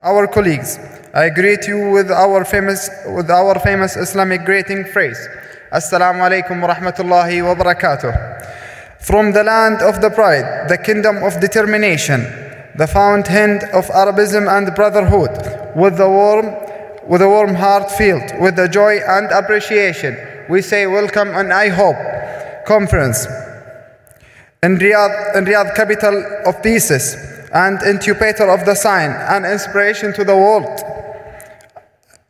Our colleagues, I greet you with our famous Islamic greeting phrase. Assalamu alaikum wa rahmatullahi wa barakatuh. From the land of the pride, the kingdom of determination, the fountain of Arabism and brotherhood, with a warm heart filled with the joy and appreciation, we say welcome on IHOP conference in Riyadh, capital of pieces and incubator of the sign and inspiration to the world.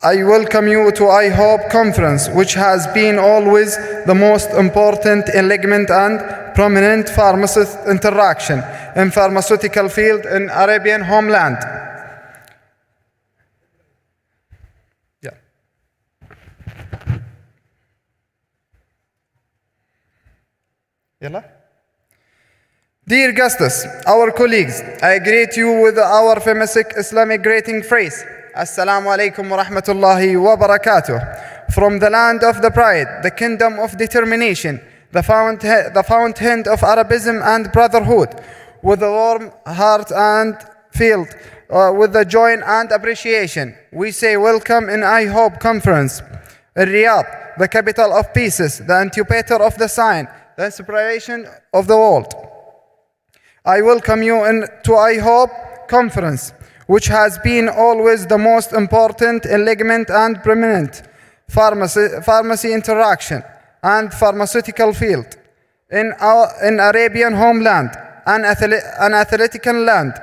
I welcome you to IHOP conference, which has been always the most important element and prominent pharmacist interaction in pharmaceutical field in Arabian homeland. Dear guests, our colleagues, I greet you with our famous Islamic greeting phrase. Assalamu alaikum wa rahmatullahi wa barakatuh. From the land of the pride, the kingdom of determination, the fountain of Arabism and brotherhood, with a warm heart and filled with the joy and appreciation, we say welcome in IHOP conference in Riyadh, the capital of pieces, the incubator of the sign, the inspiration of the world. I welcome you to IHOP conference, which has been always the most important element and prominent pharmacy interaction and pharmaceutical field in Arabian homeland, an athletical land,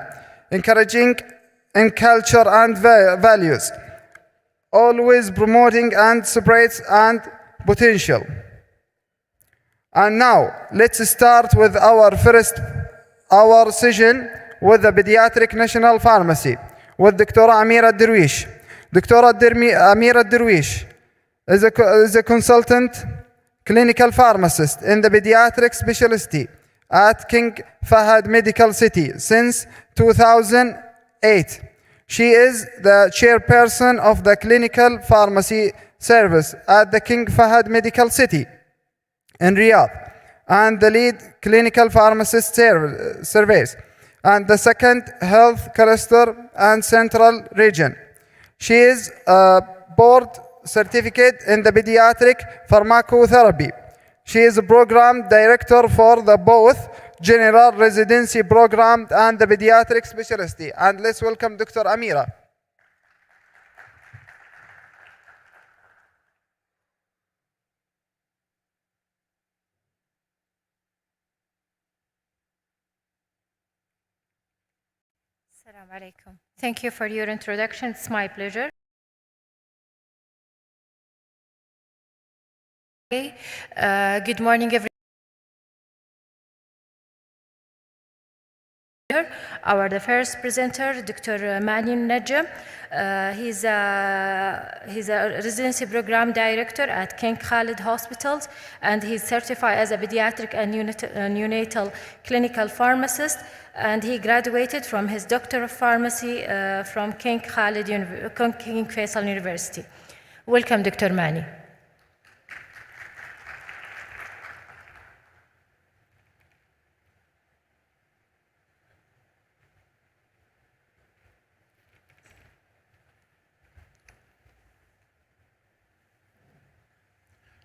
encouraging in culture and values, always promoting and spreads and potential. And now, let's start with our session with the Pediatric National Pharmacy with Dr. Amira Derwish. Dr. Amira Derwish is a consultant clinical pharmacist in the pediatric specialty at King Fahd Medical City since 2008. She is the chairperson of the clinical pharmacy service at the King Fahd Medical City in Riyadh and the lead clinical pharmacist service and the second health cluster and central region. She is a board certificate in the pediatric pharmacotherapy. She is a program director for the both general residency program and the pediatric specialty. And let's welcome Dr. Amira. Assalamu alaikum. Thank you for your introduction. It's my pleasure. Good morning, everyone. The first presenter, Dr. Mani Najm. He's a residency program director at King Khalid Hospitals, and he's certified as a pediatric and neonatal clinical pharmacist. And he graduated from his Doctor of Pharmacy from King Faisal University. Welcome, Dr. Mani.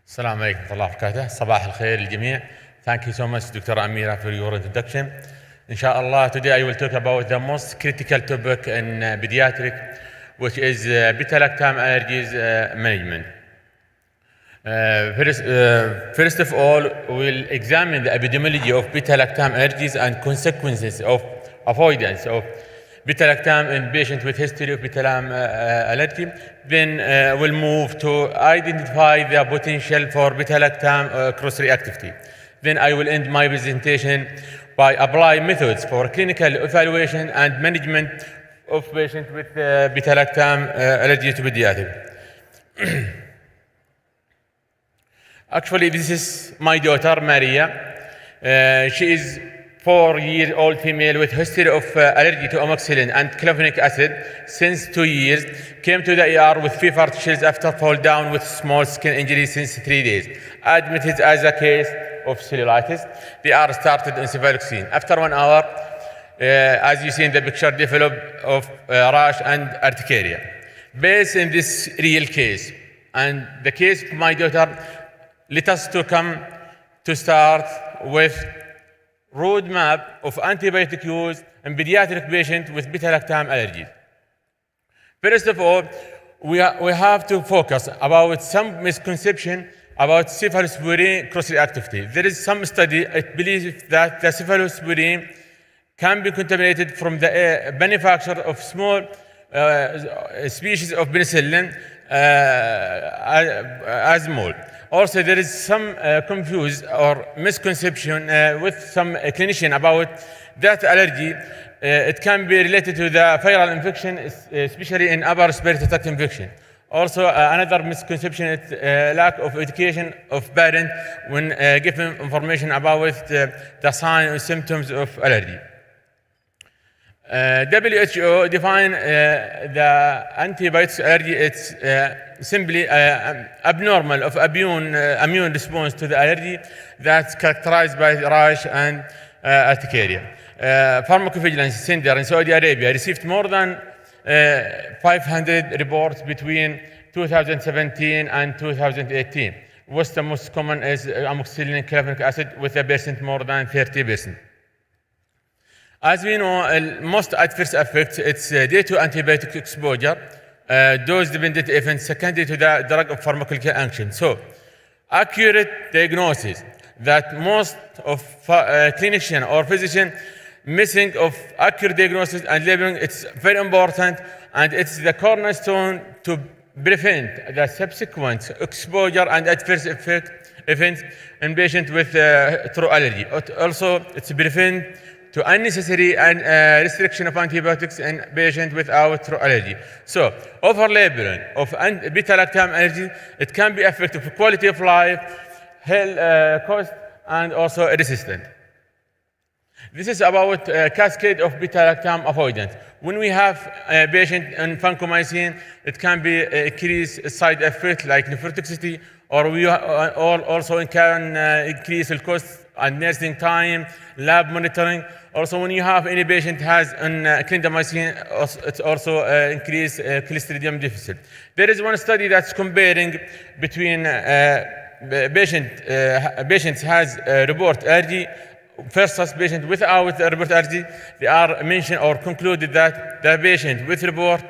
السلام عليكم ورحمة الله وبركاته. صباح الخير للجميع. Thank you so much, Dr. Amira, for your introduction. Inshallah, today I will talk about the most critical topic in pediatric, which is beta-lactam allergies management. First of all, we'll examine the epidemiology of beta-lactam allergies and consequences of avoidance of beta-lactam in patients with history of beta-lactam allergy. Then we'll move to identify the potential for beta-lactam cross-reactivity. Then I will end my presentation by applying methods for clinical evaluation and management of patients with beta-lactam allergy to pediatric. Actually, this is my daughter, Maria. She is 4-year-old female with history of allergy to amoxicillin and clavulanic acid since 2 years. Came to the ER with fever chills after fall down with small skin injury since 3 days. Admitted as a case of cellulitis. The ER started encephaloxine. After 1 hour, as you see in the picture, develop of rash and urticaria. Based in this real case, and the case of my daughter, let us to come to start with roadmap of antibiotic use in pediatric patients with beta-lactam allergies. First of all, we have to focus about some misconception about cephalosporin cross-reactivity. There is some study, it believes that the cephalosporin can be contaminated from the manufacture of small species of penicillin as mold. Also, there is some confused or misconception with some clinician about that allergy. It can be related to the viral infection, especially in upper respiratory tract infection. Also, another misconception is lack of education of parents when giving information about the signs and symptoms of allergy. WHO define the antibiotics allergy. It's simply abnormal of immune response to the allergy that's characterized by rash and urticaria. Pharmacovigilance Center in Saudi Arabia received more than 500 reports between 2017 and 2018. What's the most common is amoxicillin clavulanic acid with a percent more than 30%. As we know, most adverse effects, it's due to antibiotic exposure, dose-dependent events secondary to the drug of pharmacological action. So, accurate diagnosis that most of clinician or physician missing of accurate diagnosis and labeling, it's very important, and it's the cornerstone to prevent the subsequent exposure and adverse events in patients with true allergy. Also, it's prevent to unnecessary restriction of antibiotics in patients without true allergy. So, over-labeling of beta-lactam allergy, it can be affected for quality of life, health cost, and also resistant. This is about cascade of beta-lactam avoidance. When we have a patient on vancomycin, it can be increased side effects like nephrotoxicity, or we also can increase the cost and nursing time, lab monitoring. Also, when you have any patient has clindamycin, it's also increased Clostridium difficile. There is one study that's comparing between patients has report allergy versus patient without report allergy. They are mentioned or concluded that the patient with report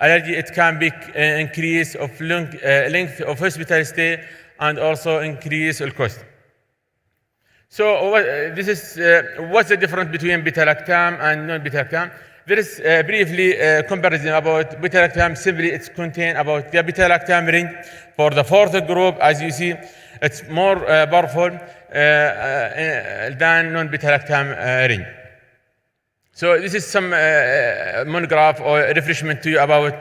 allergy, it can be increase of length of hospital stay and also increase the cost. So this is what's the difference between beta-lactam and non-beta-lactam. There is briefly comparison about beta-lactam. Simply, it's contained about the beta-lactam ring. For the fourth group, as you see, it's more powerful than non-beta-lactam ring. So this is some monograph or refreshment to you about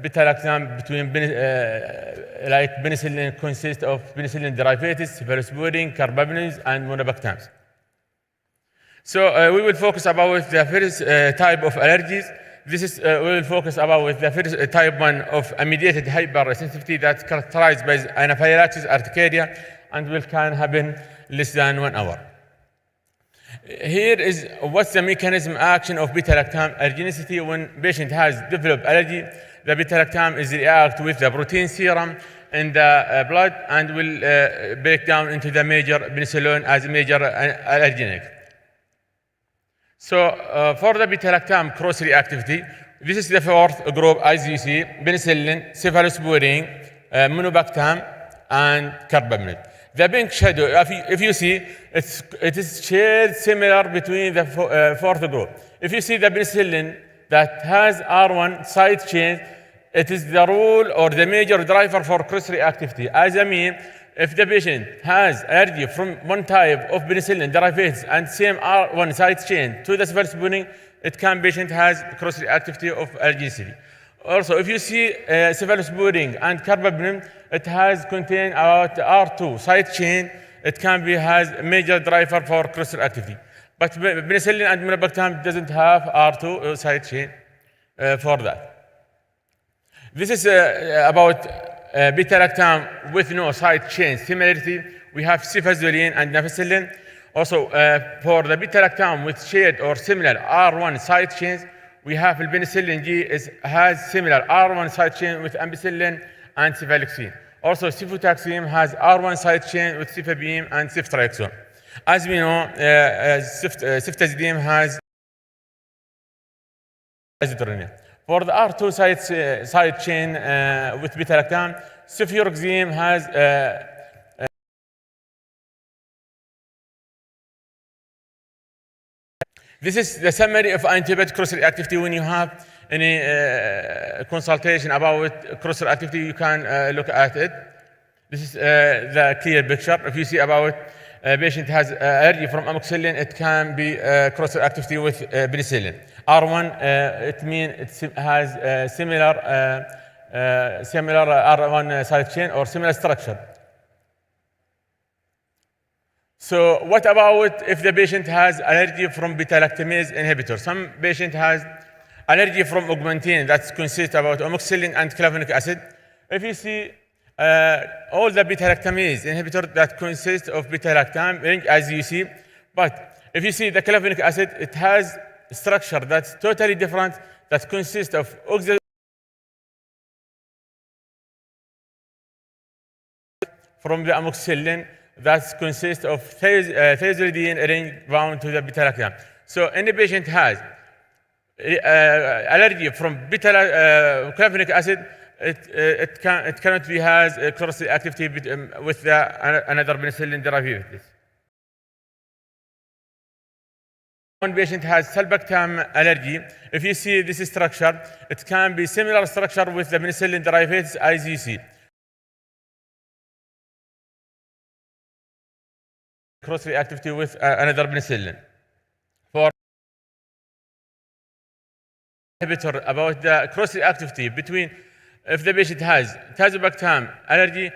beta-lactam between like penicillin consists of penicillin derivatives, cephalosporin, carbaminoids, and monobactams. So we will focus about the first type of allergies. This is we will focus about the first type 1 of mediated hypersensitivity that's characterized by anaphylaxis urticaria and will can happen less than 1 hour. Here is what's the mechanism action of beta-lactam allergenicity. When patient has developed allergy, the beta-lactam is react with the protein serum in the blood and will break down into the major penicillin as a major allergenic. So for the beta-lactam cross-reactivity, this is the fourth group as you see: penicillin, cephalosporin, monobactam, and carbamide. The pink shadow, if you see, it is shade similar between the fourth group. If you see the penicillin that has R1 side chain, it is the rule or the major driver for cross-reactivity. As I mean, if the patient has allergy from one type of penicillin derivatives and same R1 side chain to the cephalosporin, it can patient has cross-reactivity of allergenicity. Also, if you see cephalosporin and carbamide, it has contained about R2 side chain. It can be has major driver for cross-reactivity. But penicillin and monobactam doesn't have R2 side chain for that. This is about beta-lactam with no side chain similarity. We have cefazolin and nafacillin. Also, for the beta-lactam with shared or similar R1 side chains, we have penicillin G has similar R1 side chain with ampicillin and cefalexin. Also, cefotaxime has R1 side chain with cefabime and ceftriaxone. As we know, ceftazidime has azithromycin. For the R2 side chain with beta-lactam, cefuroxime has this is the summary of antibiotic cross-reactivity. When you have any consultation about cross-reactivity, you can look at it. This is the clear picture. If you see about a patient has allergy from amoxicillin, it can be cross-reactivity with penicillin. R1, it means it has similar R1 side chain or similar structure. So what about if the patient has allergy from beta-lactamase inhibitor? Some patient has allergy from augmentin that consists about amoxicillin and clavulanic acid. If you see all the beta-lactamase inhibitor that consists of beta-lactam ring, as you see, but if you see the clavulanic acid, it has a structure that's totally different that consists of from the amoxicillin that consists of thiazolidine ring bound to the beta-lactam. So any patient has allergy from clavulanic acid, it cannot be has cross-reactivity with another penicillin derivative. One patient has sulbactam allergy. If you see this structure, it can be similar structure with the penicillin derivatives as you see. Cross-reactivity with another penicillin. For inhibitor about the cross-reactivity between, if the patient has tazobactam allergy,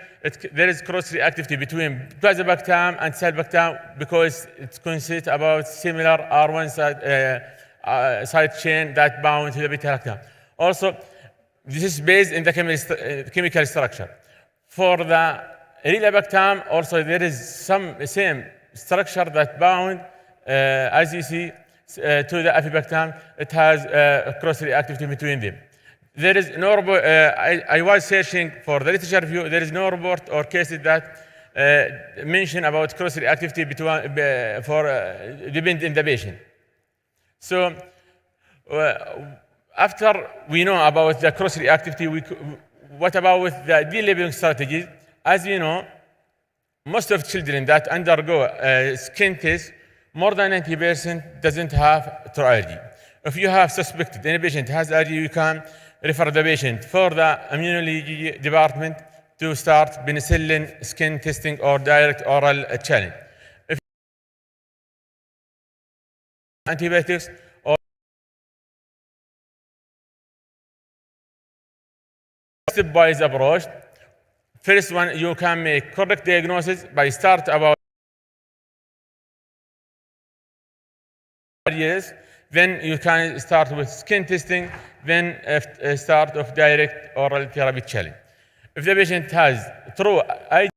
there is cross-reactivity between tazobactam and sulbactam because it consists about similar R1 side chain that bound to the beta-lactam. Also, this is based in the chemical structure. For the rilabactam, also there is some same structure that bound, as you see, to the afibactam. It has cross-reactivity between them. There is no report, I was searching for the literature review, there is no report or cases that mention about cross-reactivity depend in the patient. So, after we know about the cross-reactivity, what about with the de-labeling strategies? As you know, most of children that undergo a skin test, more than 90% doesn't have true allergy. If you have suspected any patient has allergy, you can refer the patient for the immunology department to start penicillin skin testing or direct oral challenge. If antibiotics or stepwise approach, first one, you can make correct diagnosis by start about years. Then you can start with skin testing, then start of direct oral therapy challenge. If the patient has true IgE,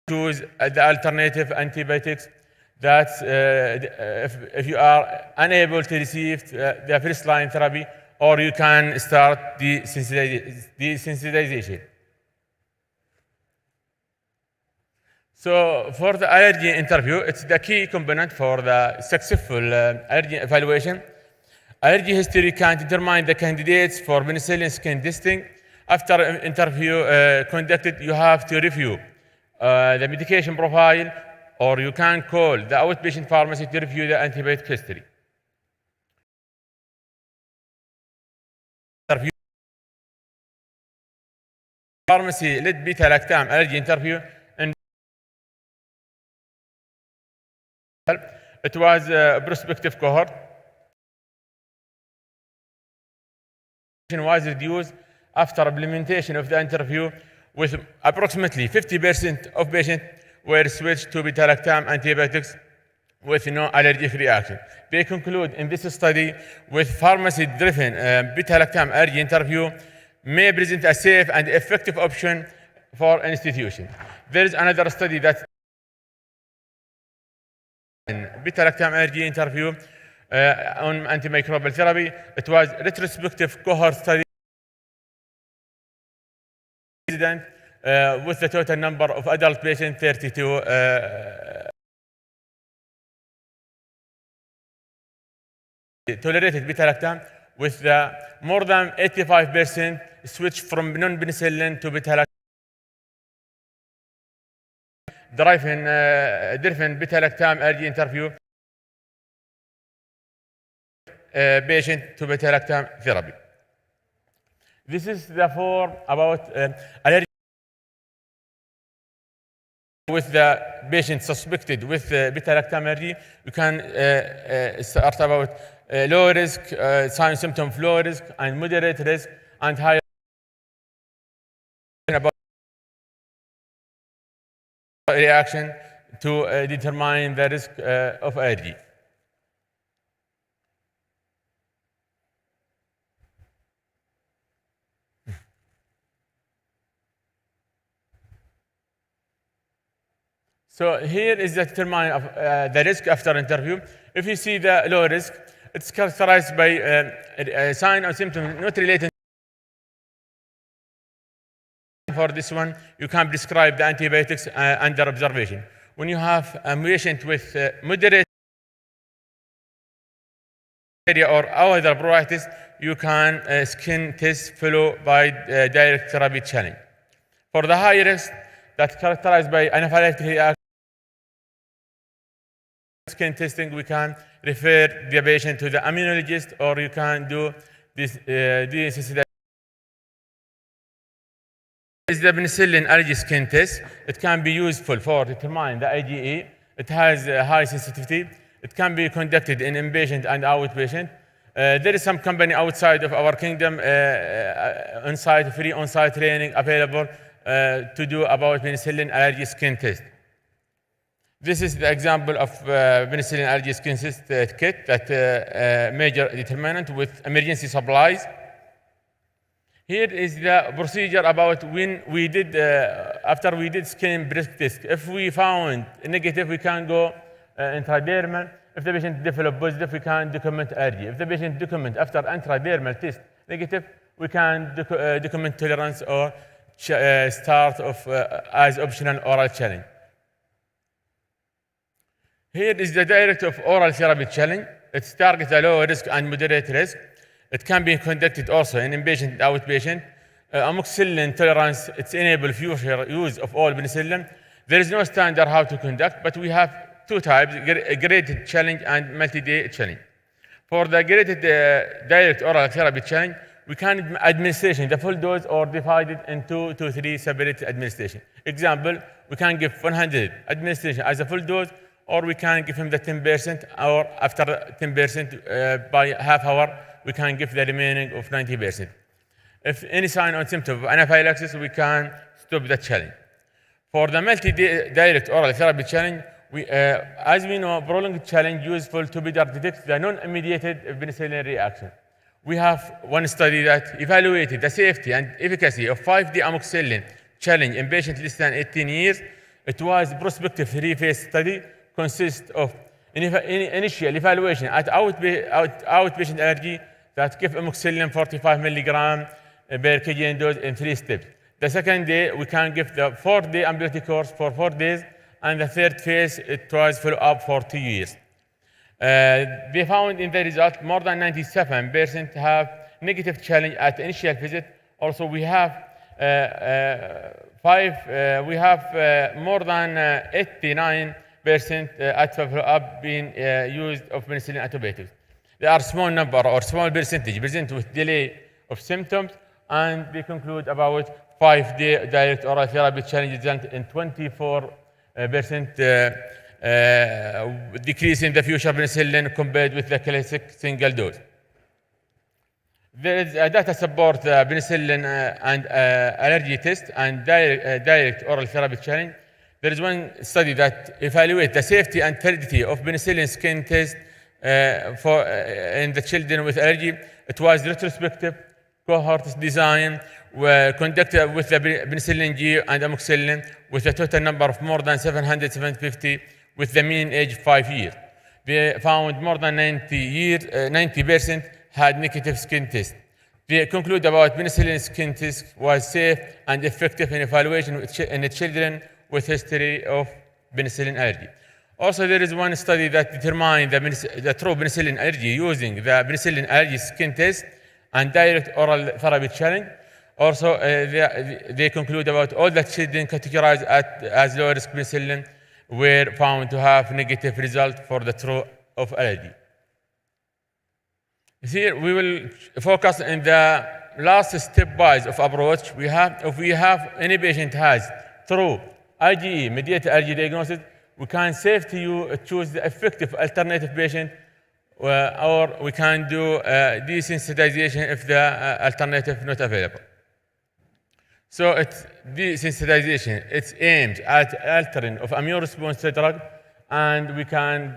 choose the alternative antibiotics. That's if you are unable to receive the first line therapy, or you can start desensitization. So for the allergy interview, it's the key component for the successful allergy evaluation. Allergy history can determine the candidates for penicillin skin testing. After an interview conducted, you have to review the medication profile, or you can call the outpatient pharmacy to review the antibiotic history. Pharmacy led beta-lactam allergy interview, and it was a prospective cohort. Was reduced after implementation of the interview, with approximately 50% of patients were switched to beta-lactam antibiotics with no allergic reaction. They conclude in this study with pharmacy-driven beta-lactam allergy interview may present a safe and effective option for institutions. There is another study that beta-lactam allergy interview on antimicrobial therapy. It was retrospective cohort study with the total number of adult patients 32. Tolerated beta-lactam with more than 85% switch from non-penicillin to beta-lactam. Driving different beta-lactam allergy interview patient to beta-lactam therapy. This is the form about allergy with the patient suspected with beta-lactam allergy. You can start about low risk, sign symptom of low risk, and moderate risk, and high about reaction to determine the risk of allergy. So here is the determine of the risk after interview. If you see the low risk, it's characterized by sign or symptom not related. For this one, you can prescribe the antibiotics under observation. When you have a patient with moderate or other bronchitis, you can skin test followed by direct therapy challenge. For the high risk, that's characterized by anaphylactic reaction, skin testing, we can refer the patient to the immunologist, or you can do this is the penicillin allergy skin test. It can be useful for determining the IgE. It has high sensitivity. It can be conducted in inpatient and outpatient. There is some company outside of our kingdom free on-site training available to do about penicillin allergy skin test. This is the example of penicillin allergy skin test kit that major determinant with emergency supplies. Here is the procedure about when we did, after we did skin breast test. If we found negative, we can go intradermal. If the patient developed positive, we can document allergy. If the patient document after intradermal test negative, we can document tolerance or start of as optional oral challenge. Here is the direct of oral therapy challenge. It targets a low risk and moderate risk. It can be conducted also in inpatient and outpatient. Amoxicillin tolerance, it's enable future use of all penicillin. There is no standard how to conduct, but we have two types, graded challenge and multi-day challenge. For the graded direct oral therapy challenge, we can administration the full dose or divided into 2 to 3 separate administration. Example, we can give 100 administration as a full dose, or we can give him the 10%, or after 10% by half hour, we can give the remaining of 90%. If any sign or symptom of anaphylaxis, we can stop the challenge. For the multi-direct oral therapy challenge, as we know, prolonged challenge useful to better detect the non-immediated penicillin reaction. We have one study that evaluated the safety and efficacy of 5-day amoxicillin challenge in patients less than 18 years. It was a prospective 3-phase study, consists of initial evaluation at outpatient allergy that give amoxicillin 45 milligram per kg dose in 3 steps. The second day, we can give the 4-day ambulatory course for 4 days, and the third phase, it was follow up for 2 years. They found in the result more than 97% have negative challenge at the initial visit. Also, we have more than 89% at follow-up being used of penicillin antibiotics. There are small number or small percentage present with delay of symptoms, and they conclude about 5-day direct oral therapy challenge result in 24% decrease in the future penicillin compared with the classic single dose. There is a data support penicillin and allergy test and direct oral therapy challenge. There is one study that evaluates the safety and validity of penicillin skin test in the children with allergy. It was retrospective cohort design conducted with the penicillin G and amoxicillin with a total number of more than 750 with the mean age 5 years. They found more than 90% had negative skin test. They conclude about penicillin skin test was safe and effective in evaluation in the children with history of penicillin allergy. Also, there is one study that determined the true penicillin allergy using the penicillin allergy skin test and direct oral therapy challenge. Also, they conclude about all the children categorized as low risk penicillin were found to have negative result for the true of allergy. Here we will focus on the last stepwise of approach. If we have any patient has true IgE mediated allergy diagnosis, we can safely choose the effective alternative patient, or we can do desensitization if the alternative not available. So it's desensitization. It's aimed at altering of immune response to drug, and we can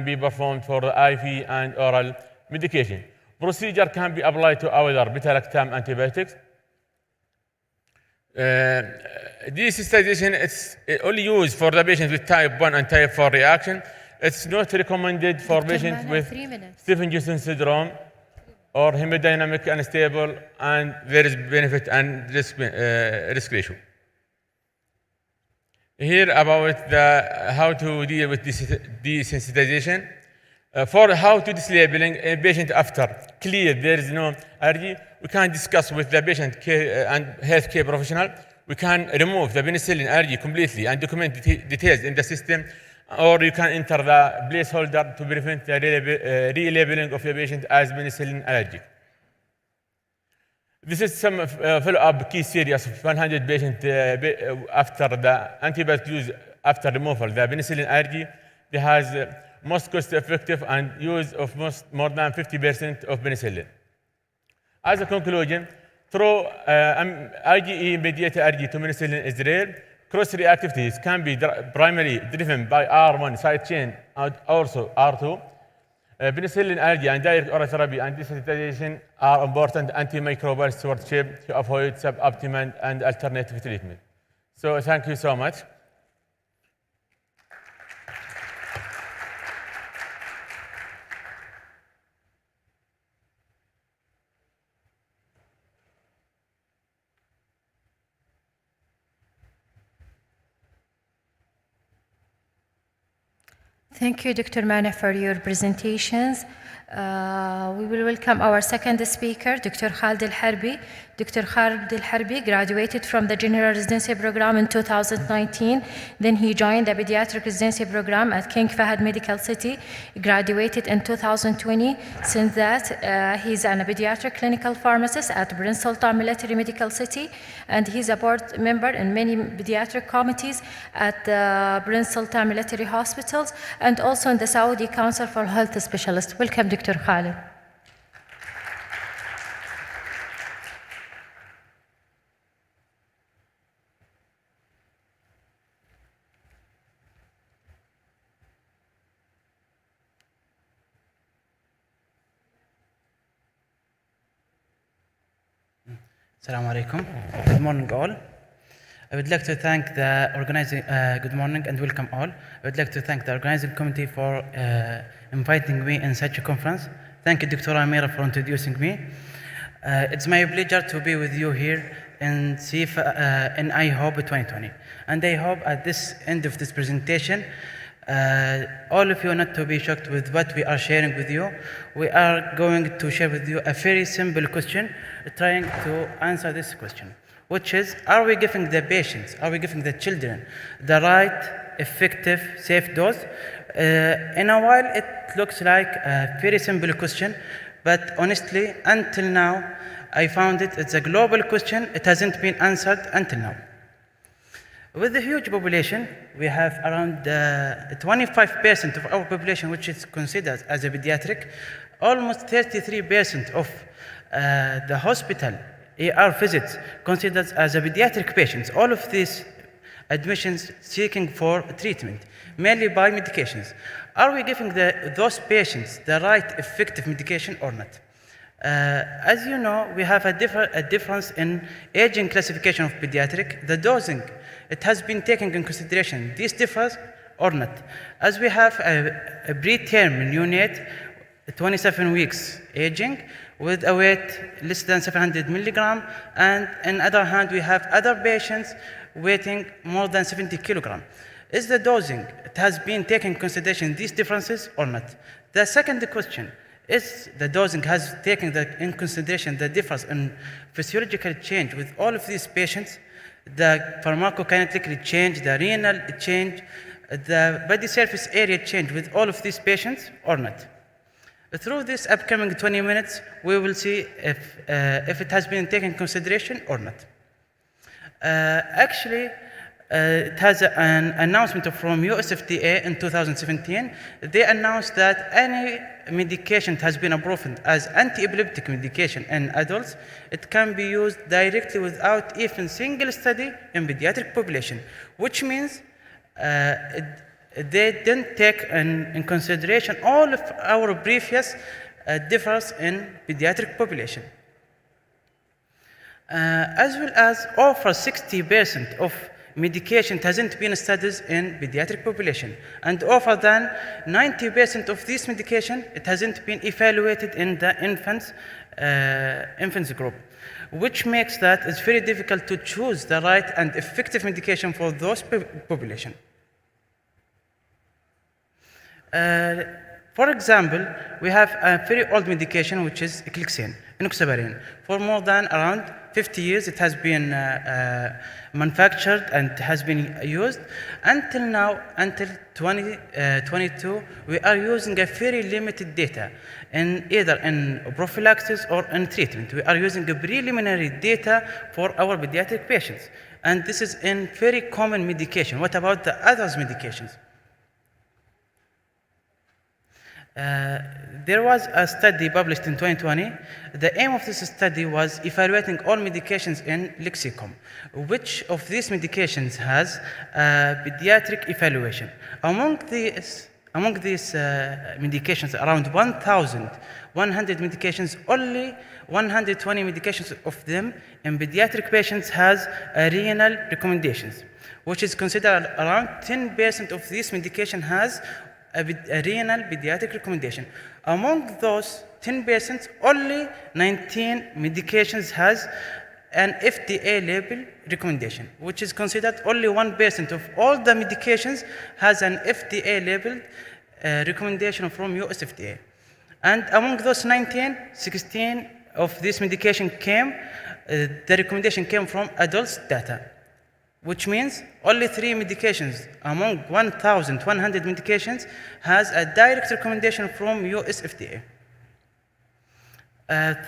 be performed for IV and oral medication. Procedure can be applied to either beta-lactam antibiotics. Desensitization is only used for the patient with type 1 and type 4 reaction. It's not recommended for patients with Stephen-Johnson syndrome or hemodynamic unstable, and there is benefit and risk ratio. Here about how to deal with desensitization. For how to dislabeling a patient after clear there is no allergy, we can discuss with the patient care and healthcare professional. We can remove the penicillin allergy completely and document details in the system, or you can enter the placeholder to prevent the relabeling of the patient as penicillin allergic. This is some follow-up key series of 100 patients after the antibiotic use after removal. The penicillin allergy has most cost-effective and use of more than 50% of penicillin. As a conclusion, through IgE-mediated allergy to penicillin is rare. Cross-reactivities can be primarily driven by R1 side chain and also R2. Penicillin allergy and direct oral therapy and desensitization are important antimicrobial stewardship to avoid suboptimal and alternative treatment. So thank you so much. Thank you, Dr. Mana, for your presentations. We will welcome our second speaker, Dr. Khalid Al-Harbi. Dr. Khalid Al-Harbi graduated from the General Residency Program in 2019. Then he joined the Pediatric Residency Program at King Fahd Medical City, graduated in 2020. Since that, he's a pediatric clinical pharmacist at Prince Sultan Military Medical City, and he's a board member in many pediatric committees at the Prince Sultan Military Hospitals, and also in the Saudi Council for Health Specialists. Welcome, Dr. Khalid. Assalamu alaikum. Good morning, all. I would like to thank the organizing. Good morning and welcome all. I would like to thank the organizing committee for inviting me in such a conference. Thank you, Dr. Amira, for introducing me. It's my pleasure to be with you here in IHOP 2020. And I hope at this end of this presentation, all of you not to be shocked with what we are sharing with you. We are going to share with you a very simple question, trying to answer this question, which is, are we giving the patients, are we giving the children the right, effective, safe dose? In a while, it looks like a very simple question, but honestly, until now, I found it's a global question. It hasn't been answered until now. With the huge population, we have around 25% of our population, which is considered as a pediatric, almost 33% of the hospital ER visits considered as a pediatric patients. All of these admissions seeking for treatment, mainly by medications. Are we giving those patients the right effective medication or not? As you know, we have a difference in aging classification of pediatric. The dosing, it has been taken in consideration. These differs or not. As we have a preterm neonate, 27 weeks aging, with a weight less than 700 milligram, and on the other hand, we have other patients weighing more than 70 kilogram. Is the dosing, it has been taken into consideration these differences or not? The second question, is the dosing has taken in consideration the difference in physiological change with all of these patients, the pharmacokinetic change, the renal change, the body surface area change with all of these patients or not? Through this upcoming 20 minutes, we will see if it has been taken into consideration or not. Actually, it has an announcement from US FDA in 2017. They announced that any medication that has been approved as anti-epileptic medication in adults, it can be used directly without even single study in pediatric population, which means they didn't take in consideration all of our previous difference in pediatric population. As well as over 60% of medication hasn't been studied in pediatric population, and over than 90% of this medication, it hasn't been evaluated in the infants group, which makes that it's very difficult to choose the right and effective medication for those population. For example, we have a very old medication which is enoxaparin. For more than around 50 years, it has been manufactured and has been used. Until now, until 2022, we are using a very limited data, either in prophylaxis or in treatment. We are using a preliminary data for our pediatric patients, and this is in very common medication. What about the other medications? There was a study published in 2020. The aim of this study was evaluating all medications in lexicon. Which of these medications has pediatric evaluation? Among these medications, around 1,100 medications, only 120 medications of them in pediatric patients has renal recommendations, which is considered around 10% of this medication has a renal pediatric recommendation. Among those 10%, only 19 medications has an FDA label recommendation, which is considered only 1% of all the medications has an FDA labeled recommendation from US FDA. And among those 19, 16 of this medication the recommendation came from adults data, which means only 3 medications among 1,100 medications has a direct recommendation from US FDA.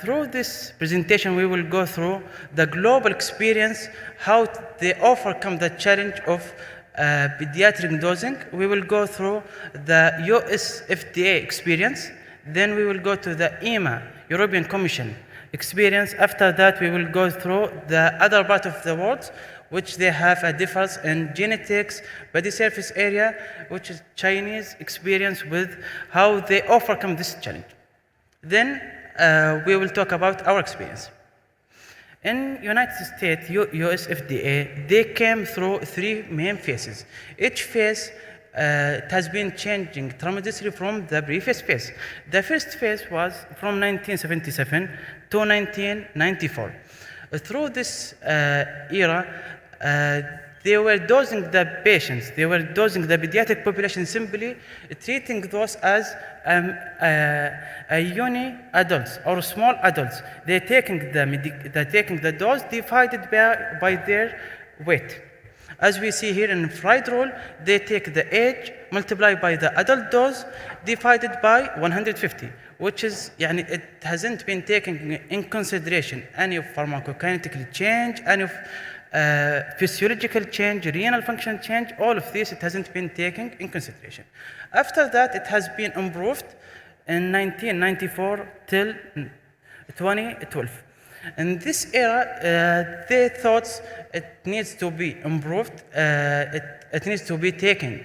Through this presentation, we will go through the global experience, how they overcome the challenge of pediatric dosing. We will go through the US FDA experience. Then we will go to the EMA, European Commission experience. After that, we will go through the other part of the world, which they have a difference in genetics, body surface area, which is Chinese experience with how they overcome this challenge. Then we will talk about our experience. In United States, US FDA, they came through 3 main phases. Each phase has been changing tremendously from the previous phase. The first phase was from 1977 to 1994. Through this era, they were dosing the patients, they were dosing the pediatric population simply treating those as uni adults or small adults. They're taking the dose divided by their weight. As we see here in fried roll, they take the age multiplied by the adult dose divided by 150, which is, it hasn't been taken in consideration any of pharmacokinetic change, any of physiological change, renal function change, all of this, it hasn't been taken in consideration. After that, it has been improved in 1994 till 2012. In this era, they thought it needs to be improved, it needs to be taken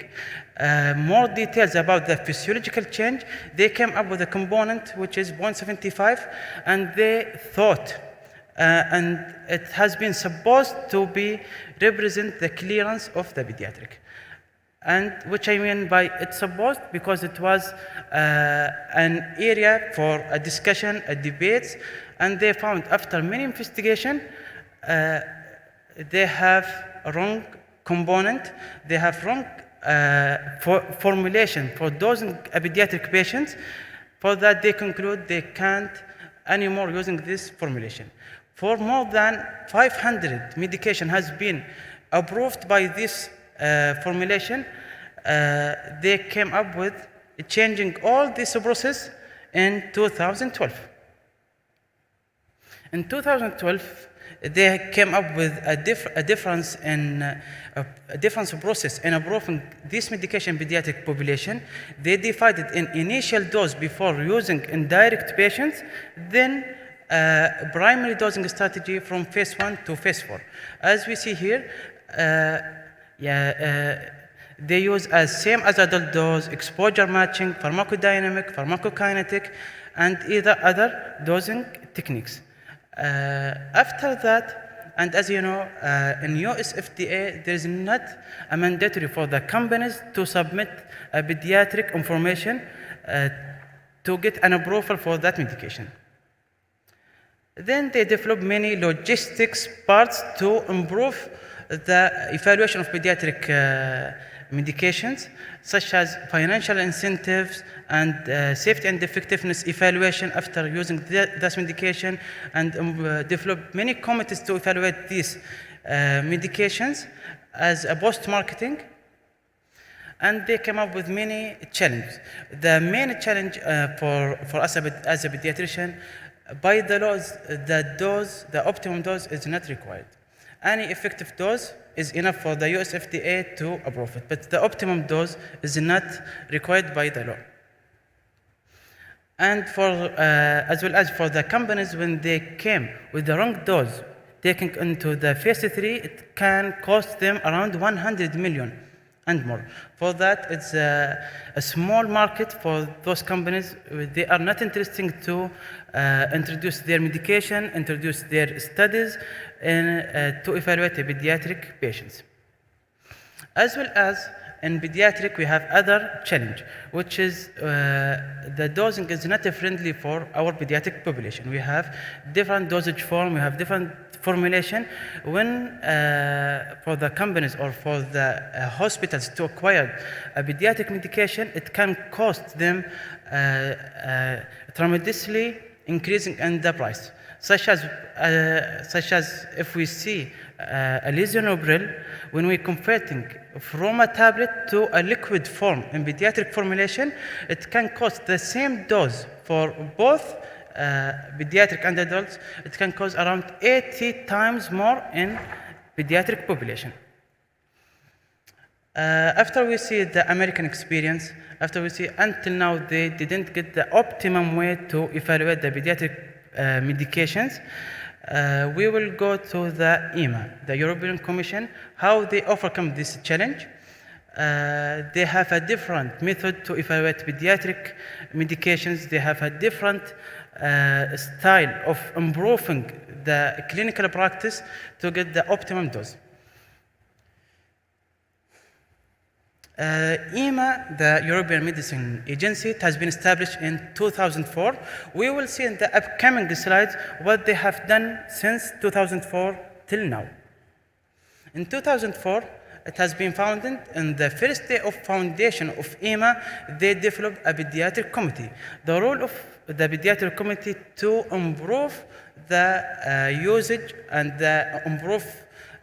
more details about the physiological change. They came up with a component which is 0.75, and they thought and it has been supposed to be represent the clearance of the pediatric. And which I mean by it's supposed because it was an area for a discussion, a debate, and they found after many investigation, they have a wrong component, they have wrong formulation for dosing pediatric patients. For that, they conclude they can't anymore using this formulation. For more than 500 medication has been approved by this formulation. They came up with changing all this process in 2012. In 2012, they came up with a difference in a difference process in approving this medication pediatric population. They divided in initial dose before using in direct patients, then primary dosing strategy from phase 1 to phase 4. As we see here, they use as same as adult dose, exposure matching, pharmacodynamic, pharmacokinetic, and either other dosing techniques. After that, and as you know, in US FDA, there is not a mandatory for the companies to submit pediatric information to get an approval for that medication. Then they develop many logistics parts to improve the evaluation of pediatric medications, such as financial incentives and safety and effectiveness evaluation after using this medication, and develop many committees to evaluate these medications as a post-marketing. And they came up with many challenges. The main challenge for us as a pediatrician, by the laws, the optimum dose is not required. Any effective dose is enough for the US FDA to approve it, but the optimum dose is not required by the law. And for, as well as for the companies, when they came with the wrong dose, taking into the phase 3, it can cost them around 100 million and more. For that, it's a small market for those companies. They are not interested to introduce their medication, introduce their studies, and to evaluate the pediatric patients. As well as in pediatric, we have other challenge, which is the dosing is not friendly for our pediatric population. We have different dosage form, we have different formulation. When for the companies or for the hospitals to acquire a pediatric medication, it can cost them tremendously increasing in the price. Such as if we see a lisinopril, when we're converting from a tablet to a liquid form in pediatric formulation, it can cost the same dose for both pediatric and adults. It can cost around 80 times more in pediatric population. After we see the American experience, after we see until now they didn't get the optimum way to evaluate the pediatric medications, we will go to the EMA, the European Commission, how they overcome this challenge. They have a different method to evaluate pediatric medications. They have a different style of improving the clinical practice to get the optimum dose. EMA, the European Medicine Agency, it has been established in 2004. We will see in the upcoming slides what they have done since 2004 till now. In 2004, it has been founded. In the first day of foundation of EMA, they developed a pediatric committee. The role of the pediatric committee to improve the usage and improve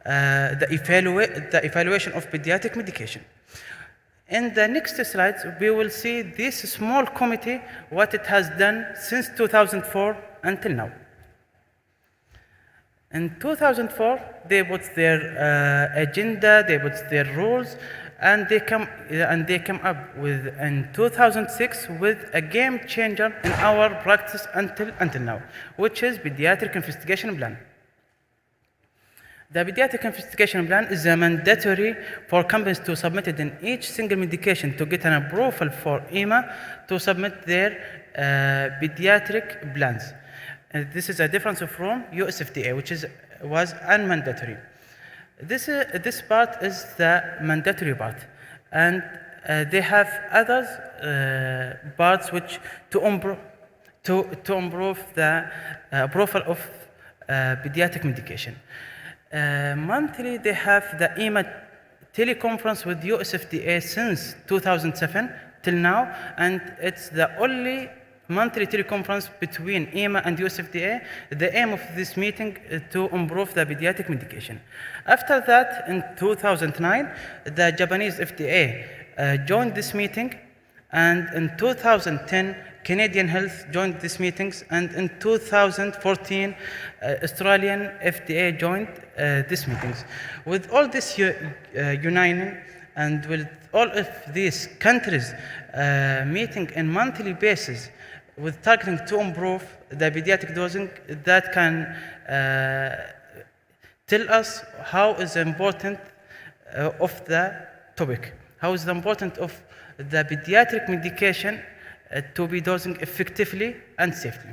the evaluation of pediatric medication. In the next slides, we will see this small committee, what it has done since 2004 until now. In 2004, they put their agenda, they put their rules, and they come up with, in 2006, with a game changer in our practice until now, which is pediatric investigation plan. The pediatric investigation plan is mandatory for companies to submit it in each single medication to get an approval for EMA to submit their pediatric plans. This is a difference from US FDA, which was unmandatory. This part is the mandatory part. and they have other parts which to improve the profile of pediatric medication. Monthly, they have the EMA teleconference with US FDA since 2007 till now, and it's the only monthly teleconference between EMA and US FDA. The aim of this meeting is to improve the pediatric medication. After that, in 2009, the Japanese FDA joined this meeting, and in 2010, Canadian Health joined these meetings, and in 2014, Australian FDA joined these meetings. With all this uniting, and with all of these countries meeting on monthly basis with targeting to improve the pediatric dosing, that can tell us how is important of the topic, how is the important of the pediatric medication to be dosing effectively and safely.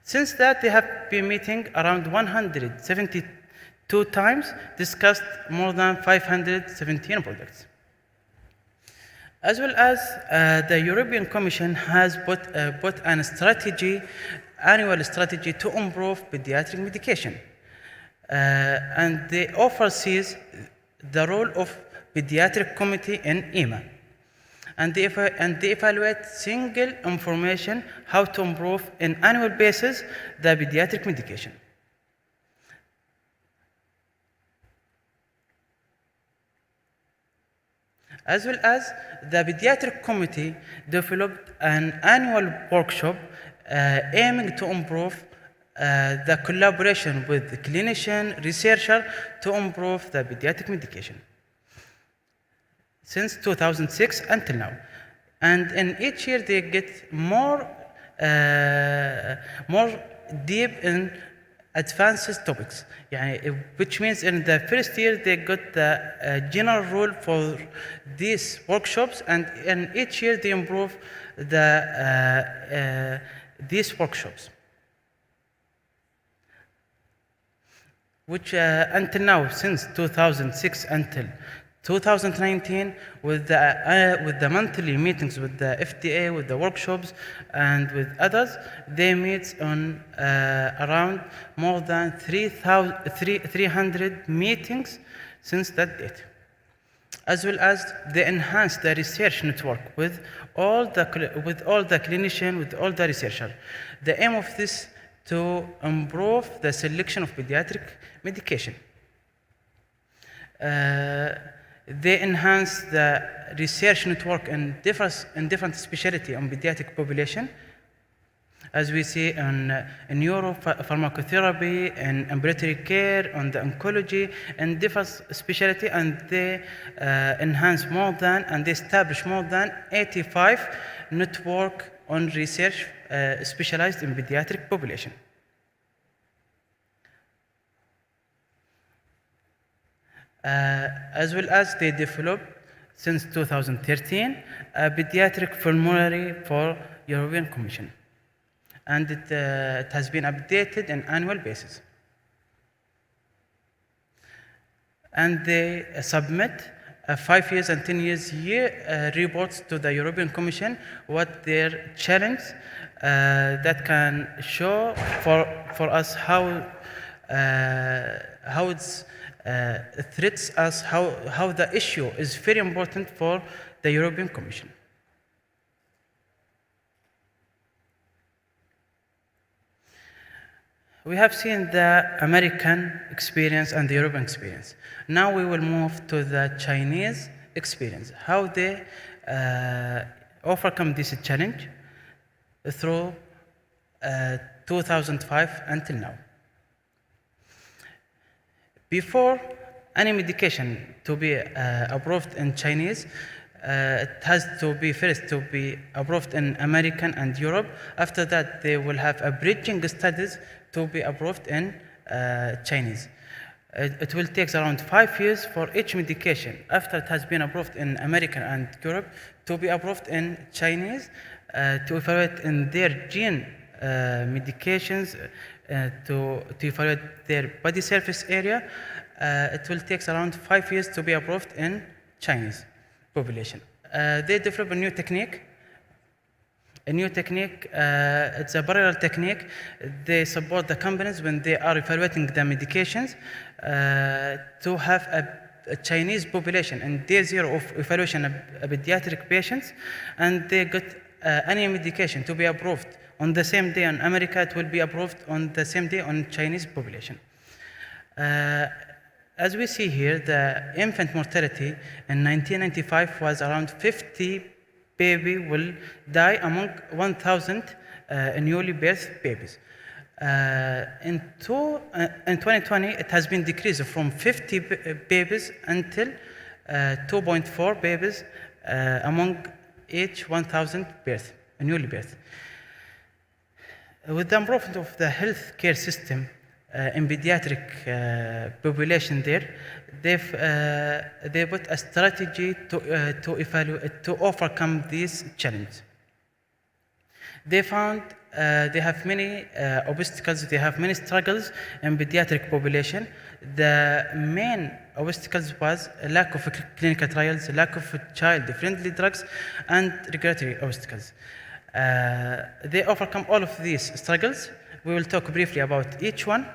Since that, they have been meeting around 172 times, discussed more than 517 products. As well as the European Commission has put an strategy, annual strategy to improve pediatric medication. And they oversees the role of pediatric committee in EMA. And they evaluate single information how to improve on annual basis the pediatric medication. As well as the pediatric committee developed an annual workshop aiming to improve the collaboration with the clinician, researcher to improve the pediatric medication since 2006 until now. And in each year they get more deep in advanced topics, which means in the first year they got the general rule for these workshops, and in each year they improve these workshops, which until now, since 2006 until 2019, with the monthly meetings with the FDA, with the workshops, and with others, they meet on around more than 300 meetings since that date. As well as they enhance the research network with all the clinicians, with all the researchers. The aim of this to improve the selection of pediatric medication. They enhance the research network in different specialty on pediatric population, as we see in neuropharmacotherapy, in ambulatory care, on the oncology, and different specialty, and they enhance more than, and they establish more than 85 network on research specialized in pediatric population. As well as they developed since 2013 a pediatric formulary for European Commission, and it has been updated on annual basis. And they submit 5 years and 10 years reports to the European Commission what their challenge that can show for us how it's threats us, how the issue is very important for the European Commission. We have seen the American experience and the European experience. Now we will move to the Chinese experience, how they overcome this challenge through 2005 until now. Before any medication to be approved in Chinese, it has to be first to be approved in American and Europe. After that, they will have a bridging studies to be approved in Chinese. It will take around 5 years for each medication after it has been approved in American and Europe to be approved in Chinese to evaluate in their gene medications to evaluate their body surface area. It will take around 5 years to be approved in Chinese. population. They develop a new technique. It's a parallel technique. They support the companies when they are evaluating the medications to have a Chinese population in day zero of evaluation of pediatric patients, and they got any medication to be approved on the same day in America, it will be approved on the same day on Chinese population. As we see here, the infant mortality in 1995 was around 50 baby will die among 1,000 newly birthed babies. In 2020, it has been decreased from 50 babies until 2.4 babies among each 1,000 newly birthed. With the improvement of the healthcare system in pediatric population there, they put a strategy to overcome these challenges. They found they have many obstacles, they have many struggles in pediatric population. The main obstacles was a lack of clinical trials, lack of child-friendly drugs, and regulatory obstacles. They overcome all of these struggles. We will talk briefly about each one.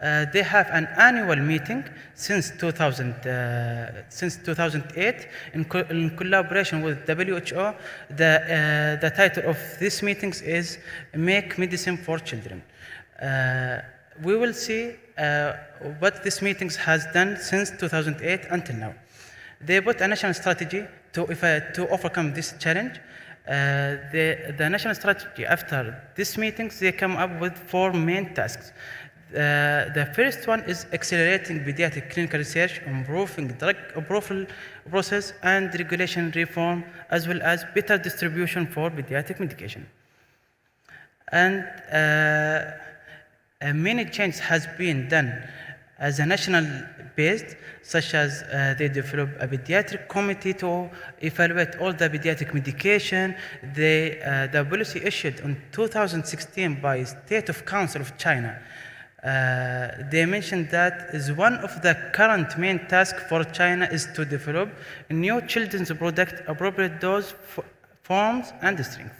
They have an annual meeting since 2008 in collaboration with WHO. The title of these meetings is Make Medicine for Children. We will see what these meetings has done since 2008 until now. They put a national strategy to overcome this challenge. The national strategy after these meetings, they come up with 4 main tasks. The first one is accelerating pediatric clinical research, improving drug approval process and regulation reform, as well as better distribution for pediatric medication. And many changes has been done as a national based, such as they develop a pediatric committee to evaluate all the pediatric medication. The policy issued in 2016 by State of Council of China. They mentioned that is one of the current main tasks for China is to develop a new children's product appropriate dose, forms, and strength.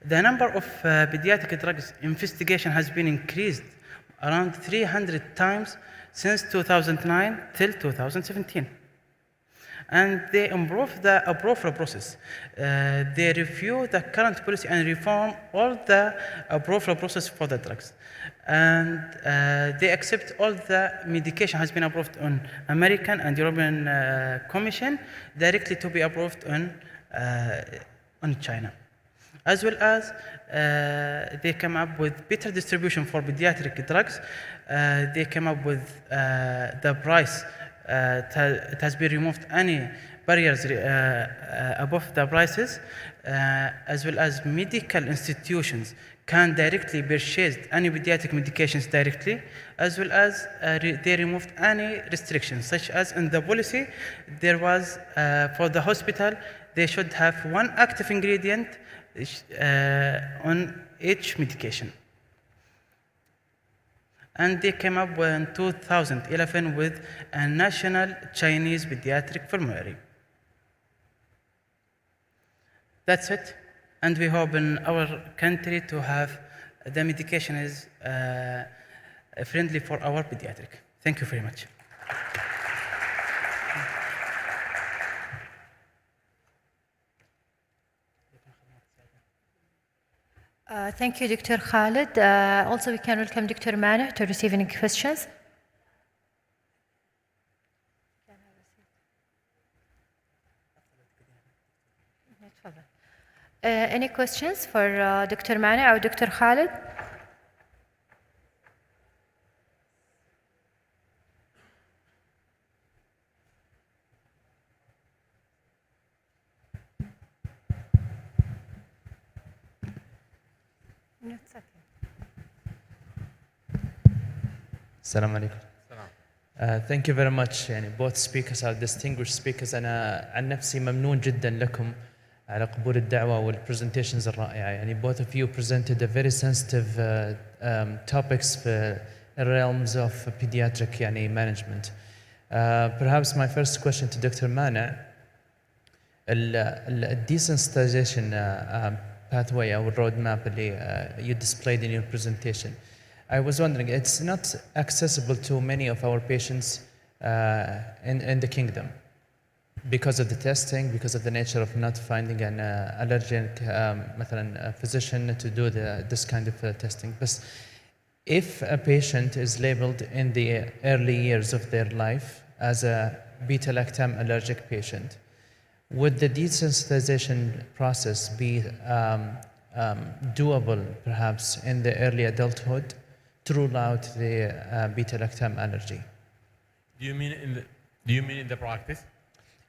The number of pediatric drugs investigation has been increased around 300 times since 2009 till 2017. And they improve the approval process. They review the current policy and reform all the approval process for the drugs. And they accept all the medication has been approved on American and European Commission directly to be approved on China. As well as they come up with better distribution for pediatric drugs. They came up with the price. It has been removed any barriers above the prices, as well as medical institutions can directly purchase any pediatric medications directly, as well as they removed any restrictions, such as in the policy, there was for the hospital, they should have 1 active ingredient on each medication. And they came up in 2011 with a national Chinese pediatric formulary. That's it. And we hope in our country to have the medication is friendly for our pediatric. Thank you very much. Thank you, Dr. Khalid. Also, we can welcome Dr. Mani to receive any questions. Any questions for Dr. Mani or Dr. Khalid? Assalamu alaikum. Thank you very much. يعني both speakers are distinguished speakers. أنا عن نفسي ممنون جدا لكم على قبول الدعوة والpresentations الرائعة. يعني both of you presented a very sensitive topics في realms of pediatric يعني management. Perhaps my first question to Dr. Mana, desensitization pathway or roadmap اللي you displayed in your presentation. I was wondering, it's not accessible to many of our patients in the kingdom because of the testing, because of the nature of not finding an allergic مثلا physician to do this kind of testing. But if a patient is labeled in the early years of their life as a beta-lactam allergic patient, would the desensitization process be doable perhaps in the early adulthood to rule out the beta-lactam allergy? Do you mean in the practice?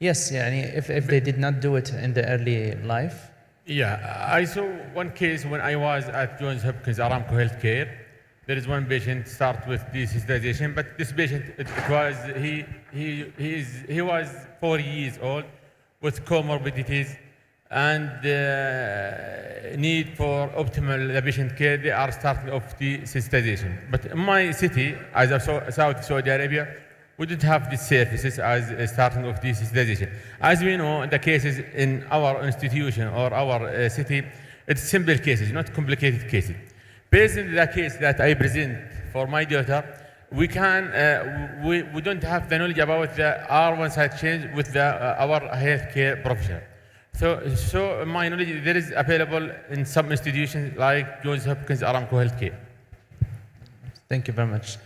Yes, يعني if they did not do it in the early life. Yeah, I saw one case when I was at Johns Hopkins Aramco Healthcare. There is one patient start with desensitization, but this patient he was 4 years old with comorbidities and need for optimal patient care. They are starting of desensitization. But in my city, as of South Saudi Arabia, we don't have these services as a starting of desensitization. As we know, the cases in our institution or our city, it's simple cases, not complicated cases. Based on the case that I present for my daughter, we don't have the knowledge about the R1 side change with our healthcare professional. So my knowledge, there is available in some institutions like Johns Hopkins Aramco Healthcare. Thank you very much.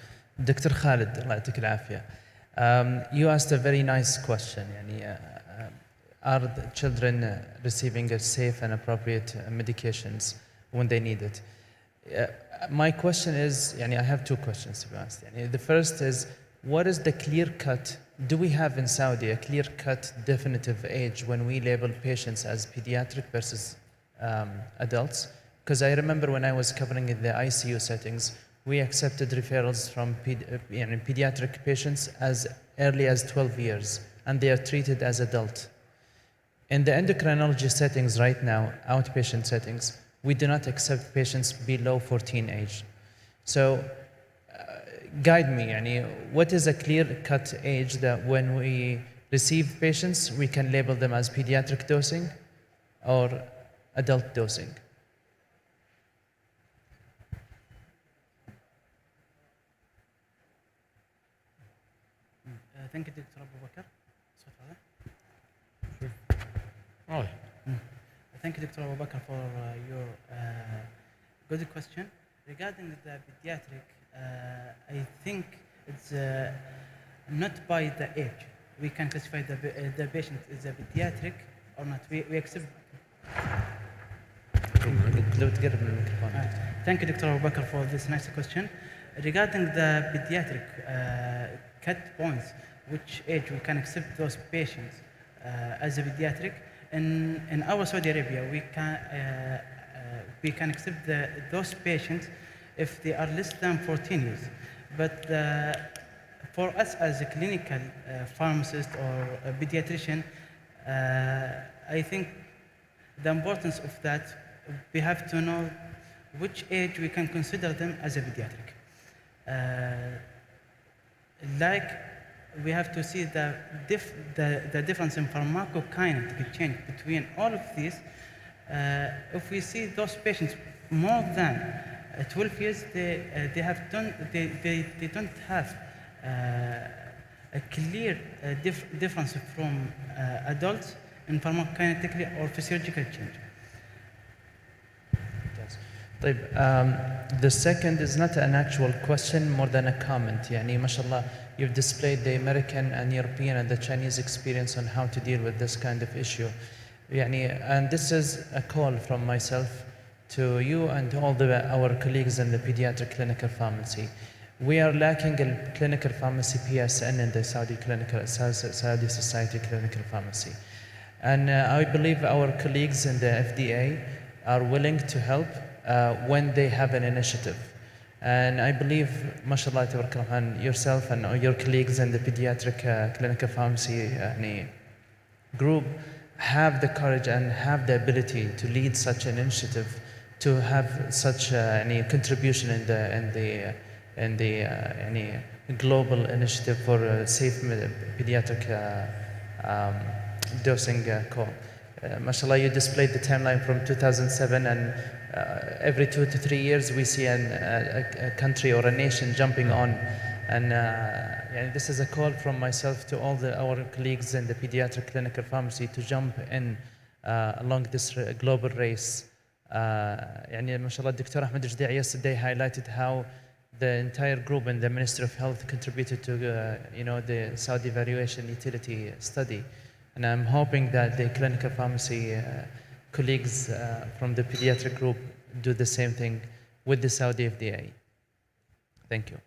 Dr. Khalid, الله يعطيك العافية. You asked a very nice question. يعني, are the children receiving a safe and appropriate medications when they need it? My question is, يعني, I have two questions to be honest. يعني, the first is, what is the clear-cut, do we have in Saudi a clear-cut definitive age when we label patients as pediatric versus adults? Because I remember when I was covering in the ICU settings, we accepted referrals from pediatric patients as early as 12 years, and they are treated as adult. In the endocrinology settings right now, outpatient settings, we do not accept patients below 14 age. So guide me, يعني, what is a clear-cut age that when we receive patients, we can label them as pediatric dosing or adult dosing? Thank you, Dr. Abu Bakr. Oh. Thank you, Dr. Abu Bakr, for your good question. Regarding the pediatric, I think it's not by the age. We can classify the patient as a pediatric or not. We accept. Thank you, Dr. Abu Bakr, for this nice question. Regarding the pediatric cut points, which age we can accept those patients as a pediatric, in our Saudi Arabia, we can accept those patients if they are less than 14 years. But for us as a clinical pharmacist or a pediatrician, I think the importance of that, we have to know which age we can consider them as a pediatric. Like we have to see the difference in pharmacokinetic change between all of these. If we see those patients more than 12 years, they don't have a clear difference from adults in pharmacokinetic or physiological change. طيب, the second is not an actual question, more than a comment. يعني ما شاء الله, you've displayed the American and European and the Chinese experience on how to deal with this kind of issue. يعني, and this is a call from myself to you and all our colleagues in the pediatric clinical pharmacy. We are lacking a clinical pharmacy PSN in the Saudi Society Clinical Pharmacy. And I believe our colleagues in the FDA are willing to help when they have an initiative. And I believe, mashallah, yourself and your colleagues in the pediatric clinical pharmacy group have the courage and have the ability to lead such an initiative, to have such contribution in the global initiative for safe pediatric dosing call. Mashallah, you displayed the timeline from 2007, and every 2 to 3 years we see a country or a nation jumping on. And this is a call from myself to all our colleagues in the pediatric clinical pharmacy to jump in along this global race. MashaAllah, Dr. Ahmed Judea yesterday highlighted how the entire group and the Ministry of Health contributed to the Saudi Evaluation Utility Study. And I'm hoping that the clinical pharmacy colleagues from the pediatric group do the same thing with the Saudi FDA. Thank you.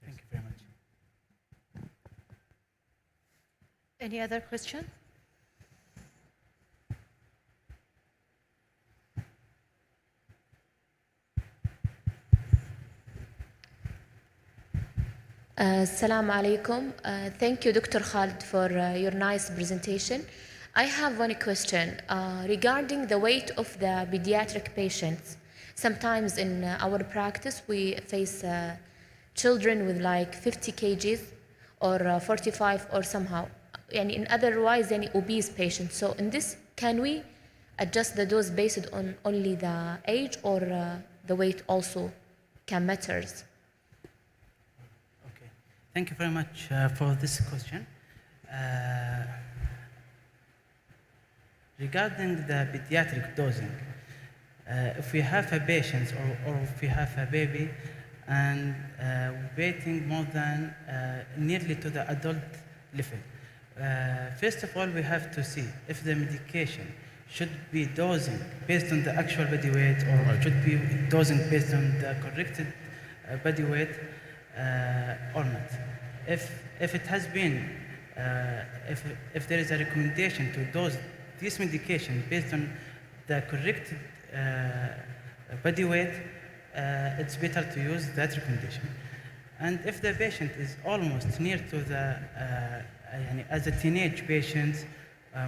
Thank you very much. Any other questions? Assalamu alaikum. Thank you, Dr. Khalid, for your nice presentation. I have one question regarding the weight of the pediatric patients. Sometimes in our practice, we face children with like 50 kgs or 45 or somehow, and in otherwise any obese patients. So in this, can we adjust the dose based on only the age, or the weight also can matters? Thank you very much for this question. Regarding the pediatric dosing, if we have a patient or if we have a baby and weighing more than nearly to the adult level, first of all, we have to see if the medication should be dosing based on the actual body weight, or should be dosing based on the corrected body weight or not. If it has been, if there is a recommendation to dose this medication based on the corrected body weight, it's better to use that recommendation. And if the patient is almost near to the, as a teenage patient,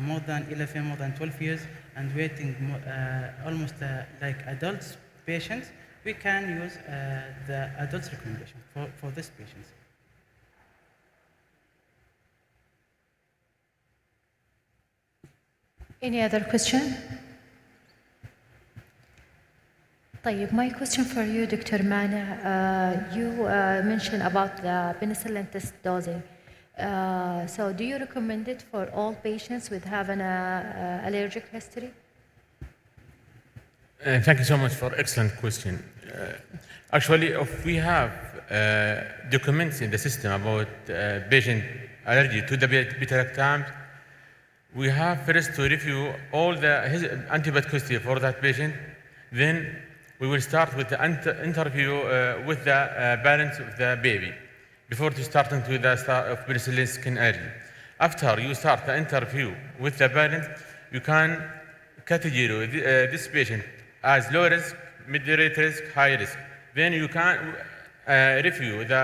more than 11, more than 12 years, and weighing almost like adult patients, we can use the adult recommendation for this patient. Any other question? طيب, my question for you, Dr. Mana, you mentioned about the penicillin test dosing. So do you recommend it for all patients with having an allergic history? Thank you so much for excellent question. Actually, if we have documents in the system about patient allergy to the beta-lactams, we have first to review all the antibiotic history for that patient. Then we will start with the interview with the parents of the baby before to starting to the start of penicillin skin allergy. After you start the interview with the parents, you can categorize this patient as low risk, moderate risk, high risk. Then you can review the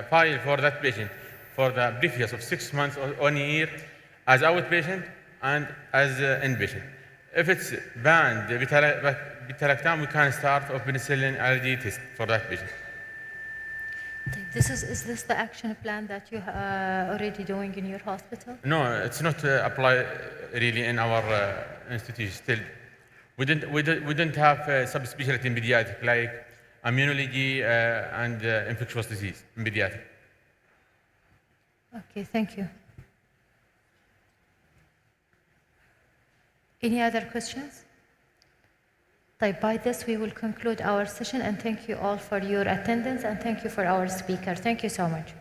file for that patient for the previous of 6 months or 1 year as outpatient and as inpatient. If it's banned beta-lactam, we can start a penicillin allergy test for that patient. Is this the action plan that you are already doing in your hospital? No, it's not applied really in our institution still. We didn't have subspecialty in pediatric like immunology and infectious disease in pediatric. Okay, thank you. Any other questions? By this, we will conclude our session, and thank you all for your attendance, and thank you for our speaker. Thank you so much.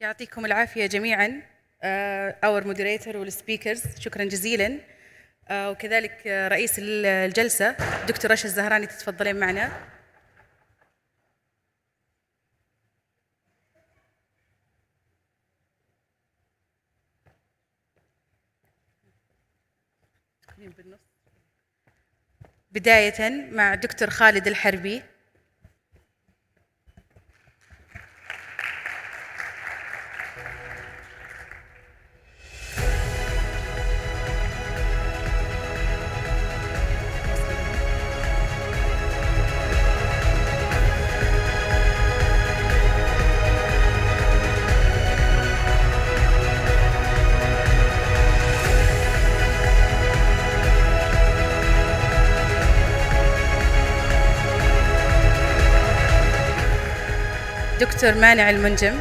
يعطيكم العافية جميعاً our moderator والسبيكرز، شكراً جزيلاً. وكذلك رئيس الجلسة دكتور رشا الزهراني، تتفضلين معنا. بداية مع دكتور خالد الحربي. دكتور مانع المنجم.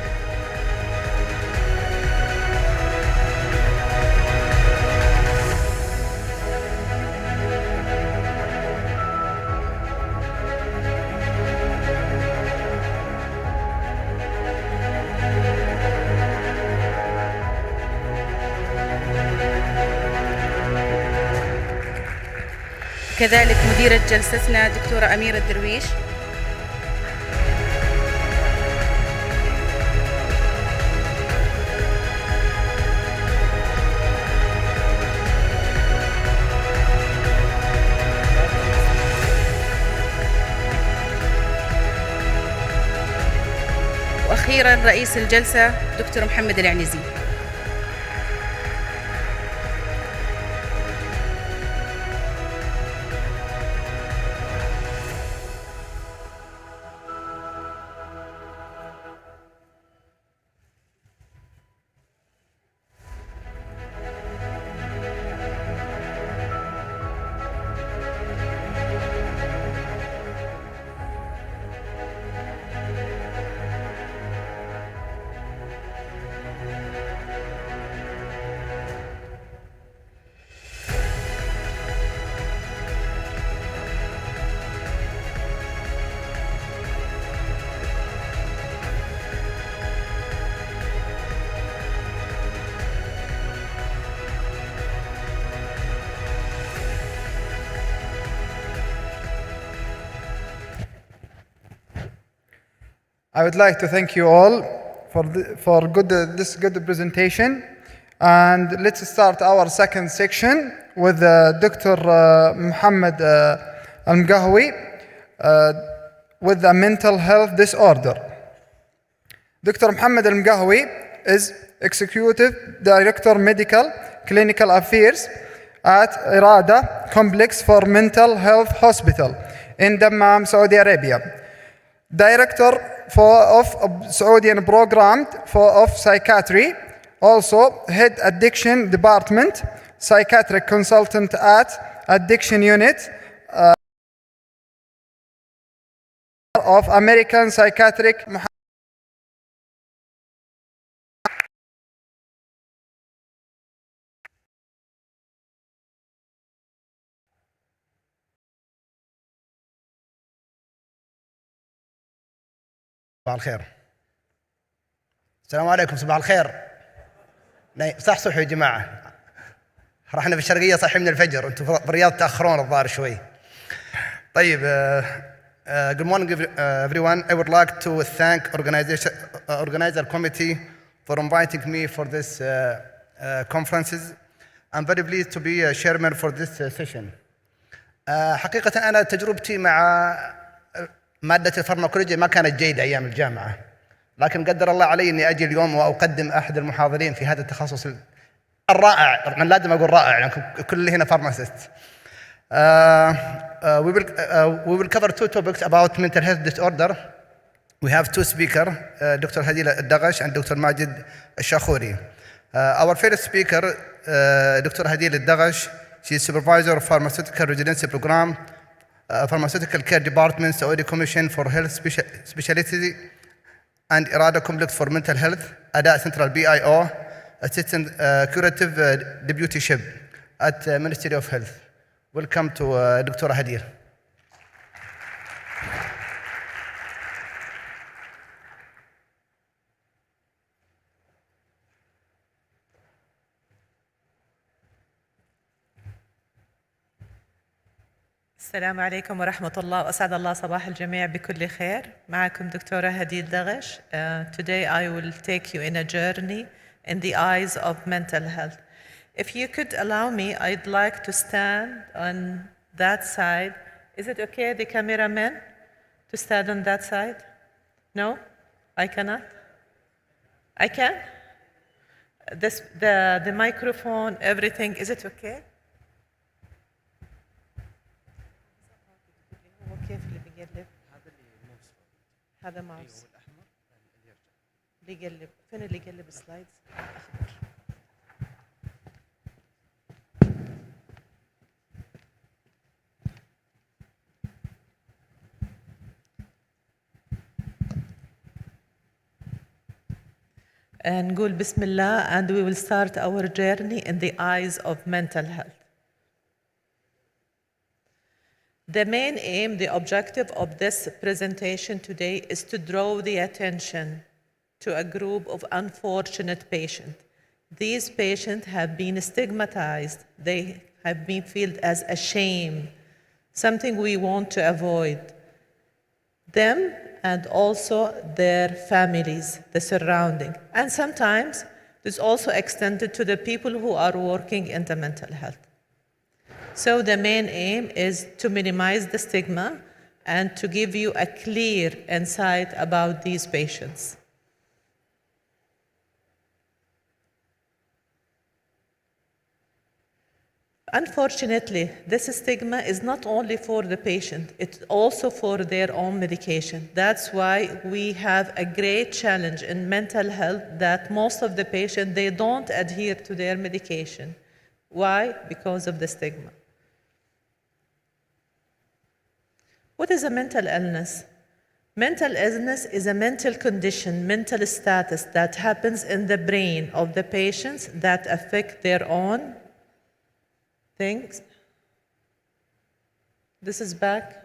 كذلك مديرة جلستنا دكتورة أميرة الدرويش. وأخيرا رئيس الجلسة دكتور محمد العنزي. I would like to thank you all for this good presentation. And let's start our second section with Dr. Muhammad Al-Mgahwi with a mental health disorder. Dr. Muhammad Al-Mgahwi is Executive Director Medical Clinical Affairs at Irada Complex for Mental Health Hospital in Dammam, Saudi Arabia. Director of Saudian Program of Psychiatry, also Head Addiction Department, Psychiatric Consultant at Addiction Unit of American Psychiatric. صباح الخير. السلام عليكم. صباح الخير. صحصحوا يا جماعة. احنا في الشرقية صحي من الفجر، انتم في الرياض تأخرون الظاهر شوي. طيب good morning everyone. I would like to thank organizer committee for inviting me for this conferences. I'm very pleased to be a chairman for this session. حقيقة أنا تجربتي مع مادة الفارماكولوجيا ما كانت جيدة أيام الجامعة، لكن قدر الله علي إني أجي اليوم وأقدم أحد المحاضرين في هذا التخصص الرائع. طبعا لازم أقول رائع لأن كل هنا فارماسيست. We will cover two topics about mental health disorder. We have two speakers, Dr. Hadil Al-Dagash and Dr. Majid Al-Shakhuri. Our first speaker, Dr. Hadil Al-Dagash, she is supervisor of pharmaceutical residency program, Pharmaceutical Care Department, Saudi Commission for Health Specialty and Irada Complex for Mental Health, Ada Central BIO, Assistant Curative Deputyship at Ministry of Health. Welcome to Dr. Hadir. السلام عليكم ورحمة الله وأسعد الله صباح الجميع بكل خير. معكم دكتورة هديل دغش. Today I will take you in a journey in the eyes of mental health. If you could allow me, I'd like to stand on that side. Is it okay, the cameraman, to stand on that side? No? I cannot? I can? The microphone, everything, is it okay? كيف اللي بيقلب؟ هذا ماوس اللي يقلب. فين اللي يقلب السلايدز؟ أخضر. نقول بسم الله and we will start our journey in the eyes of mental health. The main aim, the objective of this presentation today is to draw the attention to a group of unfortunate patients. These patients have been stigmatized. They have been felt as a shame, something we want to avoid. Them and also their families, the surrounding. And sometimes it's also extended to the people who are working in the mental health. So the main aim is to minimize the stigma and to give you a clear insight about these patients. Unfortunately, this stigma is not only for the patient, it's also for their own medication. That's why we have a great challenge in mental health that most of the patients, they don't adhere to their medication. Why? Because of the stigma. What is a mental illness? Mental illness is a mental condition, mental status that happens in the brain of the patients that affect their own things. This is back.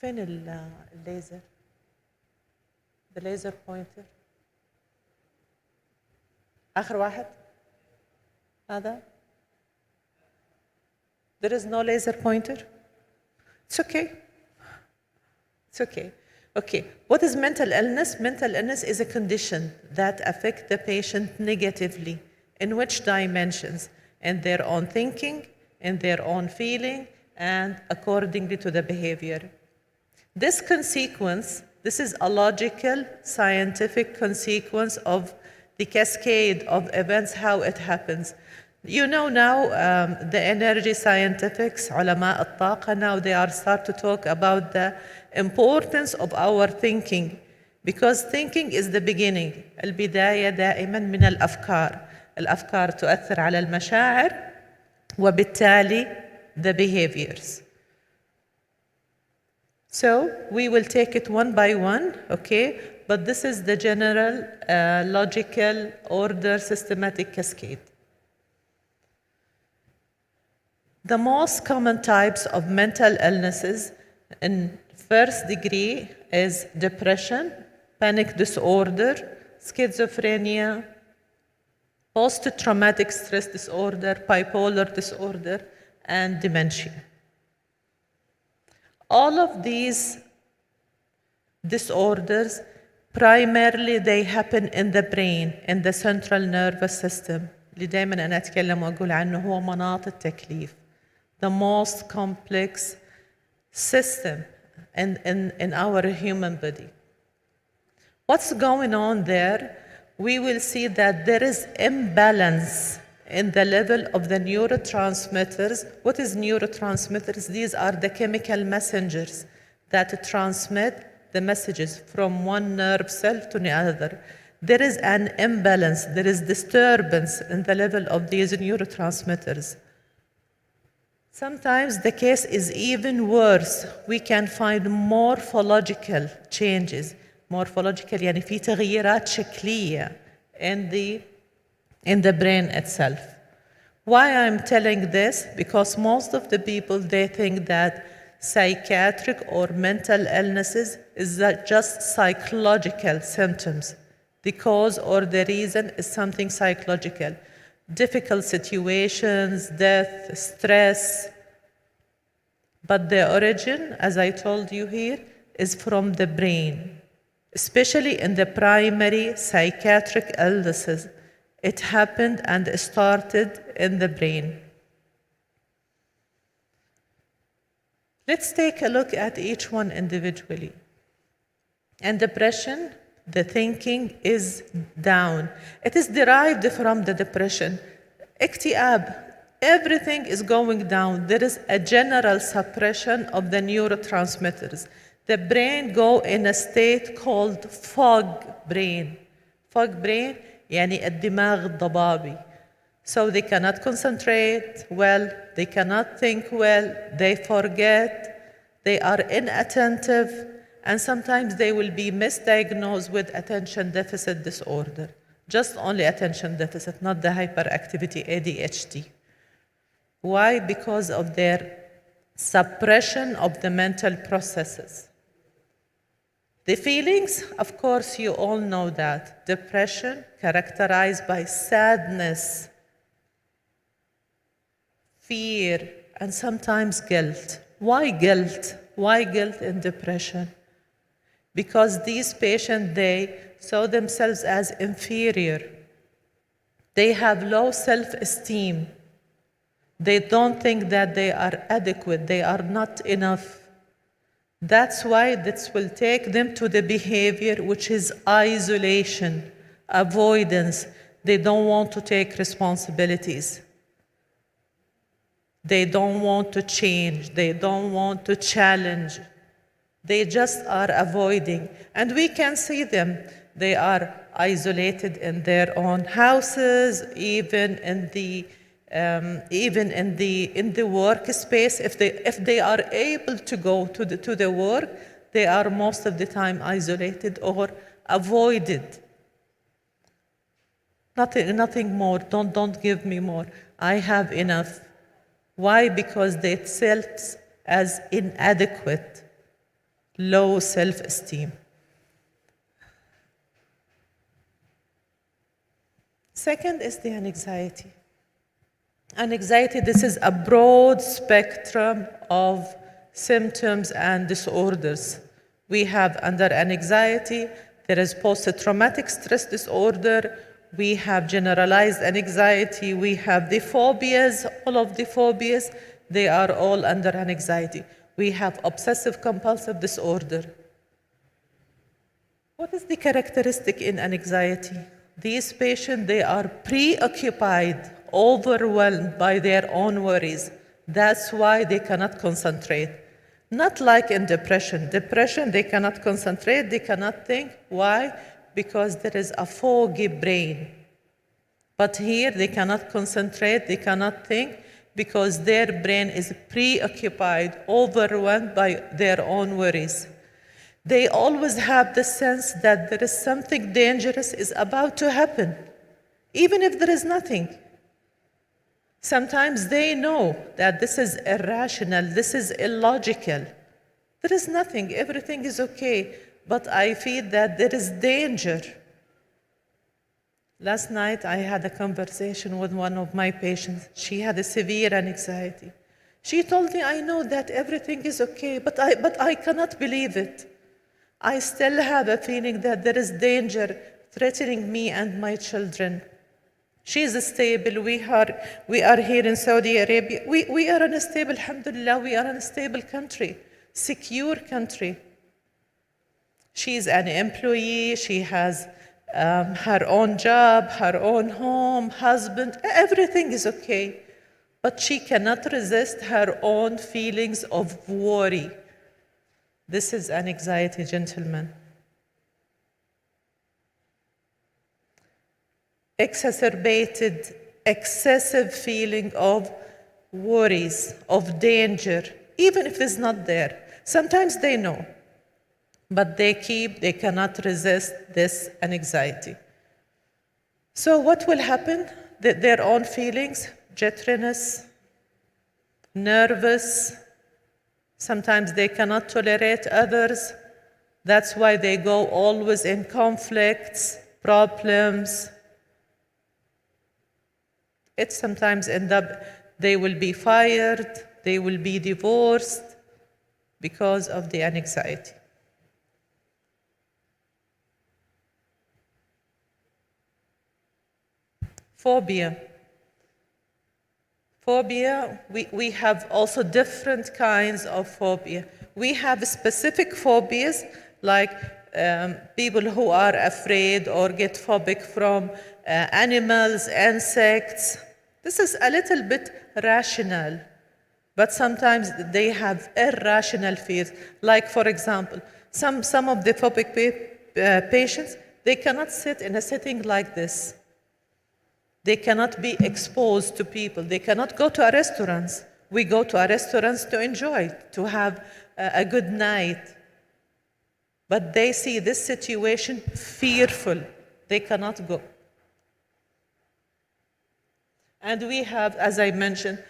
فين الليزر؟ The laser pointer. آخر واحد. هذا. There is no laser pointer? It's okay. It's okay. Okay, what is mental illness? Mental illness is a condition that affects the patient negatively. In which dimensions? In their own thinking, in their own feeling, and accordingly to the behavior. This consequence, this is a logical, scientific consequence of the cascade of events, how it happens. You know now, the energy scientifics, علماء الطاقة, now they are start to talk about the importance of our thinking, because thinking is the beginning. البداية دائما من الأفكار. الأفكار تؤثر على المشاعر وبالتالي the behaviors. So we will take it one by one, okay? But this is the general logical order systematic cascade. The most common types of mental illnesses in first degree is depression, panic disorder, schizophrenia, post-traumatic stress disorder, bipolar disorder, and dementia. All of these disorders, primarily they happen in the brain, in the central nervous system. اللي دايما أنا أتكلم وأقول عنه هو مناط التكليف. The most complex system in our human body. What's going on there? We will see that there is imbalance in the level of the neurotransmitters. What is neurotransmitters? These are the chemical messengers that transmit the messages from one nerve cell to the other. There is an imbalance, there is disturbance in the level of these neurotransmitters. Sometimes the case is even worse. We can find morphological changes. Morphological يعني في تغييرات شكلية in the brain itself. Why I'm telling this? Because most of the people, they think that psychiatric or mental illnesses is just psychological symptoms. The cause or the reason is something psychological. Difficult situations, death, stress. But the origin, as I told you here, is from the brain, especially in the primary psychiatric illnesses. It happened and started in the brain. Let's take a look at each one individually. In depression, the thinking is down. It is derived from the depression. اكتئاب, everything is going down. There is a general suppression of the neurotransmitters. The brain go in a state called fog brain. Fog brain يعني الدماغ الضبابي. So they cannot concentrate well, they cannot think well, they forget, they are inattentive, and sometimes they will be misdiagnosed with attention deficit disorder. Just only attention deficit, not the hyperactivity ADHD. Why? Because of their suppression of the mental processes. The feelings, of course, you all know that. Depression characterized by sadness, fear, and sometimes guilt. Why guilt? Why guilt in depression? Because these patients, they saw themselves as inferior. They have low self-esteem. They don't think that they are adequate, they are not enough. That's why this will take them to the behavior which is isolation, avoidance. They don't want to take responsibilities. They don't want to change. They don't want to challenge. They just are avoiding. And we can see them. They are isolated in their own houses, even in the workspace. If they are able to go to the work, they are most of the time isolated or avoided. Nothing more. Don't give me more. I have enough. Why? Because they felt as inadequate, low self-esteem. Second is the anxiety. Anxiety, this is a broad spectrum of symptoms and disorders. We have under anxiety, there is post-traumatic stress disorder, we have generalized anxiety, we have the phobias, all of the phobias, they are all under anxiety. We have obsessive compulsive disorder. What is the characteristic in anxiety? These patients, they are preoccupied, overwhelmed by their own worries. That's why they cannot concentrate. Not like in depression. Depression, they cannot concentrate, they cannot think. Why? Because there is a foggy brain. But here, they cannot concentrate, they cannot think, because their brain is preoccupied, overwhelmed by their own worries. They always have the sense that there is something dangerous is about to happen, even if there is nothing. Sometimes they know that this is irrational, this is illogical. There is nothing, everything is okay, but I feel that there is danger. Last night I had a conversation with one of my patients. She had a severe anxiety. She told me, I know that everything is okay, but I cannot believe it. I still have a feeling that there is danger threatening me and my children. She is stable. We are here in Saudi Arabia. We are in a stable, alhamdulillah, we are in a stable country, secure country. She is an employee. She has her own job, her own home, husband. Everything is okay. But she cannot resist her own feelings of worry. This is an anxiety, gentlemen. Exacerbated, excessive feeling of worries, of danger, even if it's not there. Sometimes they know, but they cannot resist this anxiety. So what will happen? Their own feelings, jitteriness, nervous. Sometimes they cannot tolerate others. That's why they go always in conflicts, problems. It sometimes ends up they will be fired, they will be divorced because of the anxiety. Phobia. Phobia, we have also different kinds of phobia. We have specific phobias, like people who are afraid or get phobic from animals, insects. This is a little bit rational, but sometimes they have irrational fears. Like, for example, some of the phobic patients, they cannot sit in a setting like this. They cannot be exposed to people. They cannot go to restaurants. We go to restaurants to enjoy, to have a good night. but they see this situation fearful. They cannot go. And we have, as I mentioned,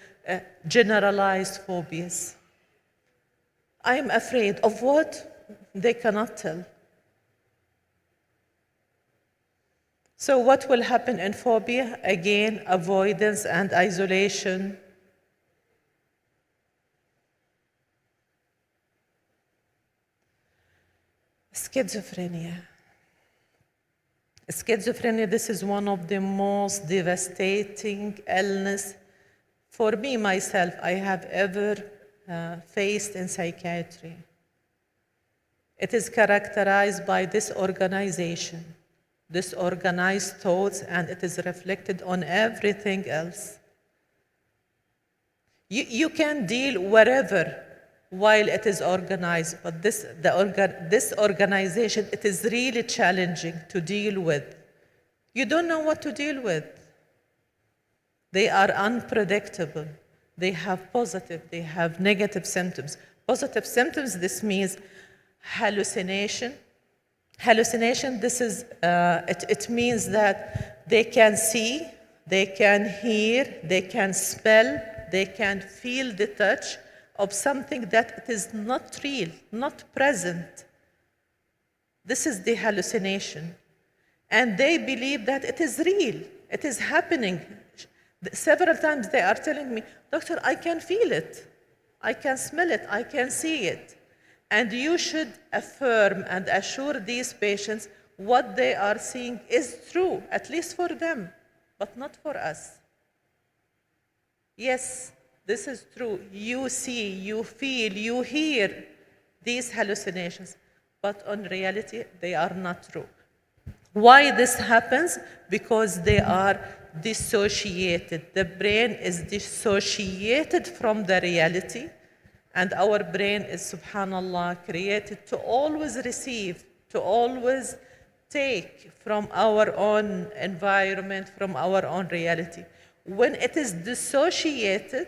generalized phobias. I am afraid of what? They cannot tell. So what will happen in phobia? Again, avoidance and isolation. Schizophrenia. Schizophrenia, this is one of the most devastating illness for me, myself, I have ever faced in psychiatry. It is characterized by disorganization, disorganized thoughts, and it is reflected on everything else. You can deal wherever while it is organized, but this organization, it is really challenging to deal with. You don't know what to deal with. They are unpredictable. They have positive, they have negative symptoms. Positive symptoms, this means hallucination. Hallucination, this is, it means that they can see, they can hear, they can smell, they can feel the touch of something that it is not real, not present. This is the hallucination. And they believe that it is real, it is happening. Several times they are telling me, doctor, I can feel it, I can smell it, I can see it. And you should affirm and assure these patients what they are seeing is true, at least for them, but not for us. Yes, this is true. You see, you feel, you hear these hallucinations, but in reality, they are not true. Why this happens? Because they are dissociated. The brain is dissociated from the reality, and our brain is, subhanallah, created to always receive, to always take from our own environment, from our own reality. When it is dissociated,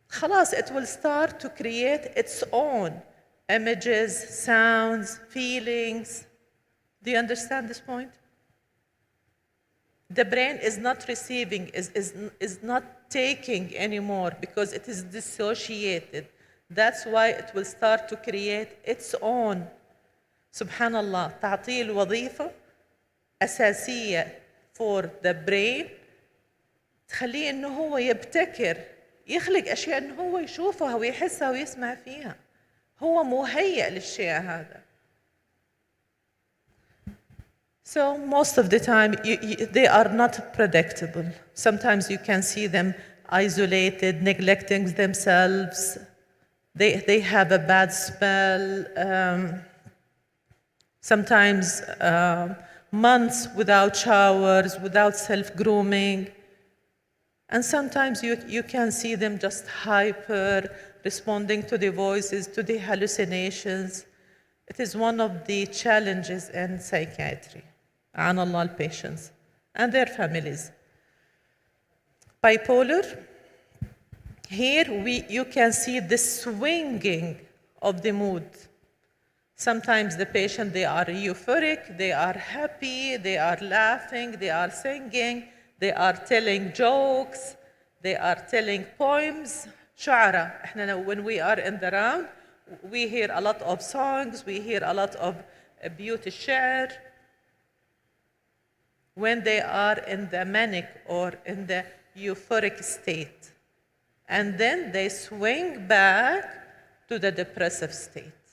خلاص, it will start to create its own images, sounds, feelings. Do you understand this point? The brain is not receiving, is not taking anymore because it is dissociated. That's why it will start to create its own. Subhanallah, تعطيه الوظيفة أساسية for the brain تخليه إنه هو يبتكر، يخلق أشياء إنه هو يشوفها ويحسها ويسمع فيها. هو مهيئ للشيء هذا. So most of the time, they are not predictable. Sometimes you can see them isolated, neglecting themselves. They have a bad smell. Sometimes months without showers, without self-grooming. And sometimes you can see them just hyper, responding to the voices, to the hallucinations. It is one of the challenges in psychiatry. Anal patients and their families. Bipolar, here you can see the swinging of the mood. Sometimes the patient, they are euphoric, they are happy, they are laughing, they are singing, they are telling jokes, they are telling poems. شعراء. When we are in the round, we hear a lot of songs, we hear a lot of beauty الشعر. When they are in the manic or in the euphoric state. And then they swing back to the depressive state.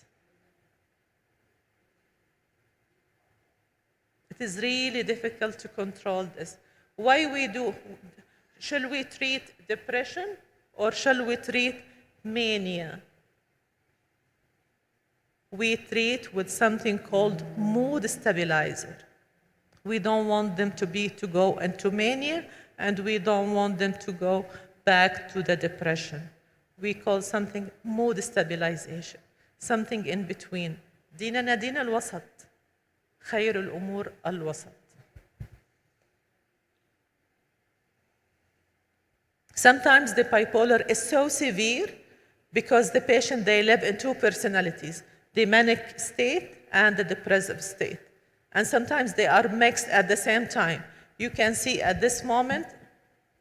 It is really difficult to control this. Why we do? Shall we treat depression or shall we treat mania? We treat with something called mood stabilizer. We don't want them to go into mania, and we don't want them to go back to the depression. We call something mood stabilization, something in between. ديننا دين الوسط. خير الأمور الوسط. Sometimes the bipolar is so severe because the patient, they live in two personalities. the manic state and the depressive state. And sometimes they are mixed at the same time. You can see at this moment,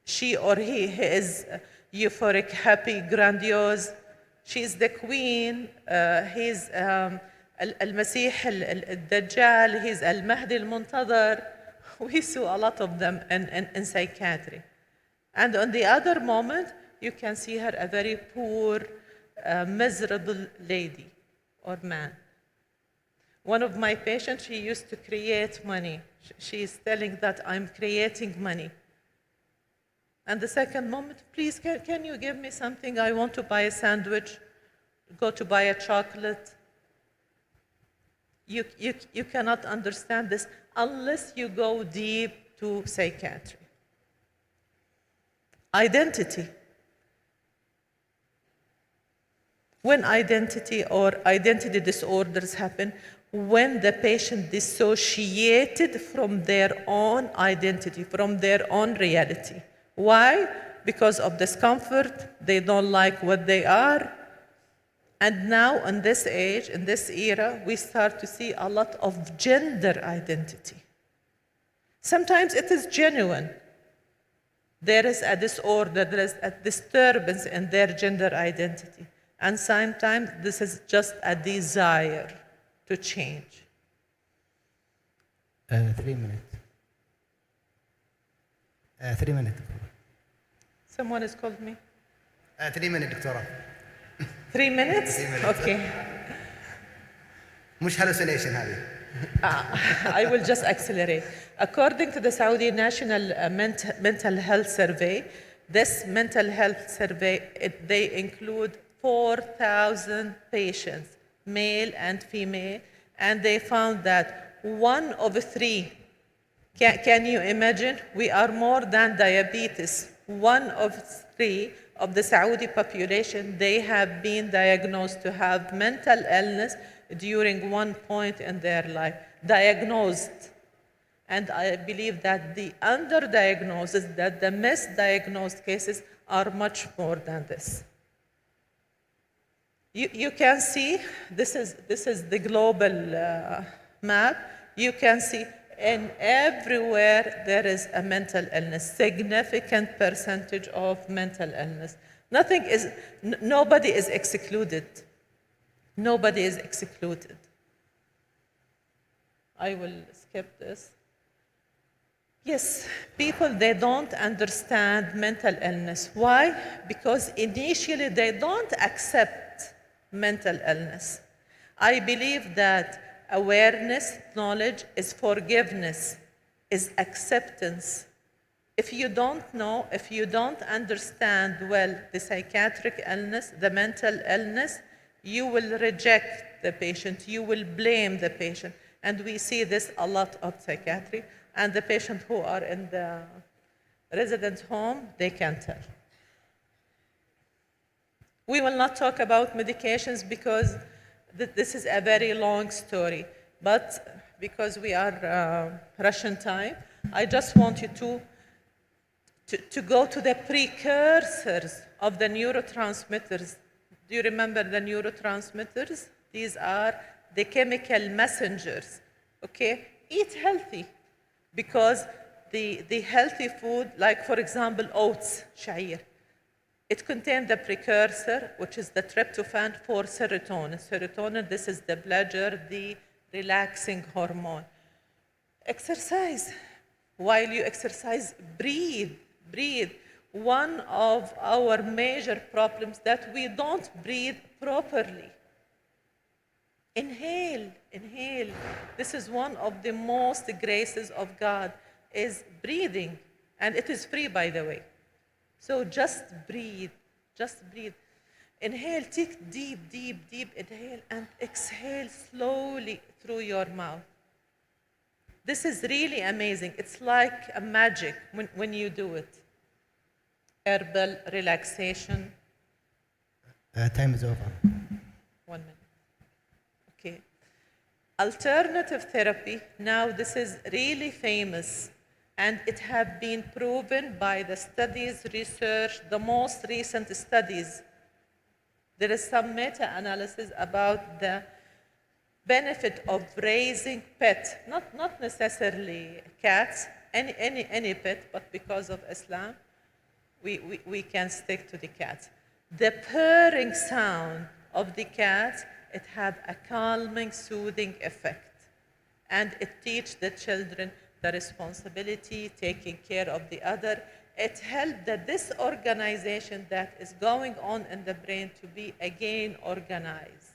she or he is euphoric, happy, grandiose. She's the queen. He's al-Masih al-Dajjal. He's al-Mahdi al-Muntadhar. We saw a lot of them in psychiatry. And on the other moment, you can see her a very poor, miserable lady or man. One of my patients, she used to create money. She is telling that I'm creating money. And the second moment, please, can you give me something? I want to buy a sandwich, go to buy a chocolate. You cannot understand this unless you go deep to psychiatry. Identity. When identity or identity disorders happen, when the patient dissociated from their own identity, from their own reality. Why? Because of discomfort, they don't like what they are. And now, in this age, in this era, we start to see a lot of gender identity. Sometimes it is genuine. There is a disorder, there is a disturbance in their gender identity. And sometimes this is just a desire to change. 3 minutes. 3 minutes. Someone has called me? 3 minutes, دكتورة. 3 minutes? 3 minutes. Okay. مش hallucination هذه. I will just accelerate. According to the Saudi National Mental Health Survey, this mental health survey, they include 4,000 patients, male and female, and they found that 1 of 3, can you imagine? We are more than diabetes. 1 of 3 of the Saudi population, they have been diagnosed to have mental illness during one point in their life, diagnosed. And I believe that the underdiagnosis, that the misdiagnosed cases are much more than this. You can see, this is the global map. You can see in everywhere there is a mental illness, significant percentage of mental illness. Nobody is excluded. Nobody is excluded. I will skip this. Yes, people, they don't understand mental illness. Why? Because initially they don't accept mental illness. I believe that awareness, knowledge is forgiveness, is acceptance. If you don't know, if you don't understand well the psychiatric illness, the mental illness, you will reject the patient, you will blame the patient. And we see this a lot of psychiatry. And the patients who are in the residence home, they can tell. We will not talk about medications because this is a very long story. But because we are Russian time, I just want you to go to the precursors of the neurotransmitters. Do you remember the neurotransmitters? These are the chemical messengers. Okay? Eat healthy. Because the healthy food, like for example oats, sha'ir, it contains the precursor, which is the tryptophan for serotonin. Serotonin, this is the pleasure, the relaxing hormone. Exercise. While you exercise, breathe, breathe. One of our major problems that we don't breathe properly. Inhale, inhale. This is one of the most graces of God, is breathing. And it is free, by the way. So just breathe, just breathe. Inhale, take deep, deep, deep inhale, and exhale slowly through your mouth. This is really amazing. It's like a magic when you do it. Herbal relaxation. Time is over. 1 minute. Okay. Alternative therapy, now this is really famous, and it has been proven by the studies, research, the most recent studies. There is some meta-analysis about the benefit of raising pet, not necessarily cats, any pet, but because of Islam, we can stick to the cats. The purring sound of the cats, it had a calming, soothing effect. And it teaches the children the responsibility, taking care of the other. It helped that this organization that is going on in the brain to be again organized.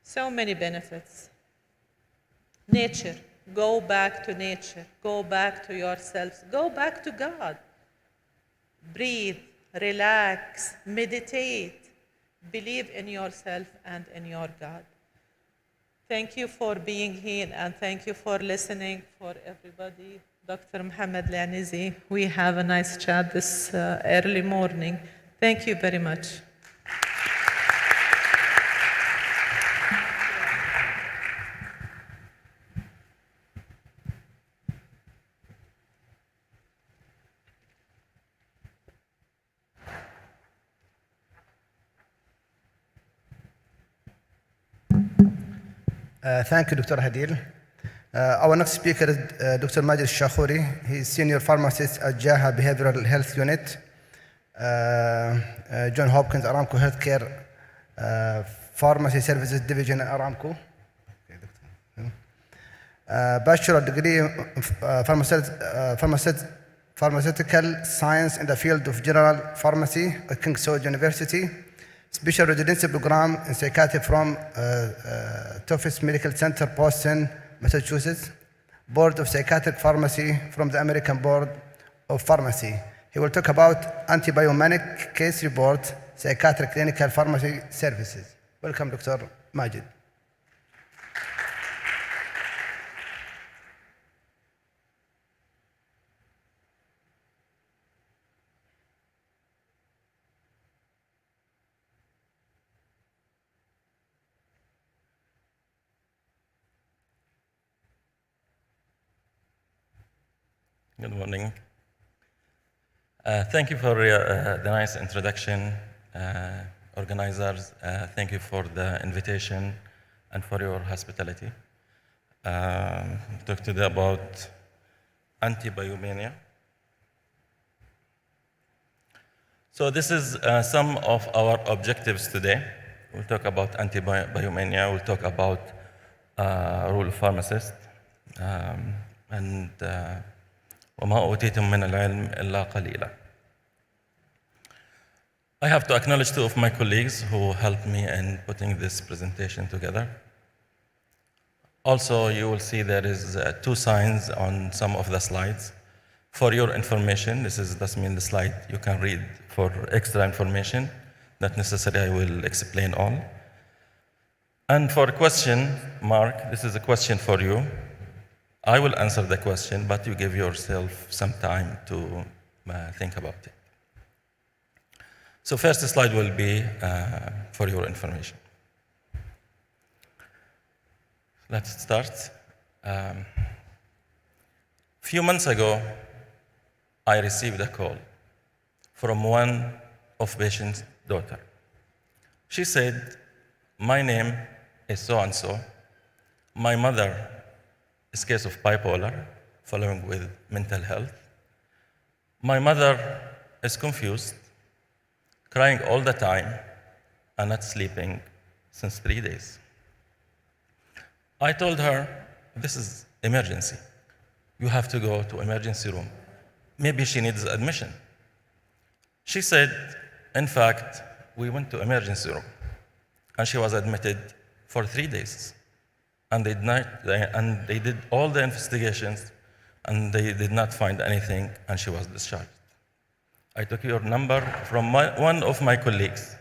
So many benefits. Nature, go back to nature, go back to yourselves, go back to God. Breathe, relax, meditate, believe in yourself and in your God. Thank you for being here and thank you for listening for everybody. Dr. Mohammed Lanizi, we have a nice chat this early morning. Thank you very much. Thank you, Dr. Hadil. Our next speaker is Dr. Majid Shakhuri. He is Senior Pharmacist at Jaha Behavioral Health Unit, John Hopkins Aramco Healthcare Pharmacy Services Division at Aramco. Bachelor degree in pharmaceutical science in the field of general pharmacy at King Saud University. Special residency program in psychiatry from Tufts Medical Center, Boston, Massachusetts. Board of Psychiatric Pharmacy from the American Board of Pharmacy. He will talk about anti-biomanic case report, psychiatric clinical pharmacy services. Welcome, Dr. Majid. Good morning. Thank you for the nice introduction, organizers. Thank you for the invitation and for your hospitality. Talk today about anti-biomania. So this is some of our objectives today. We'll talk about anti-biomania. We'll talk about role of pharmacist and وما أوتيتم من العلم إلا قليلا. I have to acknowledge two of my colleagues who helped me in putting this presentation together. Also, you will see there is two signs on some of the slides. For your information, does mean the slide you can read for extra information. Not necessarily I will explain all. And for question mark, this is a question for you. I will answer the question, but you give yourself some time to think about it. So first slide will be for your information. Let's start. Few months ago, I received a call from one of patient's daughter. She said, my name is so-and-so. My mother is case of bipolar, following with mental health. My mother is confused, crying all the time, and not sleeping since 3 days. I told her, this is emergency. You have to go to emergency room. Maybe she needs admission. She said, in fact, we went to emergency room, and she was admitted for 3 days. And they did all the investigations, and they did not find anything, and she was discharged. I took your number from one of my colleagues,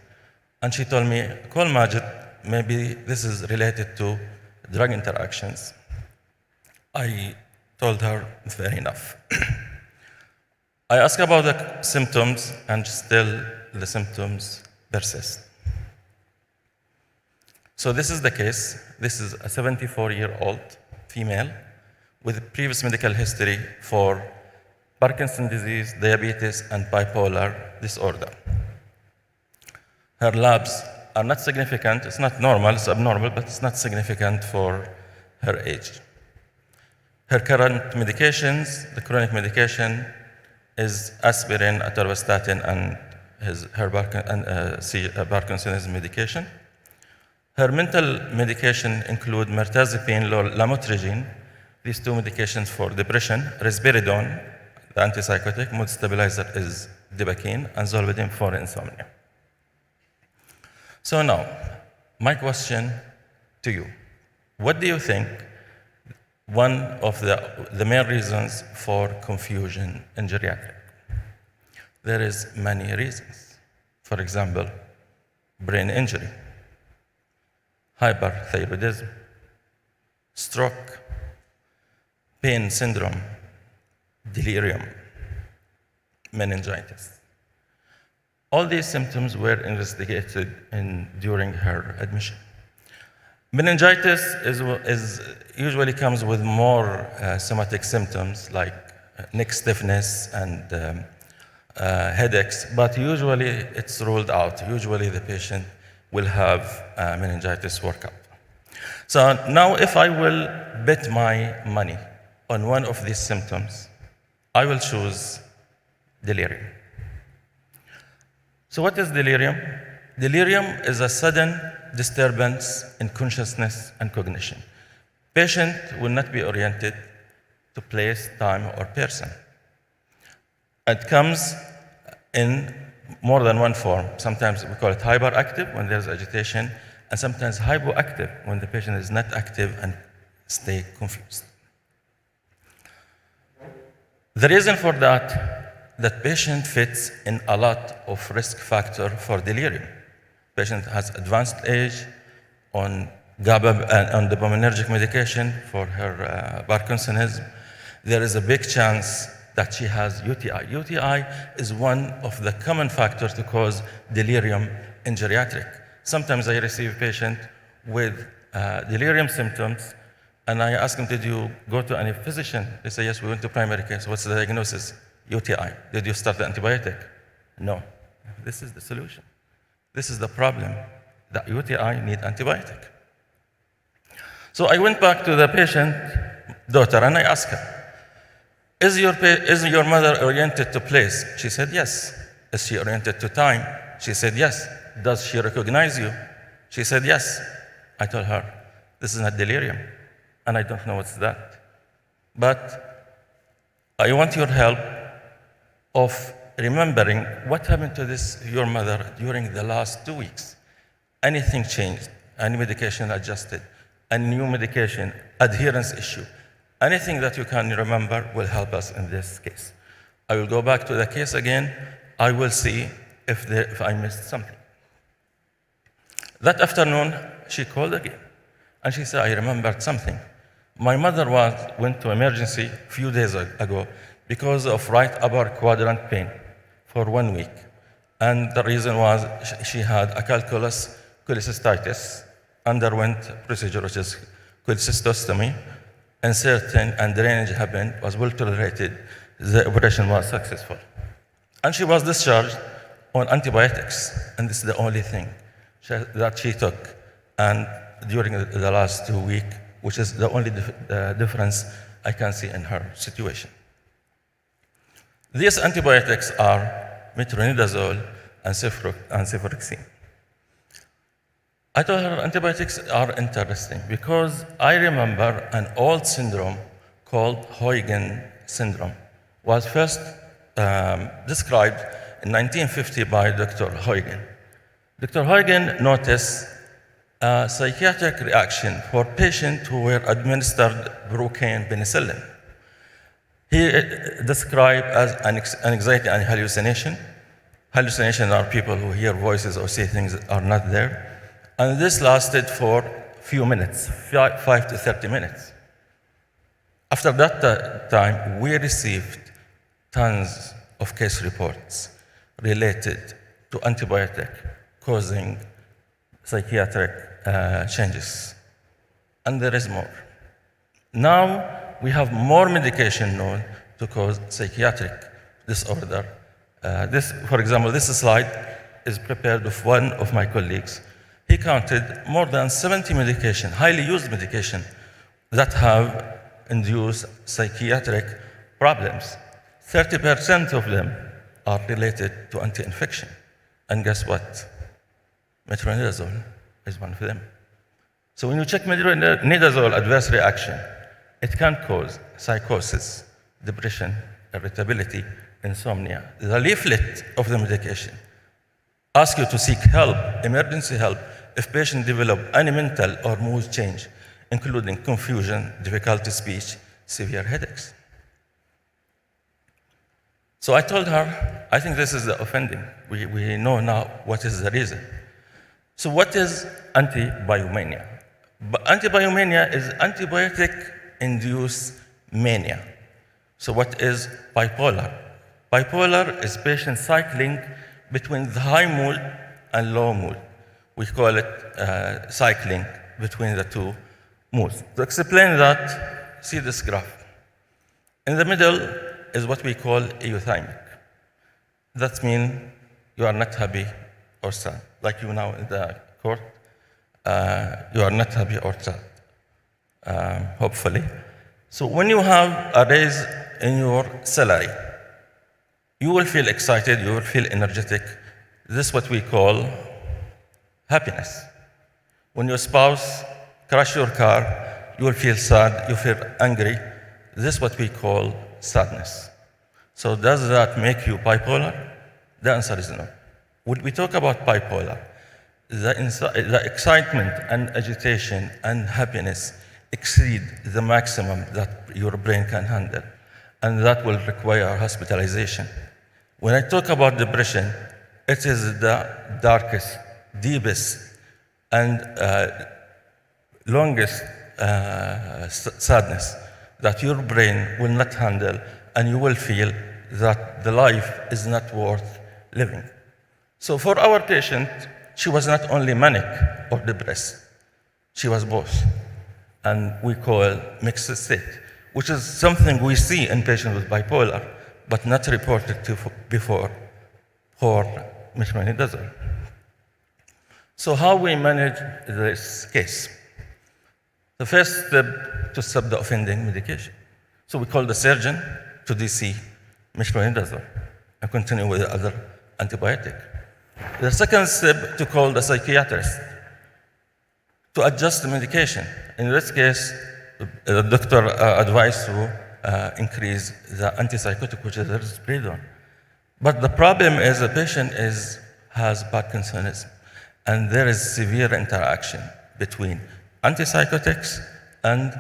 and she told me, call Majid, maybe this is related to drug interactions. I told her, fair enough. I asked about the symptoms, and still the symptoms persist. So this is the case. This is a 74-year-old female with previous medical history for Parkinson's disease, diabetes, and bipolar disorder. Her labs are not significant. It's not normal, it's abnormal, but it's not significant for her age. Her current medications, the chronic medication, is aspirin, atorvastatin, and her Parkinson's medication. Her mental medication include mirtazapine, lamotrigine, these two medications for depression, risperidone, the antipsychotic, mood stabilizer is dipakine, and zolpidem for insomnia. So now, my question to you, what do you think one of the main reasons for confusion in geriatric? There is many reasons. For example, brain injury, hyperthyroidism, stroke, pain syndrome, delirium, meningitis. All these symptoms were investigated during her admission. Meningitis usually comes with more somatic symptoms like neck stiffness and headaches, but usually it's ruled out. Usually the patient will have meningitis workup. So now if I will bet my money on one of these symptoms, I will choose delirium. So what is delirium? Delirium is a sudden disturbance in consciousness and cognition. Patient will not be oriented to place, time, or person. It comes in more than one form. Sometimes we call it hyperactive when there's agitation, and sometimes hypoactive when the patient is not active and stay confused. The reason for that patient fits in a lot of risk factor for delirium. Patient has advanced age, on GABA and on dopaminergic medication for her Parkinsonism. There is a big chance that she has UTI. UTI is one of the common factors to cause delirium in geriatric. Sometimes I receive a patient with delirium symptoms, and I ask them, did you go to any physician? They say, yes, we went to primary care. So what's the diagnosis? UTI. Did you start the antibiotic? No. This is the solution. This is the problem. The UTI need antibiotic. So I went back to the patient daughter and I asked her, is your mother oriented to place? She said, yes. Is she oriented to time? She said, yes. Does she recognize you? She said, yes. I told her, this is not delirium, and I don't know what's that. But I want your help of remembering what happened to your mother during the last 2 weeks. Anything changed? Any medication adjusted? Any new medication? Adherence issue? Anything that you can remember will help us in this case. I will go back to the case again. I will see if I missed something. That afternoon, she called again, and she said, I remembered something. My mother went to emergency a few days ago because of right upper quadrant pain for 1 week. And the reason was she had a calculus cholecystitis, underwent procedure, which is cholecystostomy, insertion and drainage happened, was well tolerated. The operation was successful. And she was discharged on antibiotics, and this is the only thing that she took and during the last 2 weeks, which is the only difference I can see in her situation. These antibiotics are metronidazole and cefuroxime. I told her antibiotics are interesting because I remember an old syndrome called Huygens syndrome. Was first described in 1950 by Dr. Huygens. Dr. Huygens noticed a psychiatric reaction for patients who were administered Brucan penicillin. He described as an anxiety and hallucination. Hallucination are people who hear voices or say things that are not there. And this lasted for a few minutes, 5 to 30 minutes. After that time, we received tons of case reports related to antibiotic causing psychiatric changes. And there is more. Now, we have more medication known to cause psychiatric disorder. For example, this slide is prepared with one of my colleagues. he counted more than 70 medication, highly used medication, that have induced psychiatric problems. 30% of them are related to anti-infection. And guess what? Metronidazole is one of them. So when you check metronidazole adverse reaction, it can cause psychosis, depression, irritability, insomnia. The leaflet of the medication asks you to seek help, emergency help, if patient develop any mental or mood change, including confusion, difficulty speech, severe headaches. So I told her, I think this is the offending. We know now what is the reason. So what is antibiomania? Antibiomania is antibiotic-induced mania. So what is bipolar? Bipolar is patient cycling between the high mood and low mood. We call it cycling between the two moods. To explain that, see this graph. In the middle is what we call euthymic. That means you are not happy or sad. Like you now in the court, you are not happy or sad, hopefully. So when you have a raise in your salary, you will feel excited, you will feel energetic. This is what we call happiness. When your spouse crashes your car, you will feel sad, you feel angry. This is what we call sadness. So does that make you bipolar? The answer is no. When we talk about bipolar, the excitement and agitation and happiness exceed the maximum that your brain can handle, and that will require hospitalization. When I talk about depression, it is the darkest, deepest, and longest sadness that your brain will not handle, and you will feel that the life is not worth living. So for our patient, she was not only manic or depressed, she was both. And we call mixed state, which is something we see in patients with bipolar, but not reported before for metronidazole. So how we manage this case? The first step to stop the offending medication. So we call the surgeon to DC metronidazole and continue with the other antibiotic. The second step to call the psychiatrist to adjust the medication. In this case, the doctor advised to increase the antipsychotic, which is risperidone. But the problem is the patient has Parkinsonism, and there is severe interaction between antipsychotics and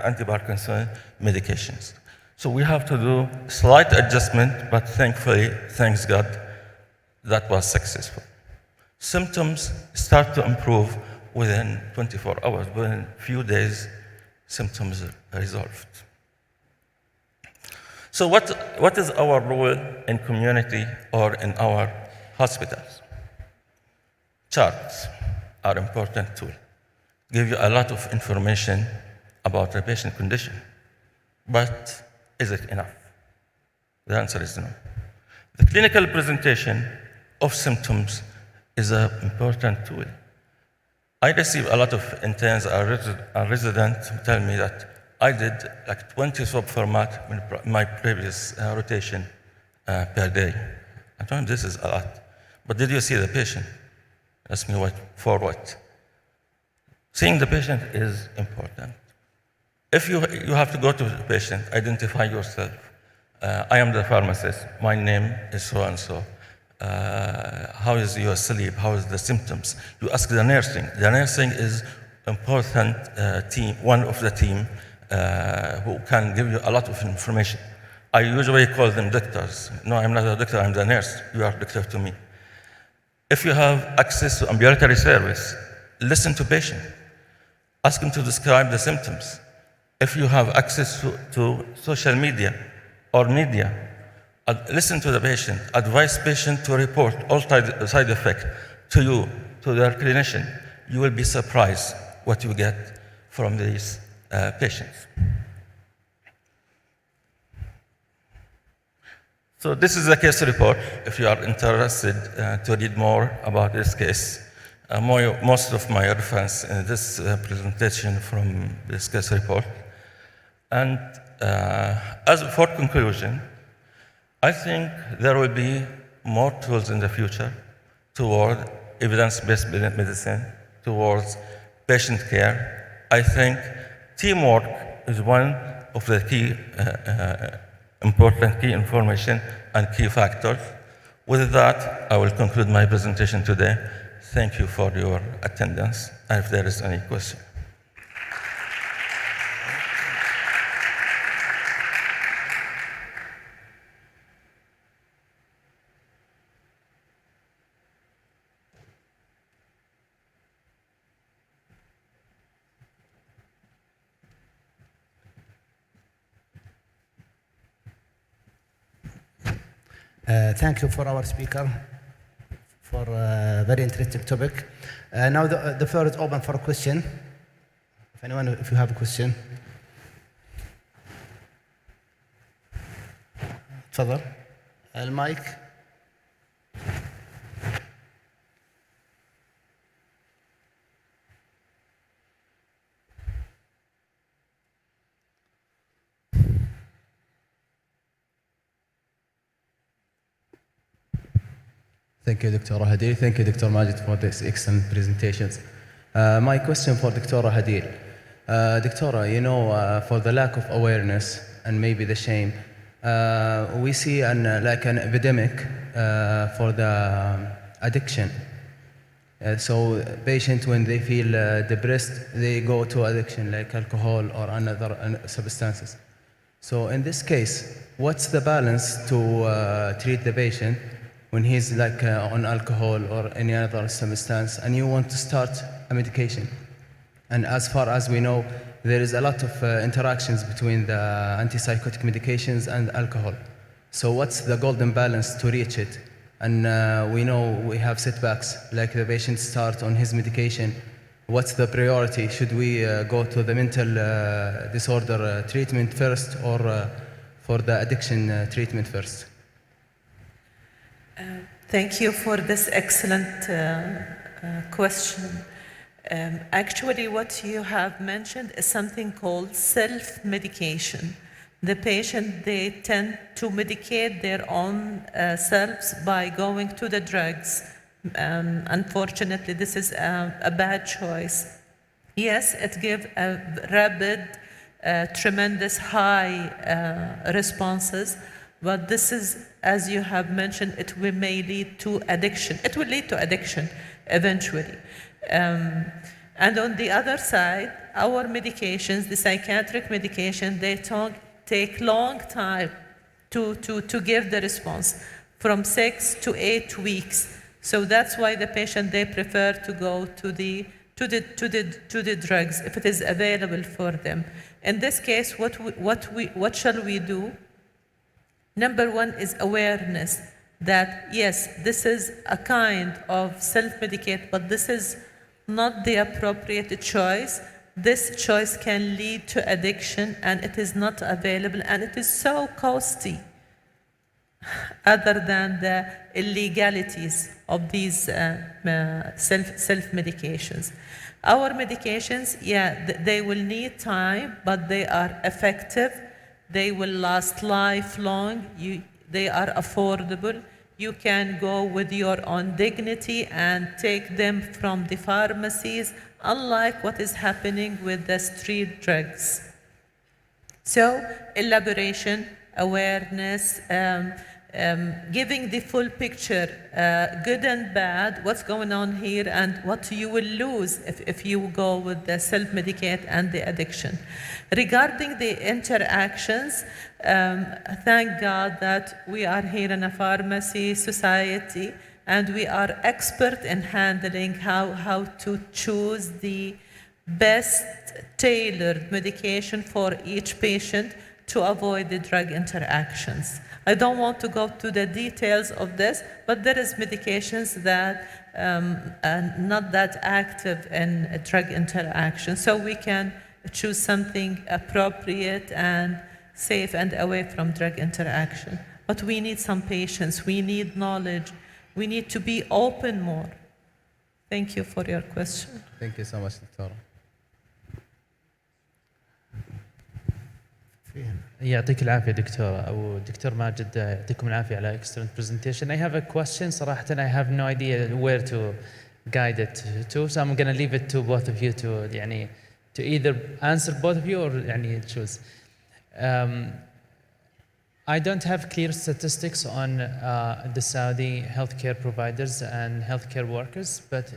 anti-Parkinson medications. So we have to do slight adjustment, but thankfully, thanks God, that was successful. Symptoms start to improve within 24 hours. Within a few days, symptoms are resolved. So what is our role in community or in our hospitals? Charts are an important tool. Give you a lot of information about the patient condition. But is it enough? The answer is no. The clinical presentation of symptoms is an important tool. I receive a lot of interns and residents who tell me that I did like 20 swab format in my previous rotation per day. I told them this is a lot. But did you see the patient? Ask me for what? Seeing the patient is important. If you have to go to the patient, identify yourself. I am the pharmacist. My name is so-and-so. How is your sleep? How is the symptoms? You ask the nursing. The nursing is important team, one of the team who can give you a lot of information. I usually call them doctors. No, I'm not a doctor, I'm the nurse. You are doctor to me. If you have access to ambulatory service, listen to patient. Ask him to describe the symptoms. If you have access to social media or media, listen to the patient, advise patient to report all side effects to you, to their clinician. You will be surprised what you get from these patients. So this is a case report. If you are interested to read more about this case, most of my reference in this presentation from this case report. And as for conclusion, I think there will be more tools in the future toward evidence-based medicine, towards patient care. I think teamwork is one of the key important key information and key factors. With that, I will conclude my presentation today. Thank you for your attendance, and if there is any question. Thank you for our speaker for a very interesting topic. Now the floor is open for a question. If you have a question. تفضل. المايك. Thank you, Dr. Hadil. Thank you, Dr. Majid, for this excellent presentations. My question for Dr. Hadil. Dr., you know, for the lack of awareness and maybe the shame, we see like an epidemic for the addiction. So patients, when they feel depressed, they go to addiction like alcohol or another substances. So in this case, what's the balance to treat the patient when he's like on alcohol or any other substance and you want to start a medication? And as far as we know, there is a lot of interactions between the antipsychotic medications and alcohol. So what's the golden balance to reach it? And we know we have setbacks, like the patient start on his medication. What's the priority? Should we go to the mental disorder treatment first or for the addiction treatment first? Thank you for this excellent question. Actually, what you have mentioned is something called self-medication. The patient, they tend to medicate their own selves by going to the drugs. Unfortunately, this is a bad choice. Yes, it gives a rapid, tremendous high responses, but this is, as you have mentioned, it may lead to addiction. It will lead to addiction eventually. And on the other side, our medications, the psychiatric medication, they take long time to give the response, from 6 to 8 weeks. So that's why the patient, they prefer to go to the drugs if it is available for them. In this case, what shall we do? Number one is awareness that yes, this is a kind of self-medicate, but this is not the appropriate choice. This choice can lead to addiction and it is not available and it is so costly other than the illegalities of these self-medications. Our medications, yeah, they will need time, but they are effective. They will last lifelong. They are affordable. You can go with your own dignity and take them from the pharmacies, unlike what is happening with the street drugs. So, elaboration, awareness, giving the full picture, good and bad, what's going on here, and what you will lose if you go with the self-medicate and the addiction. Regarding the interactions, thank God that we are here in a pharmacy society and we are expert in handling how to choose the best tailored medication for each patient to avoid the drug interactions. I don't want to go to the details of this, but there is medications that are not that active in drug interaction. So we can choose something appropriate and safe and away from drug interaction. But we need some patience, we need knowledge, we need to be open more. Thank you for your question. Thank you so much, Doctor. يعطيك العافية دكتورة أو دكتور ماجد يعطيكم العافية على excellent presentation. I have a question صراحة I have no idea where to guide it to, so I'm going to leave it to both of you to يعني to either answer both of you or يعني choose. I don't have clear statistics on the Saudi healthcare providers and healthcare workers, but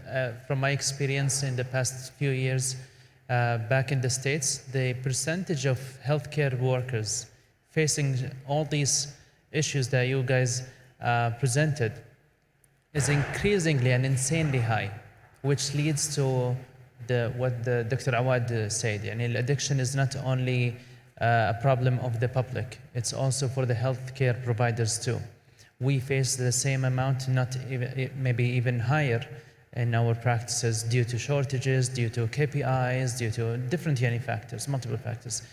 from my experience in the past few years back in the States, the percentage of healthcare workers facing all these issues that you guys presented is increasingly and insanely high, which leads to what the Dr. Awad said. يعني addiction is not only a problem of the public, it's also for the healthcare providers too. We face the same amount, not even, maybe even higher in our practices due to shortages, due to KPIs, due to different factors, multiple factors.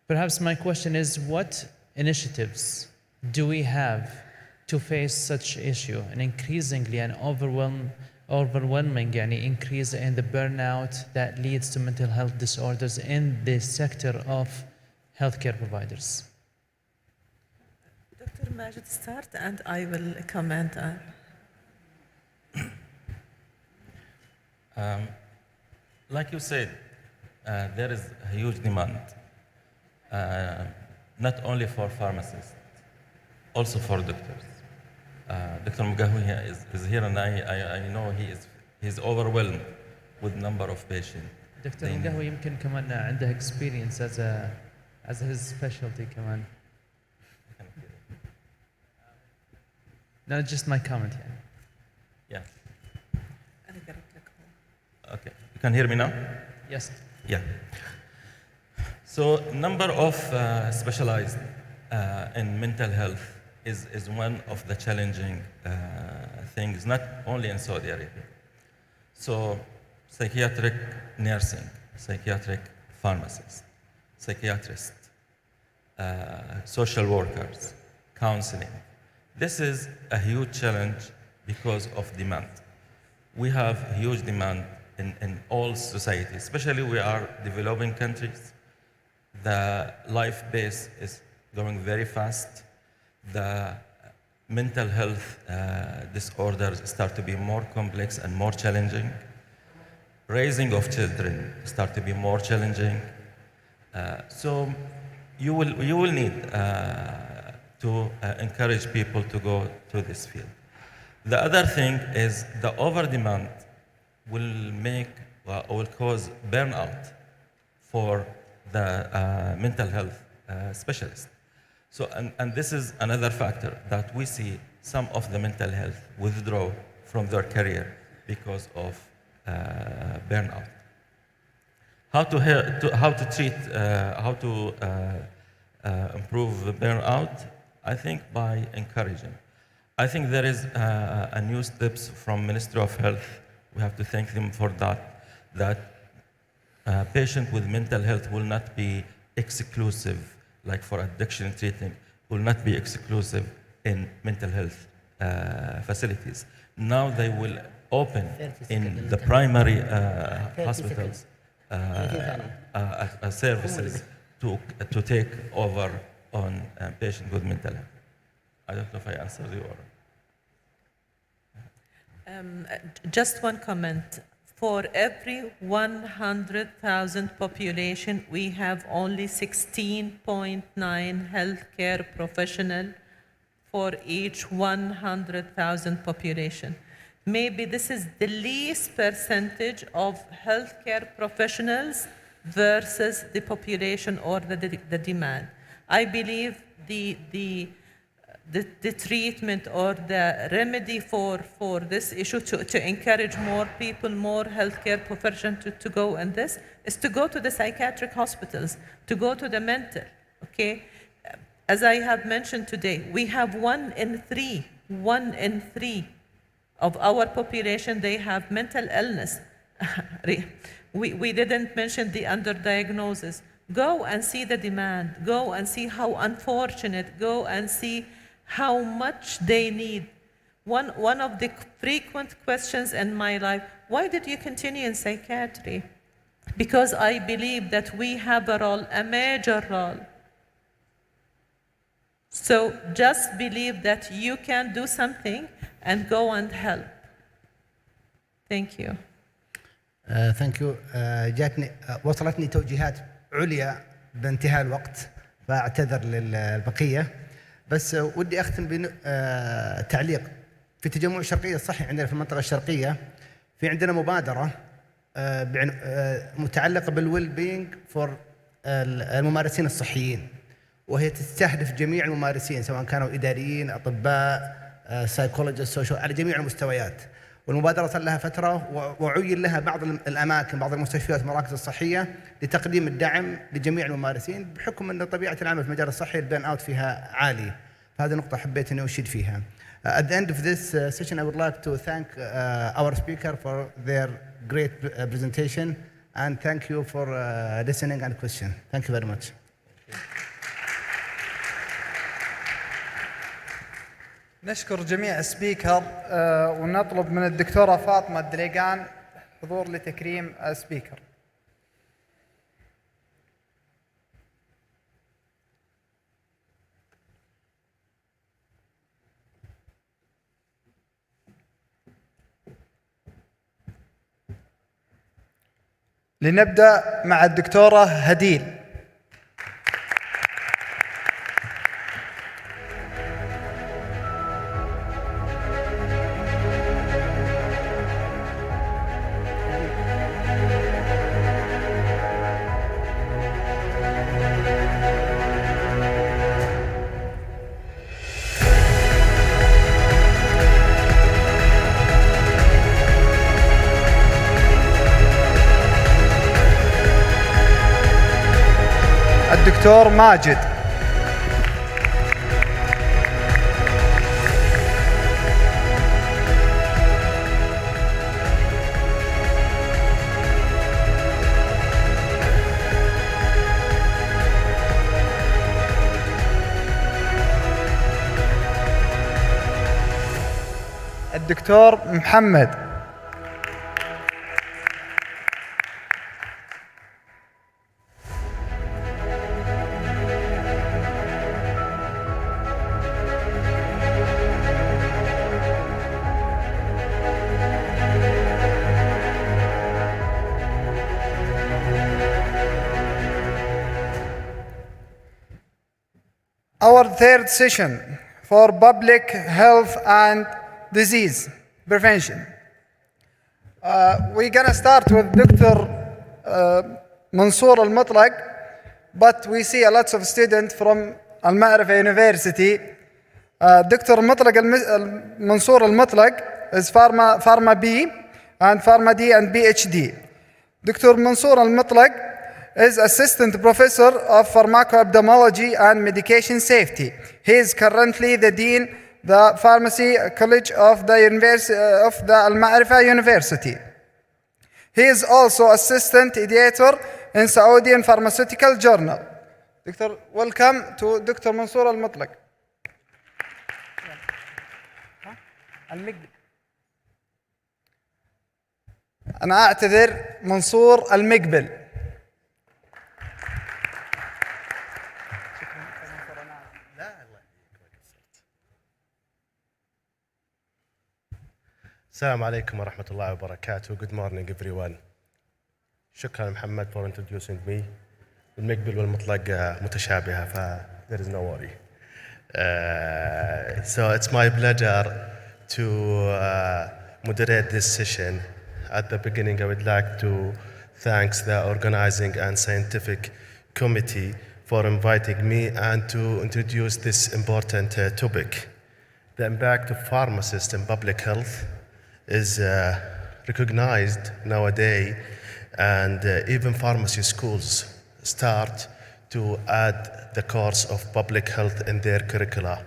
Perhaps my question is, what initiatives do we have to face such issue, an increasingly and overwhelming increase in the burnout that leads to mental health disorders in the sector of healthcare providers? Dr. Majid, start and I will comment on. Like you said, there is a huge demand, not only for pharmacists, also for doctors. Dr. Mugawi is here, and I know he's overwhelmed with number of patients. دكتور مقهوي يمكن كمان عنده experience as his specialty كمان. No, just my comment. Yeah. Okay, you can hear me now? Yes. Yeah. So number of specialized in mental health is one of the challenging things, not only in Saudi Arabia. So psychiatric nursing, psychiatric pharmacists, psychiatrists, social workers, counseling. This is a huge challenge because of demand. We have huge demand in all societies, especially we are developing countries. The life pace is going very fast. The mental health disorders start to be more complex and more challenging. Raising of children start to be more challenging. So you will need to encourage people to go to this field. The other thing is the over-demand will cause burnout for the mental health specialists. So, and this is another factor that we see some of the mental health withdraw from their career because of burnout. How to improve burnout? I think by encouraging. I think there is a new steps from Ministry of Health. We have to thank them for that. That patient with mental health will not be exclusive, like for addiction treatment, will not be exclusive in mental health facilities. Now they will open in the primary hospitals services to take over on patients with mental health. I don't know if I answered you or. Just one comment. For every 100,000 population, we have only 16.9 healthcare professional for each 100,000 population. Maybe this is the least percentage of healthcare professionals versus the population or the demand. I believe the treatment or the remedy for this issue to encourage more people, more healthcare professionals to go in this is to go to the psychiatric hospitals, to go to the mental, okay? As I have mentioned today, we have 1 in 3 of our population, they have mental illness. We didn't mention the underdiagnosis. Go and see the demand. Go and see how unfortunate. Go and see how much they need. One of the frequent questions in my life, why did you continue in psychiatry? Because I believe that we have a role, a major role. So just believe that you can do something and go and help. Thank you. ثانك يو. جاتني وصلتني توجيهات عليا بانتهاء الوقت فاعتذر للبقيه، بس ودي اختم بتعليق. في تجمع الشرقيه الصحي عندنا في المنطقه الشرقيه في عندنا مبادره متعلقه بالويل بينج فور الممارسين الصحيين، وهي تستهدف جميع الممارسين سواء كانوا اداريين، اطباء، سايكولوجيست، سوشيال، على جميع المستويات. والمبادرة صار لها فترة وعين لها بعض الأماكن، بعض المستشفيات والمراكز الصحية لتقديم الدعم لجميع الممارسين بحكم أن طبيعة العمل في المجال الصحي البيرن أوت فيها عالي. فهذه نقطة حبيت أني أشيد فيها. At the end of this session, I would like to thank our speaker for their great presentation and thank you for listening and question. Thank you very much. نشكر جميع السبيكر ونطلب من الدكتورة فاطمة الدليقان حضور لتكريم السبيكر. لنبدأ مع الدكتورة هديل. الدكتور ماجد. الدكتور محمد. Our third session for public health and disease prevention. We're gonna start with Dr. Mansour Al-Mutlaq, but we see a lot of students from Al-Ma'rifa University. Dr. Mansour Al-Mutlaq is Pharma B and Pharma D and PhD. Dr. Mansour Al-Mutlaq is Assistant Professor of Pharmacoepidemiology and Medication Safety. He is currently the Dean the Pharmacy College of the Al-Ma'rifa University. He is also Assistant Editor in Saudi Pharmaceutical Journal. Doctor, welcome to Dr. Mansour Al-Mutlaq. أنا أعتذر منصور المقبل. السلام عليكم ورحمة الله وبركاته. Good morning everyone. شكرا محمد for introducing me. المقبل والمطلق متشابهة there is no worry. So it's my pleasure to moderate this session. At the beginning I would like to thank the organizing and scientific committee for inviting me and to introduce this important topic. The impact of pharmacists in public health is recognized nowadays, and even pharmacy schools start to add the course of public health in their curricula.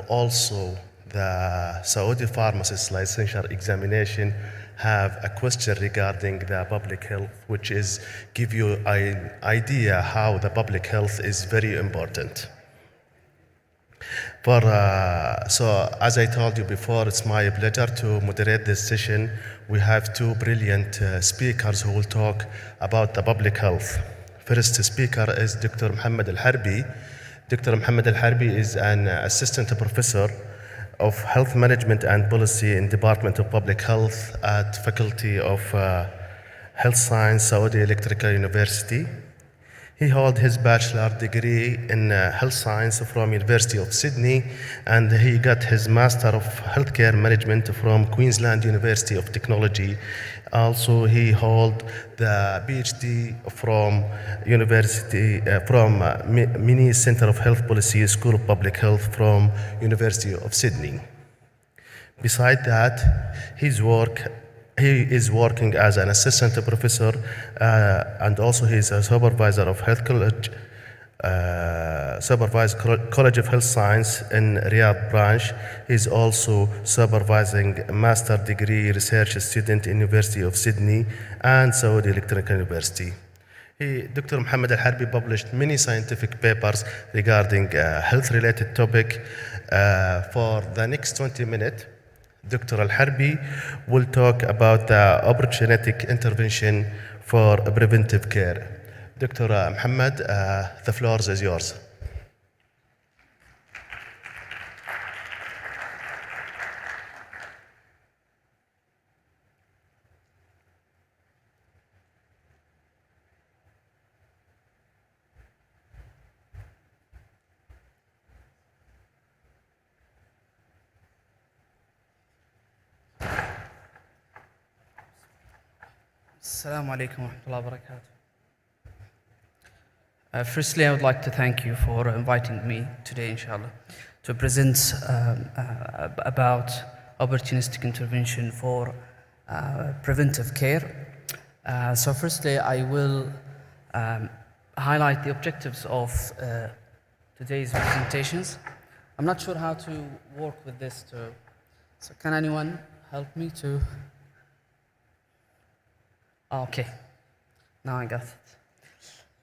Also, the Saudi pharmacist licensure examination have a question regarding the public health, which is give you an idea how the public health is very important. So, as I told you before, it's my pleasure to moderate this session. We have two brilliant speakers who will talk about the public health. First speaker is Dr. Mohammed Al-Harbi. Dr. Mohammed Al-Harbi is an assistant professor of Health Management and Policy in Department of Public Health at Faculty of Health Science, Saudi Electrical University. He held his bachelor degree in health science from University of Sydney, and he got his master of healthcare management from Queensland University of Technology. Also, he held the PhD from Mini Center of Health Policy School of Public Health from University of Sydney. Besides that, he is working as an assistant professor and also he is a supervisor of health college, College of Health Science in Riyadh branch. He is also supervising master degree research student in University of Sydney and Saudi Electrical University. Dr. Mohammed Al-Harbi published many scientific papers regarding health-related topic. For the next 20 minutes, Dr. Al-Harbi will talk about the opportunistic intervention for preventive care. Dr. Mohammed, the floor is yours. Assalamu alaikum wa rahmatullahi wa barakatuh. Firstly, I would like to thank you for inviting me today, inshallah, to present about opportunistic intervention for preventive care. So firstly, I will highlight the objectives of today's presentations. I'm not sure how to work with this, so can anyone help me to? Okay, now I got it.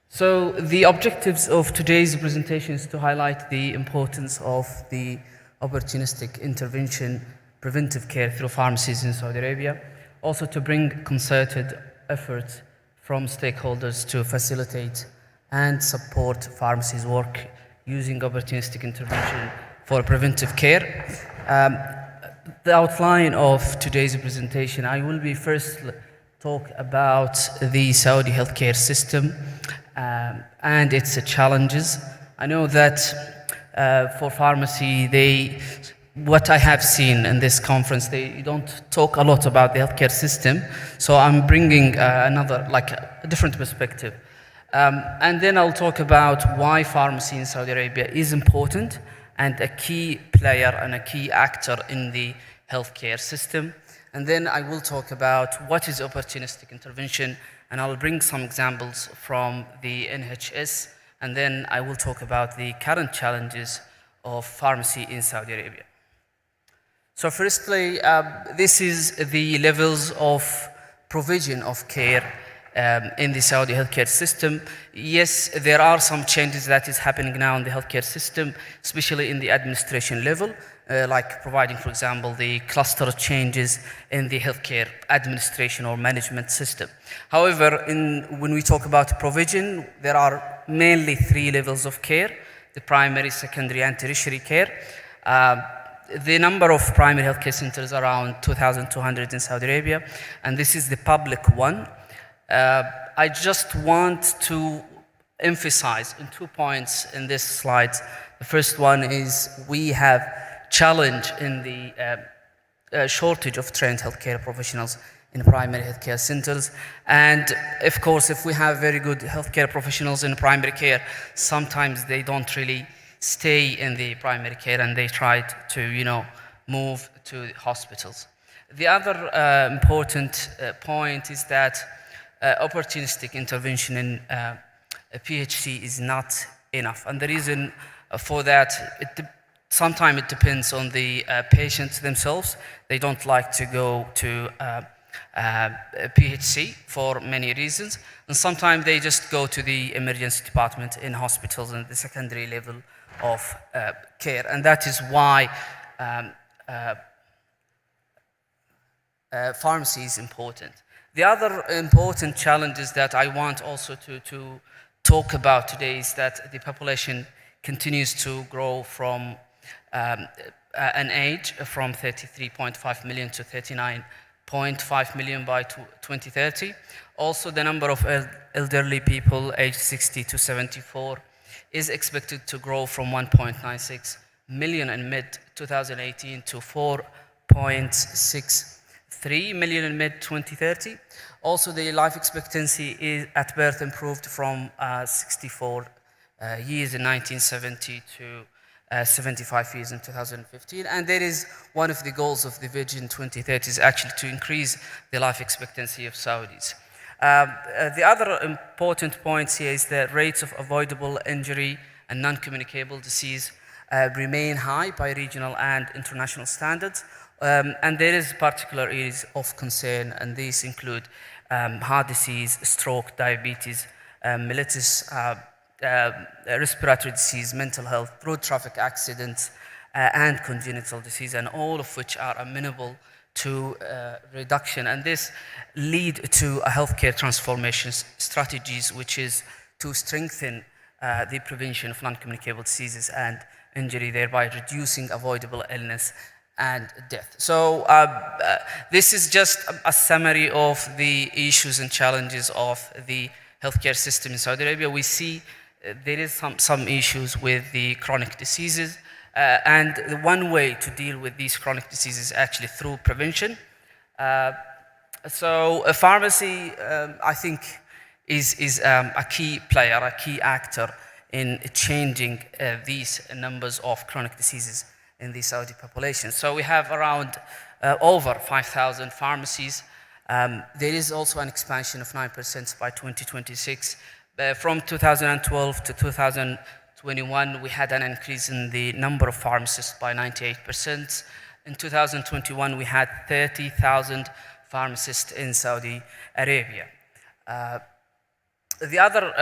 So the objectives of today's presentation is to highlight the importance of the opportunistic intervention, preventive care through pharmacies in Saudi Arabia, also to bring concerted efforts from stakeholders to facilitate and support pharmacies' work using opportunistic intervention for preventive care. The outline of today's presentation, I will be first talk about the Saudi healthcare system and its challenges. I know that for pharmacy, what I have seen in this conference, they don't talk a lot about the healthcare system, so I'm bringing a different perspective. And then I'll talk about why pharmacy in Saudi Arabia is important and a key player and a key actor in the healthcare system. And then I will talk about what is opportunistic intervention, and I'll bring some examples from the NHS, and then I will talk about the current challenges of pharmacy in Saudi Arabia. So firstly, this is the levels of provision of care in the Saudi healthcare system. Yes, there are some changes that is happening now in the healthcare system, especially in the administration level. Like providing, for example, the cluster changes in the healthcare administration or management system. However, when we talk about provision, there are mainly three levels of care: the primary, secondary, and tertiary care. The number of primary healthcare centers around 2,200 in Saudi Arabia, and this is the public one. I just want to emphasize in 2 points in this slide. The first one is we have challenge in the shortage of trained healthcare professionals in primary healthcare centers. And of course, if we have very good healthcare professionals in primary care, sometimes they don't really stay in the primary care and they try to, move to hospitals. The other important point is that opportunistic intervention in a PHC is not enough. And the reason for that, sometimes it depends on the patients themselves. They don't like to go to PHC for many reasons. And sometimes they just go to the emergency department in hospitals in the secondary level of care, and that is why pharmacy is important. The other important challenges that I want also to talk about today is that the population continues to grow from an age from 33.5 million to 39.5 million by 2030. Also, the number of elderly people aged 60 to 74 is expected to grow from 1.96 million in mid-2018 to 4.63 million in mid-2030. Also, the life expectancy is at birth improved from 64 years in 1970 to 75 years in 2015. And that is one of the goals of the Vision 2030 is actually to increase the life expectancy of Saudis. The other important points here is that rates of avoidable injury and non-communicable disease remain high by regional and international standards. And there is particular areas of concern, and these include heart disease, stroke, diabetes, mellitus, respiratory disease, mental health, road traffic accidents, and congenital disease, and all of which are amenable to reduction. And this lead to a healthcare transformation strategies, which is to strengthen the prevention of non-communicable diseases and injury, thereby reducing avoidable illness and death. So this is just a summary of the issues and challenges of the healthcare system in Saudi Arabia. We see there is some issues with the chronic diseases, and the one way to deal with these chronic diseases is actually through prevention. So a pharmacy, I think, is a key player, a key actor in changing these numbers of chronic diseases in the Saudi population. So we have around over 5,000 pharmacies. There is also an expansion of 9% by 2026. From 2012 to 2021, we had an increase in the number of pharmacists by 98%. In 2021, we had 30,000 pharmacists in Saudi Arabia. The other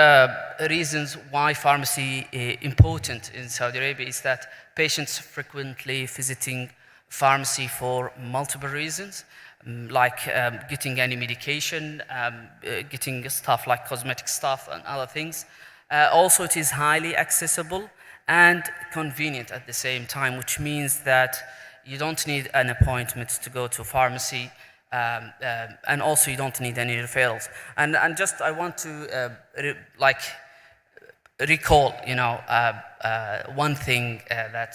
reasons why pharmacy is important in Saudi Arabia is that patients frequently visiting pharmacy for multiple reasons, like getting any medication, getting stuff like cosmetic stuff and other things. Also, it is highly accessible and convenient at the same time, which means that you don't need an appointment to go to pharmacy, and also you don't need any referrals. And just I want to recall, one thing that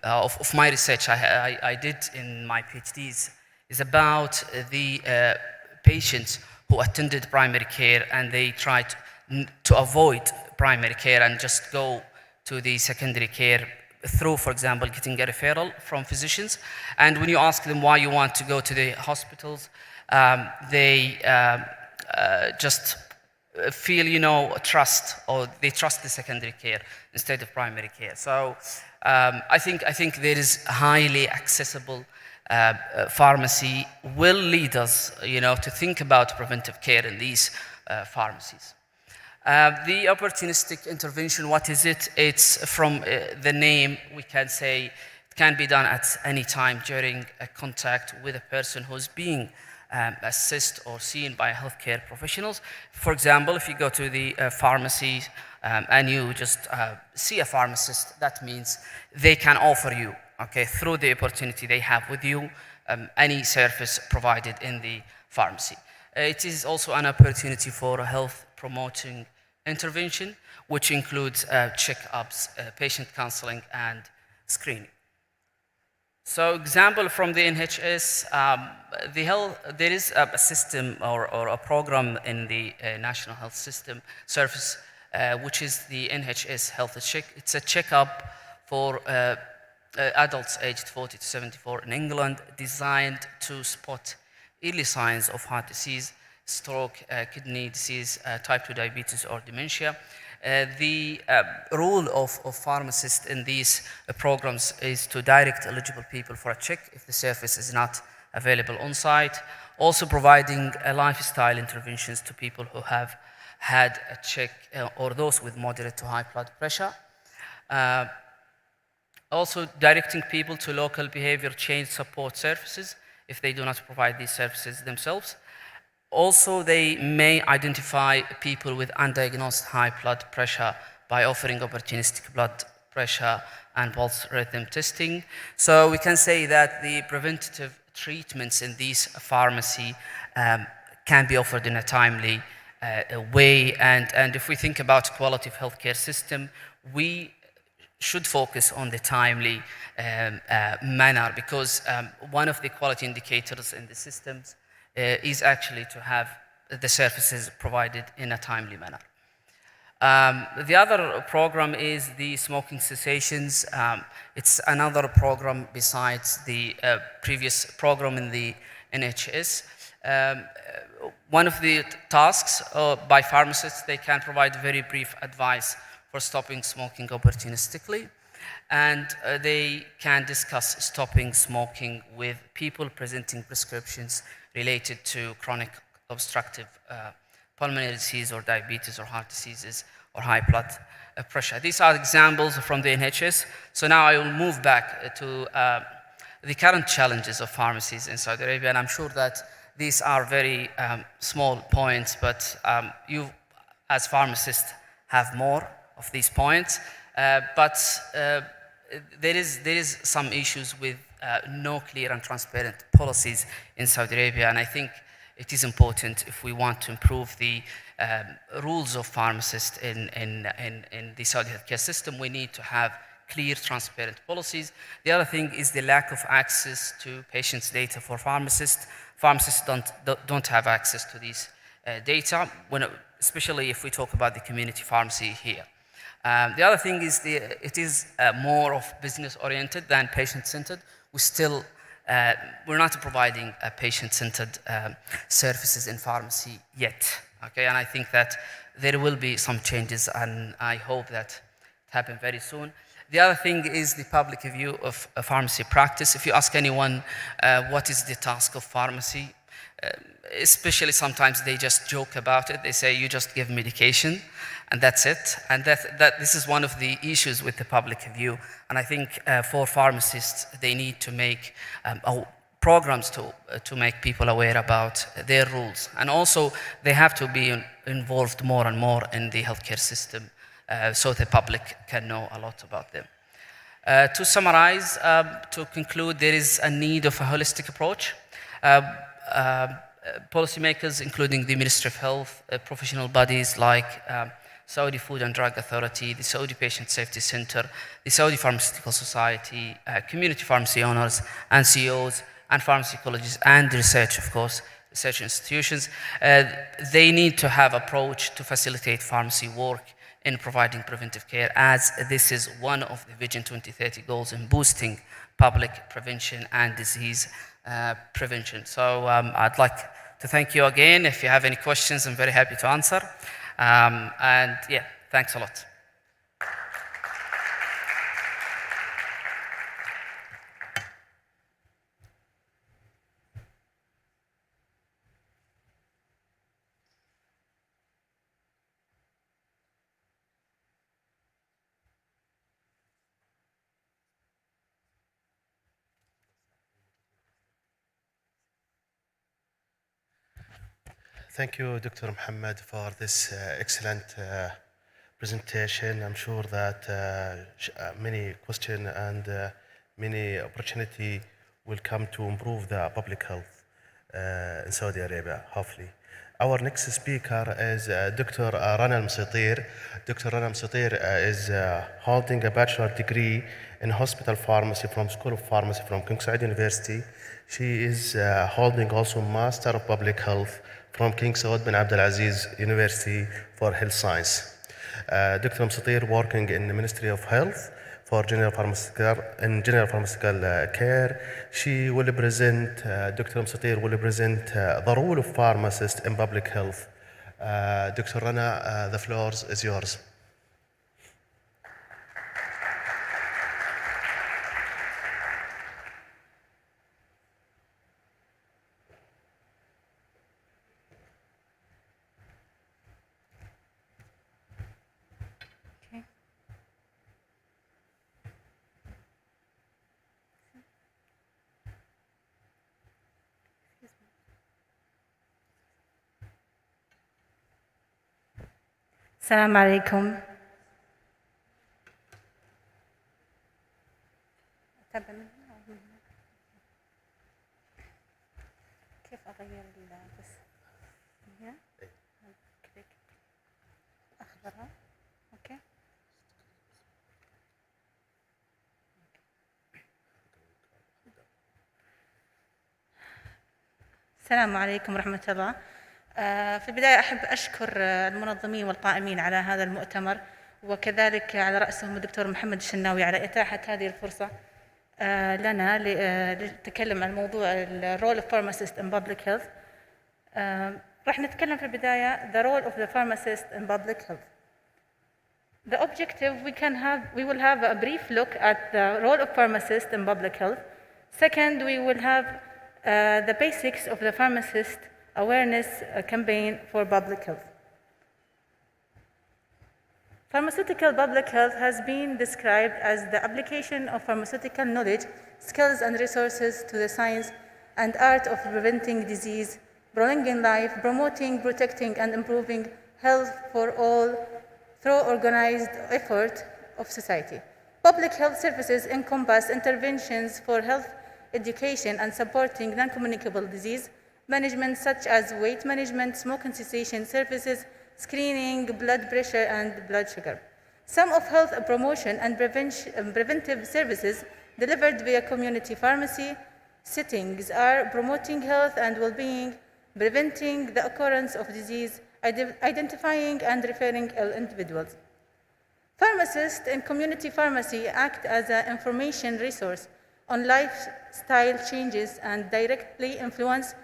of my research I did in my PhDs is about the patients who attended primary care and they tried to avoid primary care and just go to the secondary care through, for example, getting a referral from physicians. And when you ask them why you want to go to the hospitals, they just feel, trust, or they trust the secondary care instead of primary care. So I think there is highly accessible pharmacy will lead us, to think about preventive care in these pharmacies. The opportunistic intervention, what is it? It's from the name, we can say it can be done at any time during a contact with a person who's being assessed or seen by healthcare professionals. For example, if you go to the pharmacy and you just see a pharmacist, that means they can offer you, through the opportunity they have with you, any service provided in the pharmacy. It is also an opportunity for health promoting intervention, which includes checkups, patient counseling, and screening. So, example from the NHS, there is a system or a program in the National Health System Service, which is the NHS Health Check. It's a checkup for adults aged 40 to 74 in England, designed to spot early signs of heart disease, stroke, kidney disease, type 2 diabetes, or dementia. The role of pharmacists in these programs is to direct eligible people for a check if the service is not available on site, also providing lifestyle interventions to people who have had a check or those with moderate to high blood pressure. Also, directing people to local behavior change support services if they do not provide these services themselves. Also, they may identify people with undiagnosed high blood pressure by offering opportunistic blood pressure and pulse rhythm testing. So we can say that the preventative treatments in these pharmacy can be offered in a timely way. And if we think about quality of healthcare system, we should focus on the timely manner, because one of the quality indicators in the systems is actually to have the services provided in a timely manner. The other program is the smoking cessations. It's another program besides the previous program in the NHS. One of the tasks by pharmacists, they can provide very brief advice for stopping smoking opportunistically, and they can discuss stopping smoking with people presenting prescriptions related to chronic obstructive pulmonary disease or diabetes or heart diseases or high blood pressure. These are examples from the NHS. So now I will move back to the current challenges of pharmacies in Saudi Arabia, and I'm sure that these are very small points, but you as pharmacists have more of these points, but there is some issues with no clear and transparent policies in Saudi Arabia, and I think it is important if we want to improve the rules of pharmacists in the Saudi healthcare system. We need to have clear, transparent policies. The other thing is the lack of access to patients' data for pharmacists. Pharmacists don't have access to these data, especially if we talk about the community pharmacy here. The other thing is it is more of business-oriented than patient-centered. We're not providing patient-centered services in pharmacy yet. Okay, and I think that there will be some changes, and I hope that it happens very soon. The other thing is the public view of pharmacy practice. If you ask anyone what is the task of pharmacy, especially sometimes they just joke about it. They say you just give medication and that's it. And that this is one of the issues with the public view. And I think for pharmacists, they need to make programs to make people aware about their rules. And also they have to be involved more and more in the healthcare system so the public can know a lot about them. To summarize, to conclude, there is a need of a holistic approach. Policymakers, including the Ministry of Health, professional bodies like Saudi Food and Drug Authority, the Saudi Patient Safety Center, the Saudi Pharmaceutical Society, community pharmacy owners and CEOs, and pharmacy colleges, and research, of course, research institutions. They need to have approach to facilitate pharmacy work in providing preventive care, as this is one of the Vision 2030 goals in boosting public prevention and disease prevention. So I'd like to thank you again. If you have any questions, I'm very happy to answer. And yeah, thanks a lot. Thank you, Dr. Muhammad, for this excellent presentation. I'm sure that many questions and many opportunity will come to improve the public health in Saudi Arabia, hopefully. Our next speaker is Dr. Rana Al-Msitir. Dr. Rana Al-Msitir is holding a bachelor degree in hospital pharmacy from School of Pharmacy from King Saud University. She is holding also Master of Public Health from King Saud bin Abdulaziz University for Health Science. Dr. Msitir working in the Ministry of Health for general pharmaceutical care. She will present, Dr. Msitir will present the role of pharmacists in public health. Dr. Rana, the floor is yours. السلام عليكم. كيف أغير بس هنا كليك أخضرها أوكي. السلام عليكم ورحمة الله. في البداية أحب أشكر المنظمين والقائمين على هذا المؤتمر، وكذلك على رأسهم الدكتور محمد الشناوي على إتاحة هذه الفرصة لنا للتكلم عن موضوع الرول of pharmacist in public health. راح نتكلم في البداية the role of the pharmacist in public health. The objective we will have a brief look at the role of pharmacist in public health. Second, we will have the basics of the pharmacist awareness campaign for public health. Pharmaceutical public health has been described as the application of pharmaceutical knowledge, skills, and resources to the science and art of preventing disease, prolonging life, promoting, protecting, and improving health for all through organized effort of society. Public health services encompass interventions for health education and supporting non-communicable disease management such as weight management, smoking cessation services, screening, blood pressure, and blood sugar. Some of health promotion and preventive services delivered via community pharmacy settings are promoting health and well-being, preventing the occurrence of disease, identifying and referring ill individuals. Pharmacists in community pharmacy act as an information resource on lifestyle changes and directly influence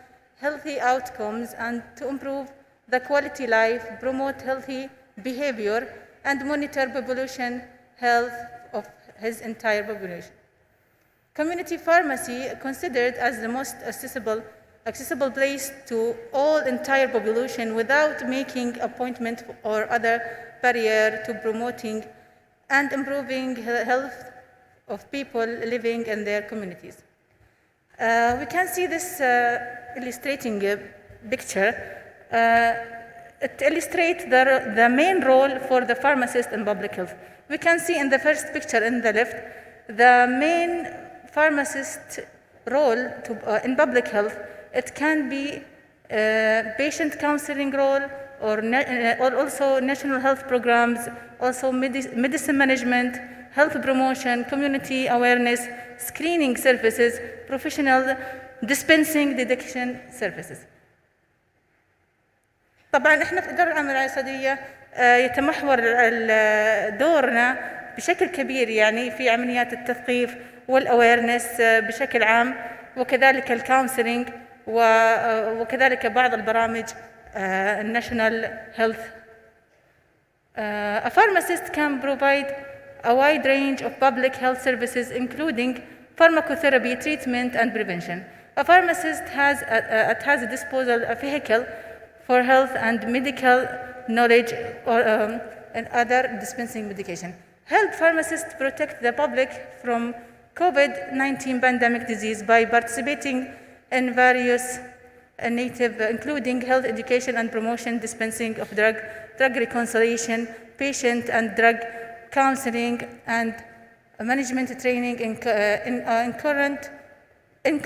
healthy outcomes and to improve the quality life, promote healthy behavior, and monitor population health of his entire population. Community pharmacy considered as the most accessible place to all entire population without making appointment or other barrier to promoting and improving health of people living in their communities. We can see this illustrating picture. It illustrates the main role for the pharmacist in public health. We can see in the first picture in the left, the main pharmacist role in public health. It can be patient counseling role or also national health programs, also medicine management, health promotion, community awareness, screening services, professional dispensing detection services. طبعا احنا في الإدارة العامة للعصادية يتمحور دورنا بشكل كبير يعني في عمليات التثقيف والأويرنس بشكل عام، وكذلك الكونسلينج وكذلك بعض البرامج الناشونال هيلث. A pharmacist can provide a wide range of public health services including pharmacotherapy, treatment, and prevention. A pharmacist has at his disposal a vehicle for health and medical knowledge and other dispensing medication. Help pharmacists protect the public from COVID-19 pandemic disease by participating in various initiatives, including health education and promotion, dispensing of drug reconciliation, patient and drug counseling, and management training in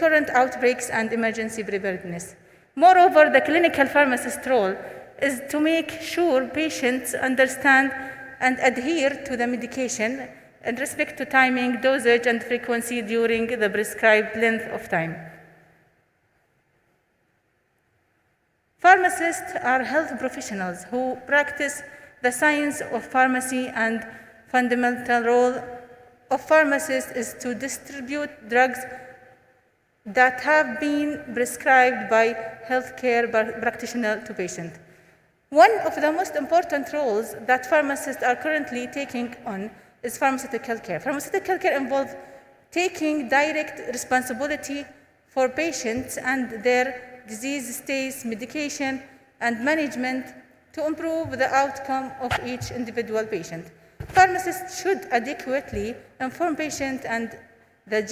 current outbreaks and emergency preparedness. Moreover, the clinical pharmacist role is to make sure patients understand and adhere to the medication in respect to timing, dosage, and frequency during the prescribed length of time. Pharmacists are health professionals who practice the science of pharmacy, and fundamental role of pharmacists is to distribute drugs that have been prescribed by healthcare practitioners to patients. One of the most important roles that pharmacists are currently taking on is pharmaceutical care. Pharmaceutical care involves taking direct responsibility for patients and their disease states, medication, and management to improve the outcome of each individual patient. Pharmacists should adequately inform patients and the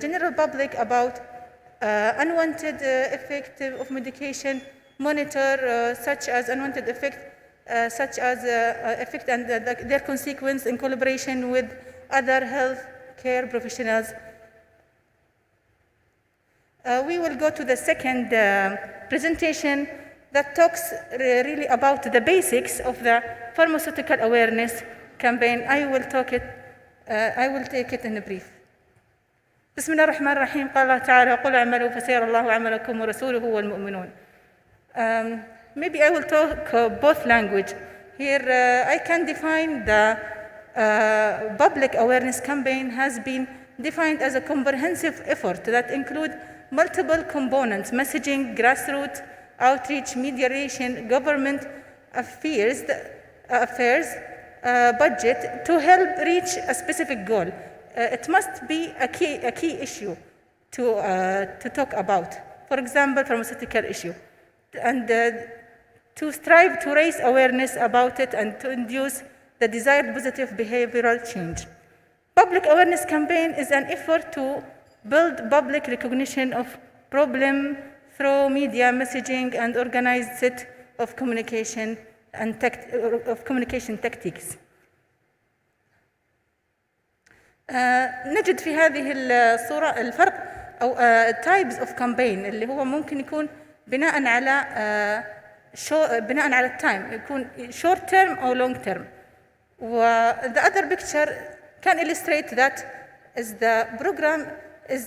general public about unwanted effect of medication, monitor such as unwanted effect such as effect and their consequence in collaboration with other health care professionals. We will go to the second presentation that talks really about the basics of the pharmaceutical awareness campaign. I will take it in a brief. بسم الله الرحمن الرحيم. قال الله تعالى: قل اعملوا فسيرى الله عملكم ورسوله والمؤمنون. Maybe I will talk both language. Here I can define the public awareness campaign has been defined as a comprehensive effort that include multiple components: messaging, grassroots, outreach, mediation, government affairs, budget to help reach a specific goal. It must be a key issue to talk about. For example, pharmaceutical issue, and to strive to raise awareness about it and to induce the desired positive behavioral change. Public awareness campaign is an effort to build public recognition of problem through media messaging and organized set of communication and communication tactics. نجد في هذه الصورة الفرق أو types of campaign اللي هو ممكن يكون بناء على التايم، يكون short term أو long term. The other picture can illustrate that is the program is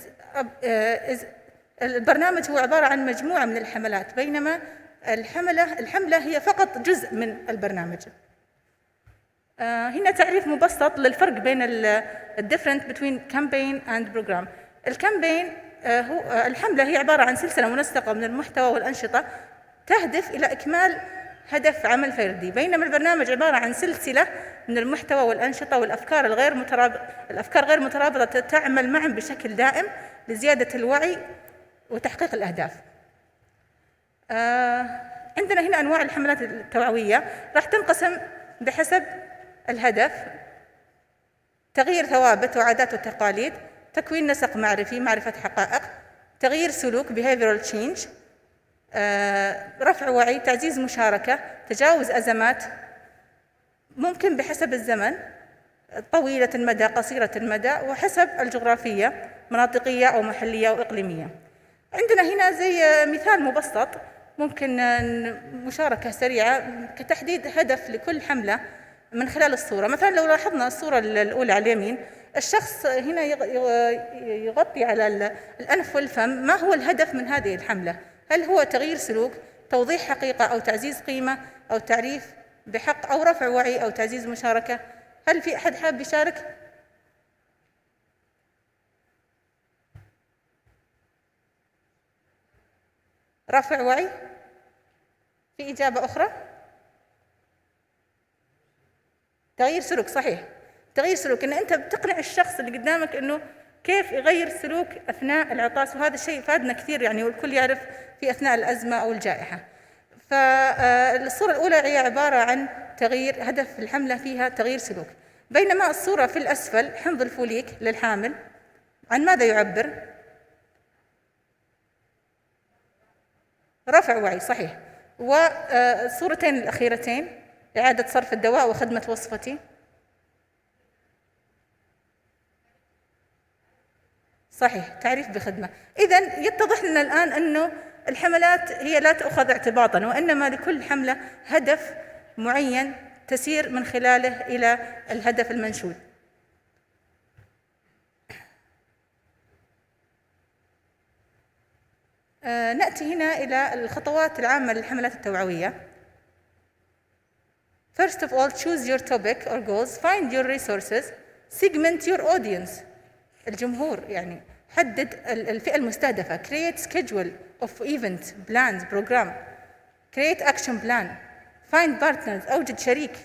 البرنامج هو عبارة عن مجموعة من الحملات، بينما الحملة هي فقط جزء من البرنامج. هنا تعريف مبسط للفرق بين difference between campaign and program. الكامبين هو الحملة هي عبارة عن سلسلة منسقة من المحتوى والأنشطة تهدف إلى إكمال هدف عمل فردي، بينما البرنامج عبارة عن سلسلة من المحتوى والأنشطة والأفكار غير مترابطة تعمل معا بشكل دائم لزيادة الوعي وتحقيق الأهداف. عندنا هنا أنواع الحملات التوعوية راح تنقسم بحسب الهدف: تغيير ثوابت وعادات وتقاليد، تكوين نسق معرفي، معرفة حقائق، تغيير سلوك behavioral change، رفع وعي، تعزيز مشاركة، تجاوز أزمات، ممكن بحسب الزمن، طويلة المدى، قصيرة المدى، وحسب الجغرافية، مناطقية أو محلية أو إقليمية. عندنا هنا زي مثال مبسط ممكن مشاركة سريعة كتحديد هدف لكل حملة من خلال الصورة. مثلا لو لاحظنا الصورة الأولى على اليمين، الشخص هنا يغطي على الأنف والفم. ما هو الهدف من هذه الحملة؟ هل هو تغيير سلوك، توضيح حقيقة أو تعزيز قيمة أو تعريف بحق أو رفع وعي أو تعزيز مشاركة؟ هل في أحد حاب يشارك؟ رفع وعي؟ في إجابة أخرى؟ تغيير سلوك، صحيح. تغيير سلوك إن أنت بتقنع الشخص اللي قدامك إنه كيف يغير سلوك أثناء العطاس، وهذا الشيء فادنا كثير يعني، والكل يعرف في أثناء الأزمة أو الجائحة. فالصورة الأولى هي عبارة عن تغيير، هدف الحملة فيها تغيير سلوك، بينما الصورة في الأسفل حمض الفوليك للحامل عن ماذا يعبر؟ رفع وعي، صحيح. والصورتين الأخيرتين إعادة صرف الدواء وخدمة وصفتي، صحيح، تعريف بخدمة. إذن يتضح لنا الآن أنه الحملات هي لا تؤخذ اعتباطا، وإنما لكل حملة هدف معين تسير من خلاله إلى الهدف المنشود. نأتي هنا إلى الخطوات العامة للحملات التوعوية. First of all, choose your topic or goals, find your resources, segment your audience. الجمهور يعني، حدد الفئة المستهدفة. Create schedule of event, plans, program. Create action plan. Find partners، أوجد شريك.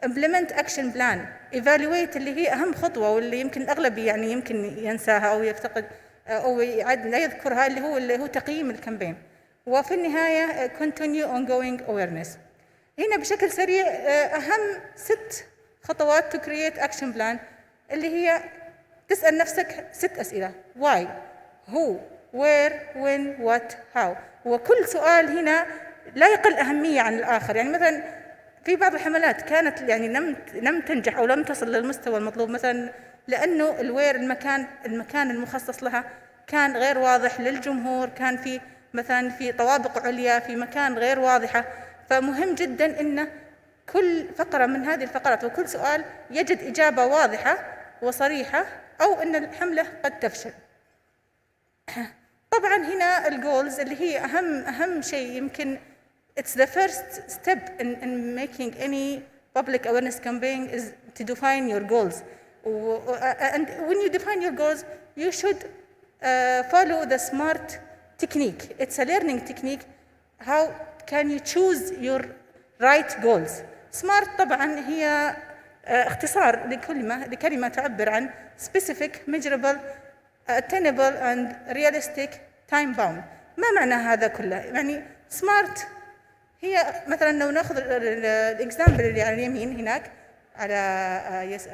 Implement action plan. Evaluate اللي هي أهم خطوة واللي يمكن الأغلب يعني يمكن ينساها أو يفتقد أو يعد لا يذكرها، اللي هو تقييم الكامبين. وفي النهاية continue ongoing awareness. هنا بشكل سريع أهم 6 خطوات to create action plan، اللي هي تسأل نفسك 6 أسئلة: why, who, where, when, what, how. وكل سؤال هنا لا يقل أهمية عن الآخر. يعني مثلا في بعض الحملات كانت يعني لم تنجح أو لم تصل للمستوى المطلوب، مثلا لأنه المكان المخصص لها كان غير واضح للجمهور، كان في مثلا في طوابق عليا في مكان غير واضحة. فمهم جدا أن كل فقرة من هذه الفقرات وكل سؤال يجد إجابة واضحة وصريحة، أو أن الحملة قد تفشل. طبعا هنا الجولز اللي هي أهم شيء، يمكن it's the first step in making any public awareness campaign is to define your goals. And when you define your goals, you should follow the SMART technique. It's a learning technique. How can you choose your right goals? SMART طبعا هي اختصار لكلمة تعبر عن specific, measurable, attainable and realistic, time bound. ما معنى هذا كله؟ يعني SMART هي مثلا لو ناخذ الاكزامبل اللي على اليمين هناك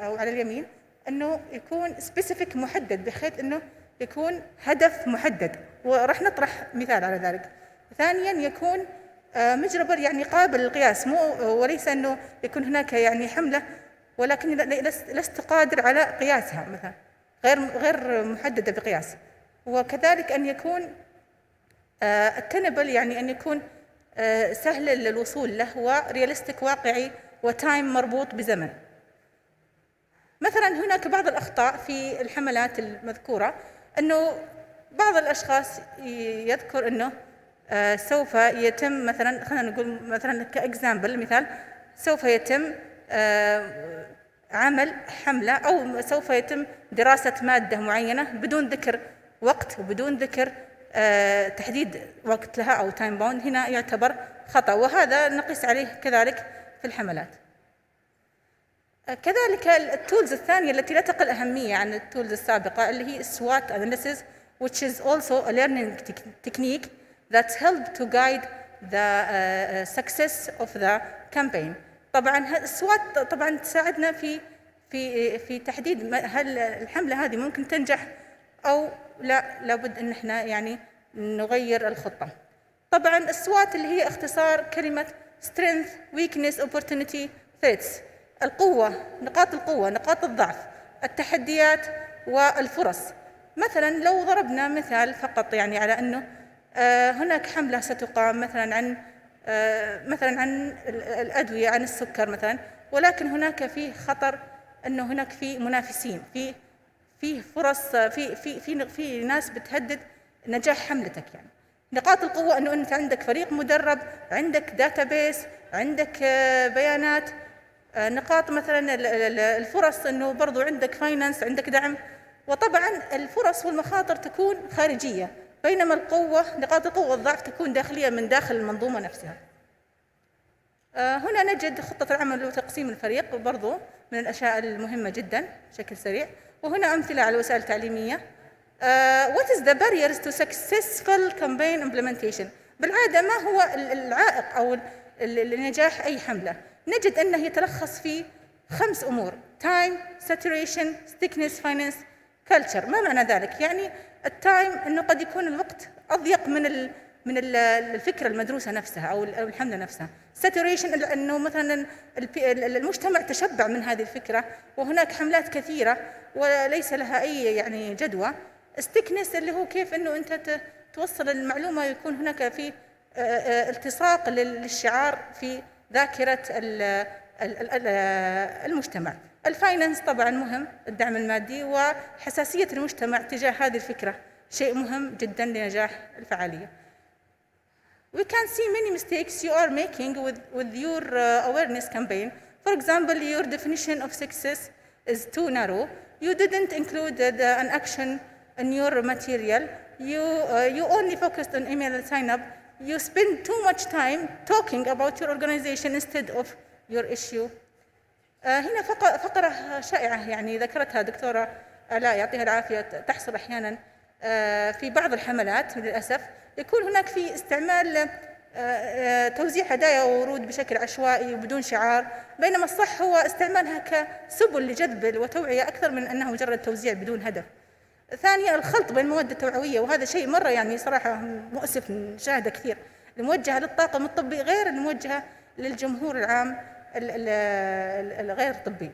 أو على اليمين، أنه يكون سبيسيفيك محدد بحيث أنه يكون هدف محدد، وراح نطرح مثال على ذلك. ثانيا يكون مجربر يعني قابل للقياس، وليس أنه يكون هناك يعني حملة ولكن لست قادر على قياسها، مثلا غير محددة بقياس. وكذلك أن يكون attainable يعني أن يكون سهل للوصول له، ورياليستيك واقعي، وتايم مربوط بزمن. مثلا هناك بعض الأخطاء في الحملات المذكورة، أنه بعض الأشخاص يذكر أنه سوف يتم مثلا، خلينا نقول مثلا كإكزامبل مثال، سوف يتم عمل حملة أو سوف يتم دراسة مادة معينة بدون ذكر وقت وبدون ذكر تحديد وقت لها أو تايم باوند. هنا يعتبر خطأ، وهذا نقيس عليه كذلك في الحملات. كذلك التولز الثانية التي لا تقل أهمية عن التولز السابقة اللي هي SWOT analysis, which is also a learning technique that help to guide the success of the campaign. طبعا الSWOT طبعا تساعدنا في تحديد هل الحملة هذه ممكن تنجح أو لا، لابد أن احنا يعني نغير الخطة. طبعا السوات اللي هي اختصار كلمة strength, weakness, opportunity, threats. القوة، نقاط القوة، نقاط الضعف، التحديات والفرص. مثلا لو ضربنا مثال فقط يعني على أنه هناك حملة ستقام مثلا عن الأدوية، عن السكر مثلا، ولكن هناك فيه خطر أنه هناك في منافسين، في فرص، في ناس بتهدد نجاح حملتك. يعني نقاط القوة أنه أنت عندك فريق مدرب، عندك داتابيس، عندك بيانات. نقاط مثلا الفرص أنه برضو عندك فاينانس، عندك دعم. وطبعا الفرص والمخاطر تكون خارجية، بينما نقاط القوة والضعف تكون داخلية من داخل المنظومة نفسها. هنا نجد خطة العمل وتقسيم الفريق، برضو من الأشياء المهمة جدا بشكل سريع. وهنا أمثلة على الوسائل التعليمية. What is the barriers to successful campaign implementation؟ بالعادة ما هو العائق أو لنجاح أي حملة؟ نجد أنه يتلخص في 5 أمور: time, saturation, thickness, finance, culture. ما معنى ذلك؟ يعني التايم أنه قد يكون الوقت أضيق من الفكرة المدروسة نفسها أو الحملة نفسها. saturation أنه مثلا المجتمع تشبع من هذه الفكرة وهناك حملات كثيرة وليس لها أي يعني جدوى. thickness اللي هو كيف أنه أنت توصل المعلومة ويكون هناك في التصاق للشعار في ذاكرة المجتمع. الفاينانس طبعا مهم، الدعم المادي وحساسية المجتمع تجاه هذه الفكرة شيء مهم جدا لنجاح الفعالية. We can see many mistakes you are making with your awareness campaign. For example, your definition of success is too narrow. You didn't include an action in your material. You only focused on email sign up. You spend too much time talking about your organization instead of your issue. هنا فقرة شائعة يعني ذكرتها دكتورة آلاء يعطيها العافية، تحصل أحيانا في بعض الحملات للأسف. يكون هناك في استعمال توزيع هدايا وورود بشكل عشوائي وبدون شعار، بينما الصح هو استعمالها كسبل لجذب وتوعية أكثر من أنه مجرد توزيع بدون هدف. ثانيا الخلط بين المواد التوعوية، وهذا شيء مرة يعني صراحة مؤسف نشاهده كثير، الموجهة للطاقم الطبي غير الموجهة للجمهور العام الغير طبي.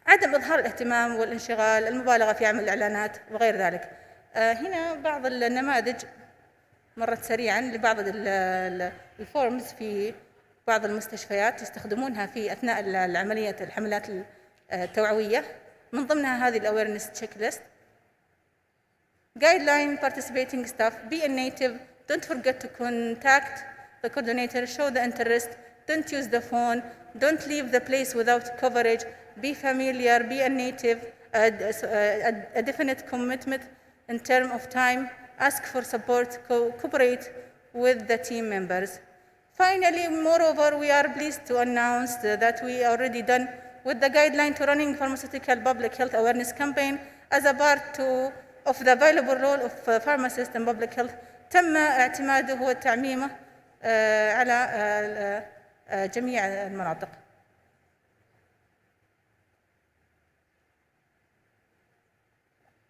عدم إظهار الاهتمام والانشغال، المبالغة في عمل الإعلانات وغير ذلك. هنا بعض النماذج مرت سريعا لبعض الفورمز في بعض المستشفيات يستخدمونها في أثناء العملية الحملات التوعوية، من ضمنها هذه الأويرنس تشيك ليست. Guideline participating staff, be a native, don't forget to contact the coordinator, show the interest, don't use the phone, don't leave the place without coverage, be familiar, be a native, a definite commitment in terms of time, ask for support, cooperate with the team members. Finally, moreover, we are pleased to announce that we already done with the guideline to running pharmaceutical public health awareness campaign as a part of the valuable role of pharmacists in public health. تم اعتماده وتعميمه على جميع المناطق.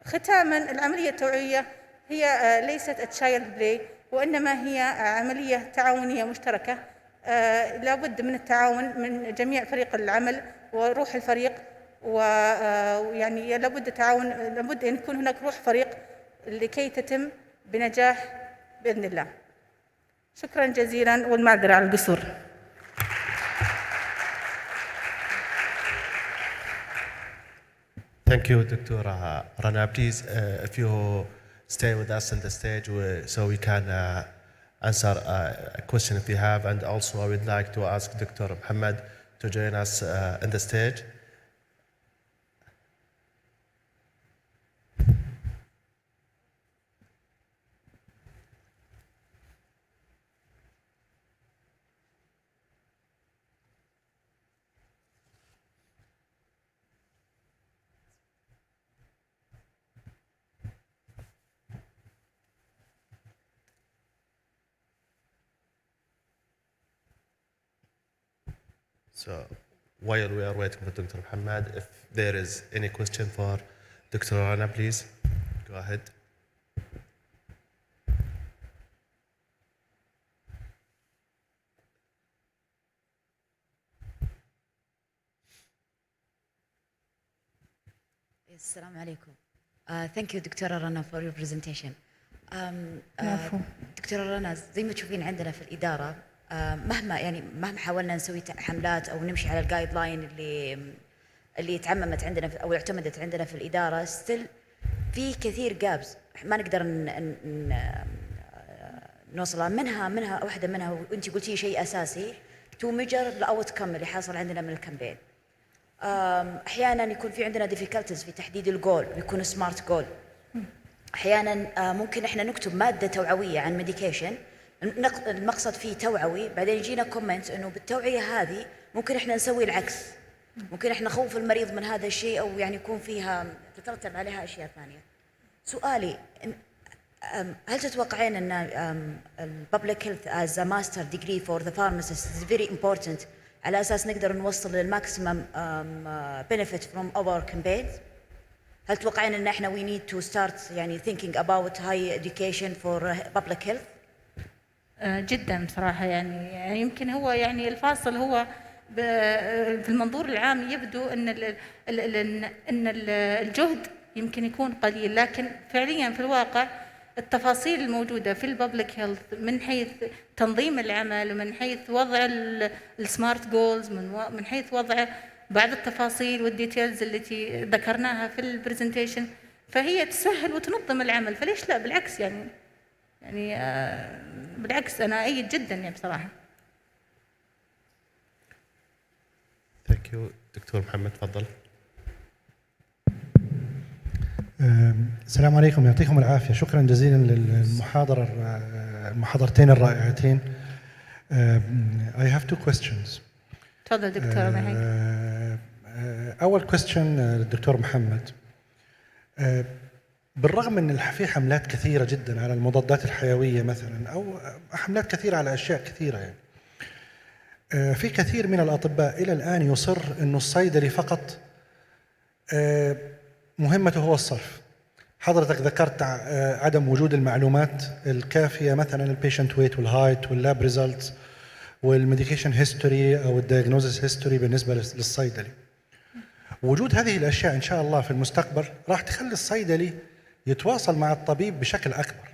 ختاما، العملية التوعوية هي ليست تشايلد بلاي، وإنما هي عملية تعاونية مشتركة. لابد من التعاون من جميع فريق العمل وروح الفريق، ويعني لابد أن يكون هناك روح فريق لكي تتم بنجاح بإذن الله. شكرا جزيلا والمعذرة على القصور. Thank you, Dr. Rana. Please, if you stay with us on the stage so we can answer a question if you have. And also, I would like to ask Dr. Muhammad to join us on the stage. So while we are waiting for Dr. Muhammad, if there is any question for Dr. Rana, please go ahead. السلام عليكم. Thank you دكتورة رنا for your presentation. دكتورة رنا، زي ما تشوفين عندنا في الإدارة مهما حاولنا نسوي حملات او نمشي على الجايد لاين اللي تعممت عندنا او اعتمدت عندنا في الاداره، ستيل في كثير جابز ما نقدر نوصلها. منها واحده منها، وانت قلتي شيء اساسي، تو ميجر الاوت كم اللي حاصل عندنا من الكامبين. احيانا يكون في عندنا ديفيكولتيز في تحديد الجول، بيكون سمارت جول. احيانا ممكن احنا نكتب ماده توعويه عن ميديكيشن، المقصد فيه توعوي، بعدين يجينا كومنت انه بالتوعيه هذه ممكن احنا نسوي العكس، ممكن احنا نخوف المريض من هذا الشيء، او يعني يكون فيها تترتب عليها اشياء ثانيه. سؤالي، هل تتوقعين ان الببليك هيلث از ماستر ديجري فور ذا فارماسيست از فيري امبورتنت على اساس نقدر نوصل للماكسيمم بنفيت فروم اور كامبينز؟ هل تتوقعين ان احنا وي نيد تو ستارت يعني ثينكينج اباوت هاي اديوكيشن فور بابليك هيلث؟ جدا بصراحة، يعني يمكن هو يعني الفاصل هو في المنظور العام يبدو ان الجهد يمكن يكون قليل، لكن فعليا في الواقع التفاصيل الموجودة في الببليك هيلث من حيث تنظيم العمل، ومن حيث وضع السمارت جولز، من حيث وضع بعض التفاصيل والديتيلز التي ذكرناها في البرزنتيشن، فهي تسهل وتنظم العمل. فليش لا؟ بالعكس يعني بالعكس أنا أيد جدا يعني بصراحة. Thank you. دكتور محمد تفضل. السلام عليكم، يعطيكم العافية. شكرا جزيلا المحاضرتين الرائعتين. I have two questions. تفضل دكتور معي. أول question للدكتور محمد. بالرغم من في حملات كثيرة جدا على المضادات الحيوية مثلا، أو حملات كثيرة على أشياء كثيرة يعني، في كثير من الأطباء إلى الآن يصر أنه الصيدلي فقط مهمته هو الصرف. حضرتك ذكرت عدم وجود المعلومات الكافية، مثلا البيشنت ويت والهايت واللاب ريزلتس والميديكيشن هيستوري أو الدايجنوزس هيستوري بالنسبة للصيدلي. وجود هذه الأشياء إن شاء الله في المستقبل راح تخلي الصيدلي يتواصل مع الطبيب بشكل أكبر.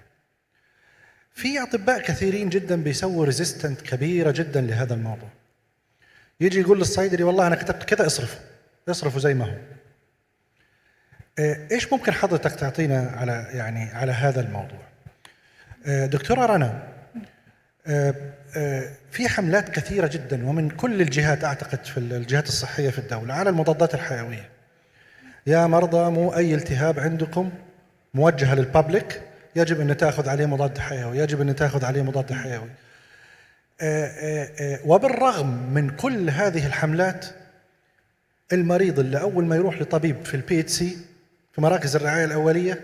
في أطباء كثيرين جدا بيسووا ريزيستنت كبيرة جدا لهذا الموضوع. يجي يقول للصيدلي والله أنا كتبت كذا اصرفه زي ما هو. إيش ممكن حضرتك تعطينا على هذا الموضوع؟ دكتورة رنا، في حملات كثيرة جدا ومن كل الجهات أعتقد في الجهات الصحية في الدولة على المضادات الحيوية. يا مرضى مو أي التهاب عندكم موجهة للبابليك يجب أن تأخذ عليه مضاد حيوي، يجب أن تأخذ عليه مضاد حيوي. وبالرغم من كل هذه الحملات، المريض اللي أول ما يروح لطبيب في البي اتش سي في مراكز الرعاية الأولية،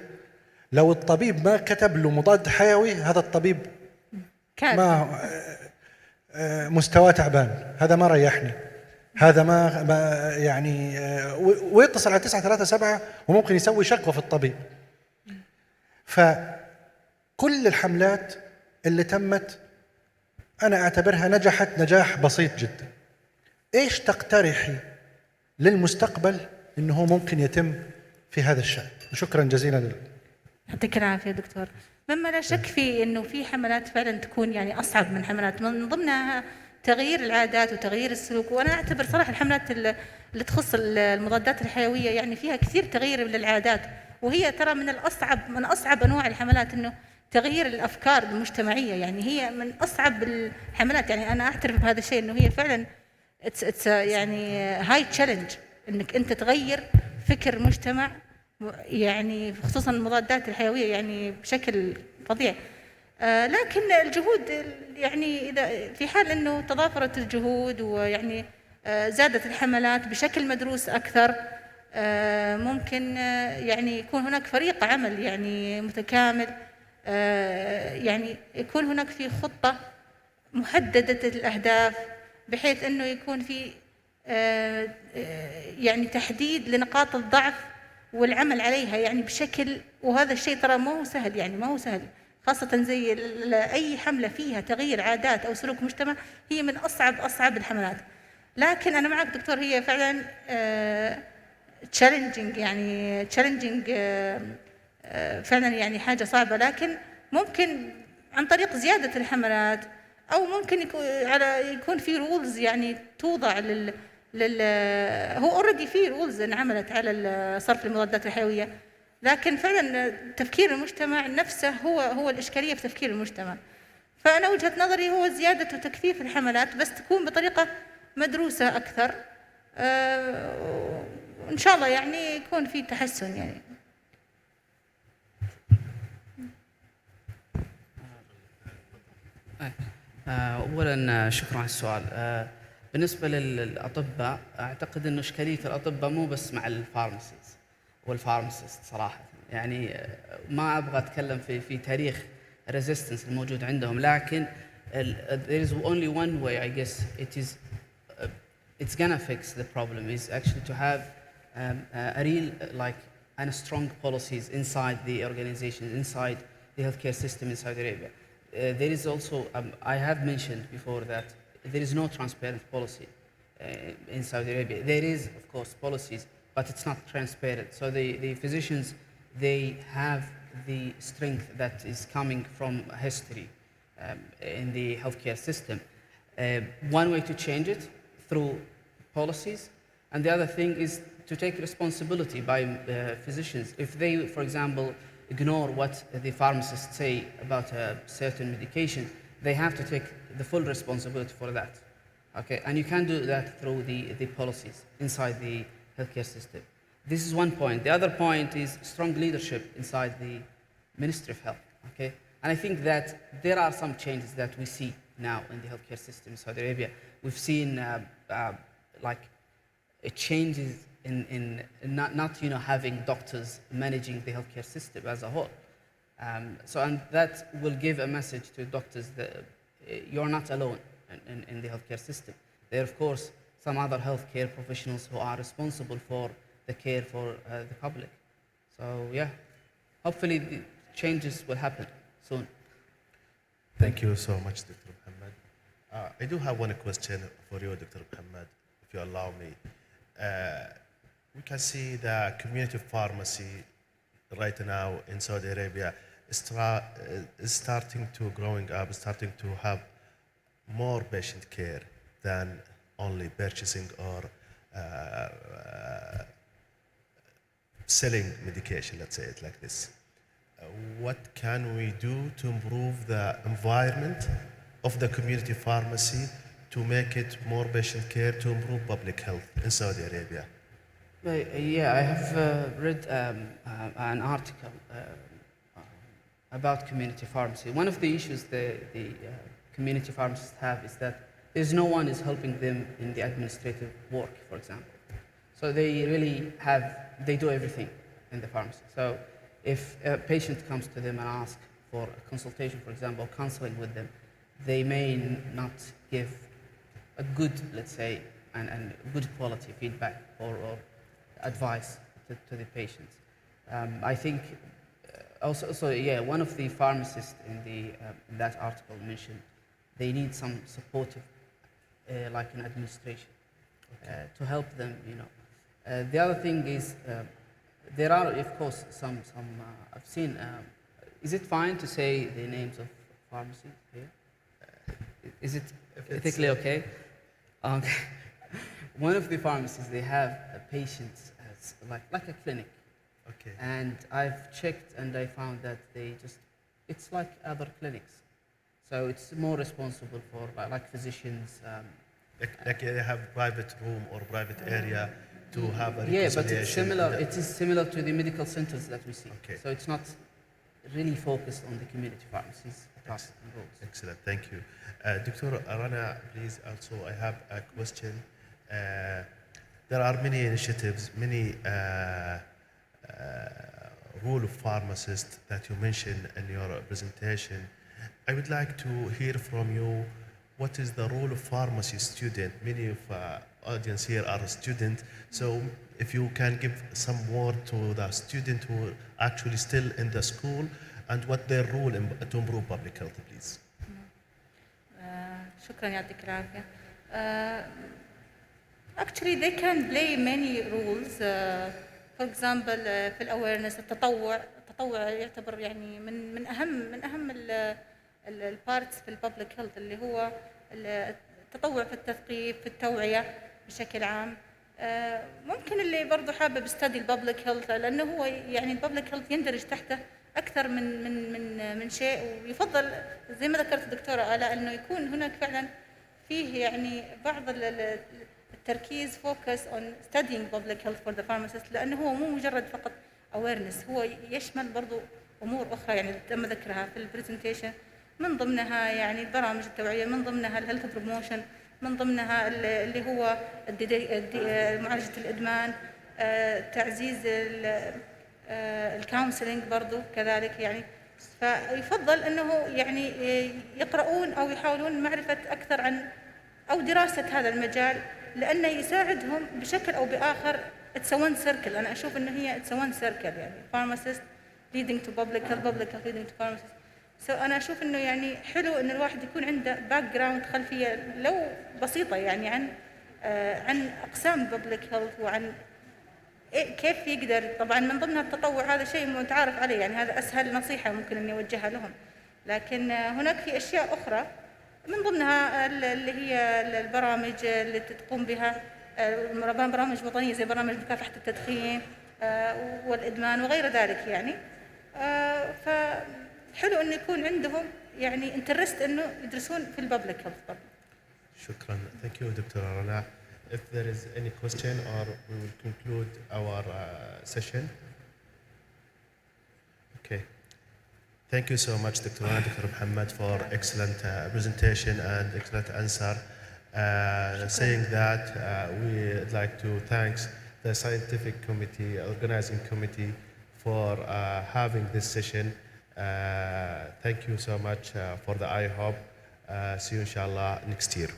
لو الطبيب ما كتب له مضاد حيوي هذا الطبيب ما مستواه تعبان، هذا ما ريحني، هذا ما يعني ويتصل على 937 وممكن يسوي شكوى في الطبيب. فكل الحملات اللي تمت أنا أعتبرها نجحت نجاح بسيط جدا. إيش تقترحي للمستقبل إنه ممكن يتم في هذا الشأن؟ شكرا جزيلا لك. يعطيك العافية دكتور. مما لا شك في انه في حملات فعلا تكون يعني اصعب من حملات، من ضمنها تغيير العادات وتغيير السلوك. وانا اعتبر صراحه الحملات اللي تخص المضادات الحيويه يعني فيها كثير تغيير للعادات، وهي ترى من اصعب انواع الحملات، انه تغيير الافكار المجتمعيه. يعني هي من اصعب الحملات، يعني انا اعترف بهذا الشيء انه هي فعلا يعني هاي تشالنج انك انت تغير فكر مجتمع، يعني خصوصا المضادات الحيويه يعني بشكل فظيع. لكن الجهود يعني اذا في حال انه تضافرت الجهود ويعني زادت الحملات بشكل مدروس اكثر، ممكن يعني يكون هناك فريق عمل يعني متكامل، يعني يكون هناك في خطة محددة الأهداف، بحيث أنه يكون في يعني تحديد لنقاط الضعف والعمل عليها يعني بشكل. وهذا الشيء ترى ما هو سهل، يعني ما هو سهل، خاصة زي أي حملة فيها تغيير عادات أو سلوك مجتمع، هي من أصعب الحملات. لكن أنا معك دكتور، هي فعلا تشالنجينج، يعني تشالنجينج فعلا يعني حاجة صعبة. لكن ممكن عن طريق زيادة الحملات، أو ممكن يكون في رولز يعني توضع هو اوريدي في رولز انعملت على صرف المضادات الحيوية، لكن فعلا تفكير المجتمع نفسه هو الإشكالية في تفكير المجتمع. فأنا وجهة نظري هو زيادة وتكثيف الحملات، بس تكون بطريقة مدروسة أكثر. إن شاء الله يعني يكون في تحسن يعني. أولا شكرا على السؤال. بالنسبة للأطباء، أعتقد أن إشكالية الأطباء مو بس مع الفارماسيز والفارماسيست صراحة. يعني ما أبغى أتكلم في تاريخ الريزيستنس الموجود عندهم، لكن there is only one way I guess it's gonna fix the problem is actually to have a real and strong policies inside the organizations, inside the healthcare system in Saudi Arabia. There is also, I have mentioned before that there is no transparent policy in Saudi Arabia. There is, of course, policies, but it's not transparent. So the physicians, they have the strength that is coming from history in the healthcare system. One way to change it through policies, and the other thing is to take responsibility by physicians. If they, for example, ignore what the pharmacists say about a certain medication, they have to take the full responsibility for that. Okay, and you can do that through the policies inside the healthcare system. This is one point. The other point is strong leadership inside the Ministry of Health. Okay, and I think that there are some changes that we see now in the healthcare system in Saudi Arabia. We've seen changes in not having doctors managing the healthcare system as a whole. And that will give a message to doctors that you're not alone in the healthcare system. There are, of course, some other healthcare professionals who are responsible for the care for the public. So yeah, hopefully the changes will happen soon. Thank you so much, Dr. Muhammad. I do have one question for you, Dr. Muhammad, if you allow me. We can see the community pharmacy right now in Saudi Arabia is starting to growing up, starting to have more patient care than only purchasing or selling medication, let's say it like this. What can we do to improve the environment of the community pharmacy to make it more patient care, to improve public health in Saudi Arabia? Yeah, I have read an article about community pharmacy. One of the issues the community pharmacists have is that there's no one is helping them in the administrative work, for example. So they really they do everything in the pharmacy. So if a patient comes to them and asks for a consultation, for example, counseling with them, they may not give a good, let's say, and good quality feedback or advice to the patients. I think also, yeah, one of the pharmacists in that article mentioned they need some supportive, like an administration, to help them, you know. The other thing is, there are, of course, some I've seen, is it fine to say the names of pharmacies here? Is it ethically okay? One of the pharmacies, they have patients as like a clinic. Okay. And I've checked and I found that it's like other clinics. So it's more responsible for like physicians. Like they have private room or private area to have a reconciliation. Yeah, but it's similar. It is similar to the medical centers that we see. Okay. So it's not really focused on the community pharmacies. Excellent, thank you. Dr. Rana, please, also I have a question. There are many initiatives, many role of pharmacists that you mentioned in your presentation. I would like to hear from you, what is the role of pharmacy student? Many of audience here are students, so if you can give some word to the student who are actually still in the school and what their role to improve public health, please. شكرا يعطيك العافية. Actually, they can play many roles. For example, في الأويرنس التطوع يعتبر يعني من أهم البارتس في الببليك هيلث اللي هو التطوع في التثقيف في التوعية بشكل عام. ممكن اللي برضو حابب يستدي الببليك هيلث لأنه هو يعني الببليك هيلث يندرج تحته أكثر من شيء، ويفضل زي ما ذكرت الدكتورة آلاء إنه يكون هناك فعلا فيه يعني بعض التركيز focus on studying public health for the pharmacist، لأنه هو مو مجرد فقط awareness، هو يشمل برضو أمور أخرى يعني تم ذكرها في البرزنتيشن، من ضمنها يعني البرامج التوعية، من ضمنها الهيلث بروموشن، من ضمنها اللي هو معالجة الإدمان، تعزيز الكونسلنج برضو كذلك يعني. فيفضل أنه يعني يقرؤون أو يحاولون معرفة أكثر عن أو دراسة هذا المجال، لأنه يساعدهم بشكل أو بآخر. It's a one circle. أنا أشوف إنه هي it's a one circle يعني pharmacist leading to public health, public health leading to pharmacist. So أنا أشوف إنه يعني حلو إن الواحد يكون عنده background خلفية لو بسيطة يعني عن أقسام public health وعن كيف يقدر. طبعا من ضمنها التطوع، هذا شيء متعارف عليه يعني، هذا أسهل نصيحة ممكن إني أوجهها لهم. لكن هناك في أشياء أخرى من ضمنها اللي هي البرامج اللي تقوم بها برامج وطنية زي برامج مكافحة التدخين والإدمان وغير ذلك يعني. فحلو إنه يكون عندهم يعني انترست إنه يدرسون في الببليك هيلث برضه. شكرا. Thank you, Dr. Rana. If there is any question or we will conclude our session. Okay. Thank you so much, Dr. Rana, Dr. Muhammad, for excellent presentation and excellent answer. Saying that, we'd like to thank the scientific committee, organizing committee, for having this session. Thank you so much for the IHOP. See you, inshallah, next year.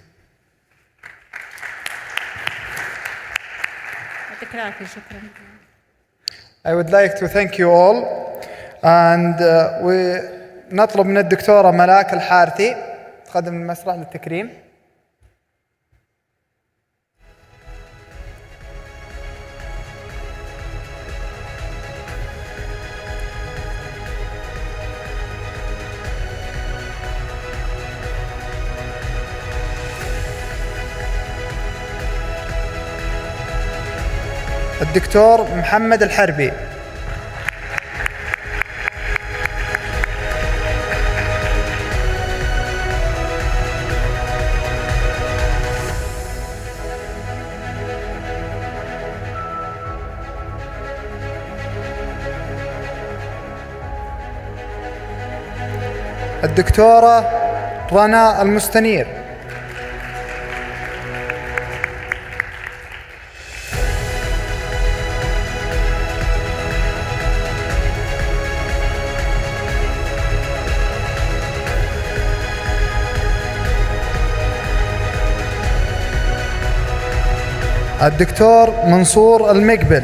I would like to thank you all and ونطلب من الدكتورة ملاك الحارثي تقدم المسرح للتكريم. الدكتور محمد الحربي. الدكتورة رنا المستنير. الدكتور منصور المقبل.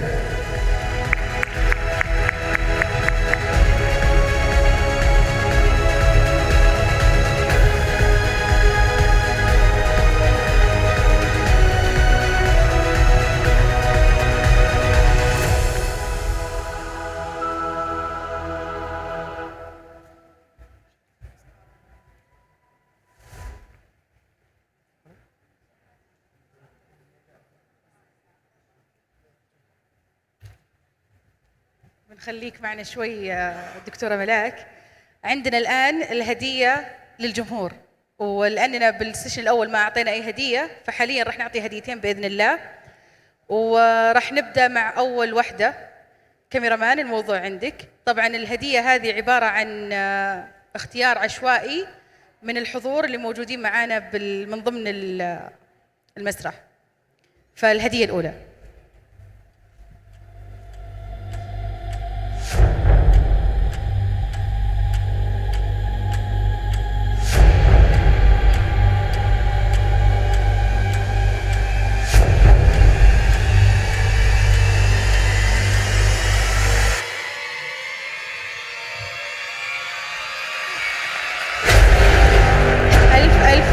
بنخليك معنا شوي دكتورة ملاك. عندنا الآن الهدية للجمهور، ولأننا بالسيشن الأول ما أعطينا أي هدية فحاليا راح نعطي هديتين بإذن الله. وراح نبدأ مع أول وحدة. كاميرامان الموضوع عندك. طبعا الهدية هذه عبارة عن اختيار عشوائي من الحضور اللي موجودين معانا من ضمن المسرح. فالهدية الأولى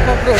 مبروك.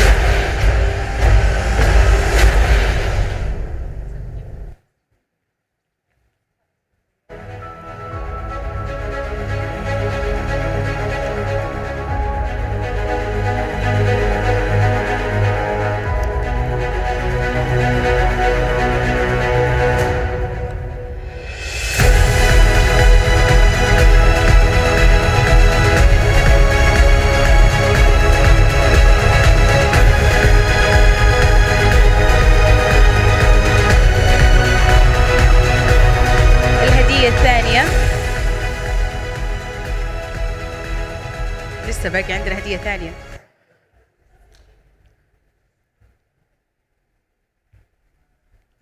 لسه باقي عندنا هدية ثانية.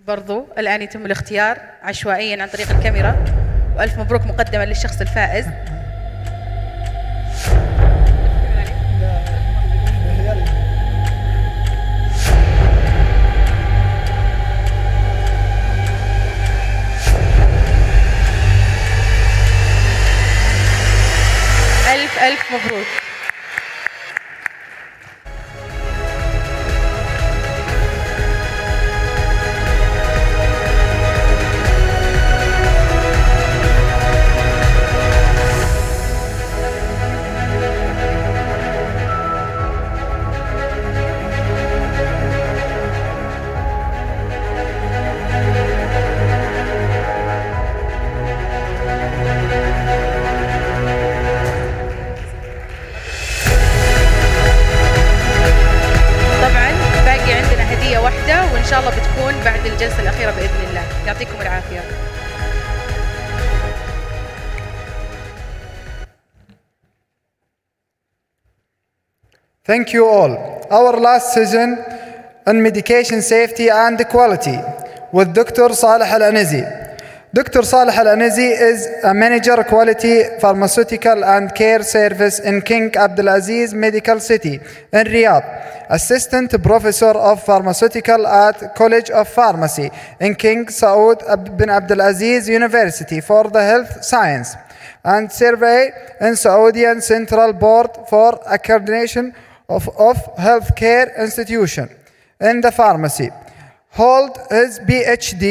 برضو الآن يتم الاختيار عشوائيا عن طريق الكاميرا، وألف مبروك مقدما للشخص الفائز. ألف مبروك. وإن شاء الله بتكون بعد الجلسة الأخيرة بإذن الله. يعطيكم العافية. Thank you all. Our last session on medication safety and quality with Dr. Saleh Al-Anizi. Dr. Saleh Al-Anizi is a manager quality pharmaceutical and care service in King Abdulaziz Medical City in Riyadh. Assistant Professor of Pharmaceutical at College of Pharmacy in King Saud bin Abdulaziz University for the Health Science and Survey in Saudian Central Board for Accreditation of healthcare institution in the pharmacy. Hold his PhD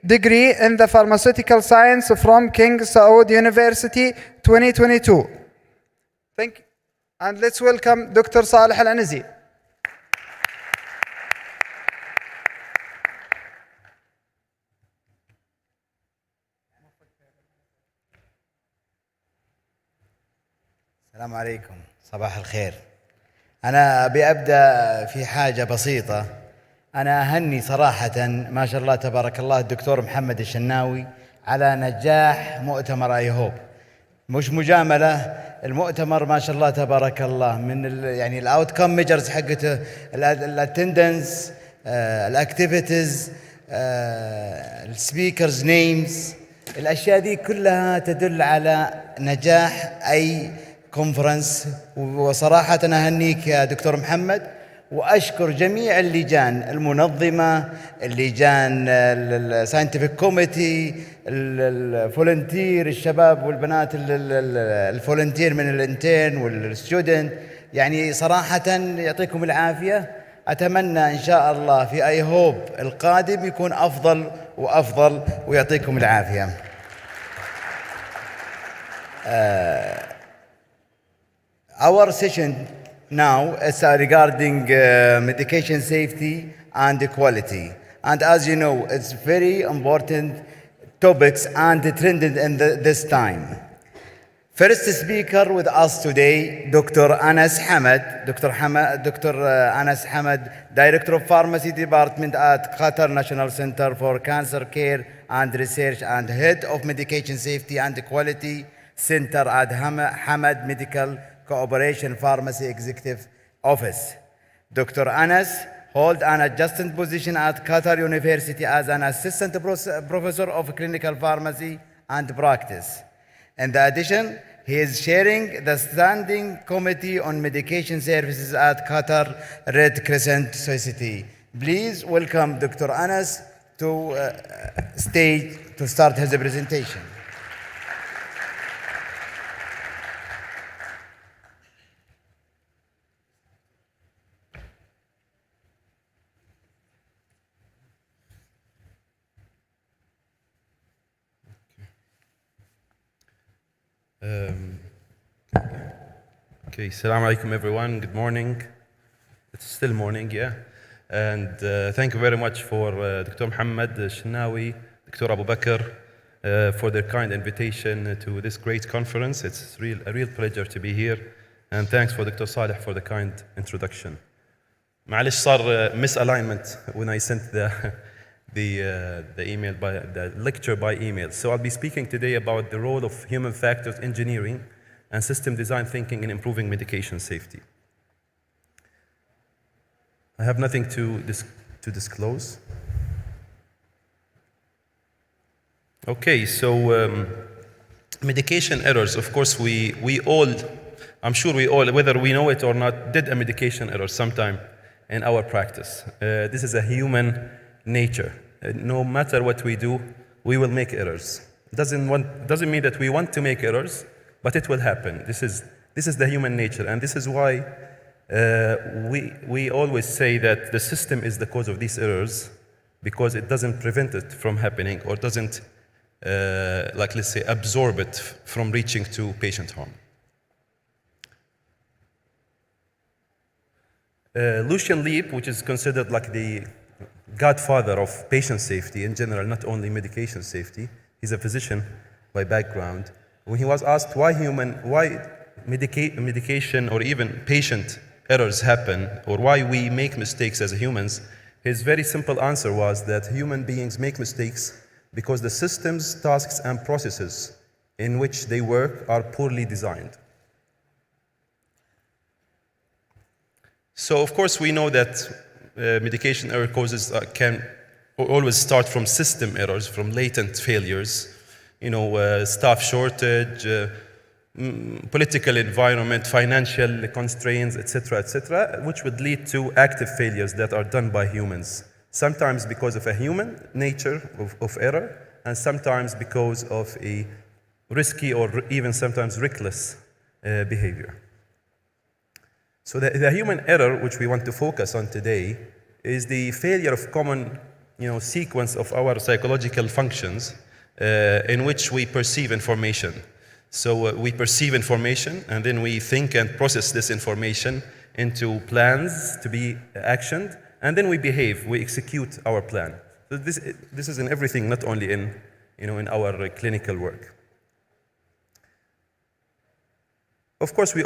degree in the pharmaceutical science from King Saud University 2022. Thank you. And let's welcome Dr. Saleh Al-Anizi. السلام عليكم، صباح الخير. أنا أبي أبدأ في حاجة بسيطة. أنا أهني صراحة ما شاء الله تبارك الله الدكتور محمد الشناوي على نجاح مؤتمر IHOP. مش مجاملة، المؤتمر ما شاء الله تبارك الله من يعني الأوتكم ميجرز حقته، الاتندنس، الاكتيفيتيز، السبيكرز نيمز، الأشياء دي كلها تدل على نجاح أي كونفرنس. وصراحة أنا أهنيك يا دكتور محمد، وأشكر جميع اللجان المنظمة، اللجان الساينتفك كوميتي، الفولنتير، الشباب والبنات الفولنتير من الانتين والستودنت. يعني صراحة يعطيكم العافية. أتمنى إن شاء الله في IHOP القادم يكون أفضل وأفضل، ويعطيكم العافية. Our session now is regarding medication safety and quality. And as you know, it's very important topics and trending in this time. First speaker with us today, Dr. Anas Hamad. Dr. Anas Hamad, Director of Pharmacy Department at Qatar National Center for Cancer Care and Research and Head of Medication Safety and Quality Center at Hamad Medical Cooperation Pharmacy Executive Office. Dr. Anas holds an adjunct position at Qatar University as an assistant professor of clinical pharmacy and practice. In addition, he is chairing the Standing Committee on Medication Services at Qatar Red Crescent Society. Please welcome Dr. Anas to stage to start his presentation. Okay, Assalamu alaikum everyone, good morning. It's still morning, yeah. And thank you very much for Dr. Muhammad Shinawi, Dr. Abu Bakr for their kind invitation to this great conference. It's a real pleasure to be here. And thanks for Dr. Saleh for the kind introduction. معلش صار misalignment when I sent the email by the lecture by email. So I'll be speaking today about the role of human factors engineering and system design thinking in improving medication safety. I have nothing to disclose. Okay, so medication errors. Of course, we all, I'm sure we all, whether we know it or not, did a medication error sometime in our practice. This is a human nature. No matter what we do, we will make errors. Doesn't mean that we want to make errors, but it will happen. This is the human nature, and this is why we always say that the system is the cause of these errors, because it doesn't prevent it from happening, or doesn't, like let's say, absorb it from reaching to patient harm. Lucian Leap, which is considered like the godfather of patient safety in general, not only medication safety. He's a physician by background. When he was asked why medication or even patient errors happen, or why we make mistakes as humans, his very simple answer was that human beings make mistakes because the systems, tasks, and processes in which they work are poorly designed. So, of course, we know that medication error causes can always start from system errors, from latent failures, staff shortage, political environment, financial constraints, etc., which would lead to active failures that are done by humans, sometimes because of a human nature of error, and sometimes because of a risky or even sometimes reckless behavior. So the human error, which we want to focus on today, is the failure of common sequence of our psychological functions in which we perceive information. So we perceive information, and then we think and process this information into plans to be actioned, and then we behave, we execute our plan. So this is in everything, not only in our clinical work. Of course, we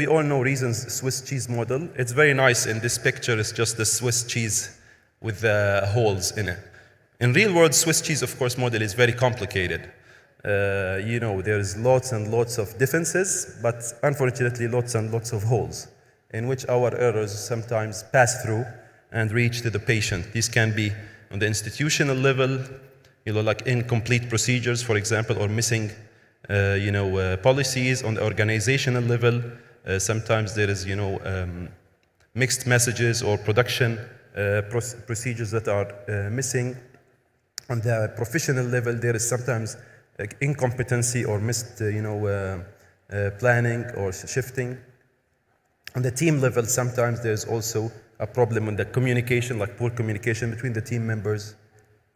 all know Reason's Swiss cheese model. It's very nice in this picture. It's just the Swiss cheese with the holes in it. In real world, Swiss cheese, of course, model is very complicated. There's lots and lots of differences, but unfortunately, lots and lots of holes in which our errors sometimes pass through and reach to the patient. These can be on the institutional level, like incomplete procedures, for example, or missing policies. On the organizational level. Sometimes there is, mixed messages or production procedures that are missing. On the professional level, there is sometimes incompetency or missed, planning or shifting. On the team level, sometimes there's also a problem on the communication, like poor communication between the team members.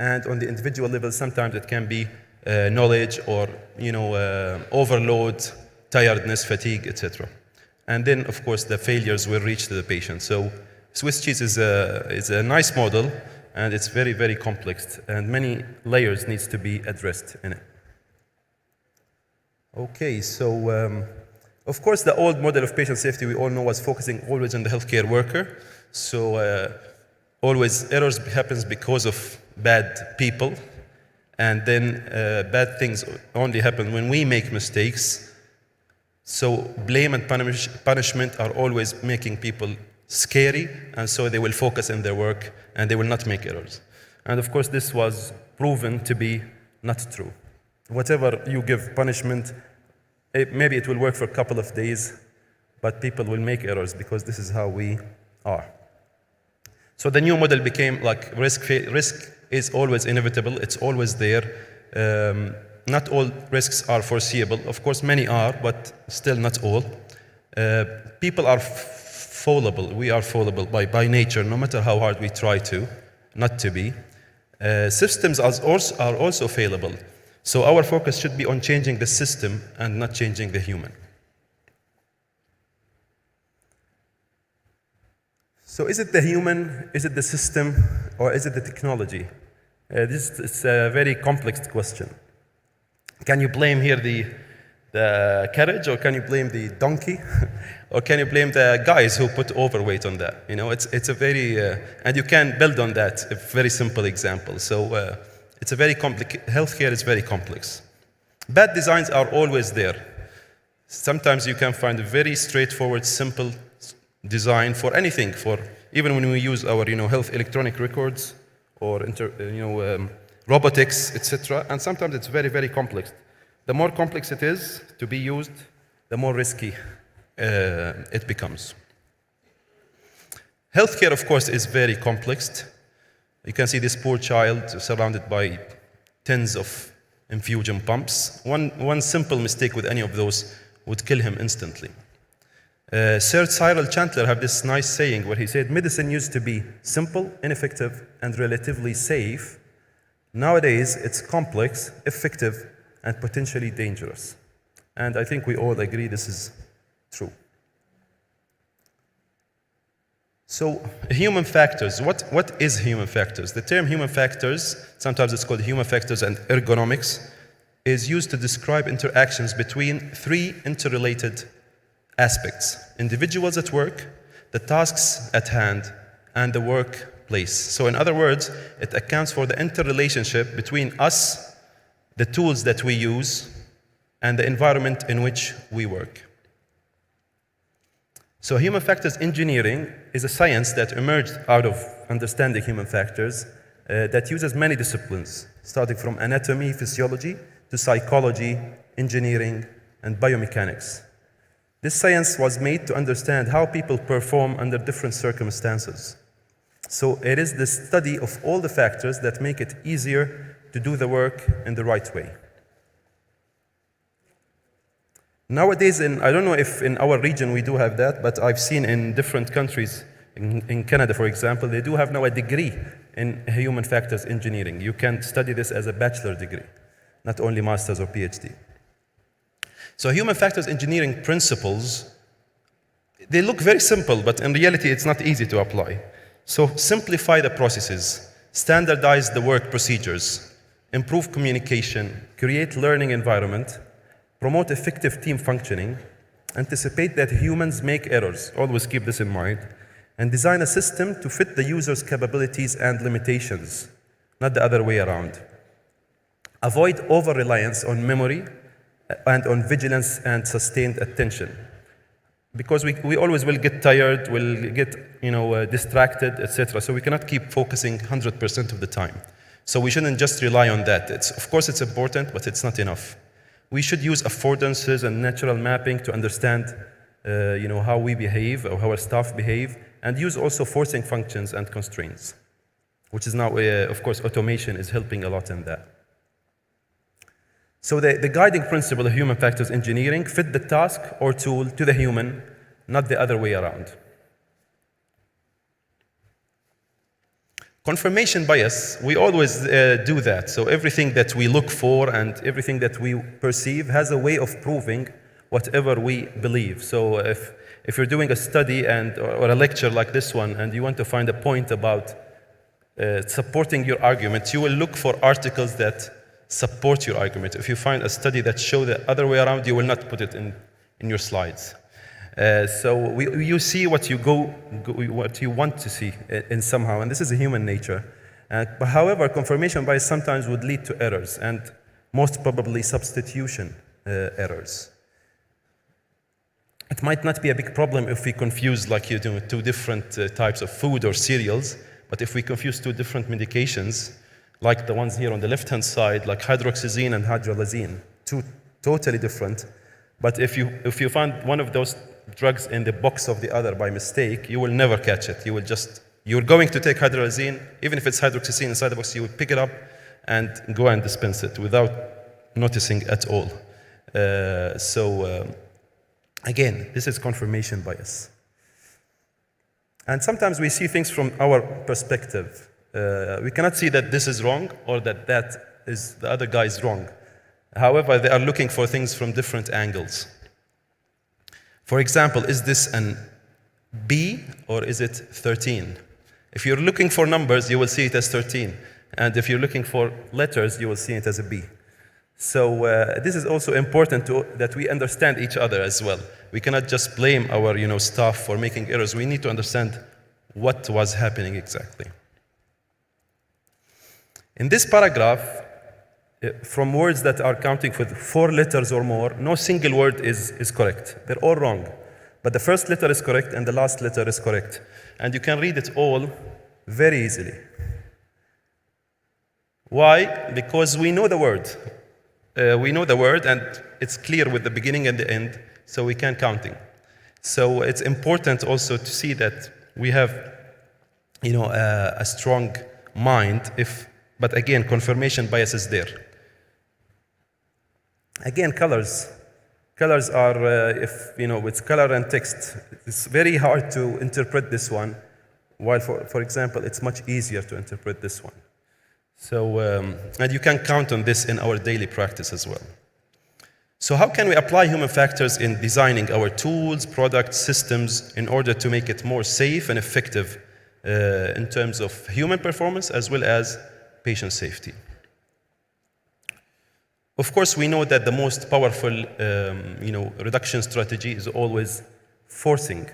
And on the individual level, sometimes it can be knowledge or overload, tiredness, fatigue, etc. And then, of course, the failures will reach to the patient. So Swiss cheese is a nice model, and it's very, very complex, and many layers needs to be addressed in it. Okay, so of course, the old model of patient safety we all know was focusing always on the healthcare worker. So always errors happens because of bad people. And then bad things only happen when we make mistakes. So blame and punishment are always making people scary, and so they will focus in their work and they will not make errors. And of course, this was proven to be not true. Whatever you give punishment, maybe it will work for a couple of days, but people will make errors because this is how we are. So the new model became like risk is always inevitable, it's always there. Not all risks are foreseeable. Of course, many are, but still not all. People are fallible. We are fallible by nature, no matter how hard we try to, not to be. Systems are also fallible. So our focus should be on changing the system and not changing the human. So is it the human, is it the system, or is it the technology? This is a very complex question. Can you blame here the carriage, or can you blame the donkey, or can you blame the guys who put overweight on that? It's a very, and you can build on that, a very simple example. So it's a very healthcare is very complex. Bad designs are always there. Sometimes you can find a very straightforward, simple design for anything, even when we use our health electronic records or robotics, etc. And sometimes it's very, very complex. The more complex it is to be used, the more risky it becomes. Healthcare, of course, is very complex. You can see this poor child surrounded by tens of infusion pumps. One simple mistake with any of those would kill him instantly. Sir Cyril Chandler had this nice saying where he said, medicine used to be simple, ineffective, and relatively safe. Nowadays, it's complex, effective, and potentially dangerous. And I think we all agree this is true. So, human factors. What is human factors? The term human factors, sometimes it's called human factors and ergonomics, is used to describe interactions between three interrelated aspects: individuals at work, the tasks at hand, and the workplace. So in other words, it accounts for the interrelationship between us, the tools that we use, and the environment in which we work. So human factors engineering is a science that emerged out of understanding human factors that uses many disciplines, starting from anatomy, physiology, to psychology, engineering, and biomechanics. This science was made to understand how people perform under different circumstances. So it is the study of all the factors that make it easier to do the work in the right way. Nowadays, I don't know if in our region we do have that, but I've seen in different countries, in Canada, for example, they do have now a degree in human factors engineering. You can study this as a bachelor degree, not only master's or PhD. So human factors engineering principles, they look very simple, but in reality, it's not easy to apply. So simplify the processes, standardize the work procedures, improve communication, create learning environment, promote effective team functioning, anticipate that humans make errors, always keep this in mind, and design a system to fit the user's capabilities and limitations, not the other way around. Avoid over-reliance on memory and on vigilance and sustained attention. Because we always will get tired, will get distracted, etc. So we cannot keep focusing 100% of the time. So we shouldn't just rely on that. Of course, it's important, but it's not enough. We should use affordances and natural mapping to understand how we behave or how our staff behave, and use also forcing functions and constraints, which is now, of course, automation is helping a lot in that. So the guiding principle of human factors engineering, fit the task or tool to the human, not the other way around. Confirmation bias, we always do that. So everything that we look for and everything that we perceive has a way of proving whatever we believe. So if you're doing a study or a lecture like this one and you want to find a point about supporting your argument, you will look for articles that support your argument. If you find a study that shows the other way around, you will not put it in your slides. So you see what you want to see in somehow, and this is a human nature. But however, confirmation bias sometimes would lead to errors, and most probably substitution errors. It might not be a big problem if we confuse, like you do, two different types of food or cereals, but if we confuse two different medications, like the ones here on the left-hand side, like hydroxyzine and hydralazine, two totally different. But if you find one of those drugs in the box of the other by mistake, you will never catch it. You're going to take hydralazine, even if it's hydroxyzine inside the box, you will pick it up and go and dispense it without noticing at all. Again, this is confirmation bias. And sometimes we see things from our perspective. We cannot see that this is wrong or that the other guy is wrong. However, they are looking for things from different angles. For example, is this an B or is it 13? If you're looking for numbers, you will see it as 13. And if you're looking for letters, you will see it as a B. So this is also important that we understand each other as well. We cannot just blame our staff for making errors. We need to understand what was happening exactly. In this paragraph, from words that are counting with 4 letters or more, no single word is correct. They're all wrong. But the first letter is correct and the last letter is correct. And you can read it all very easily. Why? Because we know the word. We know the word and it's clear with the beginning and the end, so we can counting. So it's important also to see that we have a strong mind but again, confirmation bias is there. Again, colors. Colors are, with color and text, it's very hard to interpret this one, while, for example, it's much easier to interpret this one. So, and you can count on this in our daily practice as well. So how can we apply human factors in designing our tools, products, systems, in order to make it more safe and effective in terms of human performance as well as patient safety? Of course, we know that the most powerful, reduction strategy is always forcing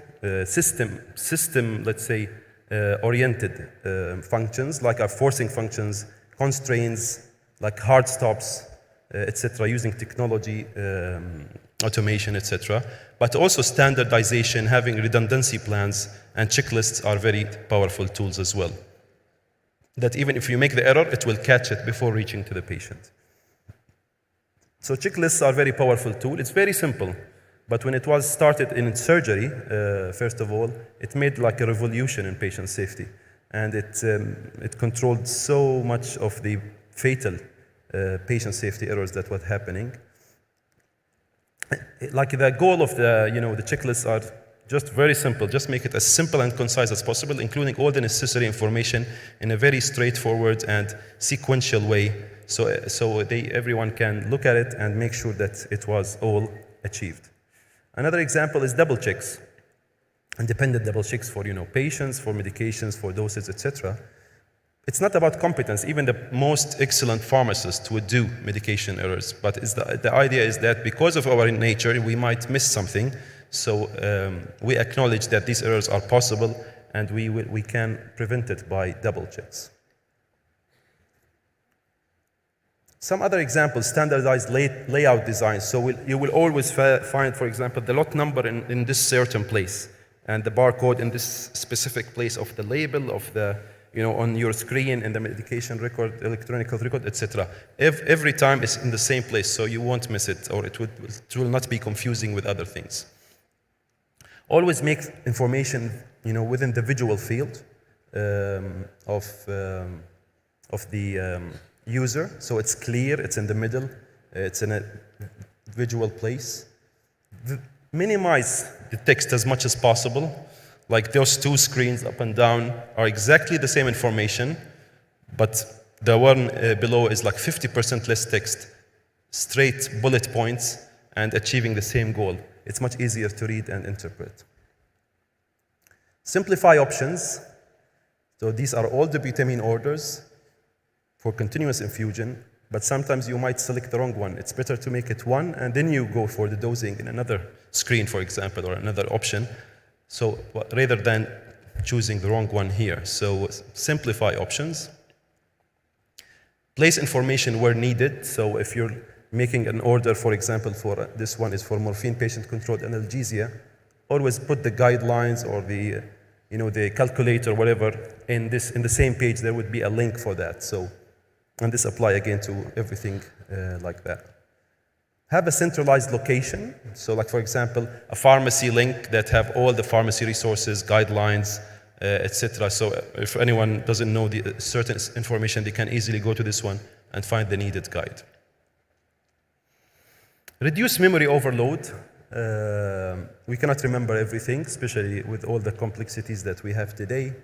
system, let's say, oriented functions, like our forcing functions, constraints, like hard stops, etc., using technology, automation, etc. But also standardization, having redundancy plans, and checklists are very powerful tools as well. That even if you make the error, it will catch it before reaching to the patient. So checklists are a very powerful tool. It's very simple, but when it was started in surgery, first of all, it made like a revolution in patient safety. And it controlled so much of the fatal patient safety errors that were happening. like the goal of the checklists are just very simple. Just make it as simple and concise as possible, including all the necessary information in a very straightforward and sequential way, so everyone can look at it and make sure that it was all achieved. Another example is double checks, independent double checks for patients, for medications, for doses, etc. It's not about competence. Even the most excellent pharmacists would do medication errors, but the idea is that because of our nature, we might miss something. So we acknowledge that these errors are possible, and we can prevent it by double checks. Some other examples, standardized layout design. So you will always find, for example, the lot number in this certain place, and the barcode in this specific place of the label of the, on your screen, in the medication record, electronic health record, etc. Every time it's in the same place, so you won't miss it, or it will not be confusing with other things. Always make information, within the visual field of the user, so it's clear, it's in the middle, it's in a visual place. Minimize the text as much as possible. Like those two screens up and down are exactly the same information, but the one below is like 50% less text, straight bullet points, and achieving the same goal. It's much easier to read and interpret. Simplify options. So these are all the butamine orders for continuous infusion, but sometimes you might select the wrong one. It's better to make it one, and then you go for the dosing in another screen, for example, or another option. So rather than choosing the wrong one here. So simplify options. Place information where needed. So if you're making an order, for example, for this one is for morphine patient-controlled analgesia, always put the guidelines or the, the calculator, whatever, in the same page. There would be a link for that. So, and this apply again to everything like that. Have a centralized location. So, like for example, a pharmacy link that have all the pharmacy resources, guidelines, etc. So, if anyone doesn't know the certain information, they can easily go to this one and find the needed guide. Reduce memory overload. We cannot remember everything, especially with all the complexities that we have today.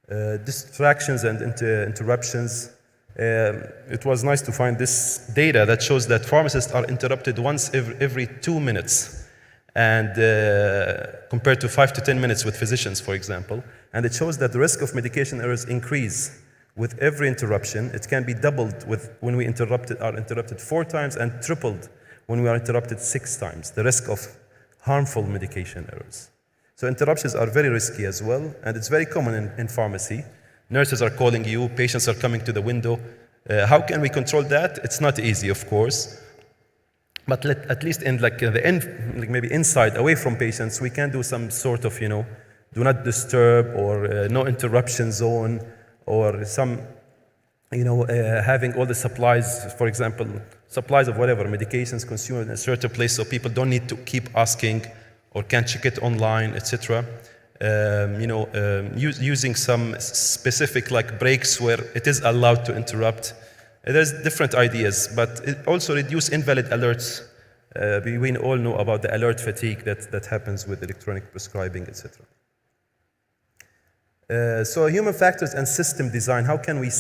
Distractions and interruptions. It was nice to find this data that shows that pharmacists are interrupted once every 2 minutes, and compared to 5 to 10 minutes with physicians, for example. And it shows that the risk of medication errors increase with every interruption. It can be doubled when we are interrupted 4 times, and tripled when we are interrupted 6 times, the risk of harmful medication errors. So interruptions are very risky as well, and it's very common in pharmacy. Nurses are calling you, patients are coming to the window. How can we control that? It's not easy, of course. But at least in the end, maybe inside, away from patients, we can do some sort of, do not disturb, or no interruption zone, or some, having all the supplies, for example, supplies of whatever, medications consumed in a certain place, so people don't need to keep asking or can check it online, etc. Using some specific breaks where it is allowed to interrupt. There's different ideas, but it also reduce invalid alerts. We all know about the alert fatigue that happens with electronic prescribing, etc. So human factors and system design. How can we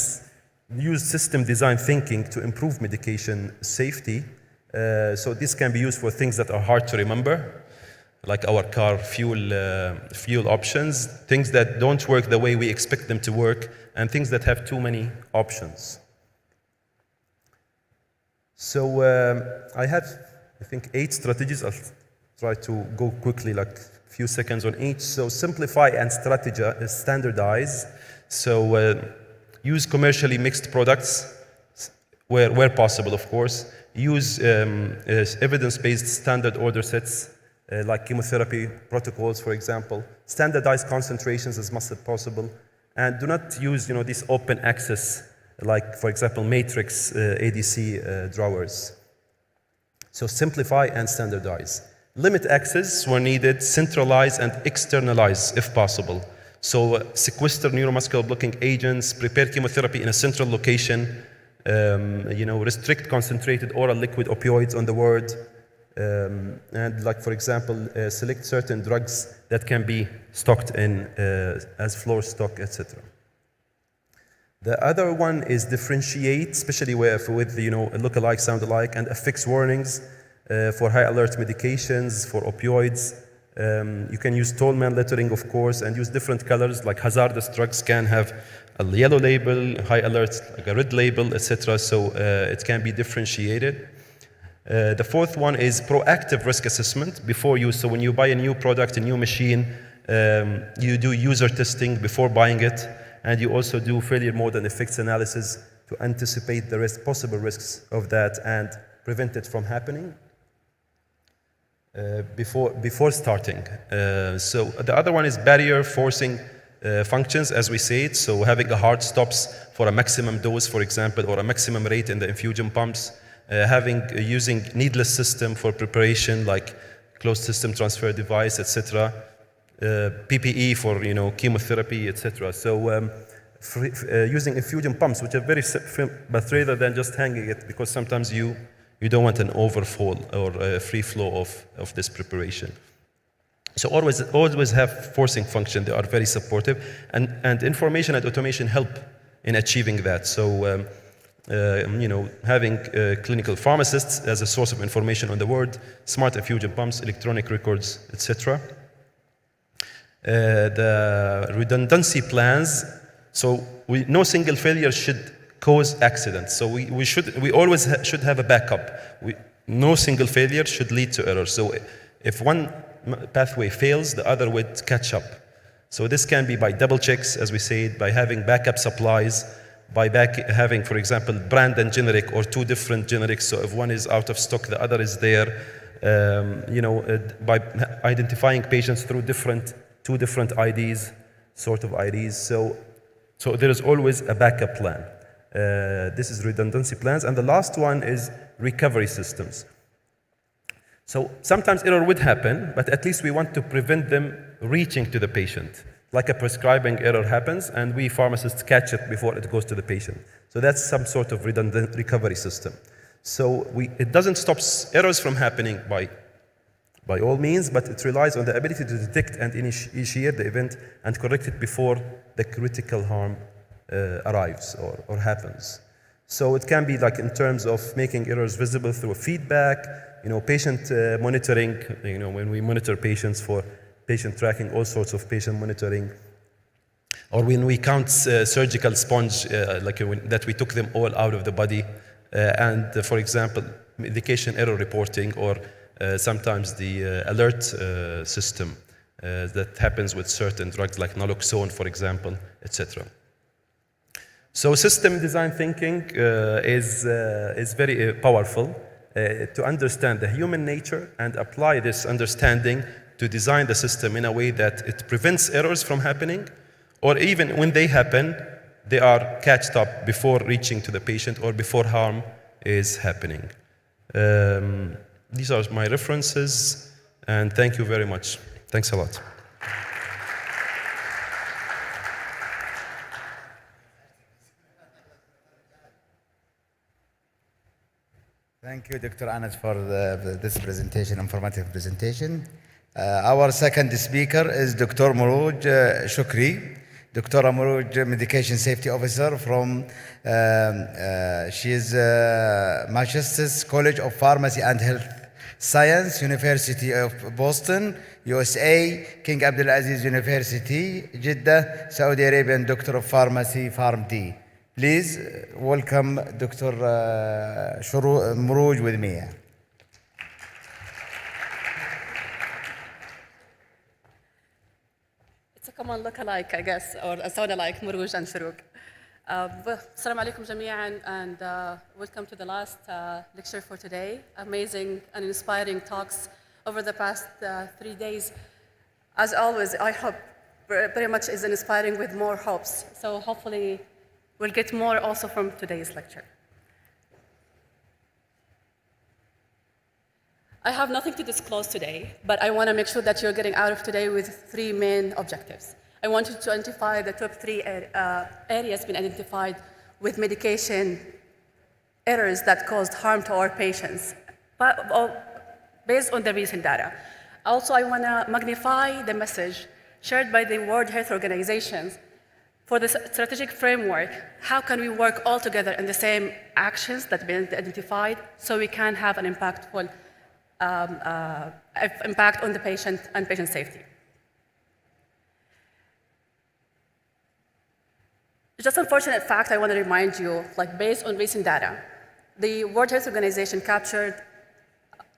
use system design thinking to improve medication safety? So this can be used for things that are hard to remember, like our car fuel options, things that don't work the way we expect them to work, and things that have too many options. So I have, I think, 8 strategies. I'll try to go quickly, a few seconds on each. So simplify and standardize. So use commercially mixed products where possible, of course. Use evidence-based standard order sets, like chemotherapy protocols, for example. Standardize concentrations as much as possible. And do not use this open access, like, for example, matrix ADC drawers. So simplify and standardize. Limit access where needed, centralize and externalize if possible. So sequester neuromuscular blocking agents, prepare chemotherapy in a central location, restrict concentrated oral liquid opioids on the ward, And like, for example, select certain drugs that can be stocked in as floor stock, etc. The other one is differentiate, especially with look-alike, sound-alike, and affix warnings for high alert medications, for opioids. You can use Tolman lettering, of course, and use different colors, like hazardous drugs can have a yellow label, high alert, like a red label, etc. So it can be differentiated. The fourth one is proactive risk assessment before use. So when you buy a new product, a new machine, you do user testing before buying it, and you also do failure mode and effects analysis to anticipate the possible risks of that and prevent it from happening before starting. So the other one is barrier forcing functions, as we say it. So having a hard stops for a maximum dose, for example, or a maximum rate in the infusion pumps. Using needless system for preparation, like closed system transfer device, etc. PPE for chemotherapy, etc. So using infusion pumps, which are very simple, but rather than just hanging it, because sometimes you don't want an overflow or a free flow of this preparation. So always have forcing function. They are very supportive, and information and automation help in achieving that. So. Having clinical pharmacists as a source of information on the word, smart infusion pumps, electronic records, etc. The redundancy plans. So no single failure should cause accidents. So we always should have a backup. No single failure should lead to error. So if one pathway fails, the other would catch up. So this can be by double checks, as we said, by having backup supplies, by having, for example, brand and generic or two different generics. So if one is out of stock, the other is there. By identifying patients through two different IDs, sort of IDs. So there is always a backup plan. This is redundancy plans. And the last one is recovery systems. So sometimes error would happen, but at least we want to prevent them reaching to the patient. Like a prescribing error happens, and we pharmacists catch it before it goes to the patient. So that's some sort of redundant recovery system. So it doesn't stop errors from happening by all means, but it relies on the ability to detect and initiate the event and correct it before the critical harm arrives or happens. So it can be like in terms of making errors visible through feedback, patient monitoring, when we monitor patients for patient tracking, all sorts of patient monitoring. Or when we count surgical sponge, that we took them all out of the body. And for example, medication error reporting, or sometimes the alert system that happens with certain drugs like naloxone, for example, etc. So system design thinking is very powerful to understand the human nature and apply this understanding to design the system in a way that it prevents errors from happening, or even when they happen, they are catched up before reaching to the patient or before harm is happening. These are my references, and thank you very much. Thanks a lot. Thank you, Dr. Anas, for this presentation, informative presentation. Our second speaker is Dr. Muruj Shukri. Dr. Muruj, Medication Safety Officer from, she is Massachusetts College of Pharmacy and Health Science, University of Boston, USA, King Abdulaziz University, Jeddah, Saudi Arabian Doctor of Pharmacy, PharmD. Please welcome Dr. Muruj with me. It's a common look-alike, I guess, or a sound-alike, Muruj and Shuruq. Assalamu alaikum jami'an, and welcome to the last lecture for today. Amazing and inspiring talks over the past 3 days. As always, IHOP very much is inspiring with more hopes. So hopefully we'll get more also from today's lecture. I have nothing to disclose today, but I want to make sure that you're getting out of today with 3 main objectives. I wanted to identify the top 3 areas been identified with medication errors that caused harm to our patients. based on the recent data. Also, I want to magnify the message shared by the World Health Organization for the strategic framework. How can we work all together in the same actions that have been identified so we can have an impactful impact on the patient and patient safety? Just unfortunate fact I want to remind you, like based on recent data, the World Health Organization captured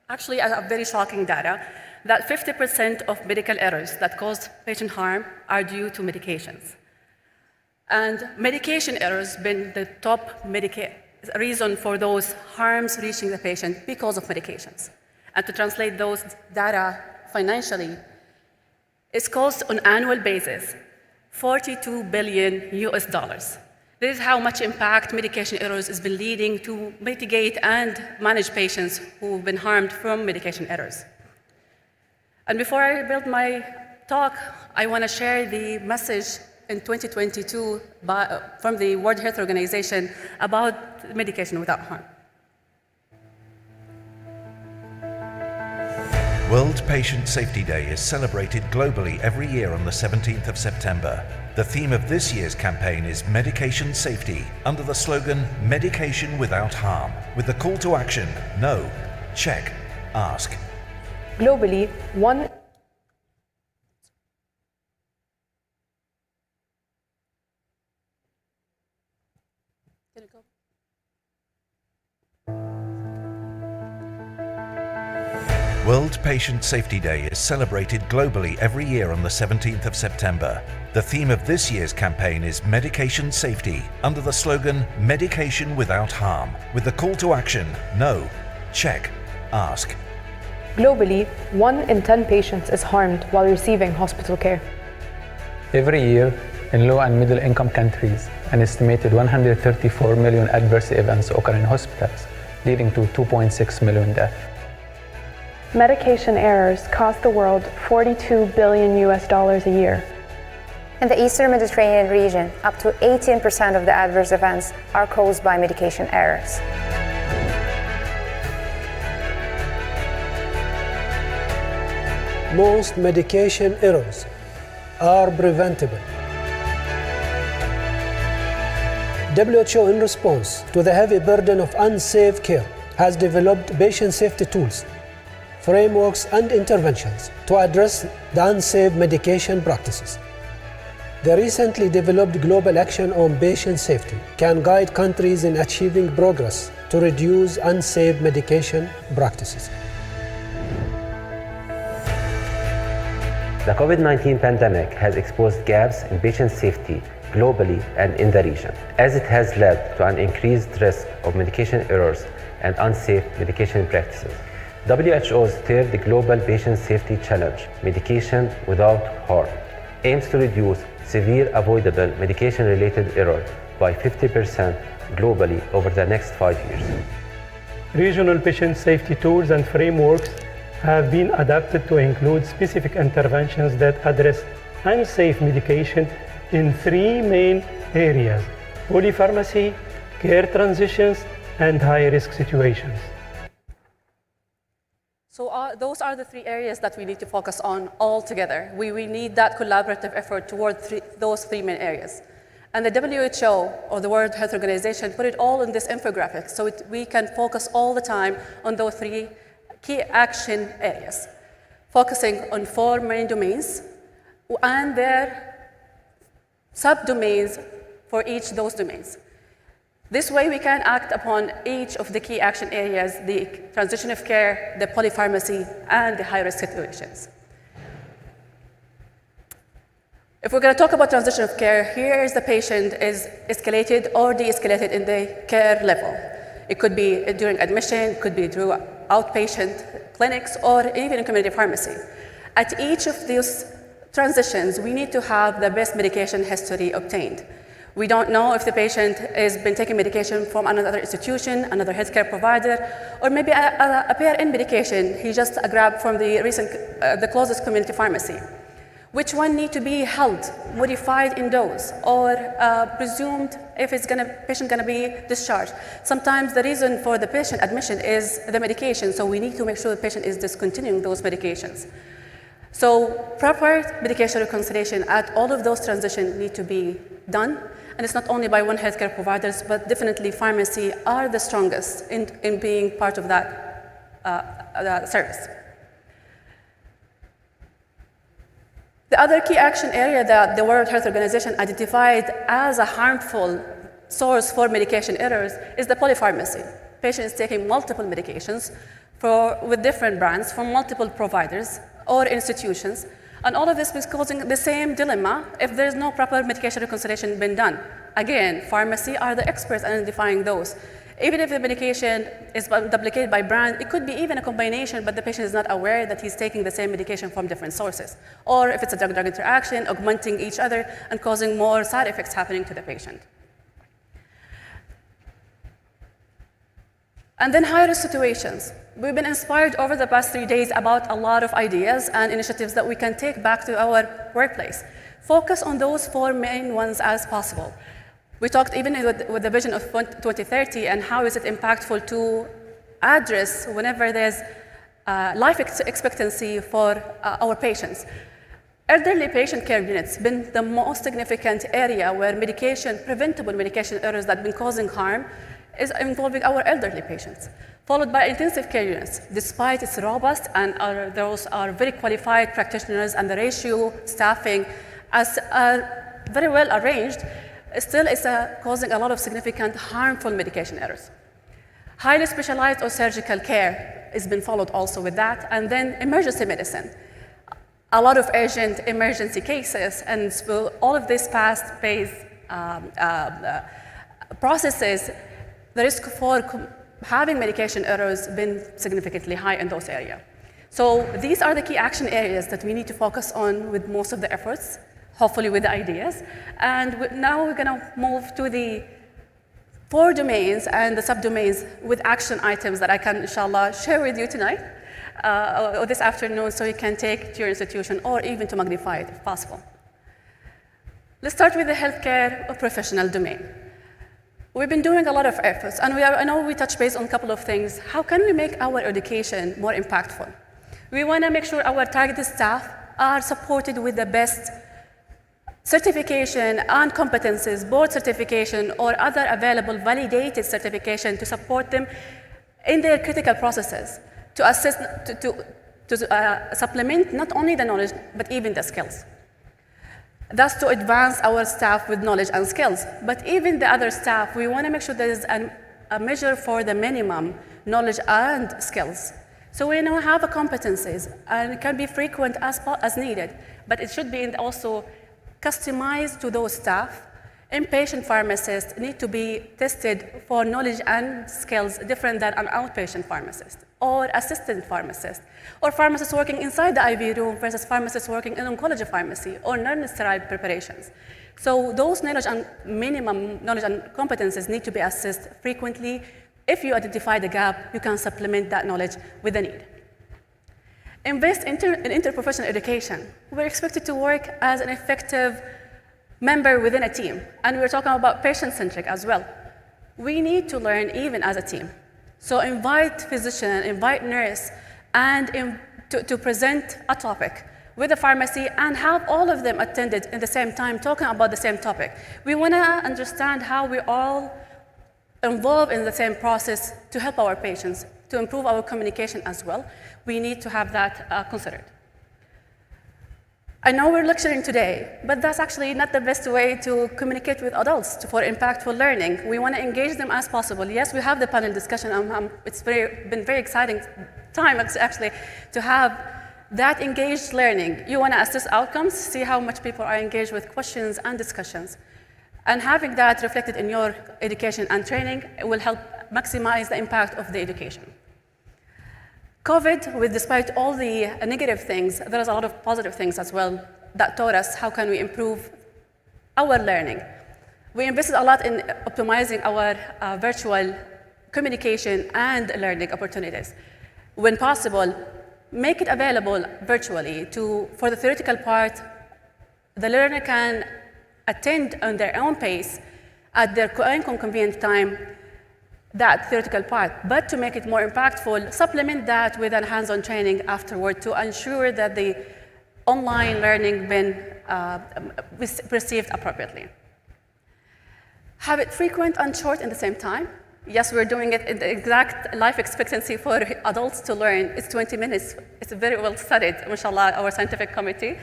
actually a very shocking data that 50% of medical errors that cause patient harm are due to medications. And medication errors been the top reason for those harms reaching the patient because of medications. And to translate those data financially, it's cost on annual basis $42 billion. This is how much impact medication errors has been leading to mitigate and manage patients who've been harmed from medication errors. And before I build my talk, I want to share the message in 2022 from the World Health Organization about medication without harm. World Patient Safety Day is celebrated globally every year on the 17th of September. The theme of this year's campaign is Medication Safety, under the slogan, Medication Without Harm, with the call to action, know, check, ask. Globally, one World Patient Safety Day is celebrated globally every year on the 17th of September. The theme of this year's campaign is Medication Safety, under the slogan, Medication Without Harm, with the call to action, know, check, ask. Globally, 1 in 10 patients is harmed while receiving hospital care. Every year, in low and middle income countries, an estimated 134 million adverse events occur in hospitals, leading to 2.6 million deaths. Medication errors cost the world $42 billion a year. In the Eastern Mediterranean region, up to 18% of the adverse events are caused by medication errors. Most medication errors are preventable. WHO, in response to the heavy burden of unsafe care, has developed patient safety tools, frameworks, and interventions to address the unsafe medication practices. The recently developed Global Action on Patient Safety can guide countries in achieving progress to reduce unsafe medication practices. The COVID-19 pandemic has exposed gaps in patient safety globally and in the region, as it has led to an increased risk of medication errors and unsafe medication practices. WHO's third Global Patient Safety Challenge, Medication Without Harm, aims to reduce severe avoidable medication-related error by 50% globally over the next 5 years. Regional patient safety tools and frameworks have been adapted to include specific interventions that address unsafe medication in 3 main areas: polypharmacy, care transitions, and high-risk situations. So those are the 3 areas that we need to focus on all together. We need that collaborative effort toward those 3 main areas. And the WHO, or the World Health Organization, put it all in this infographic so we can focus all the time on those 3 key action areas, focusing on 4 main domains and their subdomains for each of those domains. This way we can act upon each of the key action areas: the transition of care, the polypharmacy, and the high-risk situations. If we're going to talk about transition of care, here is the patient is escalated or de-escalated in the care level. It could be during admission, it could be through outpatient clinics, or even in community pharmacy. At each of these transitions, we need to have the best medication history obtained. We don't know if the patient has been taking medication from another institution, another healthcare provider, or maybe a pair-in medication he just grabbed from the closest community pharmacy. which one need to be held, modified in dose, or presumed if it's patient gonna be discharged. Sometimes the reason for the patient admission is the medication, so we need to make sure the patient is discontinuing those medications. So proper medication reconciliation at all of those transitions need to be done, and it's not only by one healthcare providers, but definitely pharmacy are the strongest in being part of that service. The other key action area that the World Health Organization identified as a harmful source for medication errors is the polypharmacy. Patients taking multiple medications with different brands from multiple providers or institutions, and all of this is causing the same dilemma if there's no proper medication reconciliation been done. Again, pharmacy are the experts in identifying those. Even if the medication is duplicated by brand, it could be even a combination, but the patient is not aware that he's taking the same medication from different sources. Or if it's a drug-drug interaction, augmenting each other and causing more side effects happening to the patient. And then high-risk situations. We've been inspired over the past 3 days about a lot of ideas and initiatives that we can take back to our workplace. Focus on those 4 main ones as possible. We talked even with the vision of 2030 and how is it impactful to address whenever there's life expectancy for our patients. Elderly patient care units been the most significant area where preventable medication errors that have been causing harm is involving our elderly patients, followed by intensive care units. Despite its robust and those are very qualified practitioners and the ratio staffing as very well arranged, still is causing a lot of significant harmful medication errors. Highly specialized or surgical care has been followed also with that, and then emergency medicine. A lot of urgent emergency cases, and so all of these fast-paced processes, the risk for having medication errors been significantly high in those areas. So these are the key action areas that we need to focus on with most of the efforts, hopefully with the ideas. And now we're gonna move to the 4 domains and the subdomains with action items that I can, inshallah, share with you tonight or this afternoon so you can take to your institution or even to magnify it if possible. Let's start with the healthcare professional domain. We've been doing a lot of efforts, and I know we touched base on a couple of things. How can we make our education more impactful? We wanna make sure our targeted staff are supported with the best certification and competencies, board certification or other available validated certification to support them in their critical processes, to assist, to supplement not only the knowledge, but even the skills. Thus, to advance our staff with knowledge and skills. But even the other staff, we want to make sure there is a measure for the minimum knowledge and skills. So we now have competencies, and it can be frequent as needed, but it should be also customized to those staff. Inpatient pharmacists need to be tested for knowledge and skills different than an outpatient pharmacist, or assistant pharmacist, or pharmacists working inside the IV room versus pharmacists working in oncology pharmacy, or non-sterile preparations. So those knowledge and minimum knowledge and competencies need to be assessed frequently. If you identify the gap, you can supplement that knowledge with the need. Invest in interprofessional education. We're expected to work as an effective member within a team, and we're talking about patient-centric as well. We need to learn even as a team. So invite physician, invite nurse, and to present a topic with the pharmacy and have all of them attended at the same time talking about the same topic. We want to understand how we all involved in the same process to help our patients, to improve our communication as well. We need to have that considered. I know we're lecturing today, but that's actually not the best way to communicate with adults for impactful learning. We want to engage them as possible. Yes, we have the panel discussion. It's been very exciting time actually to have that engaged learning. You want to assess outcomes, see how much people are engaged with questions and discussions. And having that reflected in your education and training will help maximize the impact of the education. COVID, despite all the negative things, there is a lot of positive things as well that taught us how can we improve our learning. We invested a lot in optimizing our virtual communication and learning opportunities. When possible, make it available virtually for the theoretical part the learner can attend on their own pace at their own convenient time that theoretical part, but to make it more impactful, supplement that with a hands-on training afterward to ensure that the online learning been perceived appropriately. Have it frequent and short in the same time. Yes, we're doing it in the exact life expectancy for adults to learn. It's 20 minutes. It's very well studied, mashallah, our scientific committee,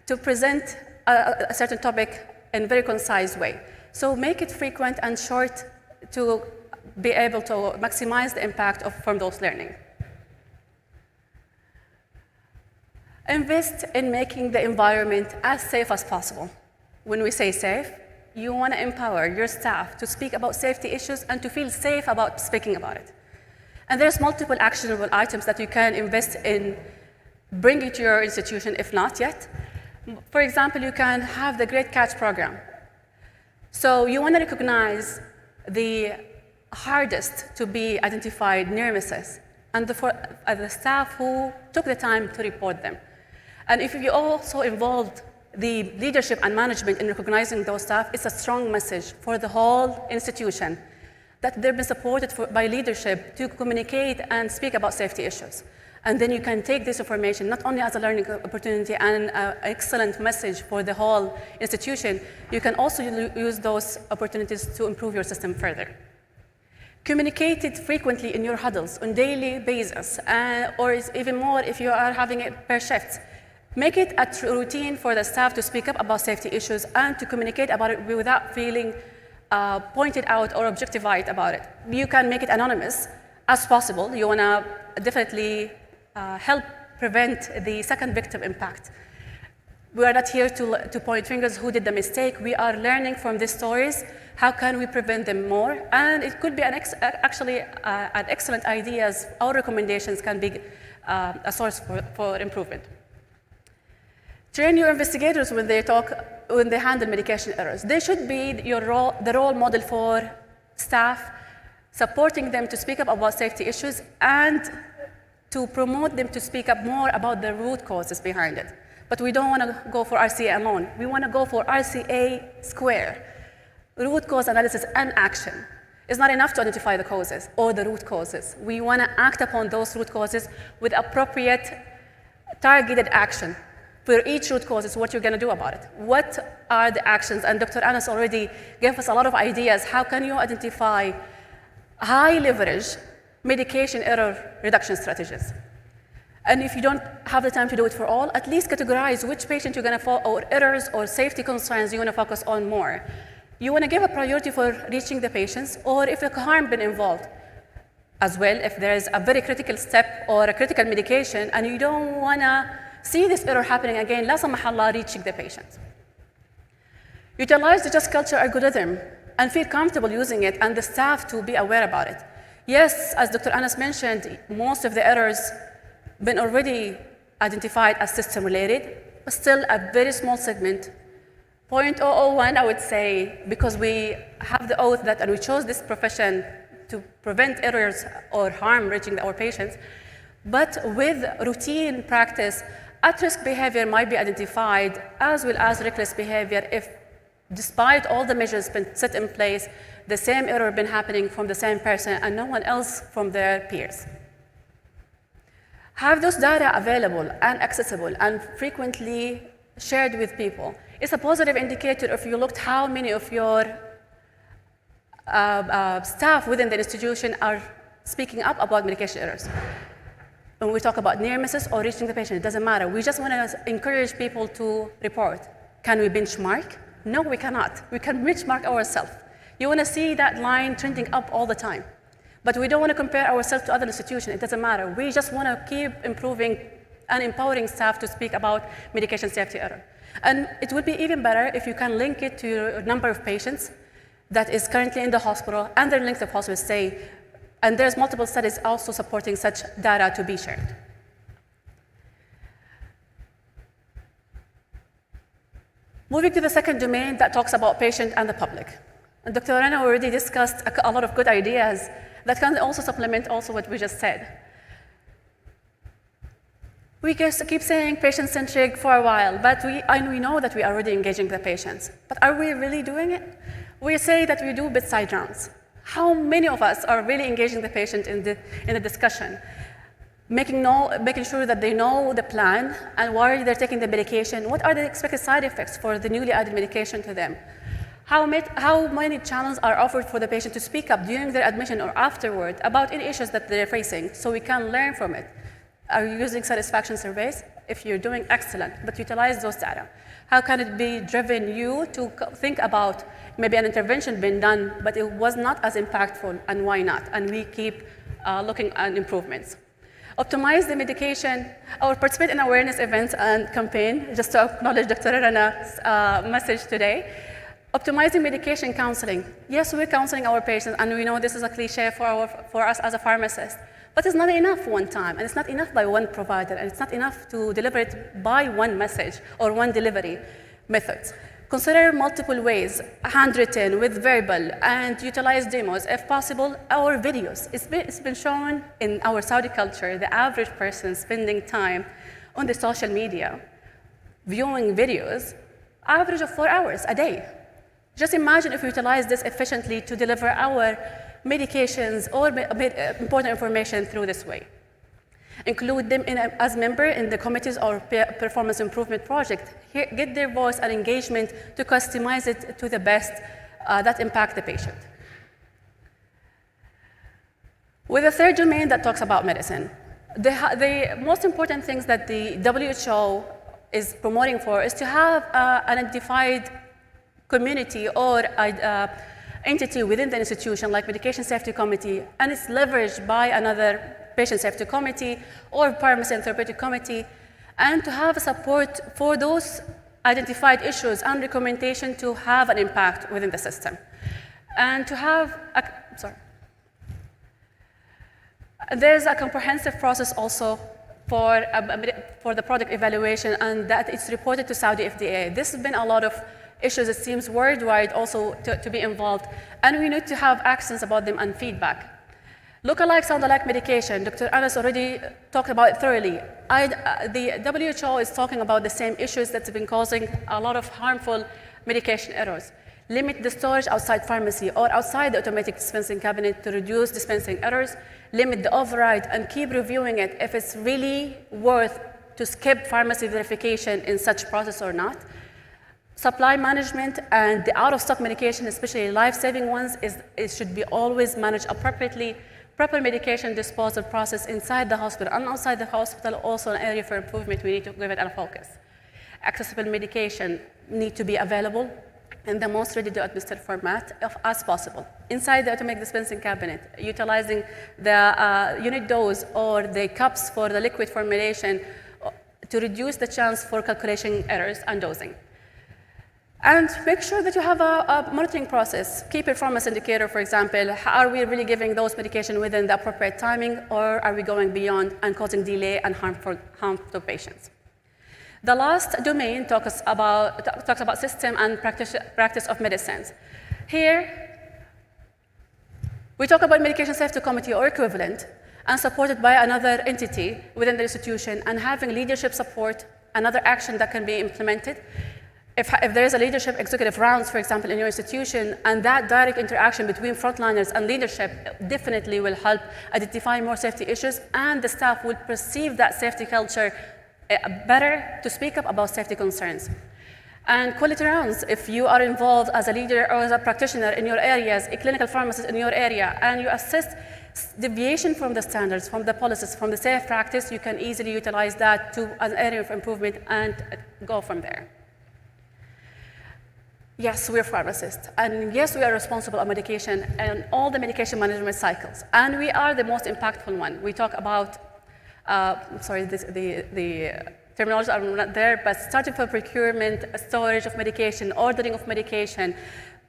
to present a certain topic in a very concise way. So make it frequent and short to be able to maximize the impact from those learning. Invest in making the environment as safe as possible. When we say safe, you want to empower your staff to speak about safety issues and to feel safe about speaking about it. And there's multiple actionable items that you can invest in bringing to your institution, if not yet. For example, you can have the Great Catch program. So you want to recognize the hardest to be identified near misses and the staff who took the time to report them. And if you also involved the leadership and management in recognizing those staff, it's a strong message for the whole institution that they've been supported by leadership to communicate and speak about safety issues. And then you can take this information not only as a learning opportunity and an excellent message for the whole institution, you can also use those opportunities to improve your system further. Communicate it frequently in your huddles on a daily basis, or even more if you are having it per shift. Make it a routine for the staff to speak up about safety issues and to communicate about it without feeling pointed out or objectified about it. You can make it anonymous as possible. You want to definitely help prevent the second victim impact. We are not here to point fingers who did the mistake. We are learning from these stories. How can we prevent them more? And it could be actually an excellent idea as our recommendations can be a source for improvement. Train your investigators when they handle medication errors. They should be the role model for staff, supporting them to speak up about safety issues and to promote them to speak up more about the root causes behind it. But we don't want to go for RCA alone. We want to go for RCA square, root cause analysis and action. It's not enough to identify the causes or the root causes. We want to act upon those root causes with appropriate targeted action. For each root cause, is what you're going to do about it. What are the actions? And Dr. Anas already gave us a lot of ideas. How can you identify high leverage medication error reduction strategies? And if you don't have the time to do it for all, at least categorize which patient you're going to or errors or safety concerns you want to focus on more. You want to give a priority for reaching the patients, or if a harm been involved. As well, if there's a very critical step or a critical medication and you don't want to see this error happening again, la samah Allah, reaching the patient. Utilize the just culture algorithm and feel comfortable using it and the staff to be aware about it. Yes, as Dr. Anas mentioned, most of the errors been already identified as system related, but still a very small segment, 0.001 I would say, because we have the oath that and we chose this profession to prevent errors or harm reaching our patients. But with routine practice, at-risk behavior might be identified as well as reckless behavior if, despite all the measures been set in place, the same error been happening from the same person and no one else from their peers. Have those data available and accessible and frequently shared with people. It's a positive indicator if you looked how many of your staff within the institution are speaking up about medication errors. When we talk about near misses or reaching the patient, it doesn't matter. We just want to encourage people to report. Can we benchmark? No, we cannot. We can benchmark ourselves. You want to see that line trending up all the time. But we don't want to compare ourselves to other institutions. It doesn't matter. We just want to keep improving and empowering staff to speak about medication safety error. And it would be even better if you can link it to your number of patients that is currently in the hospital and their length of hospital stay. And there's multiple studies also supporting such data to be shared. Moving to the second domain that talks about patient and the public. And Dr. Rana already discussed a lot of good ideas that can also supplement also what we just said. We keep saying patient-centric for a while, but we know that we are already engaging the patients. But are we really doing it? We say that we do bedside rounds. How many of us are really engaging the patient in the discussion? Making sure that they know the plan and why they're taking the medication. What are the expected side effects for the newly added medication to them? How many channels are offered for the patient to speak up during their admission or afterward about any issues that they're facing so we can learn from it? Are you using satisfaction surveys? If you're doing, excellent, but utilize those data. How can it be driven you to think about maybe an intervention being done, but it was not as impactful, and why not? And we keep looking at improvements. Optimize the medication, or participate in awareness events and campaign, just to acknowledge Dr. Rana's message today. Optimizing medication counseling. Yes, we're counseling our patients, and we know this is a cliche for us as a pharmacist, but it's not enough one time, and it's not enough by one provider, and it's not enough to deliver it by one message or one delivery methods. Consider multiple ways, handwritten, with verbal, and utilize demos, if possible, or videos. It's been shown in our Saudi culture, the average person spending time on the social media, viewing videos, average of 4 hours a day. Just imagine if we utilize this efficiently to deliver our medications or important information through this way. Include them as members in the committees or performance improvement project. Get their voice and engagement to customize it to the best that impact the patient. With the third domain that talks about medicine, the most important things that the WHO is promoting for is to have an identified community or entity within the institution, like Medication Safety Committee, and it's leveraged by another Patient Safety Committee or Pharmacy and Therapeutic Committee, and to have support for those identified issues and recommendation to have an impact within the system. And to have, there's a comprehensive process also for the product evaluation, and that it's reported to Saudi FDA. This has been a lot of issues, it seems, worldwide also to be involved, and we need to have actions about them and feedback. Lookalike, sound-alike medication, Dr. Anas already talked about it thoroughly. The WHO is talking about the same issues that's been causing a lot of harmful medication errors. Limit the storage outside pharmacy or outside the automatic dispensing cabinet to reduce dispensing errors. Limit the override and keep reviewing it if it's really worth to skip pharmacy verification in such process or not. Supply management and the out-of-stock medication, especially life-saving ones, it should be always managed appropriately. Proper medication disposal process inside the hospital and outside the hospital, also an area for improvement. We need to give it a focus. Accessible medication need to be available in the most ready-to-administer format as possible. Inside the automatic dispensing cabinet, utilizing the unit dose or the cups for the liquid formulation to reduce the chance for calculation errors and dosing. And make sure that you have a monitoring process. Key performance indicator, for example, are we really giving those medication within the appropriate timing, or are we going beyond and causing delay and harm to patients? The last domain talks about system and practice of medicines. Here, we talk about Medication Safety Committee or equivalent, and supported by another entity within the institution, and having leadership support, another action that can be implemented. If there is a leadership executive rounds, for example, in your institution, and that direct interaction between frontliners and leadership definitely will help identify more safety issues, and the staff will perceive that safety culture better to speak up about safety concerns. And quality rounds, if you are involved as a leader or as a practitioner in your areas, a clinical pharmacist in your area, and you assist deviation from the standards, from the policies, from the safe practice, you can easily utilize that to an area of improvement and go from there. Yes, we're pharmacists, and yes, we are responsible for medication and all the medication management cycles, and we are the most impactful one. We talk about, the terminology are not there, but starting from procurement, storage of medication, ordering of medication,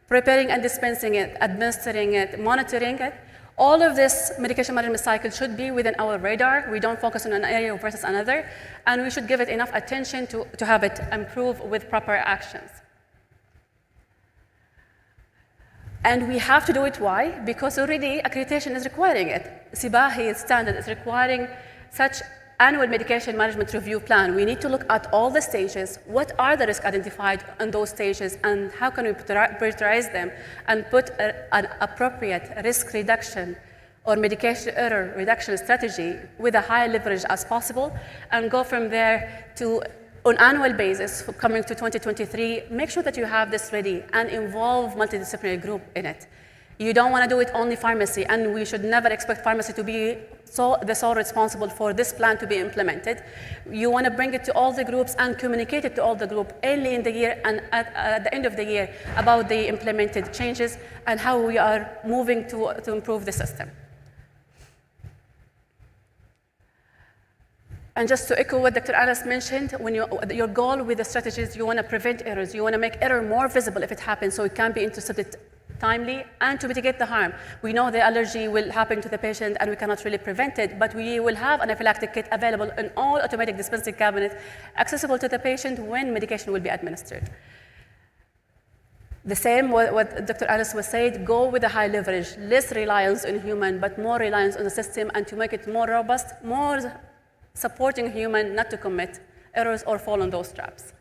preparing and dispensing it, administering it, monitoring it. All of this medication management cycle should be within our radar. We don't focus on an area versus another, and we should give it enough attention to have it improve with proper actions. And we have to do it. Why? Because already accreditation is requiring it. Sibahi standard is requiring such annual medication management review plan, we need to look at all the stages, what are the risks identified in those stages, and how can we prioritize them and put an appropriate risk reduction or medication error reduction strategy with a high leverage as possible, and go from there to, on annual basis, coming to 2023, make sure that you have this ready and involve multidisciplinary group in it. You don't want to do it only pharmacy, and we should never expect pharmacy to be the sole responsible for this plan to be implemented. You want to bring it to all the groups and communicate it to all the group early in the year and at the end of the year about the implemented changes and how we are moving to improve the system. And just to echo what Dr. Anas mentioned, when your goal with the strategies, you want to prevent errors. You want to make error more visible if it happens so it can be intercepted timely and to mitigate the harm. We know the allergy will happen to the patient and we cannot really prevent it, but we will have an anaphylactic kit available in all automatic dispensing cabinets accessible to the patient when medication will be administered. The same what Dr. Alice was saying, go with a high leverage, less reliance on human, but more reliance on the system, and to make it more robust, more supporting human not to commit errors or fall on those traps.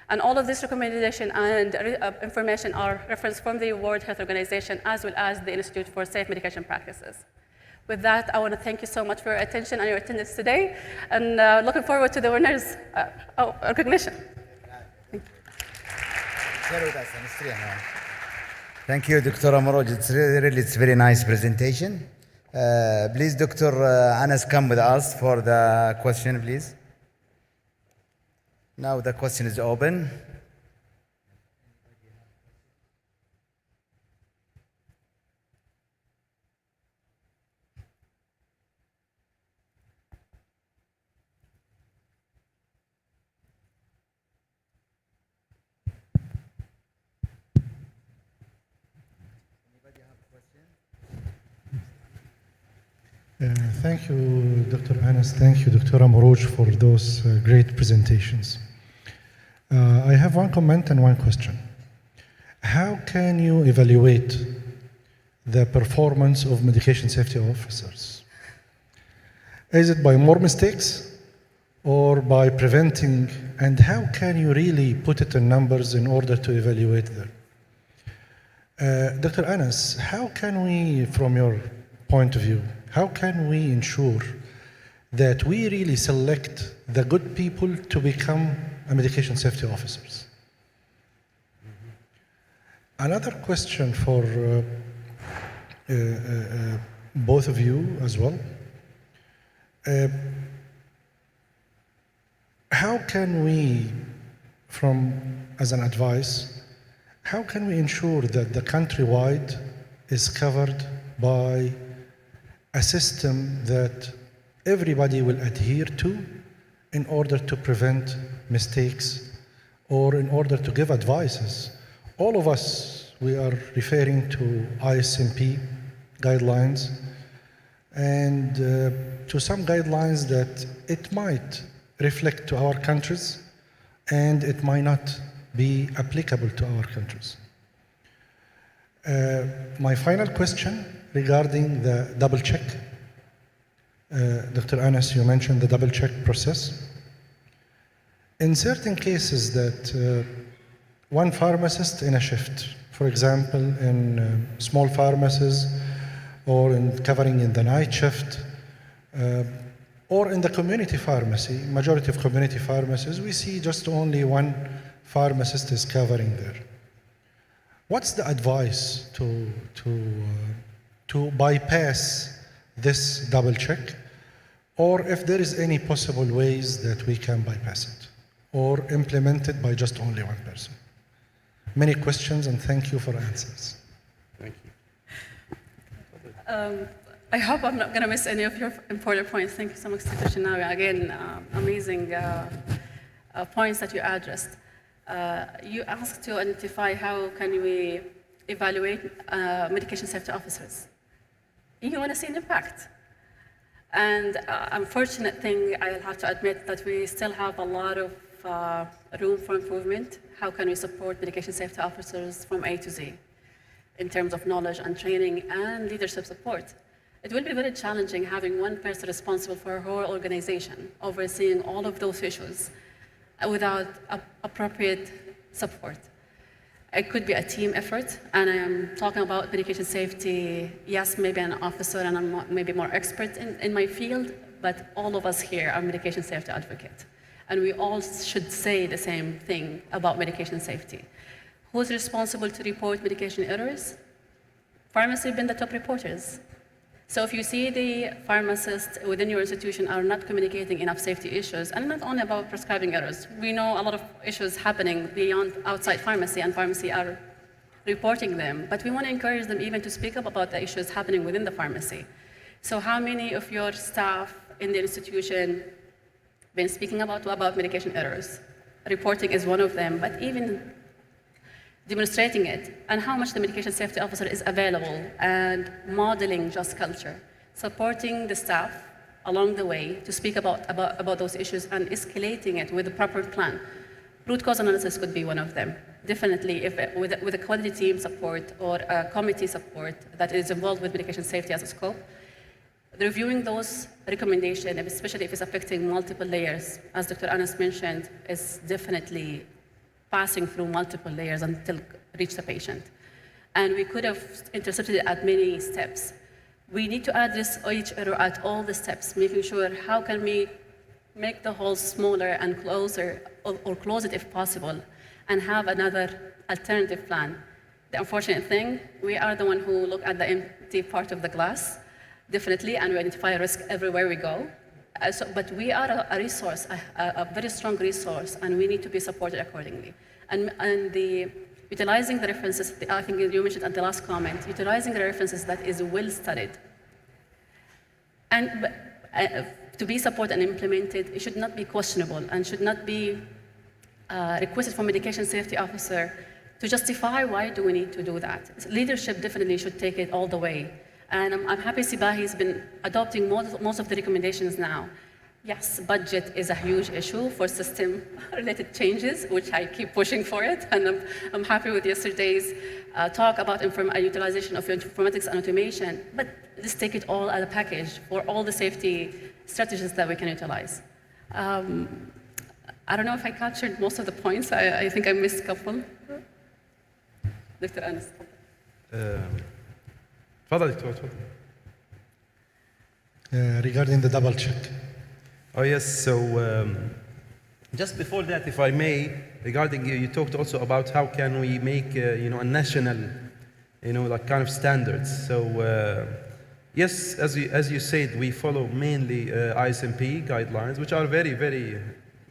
And all of this recommendation and information are referenced from the World Health Organization as well as the Institute for Safe Medication Practices. With that, I want to thank you so much for your attention and your attendance today, and looking forward to the winners' recognition. Thank you, Dr. Amroj. It's very nice presentation. Please, Dr. Anas, come with us for the question, please. Now the question is open. Thank you, Dr. Anas. Thank you, Dr. Amroj, for those great presentations. I have one comment and one question. How can you evaluate the performance of medication safety officers? Is it by more mistakes or by preventing? And how can you really put it in numbers in order to evaluate them? Dr. Anas, how can we, from your point of view, how can we ensure that we really select the good people to become medication safety officers? Another question for both of you as well. How can we, as an advice, how can we ensure that the countrywide is covered by a system that everybody will adhere to in order to prevent mistakes or in order to give advices? All of us, we are referring to ISMP guidelines and to some guidelines that it might reflect to our countries and it might not be applicable to our countries. My final question regarding the double check. Dr. Anas, you mentioned the double check process. In certain cases that one pharmacist in a shift, for example, in small pharmacies or in covering in the night shift, or in the community pharmacy, majority of community pharmacies, we see just only one pharmacist is covering there. What's the advice to bypass this double check, or if there is any possible ways that we can bypass it or implement it by just only one person? Many questions, and thank you for answers. Thank you. I hope I'm not going to miss any of your important points. Thank you so much, Dr. Shinawi. Again, amazing points that you addressed. You asked to identify how can we evaluate medication safety officers. You want to see an impact. And unfortunate thing, I'll have to admit that we still have a lot of room for improvement. How can we support medication safety officers from A to Z in terms of knowledge and training and leadership support? It will be very challenging having one person responsible for a whole organization, overseeing all of those issues without appropriate support. It could be a team effort, and I am talking about medication safety. Yes, maybe an officer and I'm maybe more expert in my field, but all of us here are medication safety advocates. And we all should say the same thing about medication safety. Who's responsible to report medication errors? Pharmacy have been the top reporters. So if you see the pharmacists within your institution are not communicating enough safety issues, and not only about prescribing errors, we know a lot of issues happening beyond outside pharmacy, and pharmacy are reporting them, but we want to encourage them even to speak up about the issues happening within the pharmacy. So how many of your staff in the institution been speaking about medication errors? Reporting is one of them, but even demonstrating it, and how much the medication safety officer is available, and modeling just culture, supporting the staff along the way to speak about those issues and escalating it with a proper plan. Root cause analysis could be one of them. Definitely, if with a quality team support or a committee support that is involved with medication safety as a scope, reviewing those recommendations, especially if it's affecting multiple layers, as Dr. Anas mentioned, is definitely passing through multiple layers until reach the patient. And we could have intercepted it at many steps. We need to address each error at all the steps, making sure how can we make the hole smaller and closer, or close it if possible, and have another alternative plan. The unfortunate thing, we are the one who look at the empty part of the glass, definitely, and we identify risk everywhere we go. But we are a resource, a very strong resource, and we need to be supported accordingly. And utilizing the references, I think you mentioned at the last comment, utilizing the references that is well studied. And to be supported and implemented, it should not be questionable and should not be requested from medication safety officer to justify why do we need to do that. Leadership definitely should take it all the way. And I'm happy Sibahi has been adopting most of the recommendations now. Yes, budget is a huge issue for system-related changes, which I keep pushing for it. And I'm happy with yesterday's talk about utilization of informatics and automation. But let's take it all as a package for all the safety strategies that we can utilize. I don't know if I captured most of the points. I think I missed a couple. Dr. Anas. Regarding the double check. Oh yes, so just before that, if I may, regarding you talked also about how can we make a national, like kind of standards. So yes, as you said, we follow mainly ISMP guidelines, which are very, very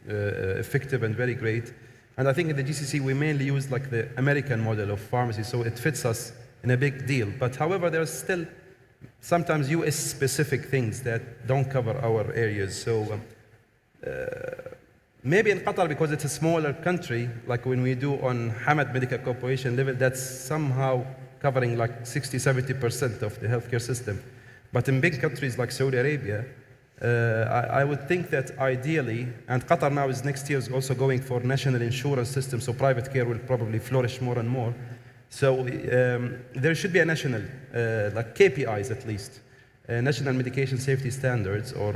effective and very great. And I think in the GCC we mainly use like the American model of pharmacy, so it fits us in a big deal. But however, there's still sometimes US specific things that don't cover our areas. So maybe in Qatar, because it's a smaller country, like when we do on Hamad Medical Corporation level, that's somehow covering like 60–70% of the healthcare system. But in big countries like Saudi Arabia, I would think that ideally, and Qatar now is next year is also going for national insurance system, so private care will probably flourish more and more. So there should be a national, like KPIs at least, national medication safety standards or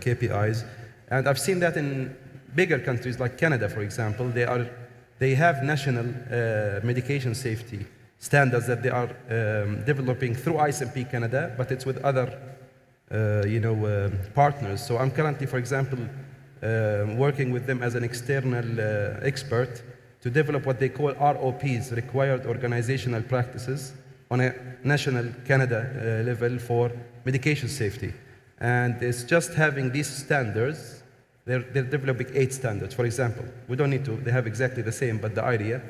KPIs. And I've seen that in bigger countries like Canada, for example. They have national medication safety standards that they are developing through ISMP Canada, but it's with other partners. So I'm currently, for example, working with them as an external expert to develop what they call ROPs, Required Organizational Practices, on a national Canada level for medication safety. And it's just having these standards, they're developing 8 standards, for example. We don't need to, they have exactly the same, but the idea.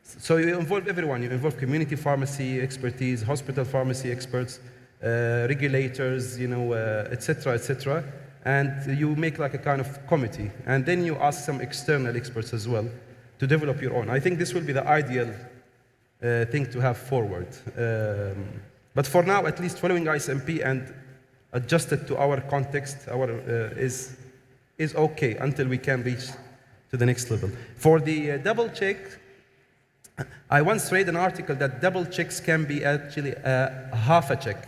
So you involve everyone, you involve community pharmacy expertise, hospital pharmacy experts, regulators, et cetera, and you make like a kind of committee. And then you ask some external experts as well to develop your own. I think this will be the ideal thing to have forward. But for now, at least following ISMP and adjusted to our context, is okay until we can reach to the next level. For the double check, I once read an article that double checks can be actually half a check.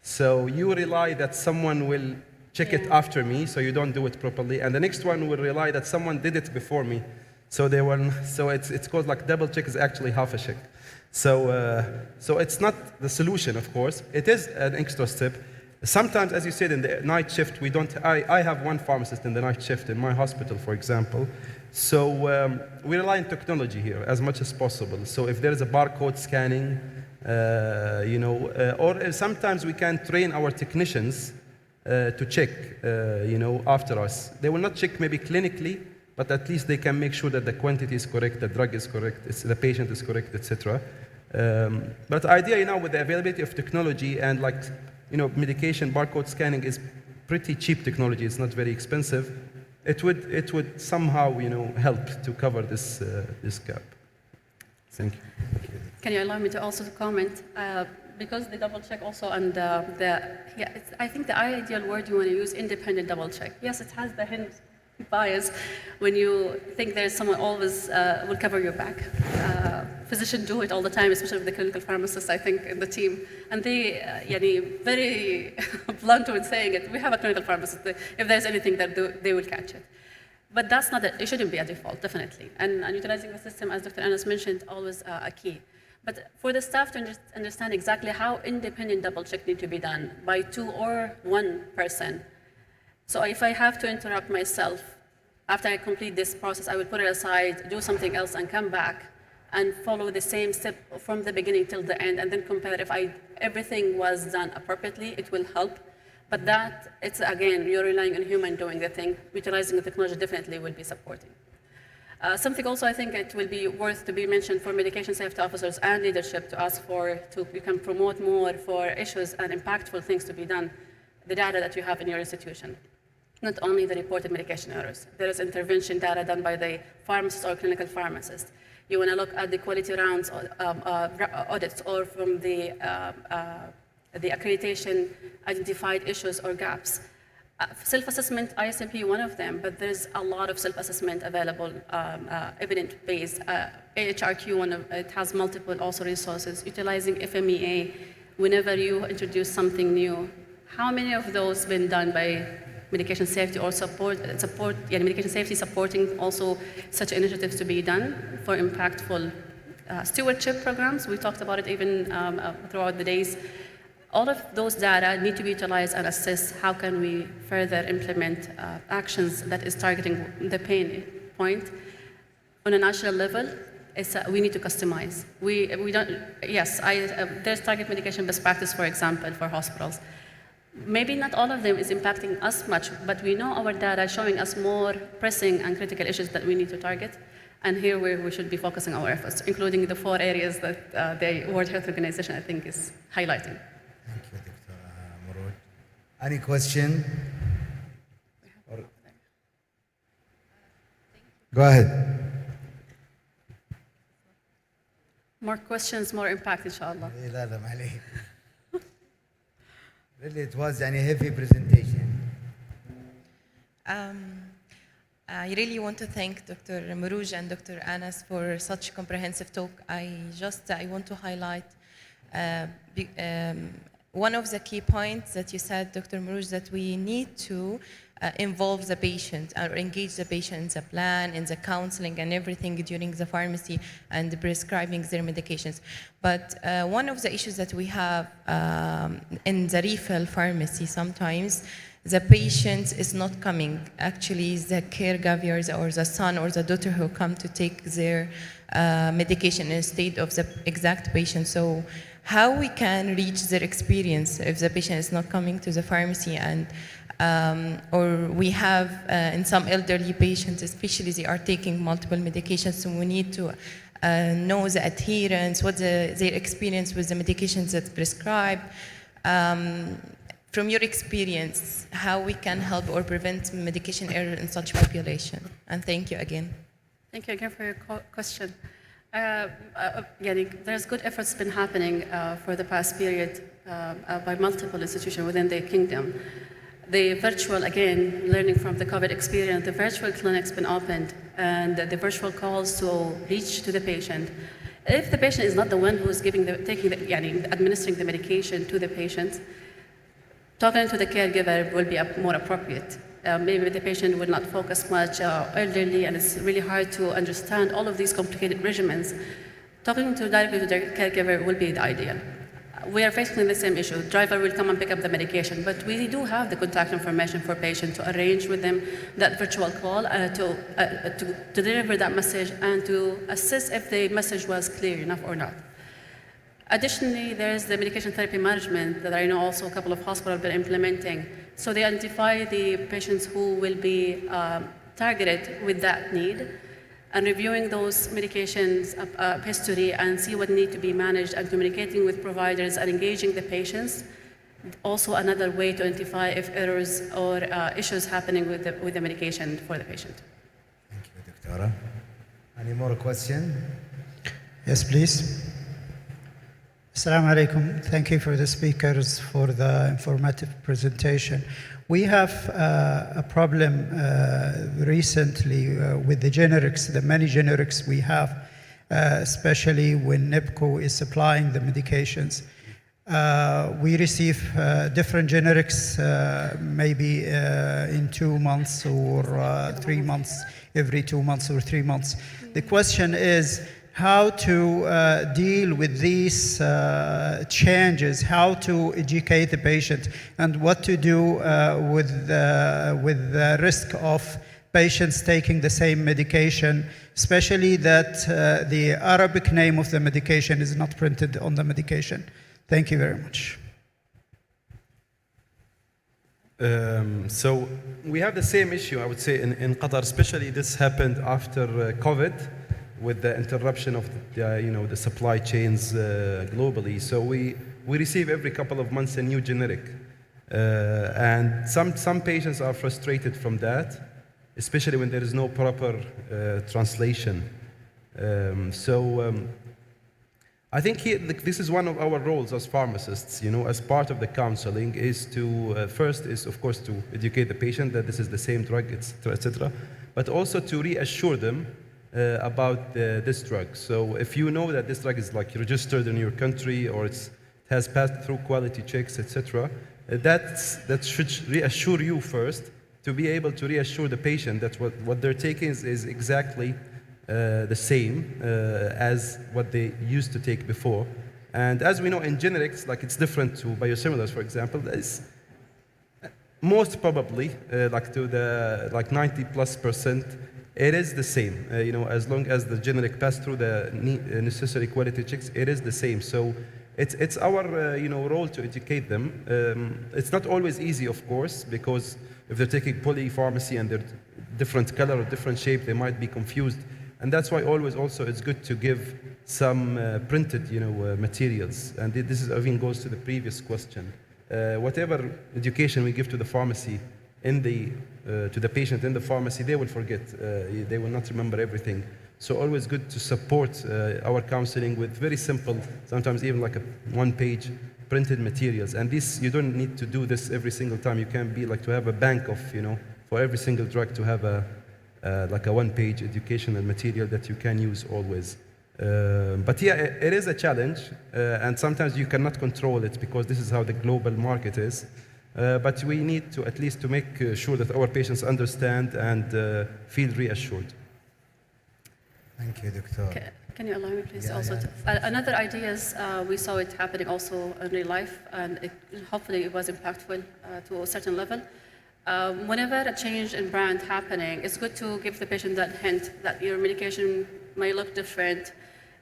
So you rely that someone will check it after me, so you don't do it properly, and the next one will rely that someone did it before me. So it's called like double check is actually half a check. So it's not the solution, of course. It is an extra step. Sometimes, as you said, in the night shift, we don't. I have one pharmacist in the night shift in my hospital, for example. So we rely on technology here as much as possible. So if there is a barcode scanning, or sometimes we can train our technicians to check, after us. They will not check maybe clinically, but at least they can make sure that the quantity is correct, the drug is correct, the patient is correct, etc. But the idea, with the availability of technology and medication barcode scanning is pretty cheap technology. It's not very expensive. It would somehow, help to cover this gap. Thank you. Can you allow me to also comment? Because the double check also and I think the ideal word you want to use, independent double check. Yes, it has the hint bias when you think there's someone always will cover your back. Physicians do it all the time, especially with the clinical pharmacists, I think, in the team. And they, very blunt when saying it, we have a clinical pharmacist. If there's anything that they will catch it. But that's not it shouldn't be a default, definitely. And utilizing the system, as Dr. Anas mentioned, always a key. But for the staff to understand exactly how independent double check need to be done by 2 or 1 person. So if I have to interrupt myself, after I complete this process, I will put it aside, do something else, and come back and follow the same step from the beginning till the end, and then compare if everything was done appropriately, it will help. But that, it's again, you're relying on human doing the thing. Utilizing the technology definitely will be supporting. Something also I think it will be worth to be mentioned for medication safety officers and leadership to ask for, you can promote more for issues and impactful things to be done, the data that you have in your institution. Not only the reported medication errors. There is intervention data done by the pharmacist or clinical pharmacist. You want to look at the quality rounds audits or from the accreditation identified issues or gaps. Self-assessment, ISMP, one of them, but there's a lot of self-assessment available, evidence-based. AHRQ, it has multiple also resources, utilizing FMEA whenever you introduce something new. How many of those been done by medication safety or medication safety supporting also such initiatives to be done for impactful stewardship programs? We talked about it even throughout the days. All of those data need to be utilized and assessed. How can we further implement actions that is targeting the pain point on a national level? We need to customize. We don't. Yes, there's target medication best practice, for example, for hospitals. Maybe not all of them is impacting us much, but we know our data showing us more pressing and critical issues that we need to target. And here we should be focusing our efforts, including the 4 areas that the World Health Organization, I think, is highlighting. Thank you, Dr. Murud. Any question? Go ahead. More questions, more impact, inshallah. Really, it was a heavy presentation. I really want to thank Dr. Mourouj and Dr. Anas for such a comprehensive talk. I want to highlight one of the key points that you said, Dr. Mourouj, that we need to involve the patient or engage the patient in the plan, in the counseling and everything during the pharmacy and prescribing their medications. But one of the issues that we have in the refill pharmacy sometimes, the patient is not coming. Actually, the caregivers or the son or the daughter who come to take their medication instead of the exact patient. So how we can reach their experience if the patient is not coming to the pharmacy, and or we have in some elderly patients, especially they are taking multiple medications, so we need to know the adherence, what their experience with the medications that's prescribed. From your experience, how we can help or prevent medication error in such population? And thank you again. Thank you again for your question. There's good efforts been happening for the past period by multiple institutions within the kingdom. The virtual, again, learning from the COVID experience, the virtual clinics been opened and the virtual calls to reach to the patient. If the patient is not the one who's administering the medication to the patient, talking to the caregiver will be more appropriate. Maybe the patient will not focus much elderly, and it's really hard to understand all of these complicated regimens. Talking directly to the caregiver will be the ideal. We are facing the same issue. Driver will come and pick up the medication, but we do have the contact information for patient to arrange with them that virtual call to deliver that message and to assess if the message was clear enough or not. Additionally, there's the medication therapy management that I know also a couple of hospitals have been implementing. So they identify the patients who will be targeted with that need, and reviewing those medications history and see what need to be managed, and communicating with providers and engaging the patients. Also another way to identify if errors or issues happening with the medication for the patient. Thank you, Doctora. Any more questions? Yes, please. Assalamu alaikum. Thank you for the speakers for the informative presentation. We have a problem recently with the generics, the many generics we have, especially when NEPCO is supplying the medications. We receive different generics maybe in 2 months or 3 months, every 2 months or 3 months. The question is, how to deal with these changes, how to educate the patient, and what to do with the risk of patients taking the same medication, especially that the Arabic name of the medication is not printed on the medication. Thank you very much. So we have the same issue, I would say, in Qatar, especially this happened after COVID, with the interruption of the supply chains globally. So we receive every couple of months a new generic. And some patients are frustrated from that, especially when there is no proper translation. I think this is one of our roles as pharmacists, as part of the counseling, is to, first is of course to educate the patient that this is the same drug, etc., but also to reassure them about this drug. So if you know that this drug is like registered in your country, or it has passed through quality checks, etc., that should reassure you first, to be able to reassure the patient that what they're taking is exactly the same as what they used to take before. And as we know in generics, like it's different to biosimilars, for example, is most probably like 90+%, it is the same. As long as the generic pass through the necessary quality checks, it is the same. So it's our role to educate them. It's not always easy, of course, because if they're taking polypharmacy and they're different color or different shape, they might be confused. And that's why always also it's good to give some printed materials. And this even goes to the previous question. Whatever education we give to the pharmacy to the patient in the pharmacy, they will forget. They will not remember everything. So always good to support our counseling with very simple, sometimes even like a one-page printed materials. And this, you don't need to do this every single time. You can be like to have a bank of, for every single drug to have like a one-page educational material that you can use always. But yeah, it is a challenge, and sometimes you cannot control it because this is how the global market is. But we need to at least to make sure that our patients understand and feel reassured. Thank you, Doctor. Can you allow me, please? Yeah, also, another idea is we saw it happening also in real life, and hopefully it was impactful to a certain level. Whenever a change in brand happening, it's good to give the patient that hint that your medication may look different,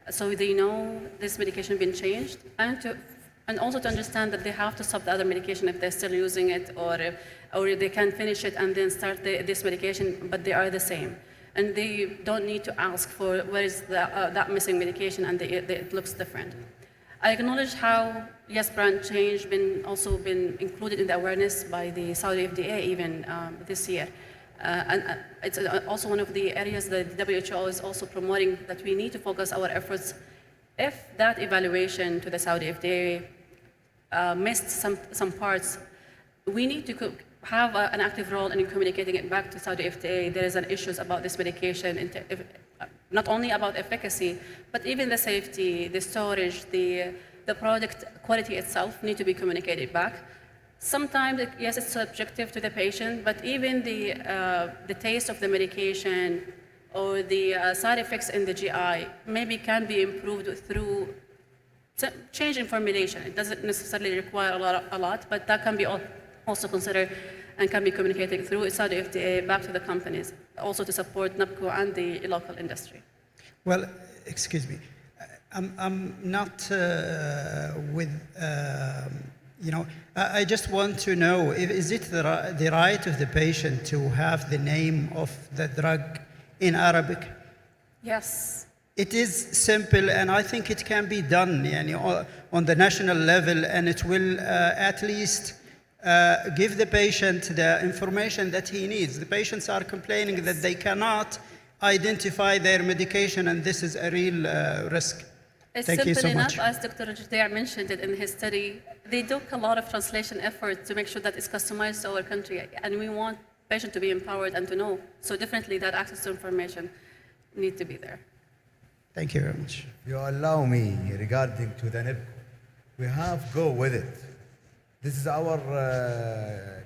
so they know this medication been changed, and also to understand that they have to stop the other medication if they're still using it, or they can finish it and then start this medication, but they are the same. And they don't need to ask for where is that missing medication, and it looks different. I acknowledge how, yes, brand change also been included in the awareness by the Saudi FDA even this year. And it's also one of the areas that the WHO is also promoting, that we need to focus our efforts. If that evaluation to the Saudi FDA missed some parts, we need to have an active role in communicating it back to Saudi FDA. There is an issues about this medication, not only about efficacy, but even the safety, the storage, the product quality itself need to be communicated back. Sometimes, yes, it's subjective to the patient, but even the taste of the medication or the side effects in the GI maybe can be improved through change in formulation. It doesn't necessarily require a lot, but that can be also considered and can be communicated through Saudi FDA back to the companies, also to support NAPCO and the local industry. Well, excuse me. I'm not with, I just want to know, is it the right of the patient to have the name of the drug in Arabic? Yes. It is simple, and I think it can be done on the national level, and it will at least give the patient the information that he needs. The patients are complaining that they cannot identify their medication, and this is a real risk. It's Thank you so simple much. enough, as Dr. Judea mentioned it in his study. They took a lot of translation effort to make sure that it's customized to our country, and we want patient to be empowered and to know. So definitely that access to information need to be there. Thank you very much. If you allow me regarding to the NIPCO, we have go with it. This is our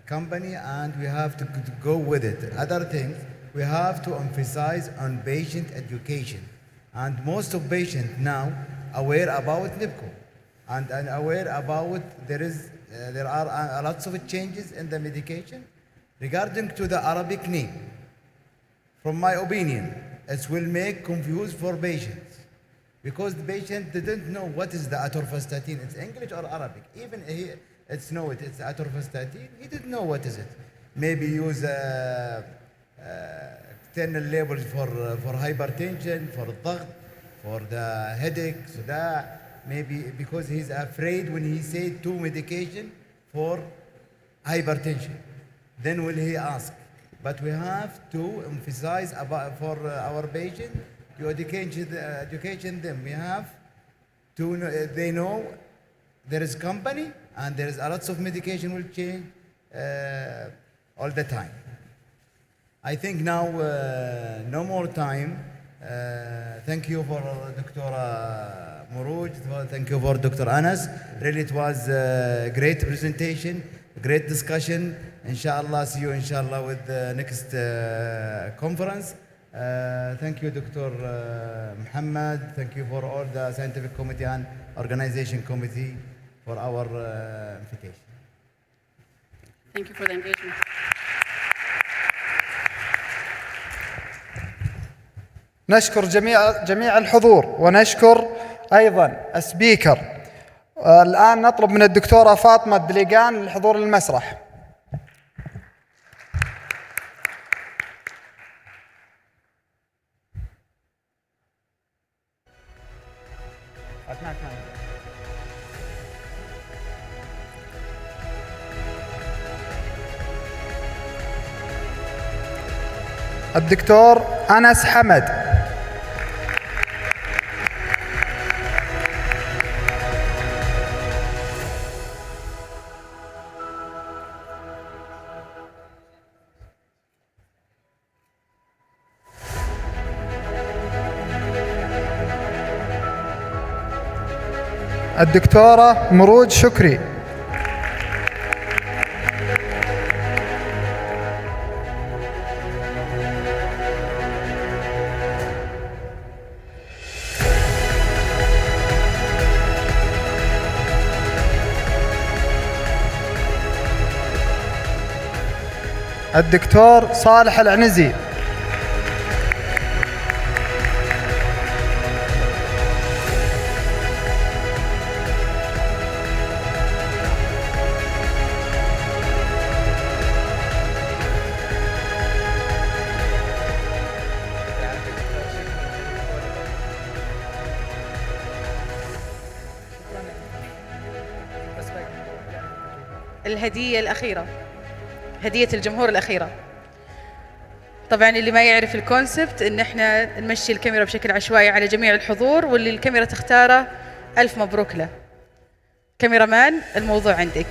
company, and we have to go with it. Other things, we have to emphasize on patient education. And most of patients now aware about NIPCO and aware about there are lots of changes in the medication. Regarding to the Arabic name, from my opinion, it will make confused for patients because the patient didn't know what is the atorvastatin. It's English or Arabic. Even it's atorvastatin. He didn't know what is it. Maybe use external labels for hypertension, for الضغط, for the headache. So that maybe because he's afraid when he said 2 medication for hypertension, then will he ask? But we have to emphasize for our patient to education them. We have to know, they know there is company and there is a lots of medication will change all the time. I think now no more time. Thank you for Dr. Mourouj. Thank you for Dr. Anas. Really, it was a great presentation, great discussion. Inshallah, see you inshallah with the next conference. Thank you, Dr. Muhammad. Thank you for all the scientific committee and organization committee for our invitation. Thank you for the engagement. نشكر جميع الحضور ونشكر أيضا السبيكر. الآن نطلب من الدكتورة فاطمة الدليقان للحضور للمسرح. الدكتور أنس حمد. الدكتورة مروج شكري. الدكتور صالح العنزي. الهدية الأخيرة، هدية الجمهور الأخيرة. طبعا اللي ما يعرف الكونسبت ان احنا نمشي الكاميرا بشكل عشوائي على جميع الحضور، واللي الكاميرا تختاره ألف مبروك له. كاميرامان الموضوع عندك.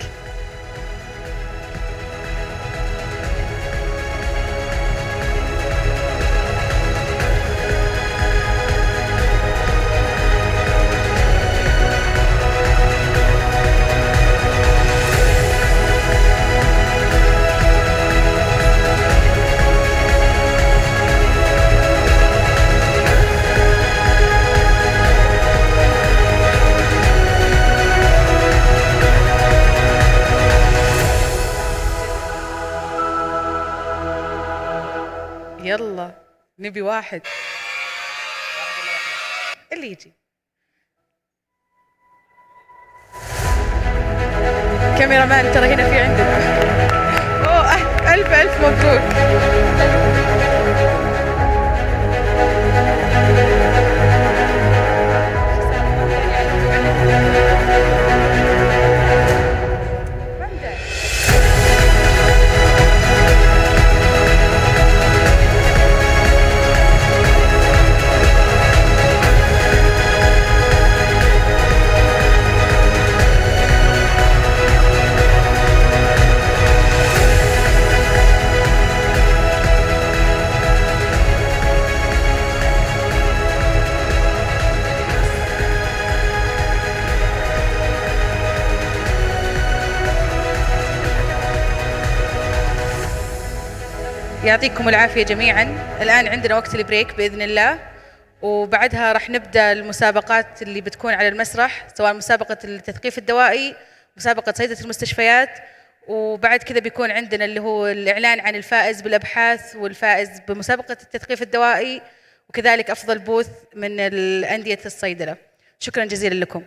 نبي واحد اللي يجي. كاميرا مان ترى هنا في عندنا. اوه الف الف مبروك. يعطيكم العافية جميعا. الآن عندنا وقت البريك بإذن الله، وبعدها راح نبدأ المسابقات اللي بتكون على المسرح، سواء مسابقة التثقيف الدوائي، مسابقة صيدلة المستشفيات، وبعد كذا بيكون عندنا اللي هو الإعلان عن الفائز بالأبحاث والفائز بمسابقة التثقيف الدوائي، وكذلك أفضل بوث من الأندية الصيدلة. شكرا جزيلا لكم.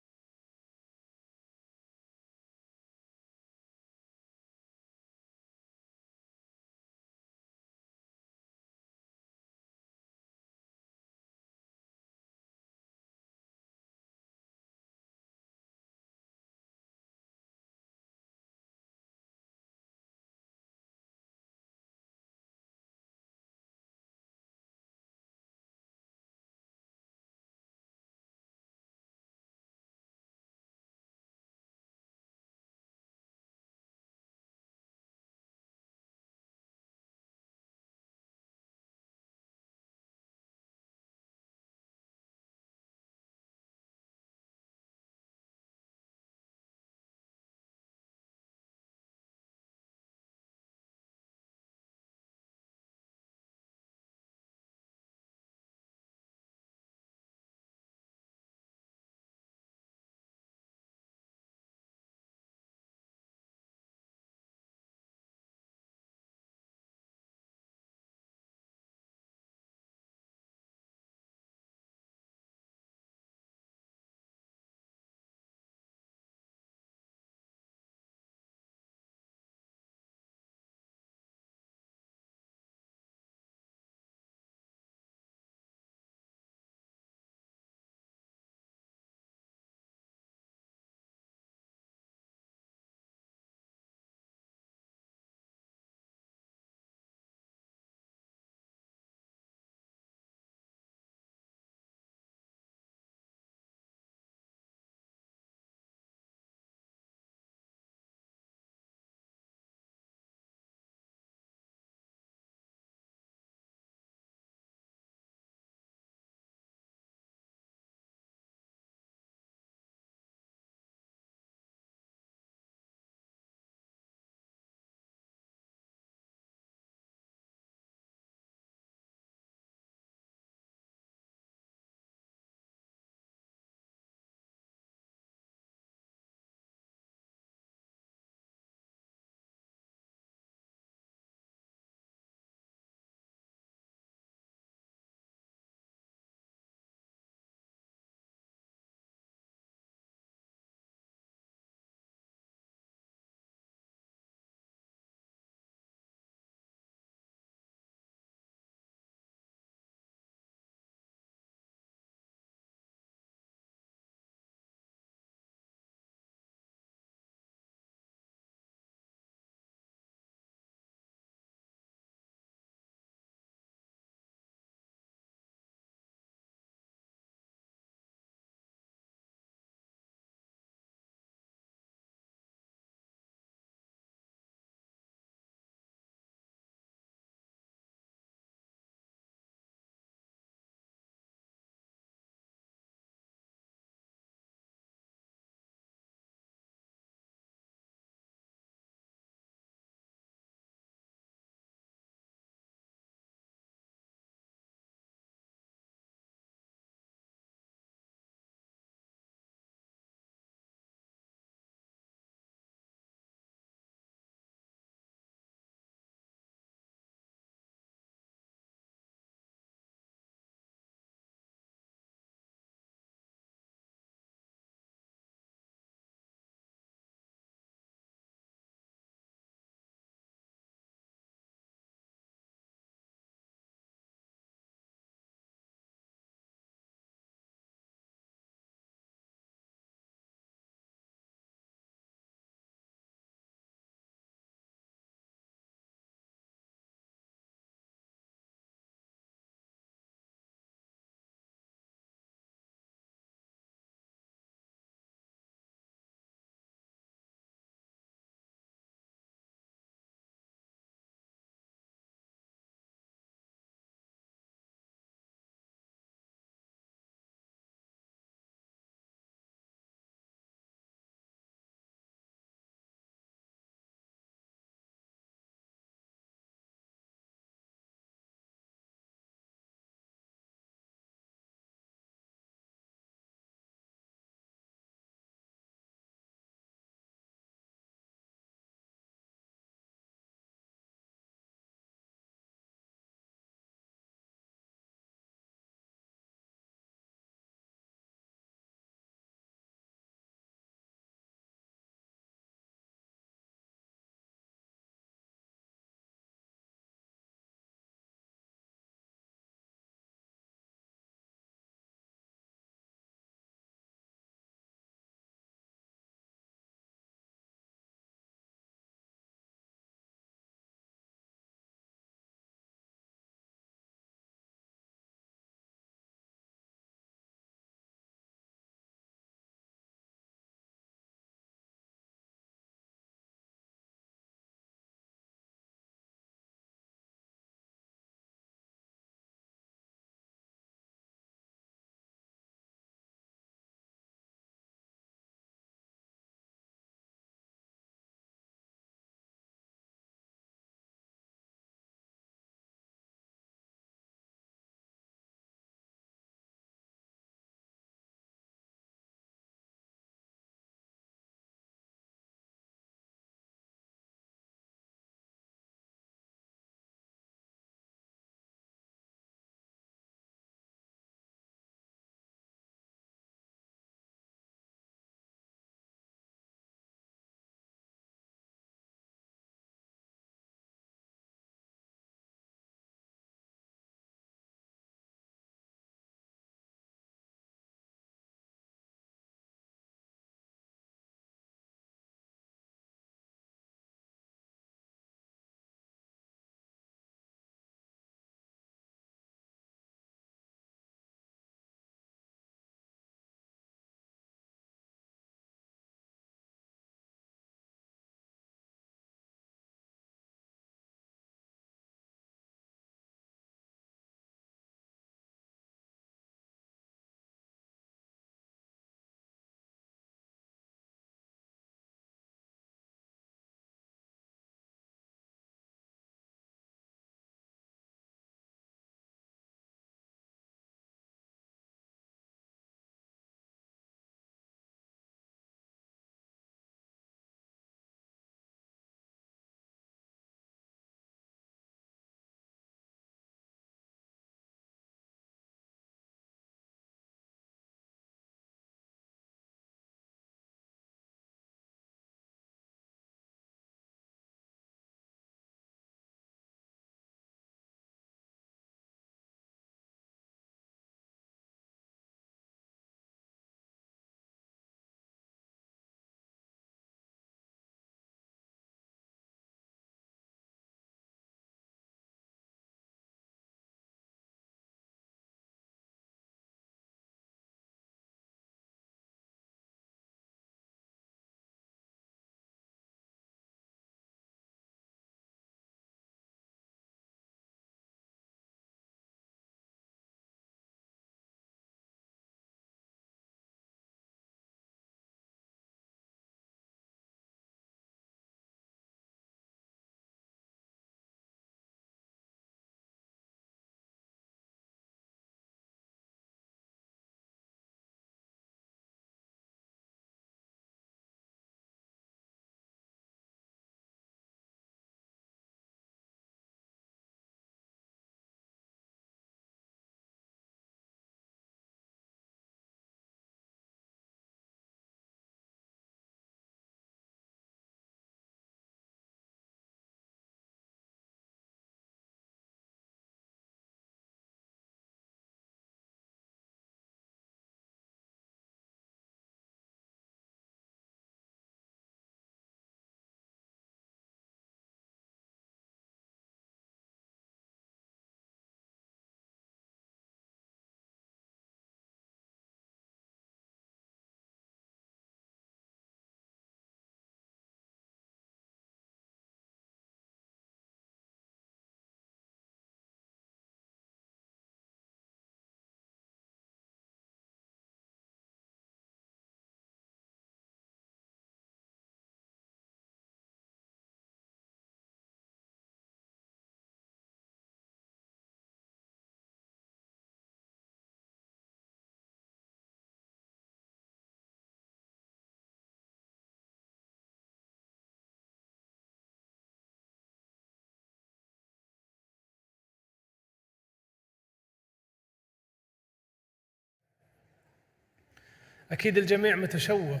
أكيد الجميع متشوق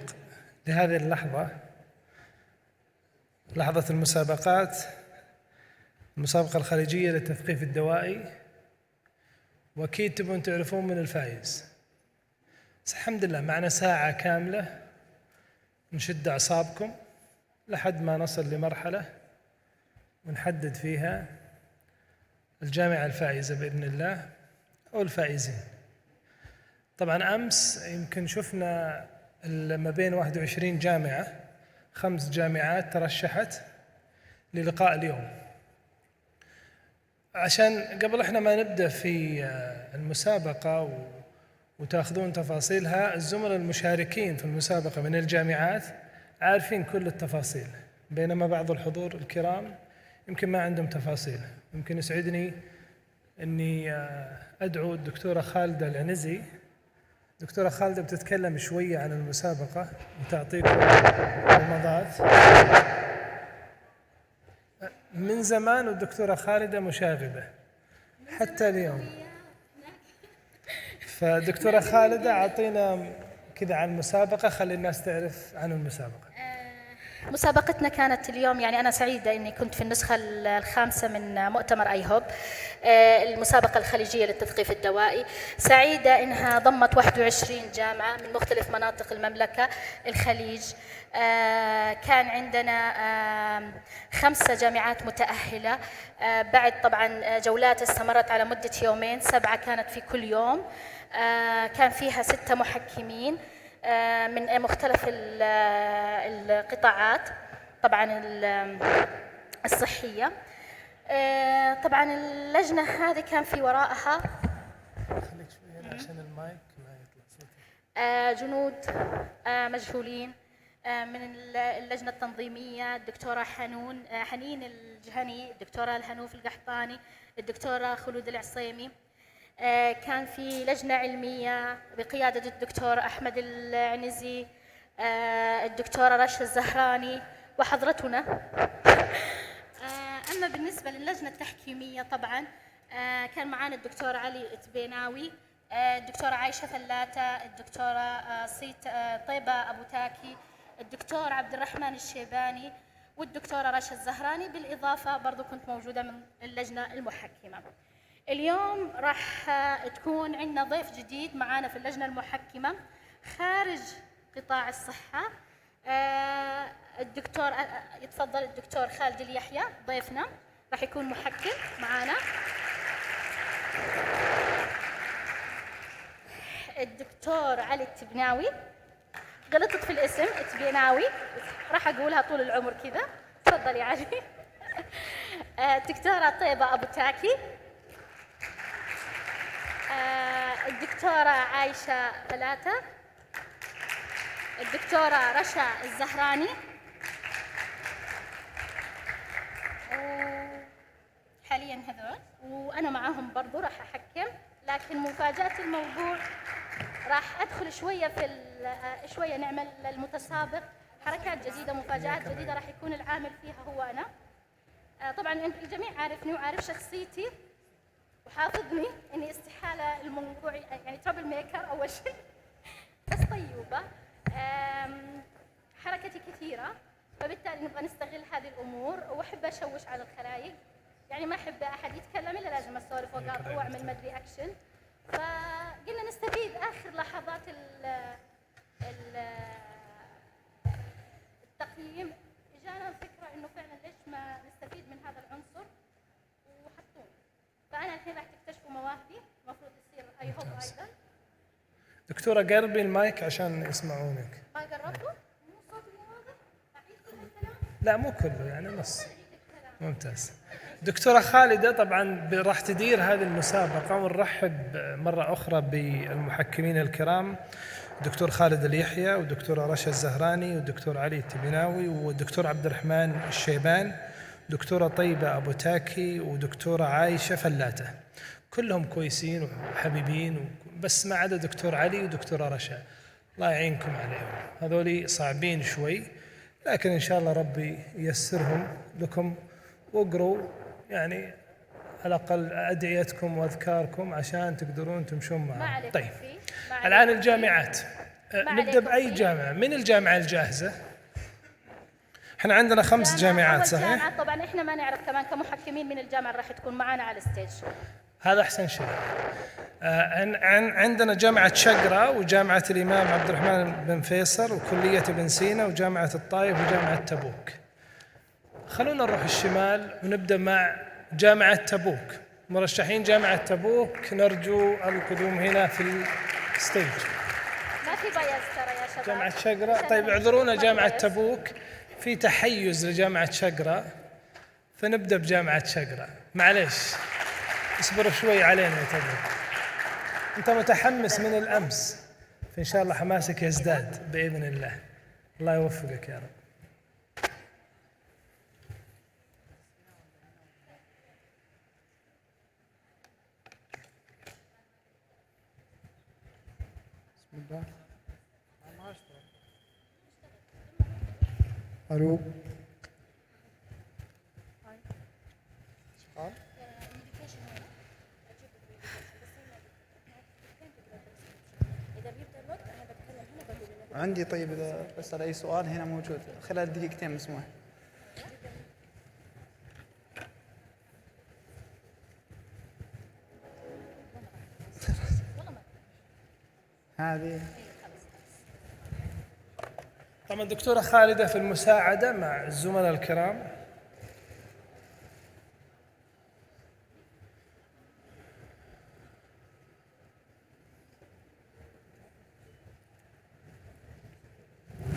لهذه اللحظة، لحظة المسابقات، المسابقة الخليجية للتثقيف الدوائي، وأكيد تبون تعرفون من الفائز. بس الحمد لله معنا ساعة كاملة نشد أعصابكم لحد ما نصل لمرحلة ونحدد فيها الجامعة الفائزة بإذن الله أو الفائزين. طبعا أمس يمكن شفنا ما بين 21 جامعة 5 جامعات ترشحت للقاء اليوم. عشان قبل احنا ما نبدأ في المسابقة وتاخذون تفاصيلها، الزملاء المشاركين في المسابقة من الجامعات عارفين كل التفاصيل، بينما بعض الحضور الكرام يمكن ما عندهم تفاصيل. يمكن يسعدني أني أدعو الدكتورة خالدة العنزي. دكتورة خالدة بتتكلم شوية عن المسابقة وتعطيكم معلومات. من زمان والدكتورة خالدة مشاغبة حتى اليوم. فدكتورة خالدة أعطينا كذا عن المسابقة، خلي الناس تعرف عن المسابقة. مسابقتنا كانت اليوم، يعني أنا سعيدة أني كنت في النسخة الخامسة من مؤتمر IHOP، المسابقة الخليجية للتثقيف الدوائي. سعيدة أنها ضمت 21 جامعة من مختلف مناطق المملكة الخليج. كان عندنا 5 جامعات متأهلة، بعد طبعا جولات استمرت على مدة يومين، 7 كانت في كل يوم. كان فيها 6 محكمين من مختلف القطاعات طبعا الصحية. طبعا اللجنة هذه كان في وراءها جنود مجهولين من اللجنة التنظيمية، الدكتورة حنين الجهني، الدكتورة الهنوف القحطاني، الدكتورة خلود العصيمي. كان في لجنة علمية بقيادة الدكتور أحمد العنزي، الدكتورة رشا الزهراني وحضرتنا. أما بالنسبة للجنة التحكيمية طبعا كان معنا الدكتور علي التبيناوي، الدكتورة عايشة فلاتة، الدكتورة طيبة أبو تاكي، الدكتور عبد الرحمن الشيباني، والدكتورة رشا الزهراني، بالإضافة برضو كنت موجودة من اللجنة المحكمة. اليوم راح تكون عندنا ضيف جديد معانا في اللجنة المحكمة خارج قطاع الصحة. الدكتور يتفضل الدكتور خالد اليحيى ضيفنا، راح يكون محكم معانا. الدكتور علي التبناوي، غلطت في الاسم التبناوي، راح أقولها طول العمر كذا. تفضل يا علي. الدكتورة طيبة أبو تاكي، الدكتورة عايشة فلاتة، الدكتورة رشا الزهراني، حاليا هذول، وأنا معاهم برضو راح أحكم. لكن مفاجأة الموضوع راح أدخل شوية شوية نعمل المتسابق حركات جديدة، مفاجآت جديدة راح يكون العامل فيها هو أنا. طبعا الجميع عارفني وعارف شخصيتي وحافظني اني استحاله الموضوع يعني ترابل ميكر اول شيء، بس طيوبه. حركتي كثيره، فبالتالي نبغى نستغل هذه الامور، واحب اشوش على الخلايق، يعني ما احب احد يتكلم الا لازم اسولف واقاطع واعمل مدري اكشن. فقلنا نستفيد اخر لحظات التقييم، اجانا الفكره انه فعلا ليش ما نستفيد من هذا العنصر وحطوه. فأنا الحين راح تكتشفوا مواهبي، المفروض تصير IHOP أيضا. دكتورة قربي المايك عشان يسمعونك. ما قربتوا؟ مو صوتي واضح؟ أعيد كل الكلام؟ لا مو كله، يعني نص. ممتاز. دكتورة خالدة طبعا راح تدير هذه المسابقة، ونرحب مرة أخرى بالمحكمين الكرام، الدكتور خالد اليحيى والدكتورة رشا الزهراني والدكتور علي التبناوي والدكتور عبد الرحمن الشيبان، دكتورة طيبة أبو تاكي ودكتورة عايشة فلاتة. كلهم كويسين وحبيبين، بس ما عدا دكتور علي ودكتورة رشا، الله يعينكم عليهم، هذولي صعبين شوي، لكن إن شاء الله ربي ييسرهم لكم. واقروا يعني على الأقل أدعيتكم وأذكاركم عشان تقدرون تمشون معهم. طيب الآن الجامعات، نبدأ بأي جامعة؟ من الجامعة الجاهزة؟ احنا عندنا 5 جامعات صحيح؟ جامعة طبعا احنا ما نعرف كمان كمحكمين من الجامعة اللي راح تكون معنا على الستيج. هذا أحسن شيء. عندنا جامعة شقرة وجامعة الإمام عبد الرحمن بن فيصل وكلية ابن سينا وجامعة الطائف وجامعة تبوك. خلونا نروح الشمال ونبدأ مع جامعة تبوك. مرشحين جامعة تبوك نرجو القدوم هنا في الستيج. ما في بياز ترى يا شباب. جامعة شقرة، طيب اعذرونا جامعة تبوك في تحيز لجامعة شقرة، فنبدأ بجامعة شقرة. معليش اصبروا شوي علينا يا تبوك. أنت متحمس من الأمس، فإن شاء الله حماسك يزداد بإذن الله. الله يوفقك يا رب. بسم الله. الو عندي. طيب اذا بسال اي سؤال هنا موجود خلال دقيقتين مسموح. هذه طبعا الدكتورة خالدة في المساعدة مع الزملاء الكرام.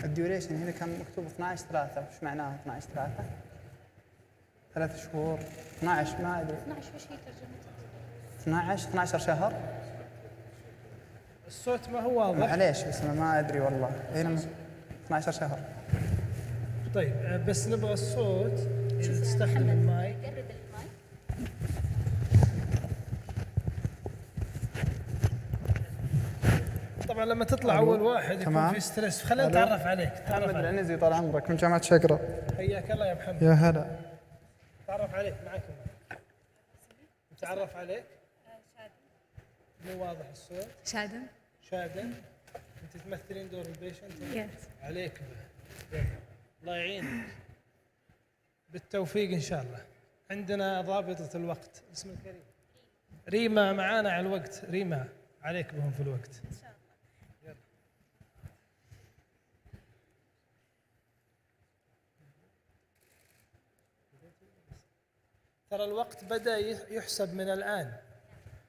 الديوريشن هنا كان مكتوب 12/3، وش معناها 12/3؟ 3 شهور 12 ما ادري. 12 وش هي ترجمتها؟ 12 شهر. الصوت ما هو واضح. معليش بس انا ما ادري والله. هنا 12 شهر. طيب بس نبغى الصوت إذا تستخدم المايك. قرب المايك. طبعا لما تطلع اول واحد يكون في ستريس. خلينا نتعرف عليك. محمد العنزي طال عمرك من جامعة شقرة. حياك الله يا محمد. يا هلا. تعرف عليك معك. نتعرف عليك. مو واضح الصوت. شادن. شادن. انت تمثلين دور البيشنت؟ يس. عليك الله يعينك. بالتوفيق ان شاء الله. عندنا ضابطة الوقت اسمك ريما معانا على الوقت. ريما عليك بهم في الوقت. ان شاء الله. يلا. ترى الوقت بدأ يحسب من الآن،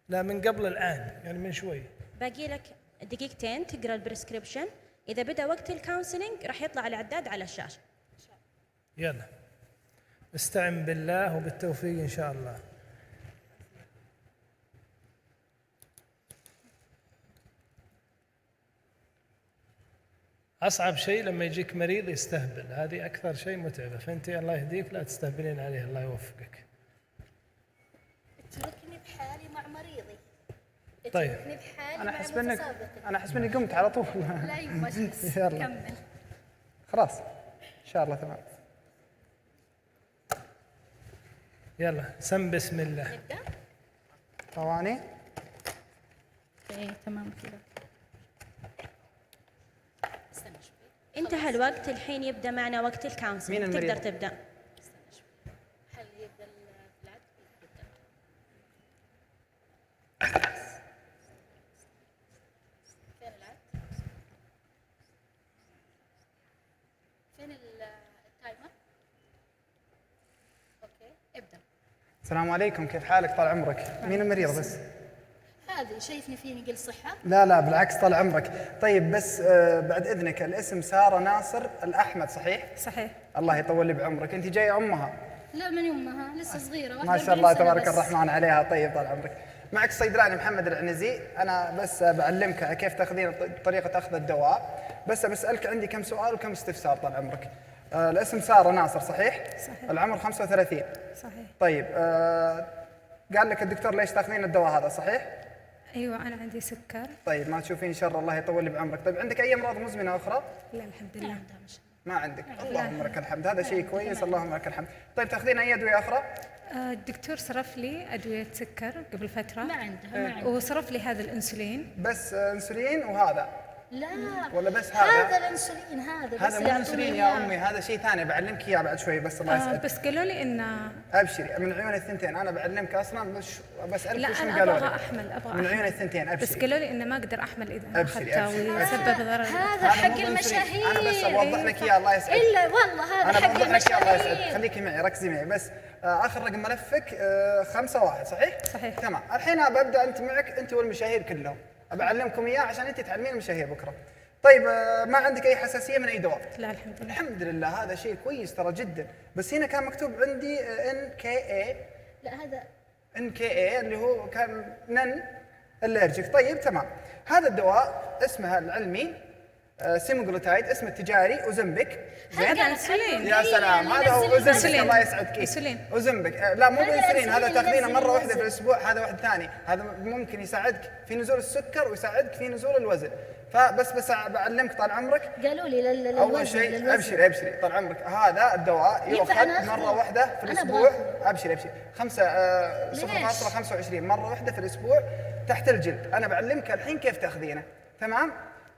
لا من قبل الآن، يعني من شوي. باقي لك دقيقتين تقرا البريسكريبشن. اذا بدا وقت الكونسلنج راح يطلع العداد على الشاشه. يلا استعن بالله وبالتوفيق ان شاء الله. اصعب شيء لما يجيك مريض يستهبل، هذه اكثر شيء متعبه، فانت الله يهديك لا تستهبلين عليه. الله يوفقك. اتركني بحالي مع مريضي. طيب اتركني بحالي انا مع احسب انك متسابقي. انا احسب اني قمت على طول. لا يمش بس يلا كمل. خلاص ان شاء الله تمام. يلا سم بسم الله. نبدا. ثواني. ايه تمام كذا. استنى شوي. انتهى الوقت، الحين يبدا معنا وقت الكونسلنج. تقدر تبدا. هل يبدا العد؟ يبدا. فين العد؟ فين التايمر؟ اوكي ابدا. السلام عليكم، كيف حالك طال عمرك؟ مين المريض بس؟ هذه شايفني فيني قل صحة؟ لا لا بالعكس طال عمرك. طيب بس بعد اذنك، الاسم سارة ناصر الأحمد صحيح؟ صحيح. الله يطول لي بعمرك. انت جاي امها؟ لا من يمها لسه صغيرة. ما شاء الله تبارك الرحمن عليها. طيب طال عمرك. معك الصيدلاني محمد العنزي. انا بس بعلمك كيف تاخذين طريقة اخذ الدواء. بس بسألك عندي كم سؤال وكم استفسار طال عمرك. الاسم سارة ناصر صحيح؟ صحيح. العمر 35. صحيح. طيب قال لك الدكتور ليش تاخذين الدواء هذا صحيح؟ ايوه انا عندي سكر. طيب ما تشوفين شر، الله يطول لي بعمرك. طيب عندك اي امراض مزمنه اخرى؟ لا الحمد لله. ما عندك. اللهم لك الحمد، هذا شيء كويس. اللهم لك الحمد. طيب تاخذين اي ادويه اخرى؟ الدكتور صرف لي ادويه سكر قبل فتره. ما عندها. وصرف لي هذا الانسولين. بس انسولين وهذا؟ لا ولا بس هذا الانسولين هذا هذا مو انسولين يا امي، هذا شيء ثاني بعلمك اياه بعد شوي بس الله يسعدك. بس قالوا لي انه ابشري من عيون الثنتين، انا بعلمك اصلا بس لا وش انا قالوا ابغى لي احمل من عيون الثنتين. ابشري بس قالوا لي انه ما اقدر احمل اذا أبشري، اخذته أبشري. ويسبب ضرر. هذا حق المشاهير. انا بس اوضح لك اياه الله يسعدك. الا والله هذا انا حق بوضح لك اياه الله يسعدك، المشاهير. خليكي معي ركزي معي بس. اخر رقم ملفك 5-1 صحيح؟ صحيح. تمام، الحين ببدا انت معك انت والمشاهير كلهم، بعلمكم اياه عشان انت تعلمين المشاهير بكره. طيب ما عندك اي حساسيه من اي دواء؟ لا الحمد لله. الحمد لله، هذا شيء كويس ترى جدا. بس هنا كان مكتوب عندي NKA. لا هذا NKA اللي هو كان نن الرجيك. طيب تمام، هذا الدواء اسمه العلمي سيموغلوتايد، اسمه التجاري اوزمبيك. زين؟ يا سلام، هذا هو اوزمبيك الله يسعدك. اوزمبيك لا مو بانسولين، هذا تاخذينه مره واحده في الاسبوع. هذا واحد ثاني، هذا ممكن يساعدك في نزول السكر ويساعدك في نزول الوزن. فبس بعلمك طال عمرك. قالوا لي اول شيء ابشري طال عمرك، هذا الدواء يؤخذ مره واحده في الاسبوع. ابشري 0.25 مره واحده في الاسبوع تحت الجلد. انا بعلمك الحين كيف تاخذينه، تمام؟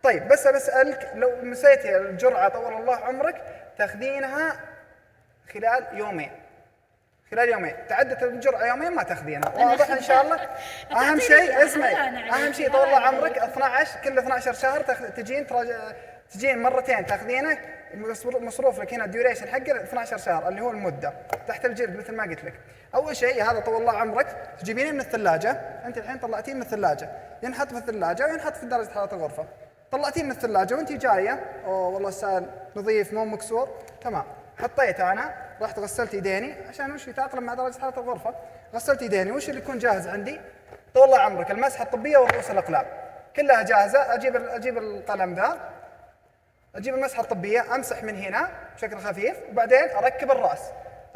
طيب بس بسألك، لو نسيتي الجرعة طول الله عمرك تاخذينها خلال يومين. تعدت الجرعة يومين ما تاخذينها، واضح إن شاء الله؟ أهم شيء اسمعي، أهم شيء طول الله عمرك 12 كل 12 شهر تجين مرتين تاخذينه، مصروف لك هنا الديوريشن حقه 12 شهر اللي هو المدة تحت الجلد مثل ما قلت لك. أول شيء هذا طول الله عمرك تجيبينه من الثلاجة، أنت الحين طلعتيه من الثلاجة، ينحط في الثلاجة وينحط في درجة حرارة الغرفة. طلعتيه من الثلاجة وانت جاية، اوه والله السائل نظيف مو مكسور، تمام. حطيته انا، رحت غسلت يديني عشان وش يتأقلم مع درجة حرارة الغرفة. غسلت يديني، وش اللي يكون جاهز عندي؟ طول الله عمرك المسحة الطبية ورؤوس الأقلام كلها جاهزة. اجيب القلم ذا، اجيب المسحة الطبية، امسح من هنا بشكل خفيف، وبعدين اركب الراس.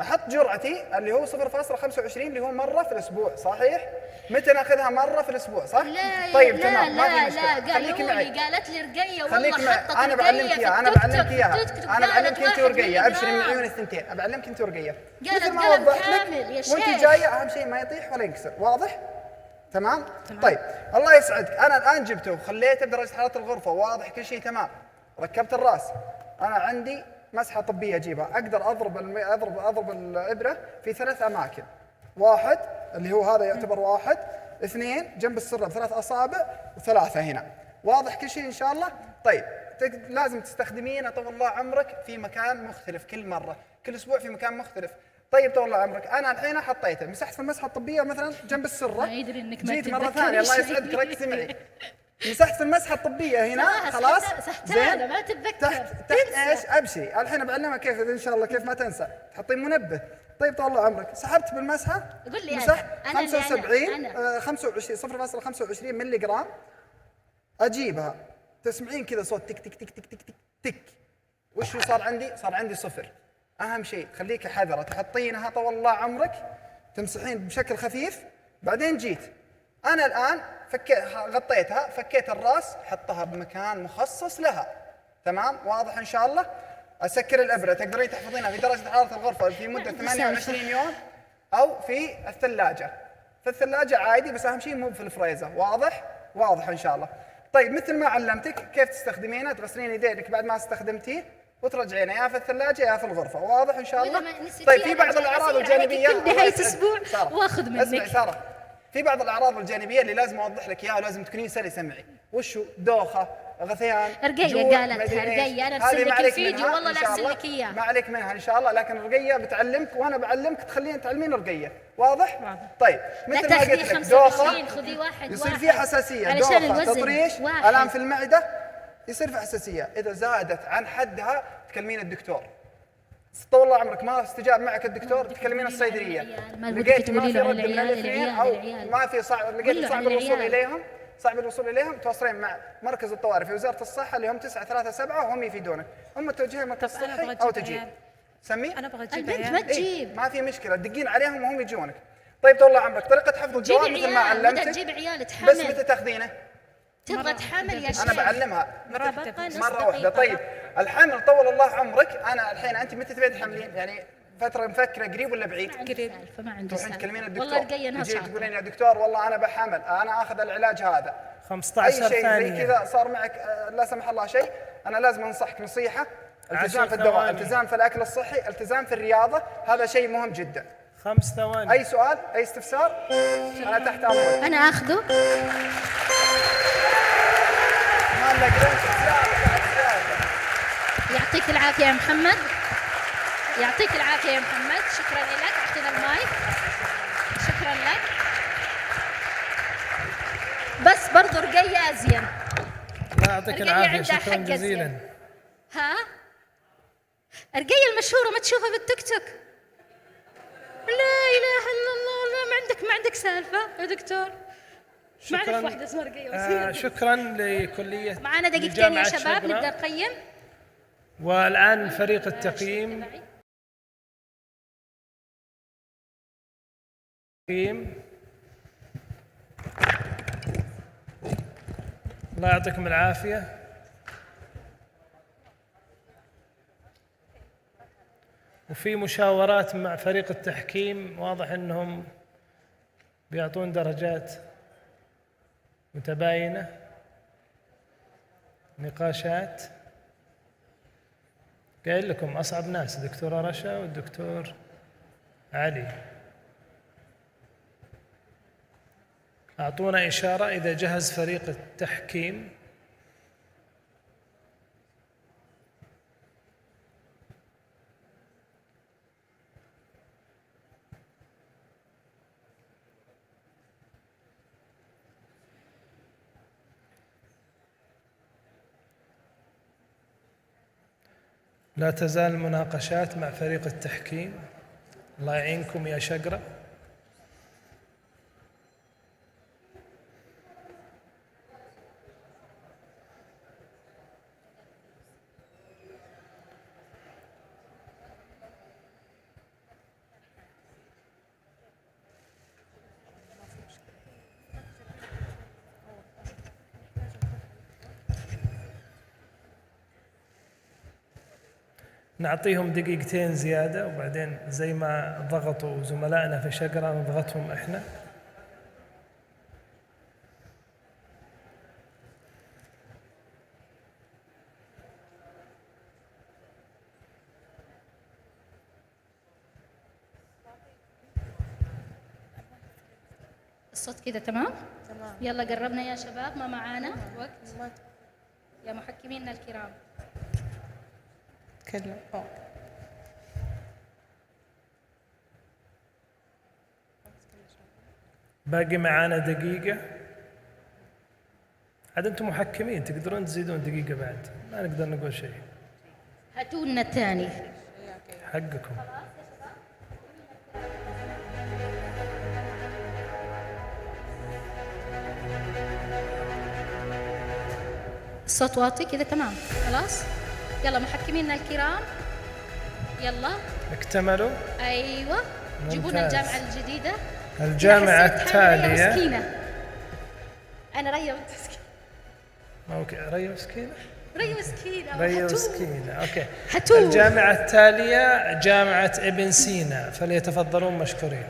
احط جرعتي اللي هو 0.25 اللي هو مرة في الاسبوع، صحيح؟ متى ناخذها مرة في الاسبوع صح؟ لا طيب لا تمام، ما في لا مشكلة. لا خليكي معي. قالت لي رقيه خليك والله حطت انا بعلمك اياها، انا بعلمك اياها، انا بعلمك انت ورقيه. ابشري من عيون الثنتين، بعلمك انت ورقيه. مثل ما وضحت لك وانت جايه، اهم شيء ما يطيح ولا ينكسر، واضح؟ تمام؟ طيب الله يسعدك، انا الان جبته وخليته بدرجه حراره الغرفه، واضح كل شيء تمام. ركبت الراس، انا عندي مسحه طبيه اجيبها، اقدر اضرب الابره في 3 اماكن. واحد اللي هو هذا يعتبر واحد، 2 جنب السره ب3 أصابع، و3 هنا. واضح كل شيء ان شاء الله؟ طيب لازم تستخدمينه طول الله عمرك في مكان مختلف كل مره، كل اسبوع في مكان مختلف. طيب طول الله عمرك، انا الحين حطيته، مسحت في المسحه الطبيه مثلا جنب السره، جيت مره ثانيه الله يسعدك ركزي معي، مسحت في المسحه الطبيه هنا خلاص زين. ما تتذكر تحت ايش؟ ابشري الحين بعلمك كيف ان شاء الله كيف ما تنسى، تحطين منبه. طيب طول الله عمرك، سحبت بالمسحه، قول لي مسحت أنا 25 ملي جرام، اجيبها تسمعين كذا صوت تك تك تك تك تك تك تك. وش صار عندي؟ صار عندي 0. اهم شيء خليك حذره، تحطينها طول الله عمرك، تمسحين بشكل خفيف. بعدين جيت انا الان غطيتها، فكيت الراس، حطها بمكان مخصص لها، تمام؟ واضح ان شاء الله؟ اسكر الابره، تقدرين تحفظينها في درجه حراره الغرفه في مده 28 يوم او في الثلاجه. في الثلاجه عادي، بس اهم شيء مو في الفريزر. واضح ان شاء الله. طيب مثل ما علمتك كيف تستخدمينه، تغسلين يدينك بعد ما استخدمتيه وترجعينه يا في الثلاجه يا في الغرفه. واضح ان شاء الله؟ طيب في بعض الاعراض الجانبيه كل نهايه اسبوع واخذ منك. اسمعي ساره، في بعض الاعراض الجانبيه اللي لازم اوضح لك اياها ولازم تكونين سلسه معي. وشو؟ دوخه، غثيان، رقيه قالتها رقيه، انا ارسل لك الفيديو والله لا ارسل لك اياه. ما عليك منها ان شاء الله، لكن الرقيه بتعلمك وانا بعلمك تخلين تعلمين الرقيه. واضح؟ طيب مثل ما قلت لك دوخه، خذي واحد يصير فيه حساسيه، دوخه، تطريش، الام في المعده، يصير في حساسيه. اذا زادت عن حدها تكلمين الدكتور. طول الله عمرك ما استجاب معك الدكتور تكلمين الصيدليه. لقيت ما في رد من الاثنين او ما في لقيت صعب الوصول اليهم تواصلين مع مركز الطوارئ في وزاره الصحه اللي هم 937 وهم يفيدونك، هم توجهين مركز صحي او تجي سمي. انا ابغى اجيب البنت ما تجيب، ما في مشكله، تدقين عليهم وهم يجونك. طيب طول الله عمرك، طريقه حفظ الجواب مثل ما علمتك. تجيب عيال تحمل، بس متى تاخذينه؟ تبغى تحمل يا شيخ؟ انا بعلمها مره واحده. طيب الحمل طول الله عمرك، انا الحين انت متى تبين تحملين؟ يعني فتره مفكره قريب ولا بعيد؟ قريب. فما عندي تروحين تكلمين الدكتور والله رقية انها تجين شاطرة. تقولين يا دكتور والله انا بحمل، انا اخذ العلاج هذا 15 اي شيء ثانية. زي كذا صار معك لا سمح الله شيء، انا لازم انصحك نصيحه: التزام 10 في الدواء، ثواني. التزام في الاكل الصحي، التزام في الرياضه، هذا شيء مهم جدا. 5 ثواني. اي سؤال، اي استفسار، انا تحت امرك. انا اخذه. ما لنا قرنت زياده. يعطيك العافيه يا محمد، يعطيك العافيه يا محمد، شكرا لك. اعطينا المايك. شكرا لك. بس برضو رقية ازين. الله يعطيك رقية العافية، عندها شكرا حق جزيلا. أزين. ها؟ رقية المشهورة ما تشوفها بالتيك توك. لا اله الا الله، لا ما عندك سالفة يا دكتور. ما اعرف واحدة اسمها رقية. شكرا لكلية معانا دقيقتين يا لجامعة شباب شبرا. نبدأ نقيم. والآن فريق التقييم. الله يعطيكم العافية. وفي مشاورات مع فريق التحكيم، واضح أنهم بيعطون درجات متباينة، نقاشات. قايل لكم أصعب ناس الدكتورة رشا والدكتور علي. أعطونا إشارة إذا جهز فريق التحكيم. لا تزال المناقشات مع فريق التحكيم. الله يعينكم يا شقرة. نعطيهم دقيقتين زيادة، وبعدين زي ما ضغطوا زملائنا في شقرة نضغطهم إحنا. الصوت كده تمام؟ تمام. يلا قربنا يا شباب، ما معانا وقت. يا محكمينا الكرام. تكلم. باقي معانا دقيقة. عاد أنتم محكمين تقدرون تزيدون دقيقة بعد، ما نقدر نقول شيء. هاتوا لنا الثاني. حقكم. الصوت واطي كذا تمام. خلاص يلا محكمينا الكرام، يلا اكتملوا. ايوه جيبوا لنا الجامعة الجديدة. الجامعة أنا حسيت حالي ريا التالية. مسكينة. أنا ريا مسكينة. اوكي ريا مسكينة. ريا مسكينة. ريا هاتوه. مسكينة. اوكي. هاتوه. الجامعة التالية جامعة ابن سينا، فليتفضلون مشكورين.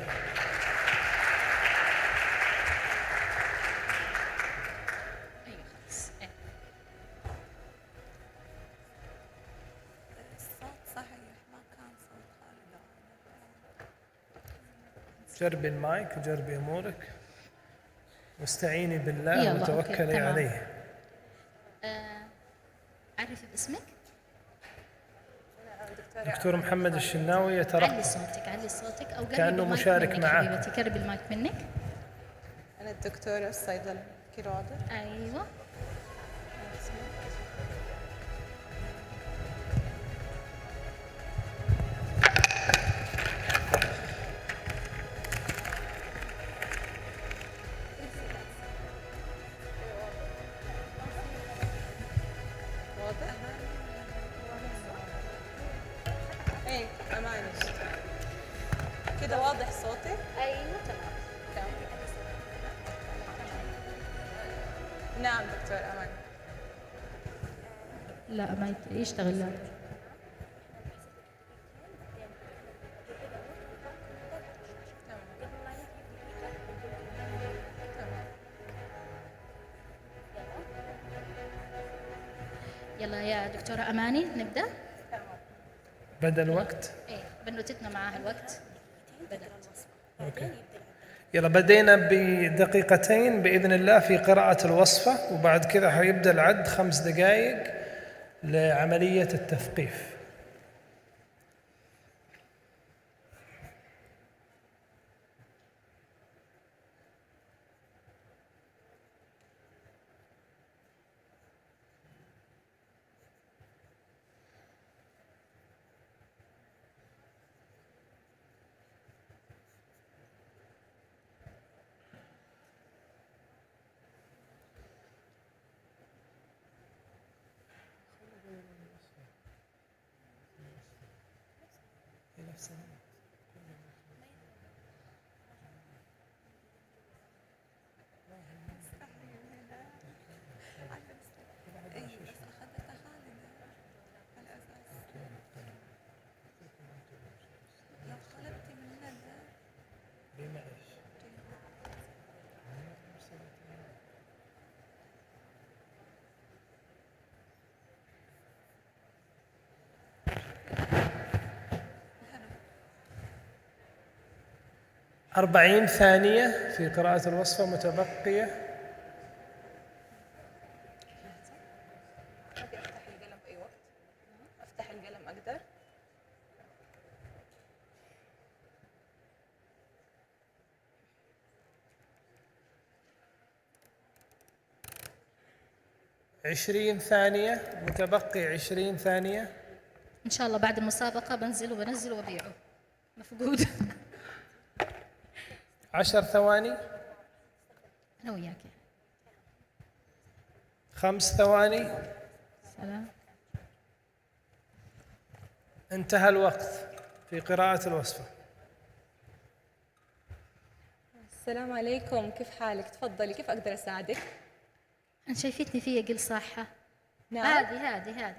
جربي المايك وجربي امورك واستعيني بالله يلا، أوكي، وتوكلي تمام. عليه. عرفي باسمك؟ دكتور محمد الشناوي علي يترقب صوتك، علي صوتك أو قربي كأنه المايك مشارك منك معاه. حبيبتي، قربي المايك منك. أنا الدكتورة الصيدلة كيرادة. أيوة. واضح؟ ايه أماني. كده واضح صوتي؟ أيوة تمام. نعم دكتور أماني. لا ما يشتغل. لا يلا يا دكتورة أماني نبدأ. بدأ الوقت. إيه بنوتتنا معاها الوقت. بدأت. أوكي. يلا بدينا بدقيقتين بإذن الله في قراءة الوصفة، وبعد كذا حيبدأ العد 5 دقائق لعملية التثقيف. أربعين ثانية في قراءة الوصفة متبقية. أفتح القلم أقدر. عشرين ثانية متبقي، 20 ثانية. إن شاء الله بعد المسابقة بنزل وبيعه مفقود. 10 ثواني. أنا وياك. 5 ثواني. سلام. انتهى الوقت في قراءة الوصفة. السلام عليكم، كيف حالك؟ تفضلي، كيف أقدر أساعدك؟ أنت شايفتني فيها قل صحة. نعم. هذه.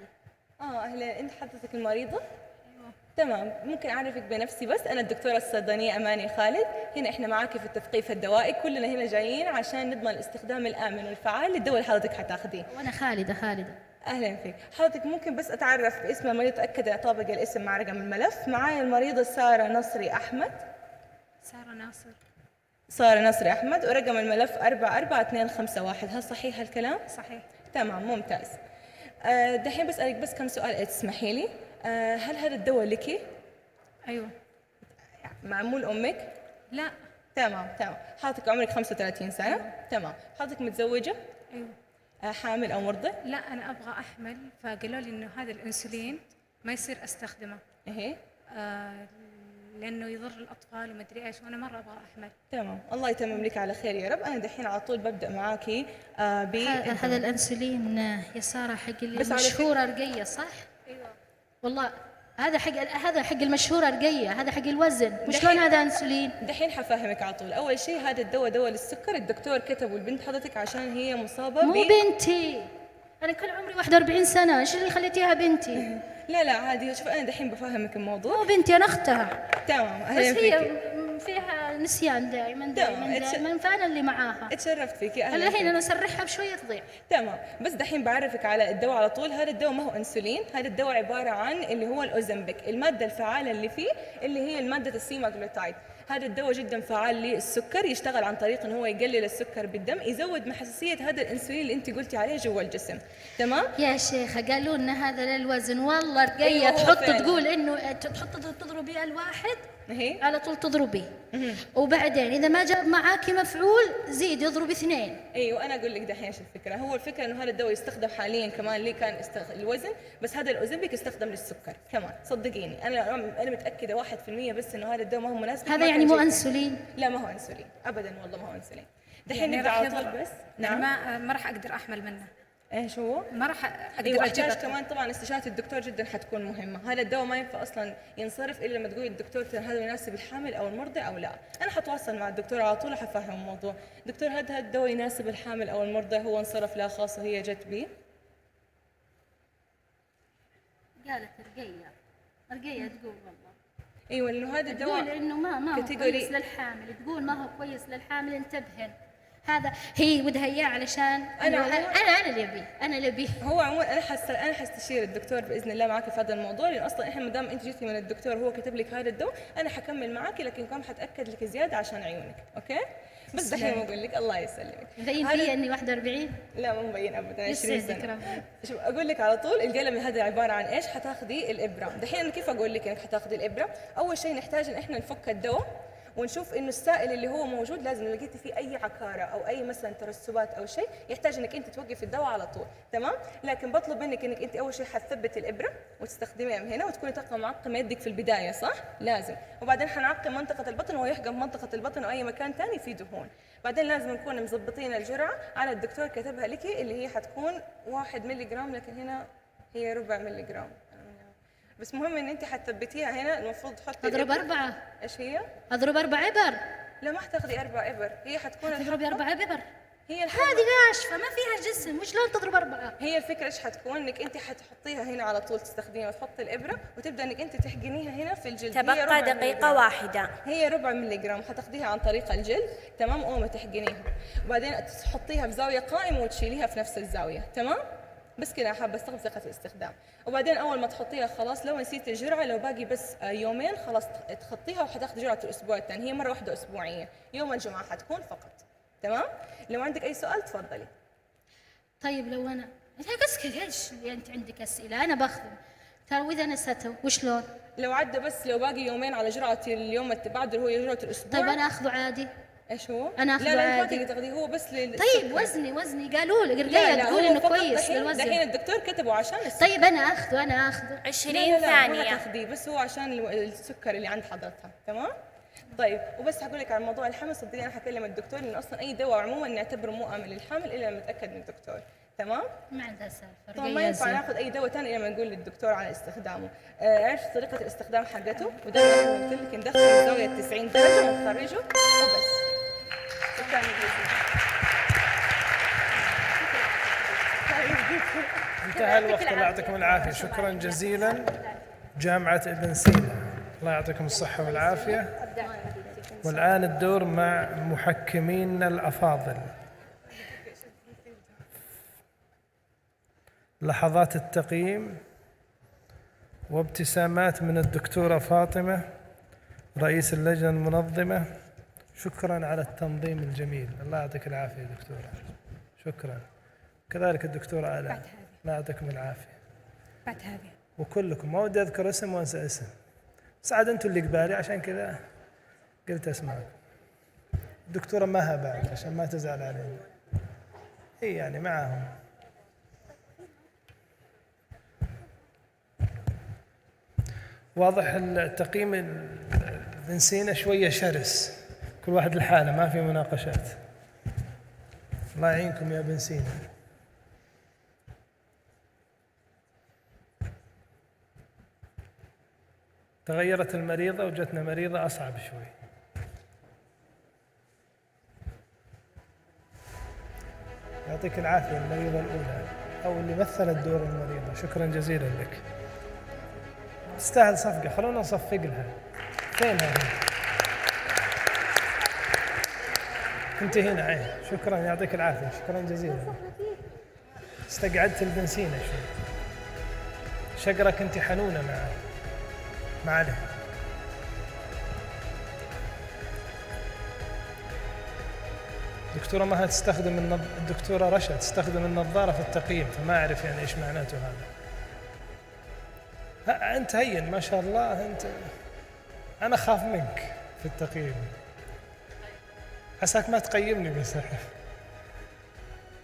أهلا، أنت حضرتك المريضة؟ أيوة. تمام، ممكن أعرفك بنفسي بس، أنا الدكتورة الصيدلانية أماني خالد، هنا إحنا معاكي في التثقيف الدوائي، كلنا هنا جايين عشان نضمن الاستخدام الآمن والفعال للدواء اللي حضرتك حتاخذيه. وأنا خالدة. أهلا فيك، حضرتك ممكن بس أتعرف باسم المريض، أتأكد أطابق الاسم مع رقم الملف. معايا المريضة سارة نصري أحمد. سارة نصري أحمد، ورقم الملف 44251. هل صحيح هالكلام؟ صحيح. تمام، ممتاز. دحين بسألك بس كم سؤال تسمحي لي. هل هذا الدواء لك؟ أيوه. معمول أمك؟ لا. تمام. حضرتك عمرك 35 سنة؟ أيوه. تمام. حضرتك متزوجة؟ أيوه. حامل أو مرضع؟ لا، أنا أبغى أحمل، فقالوا لي إنه هذا الأنسولين ما يصير أستخدمه. إيه. لأنه يضر الأطفال ومدري إيش، وأنا مرة أبغى أحمل. تمام، الله يتمم لك على خير يا رب. أنا دحين على طول ببدأ معاكي هذا الأنسولين يا سارة حق المشهورة رقية صح؟ أيوة. والله هذا حق المشهورة رقية، هذا حق الوزن، مش لون هذا أنسولين. دحين حفهمك على طول. أول شيء هذا الدواء دواء للسكر، الدكتور كتبه لبنت حضرتك عشان هي مصابة مو بنتي، أنا كل عمري 41 سنة، إيش اللي خليتيها بنتي؟ لا عادي، شوف أنا دحين بفهمك الموضوع. مو بنتي، أنا أختها. تمام، بس هي فيها نسيان دائما فأنا اللي معاها. اتشرفت فيكي. هلا الحين أنا أسرحها بشوية تضيع. تمام، بس دحين بعرفك على الدواء على طول. هذا الدواء ما هو أنسولين، هذا الدواء عبارة عن اللي هو الأوزمبيك، المادة الفعالة اللي فيه اللي هي المادة السيماغلوتايد. هذا الدواء جدا فعال للسكر، يشتغل عن طريق انه هو يقلل السكر بالدم، يزود من حساسيه هذا الانسولين اللي انت قلتي عليه جوا الجسم. تمام يا شيخه، قالوا لنا هذا للوزن، والله رقيه تحط تقول انه تحط تضربي الواحد على طول تضربي، وبعدين اذا ما جاب معاكي مفعول زيد اضربي 2. ايوه، انا اقول لك دحين ايش الفكره. هو الفكره انه هذا الدواء يستخدم حاليا كمان اللي كان الوزن، بس هذا الاوزمبيك يستخدم للسكر كمان. صدقيني انا متاكده 1% بس انه هذا الدواء ما هو مناسب. هذا يعني مو انسولين؟ لا ما هو انسولين ابدا، والله ما هو انسولين. دحين يعني نبدا على طول. بس نعم، ما راح اقدر احمل منه. ايش هو؟ ما راح اقدر اجيبه. كمان طبعا استشاره الدكتور جدا حتكون مهمه. هذا الدواء ما ينفع اصلا ينصرف الا لما تقولي الدكتور هذا يناسب الحامل او المرضع او لا. انا حتواصل مع الدكتور على طول حفهم الموضوع. دكتور هذا الدواء يناسب الحامل او المرضع، هو انصرف لا خاص وهي جت بيه. قالت رقيه تقول والله. ايوه، لانه هذا الدواء تقول انه ما هو كويس للحامل، تقول ما هو كويس للحامل، انتبهن هذا هي بدها اياه علشان انا اللي ابيه. هو عموما انا حستشير الدكتور باذن الله معك في هذا الموضوع، لان اصلا احنا ما دام انت جيتي من الدكتور هو كتب لك هذا الدواء، انا حكمل معك، لكن كمان حتاكد لك زياده عشان عيونك، اوكي؟ بس دحين بقول لك الله يسلمك. مبين فيا اني 41؟ لا مو مبين ابدا، 20 يسعدك سنه. ربي. شوف اقول لك على طول، القلم هذا عباره عن ايش؟ حتاخذي الابره. دحين انا كيف اقول لك انك حتاخذي الابره؟ اول شيء نحتاج ان احنا نفك الدواء ونشوف انه السائل اللي هو موجود، لازم لو لقيتي فيه اي عكاره او اي مثلا ترسبات او شيء يحتاج انك انت توقفي الدواء على طول، تمام؟ لكن بطلب منك انك انت اول شيء حتثبتي الابره وتستخدميها من هنا، وتكوني طاقه معقمه يدك في البدايه، صح؟ لازم. وبعدين حنعقم منطقه البطن وهو يحقن منطقه البطن او اي مكان ثاني فيه دهون. بعدين لازم نكون مظبطين الجرعه على الدكتور كتبها لك، اللي هي حتكون 1 ملي جرام، لكن هنا هي 4 ملي جرام. بس مهم ان انت حتثبتيها هنا، المفروض تحطي اضرب 4. ايش هي؟ اضرب 4 ابر. لا ما حتاخذي 4 ابر، هي حتكون تضربي 4 ابر. هي هذه ناشفه ما فيها جسم، وشلون تضرب 4؟ هي الفكره ايش حتكون؟ انك انت حتحطيها هنا على طول تستخدميها وتحطي الابره وتبدا انك انت تحقنيها هنا في الجلد. تبقى دقيقة واحدة. هي 4 ملي جرام، حتاخذيها عن طريق الجلد، تمام؟ اول ما تحقنيها وبعدين تحطيها في زاويه قائمه وتشيليها في نفس الزاويه، تمام؟ بس كذا حابه استخدم ثقه الاستخدام. وبعدين اول ما تحطيها خلاص، لو نسيت الجرعه، لو باقي بس يومين، خلاص تخطيها وحتاخذ جرعه الاسبوع الثاني، هي مره واحده اسبوعيه، يوم الجمعه حتكون فقط، تمام؟ لو عندك اي سؤال تفضلي. طيب لو انا قصك ليش انت عندك اسئله؟ انا باخذهم ترى، واذا نسيته وشلون؟ لو عدى بس لو باقي يومين على جرعه اليوم اللي بعده اللي هو جرعه الاسبوع. طيب انا اخذه عادي؟ ايش هو؟ انا اخذه لا عادي. ما تقدري هو بس طيب وزني قالوا لي رقيه تقول انه كويس للوزن. دحين الدكتور كتبه عشان السكر. طيب انا اخذه 20 ثانيه. لا تاخذيه، بس هو عشان السكر اللي عند حضرتها، تمام؟ طيب وبس حقول لك على موضوع الحمل، صدقني انا حكلم الدكتور، لان اصلا اي دواء عموما نعتبره مو امن للحمل الا لما نتاكد من الدكتور، تمام؟ ما عندها سالفه. طبعا ما ينفع ناخذ اي دواء ثاني الا لما نقول للدكتور على استخدامه. عرفت طريقه الاستخدام حقته، ودائما قلت لك ندخل الزاويه 90 درجه ونخرجه وبس. شكرا انتهى الوقت، الله يعطيكم العافيه. شكرا جزيلا جامعه ابن سينا، الله يعطيكم الصحه والعافيه. والان الدور مع محكمينا الافاضل. لحظات التقييم وابتسامات من الدكتورة فاطمة رئيس اللجنة المنظمة. شكرا على التنظيم الجميل، الله يعطيك العافية دكتورة. شكرا. كذلك الدكتورة آلاء، الله يعطيكم العافية. بعد هذه وكلكم، ما ودي أذكر اسم وأنسى اسم، بس عاد أنتم اللي قبالي عشان كذا قلت أسمعكم. الدكتورة مها بعد عشان ما تزعل علينا، هي يعني معاهم. واضح التقييم ابن سينا شوية شرس، كل واحد لحاله، ما في مناقشات. الله يعينكم يا ابن سينا. تغيرت المريضة وجتنا مريضة أصعب شوي. يعطيك العافية المريضة الأولى أو اللي مثلت دور المريضة، شكرا جزيلا لك. تستاهل صفقة، خلونا نصفق لها. فينها؟ انت هنا عين. شكرا يعطيك العافية، شكرا جزيلا. استقعدت البنسينة شوي. شقرك انت حنونة معي. ما عليه. الدكتورة مها تستخدم الدكتورة رشا تستخدم النظارة في التقييم، فما أعرف يعني إيش معناته هذا. أنت هين ما شاء الله، أنت أنا خاف منك في التقييم، عساك ما تقيمني بس.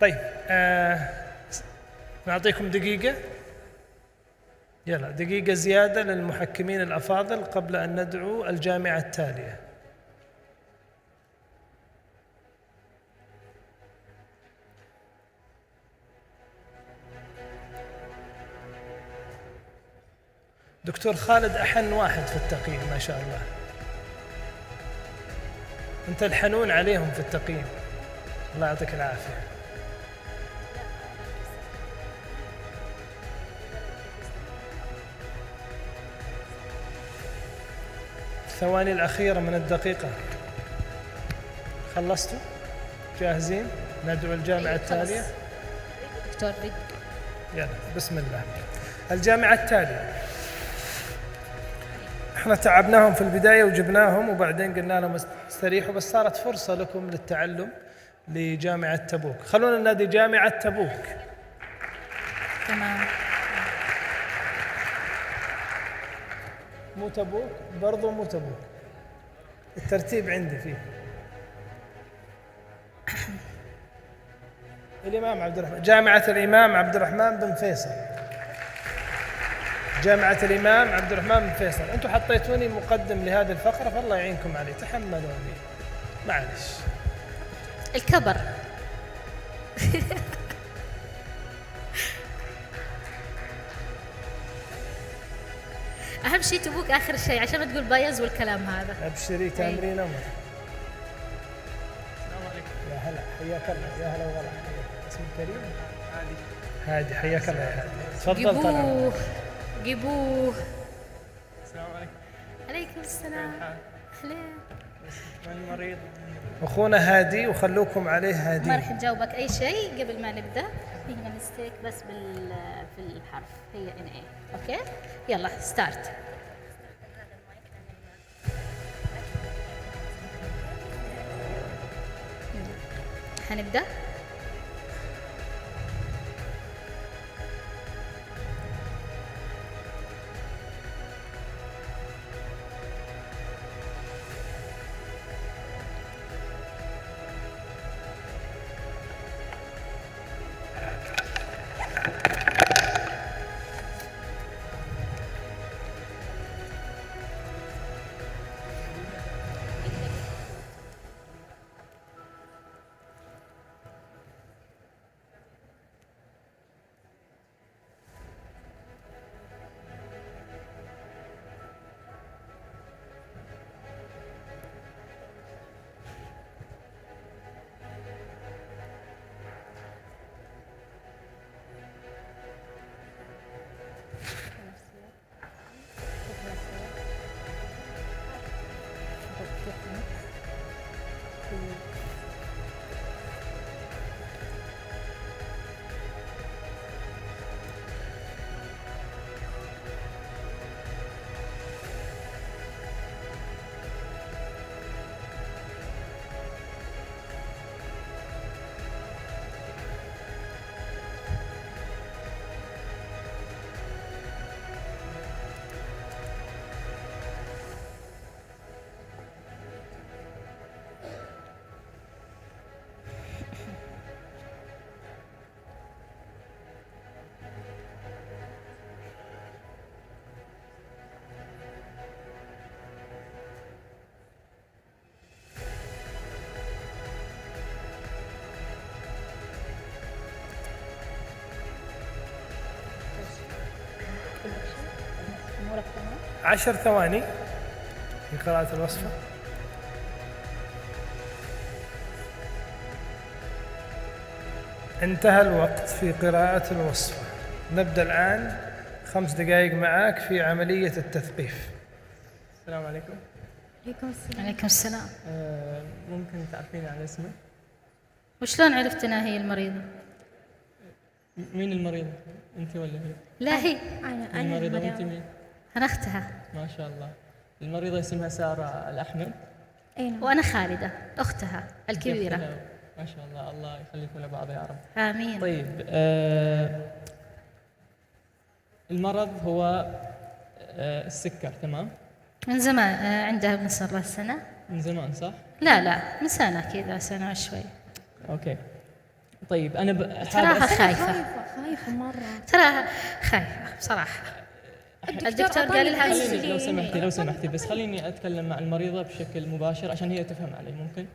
طيب نعطيكم دقيقة، يلا دقيقة زيادة للمحكمين الأفاضل قبل أن ندعو الجامعة التالية. دكتور خالد أحن واحد في التقييم ما شاء الله، أنت الحنون عليهم في التقييم، الله يعطيك العافية. الثواني الأخيرة من الدقيقة، خلصتوا؟ جاهزين؟ ندعو الجامعة التالية. دكتور يلا بسم الله. الجامعة التالية، احنا تعبناهم في البداية وجبناهم وبعدين قلنا لهم استريحوا، بس صارت فرصة لكم للتعلم لجامعة تبوك. خلونا ننادي جامعة تبوك. تمام. مو تبوك برضو، مو تبوك، الترتيب عندي فيه. الإمام عبد الرحمن، جامعة الإمام عبد الرحمن بن فيصل. جامعة الإمام عبد الرحمن بن فيصل. أنتم حطيتوني مقدم لهذه الفقرة فالله يعينكم علي، تحملوني معلش. الكبر. أهم شيء تبوك آخر شيء عشان ما تقول بايز والكلام هذا. أبشري تامرين أمر. السلام عليكم. يا هلا، حياك الله. يا هلا وغلا. اسمك كريم؟ هادي. حياك الله يا هادي. تفضل. جيبوه جيبوه. السلام عليكم. عليكم السلام. أهلين. من المريض؟ أخونا هادي وخلوكم عليه هادي. ما راح نجاوبك أي شيء قبل ما نبدأ. في هنا ميستيك بس في الحرف، هي ان اي. اوكي يلا ستارت. هنبدأ. امورك تمام؟ 10 ثواني في قراءة الوصفة. انتهى الوقت في قراءة الوصفة. نبدأ الآن 5 دقائق معك في عملية التثقيف. السلام عليكم. عليكم السلام. عليكم السلام. ممكن تعرفيني عن اسمك؟ وشلون عرفت انها هي المريضة؟ مين المريضة؟ أنت ولا هي؟ لا هي. أنا المريضة وأنت مين؟ أنا أختها. ما شاء الله. المريضة اسمها سارة الأحمد. وأنا خالدة أختها الكبيرة. ما شاء الله، الله يخليكم لبعض يا رب. آمين. طيب المرض هو السكر، تمام؟ من زمان عندها ابن صار له سنة. من زمان صح؟ لا من سنة كذا، سنة وشوي. اوكي. طيب انا تراها خايفة مرة. تراها خايفة بصراحة. الدكتور قال لها لو سمحتي بس خليني اتكلم مع المريضة بشكل مباشر عشان هي تفهم علي، ممكن؟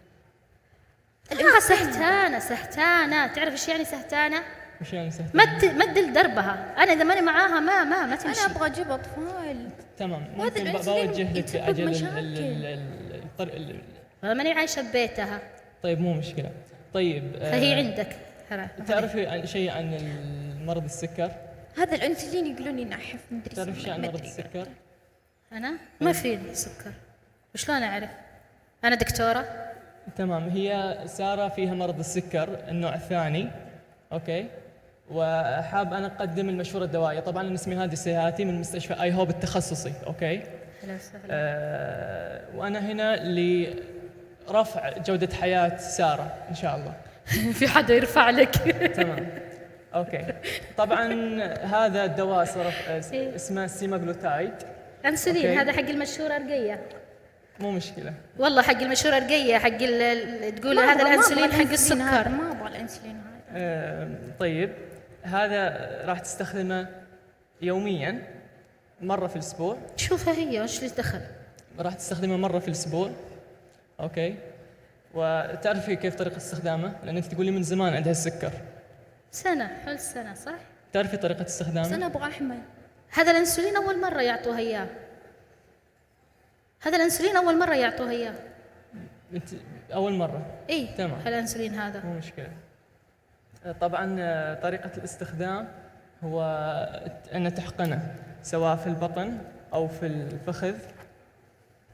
سهتانة تعرف ايش يعني سهتانة؟ وش يعني سهتانة؟ ما تدل دربها. انا اذا ماني معاها ما تمشي. انا ابغى اجيب اطفال. تمام، ممكن بوجه لك اجل انا ماني عايشة ببيتها. طيب مو مشكلة. طيب هي عندك. تعرفي شيء عن مرض السكر؟ هذا الانسولين يقولون ينحف، مدري. تعرف شيء عن مرض السكر؟ انا ما فيني سكر. وشلون اعرف؟ انا دكتورة. تمام. هي سارة فيها مرض السكر النوع الثاني، أوكي، وحاب أنا أقدم المشورة الدوائية. طبعا أنا اسمي هادي السيهاتي من مستشفى اي هوب التخصصي، أوكي. أهلا وسهلا. وأنا هنا لرفع جودة حياة سارة إن شاء الله. في حدا يرفع لك. تمام، أوكي. طبعا هذا الدواء اسمه سيماغلوتايد. انسولين، هذا حق المشهورة رقية. مو مشكلة والله حق المشهورة رقية، حق تقول هذا الانسولين حق السكر. ما ابغى الانسولين هذا. طيب، هذا راح تستخدمه يوميا مرة في الأسبوع. شوفها هي وش اللي دخل. راح تستخدمه مرة في الأسبوع، أوكي. وتعرفي كيف طريقة استخدامه؟ لأن أنت تقولي من زمان عندها السكر. سنة، حول سنة صح؟ تعرفي طريقة استخدامه؟ بس انا ابغى احمل. هذا الانسولين أول مرة يعطوها إياه. هذا الانسولين أول مرة يعطوها إياه. أنت أول مرة؟ إيه، تمام. الانسولين هذا. مو مشكلة. طبعا طريقة الاستخدام هو أن تحقنه سواء في البطن أو في الفخذ،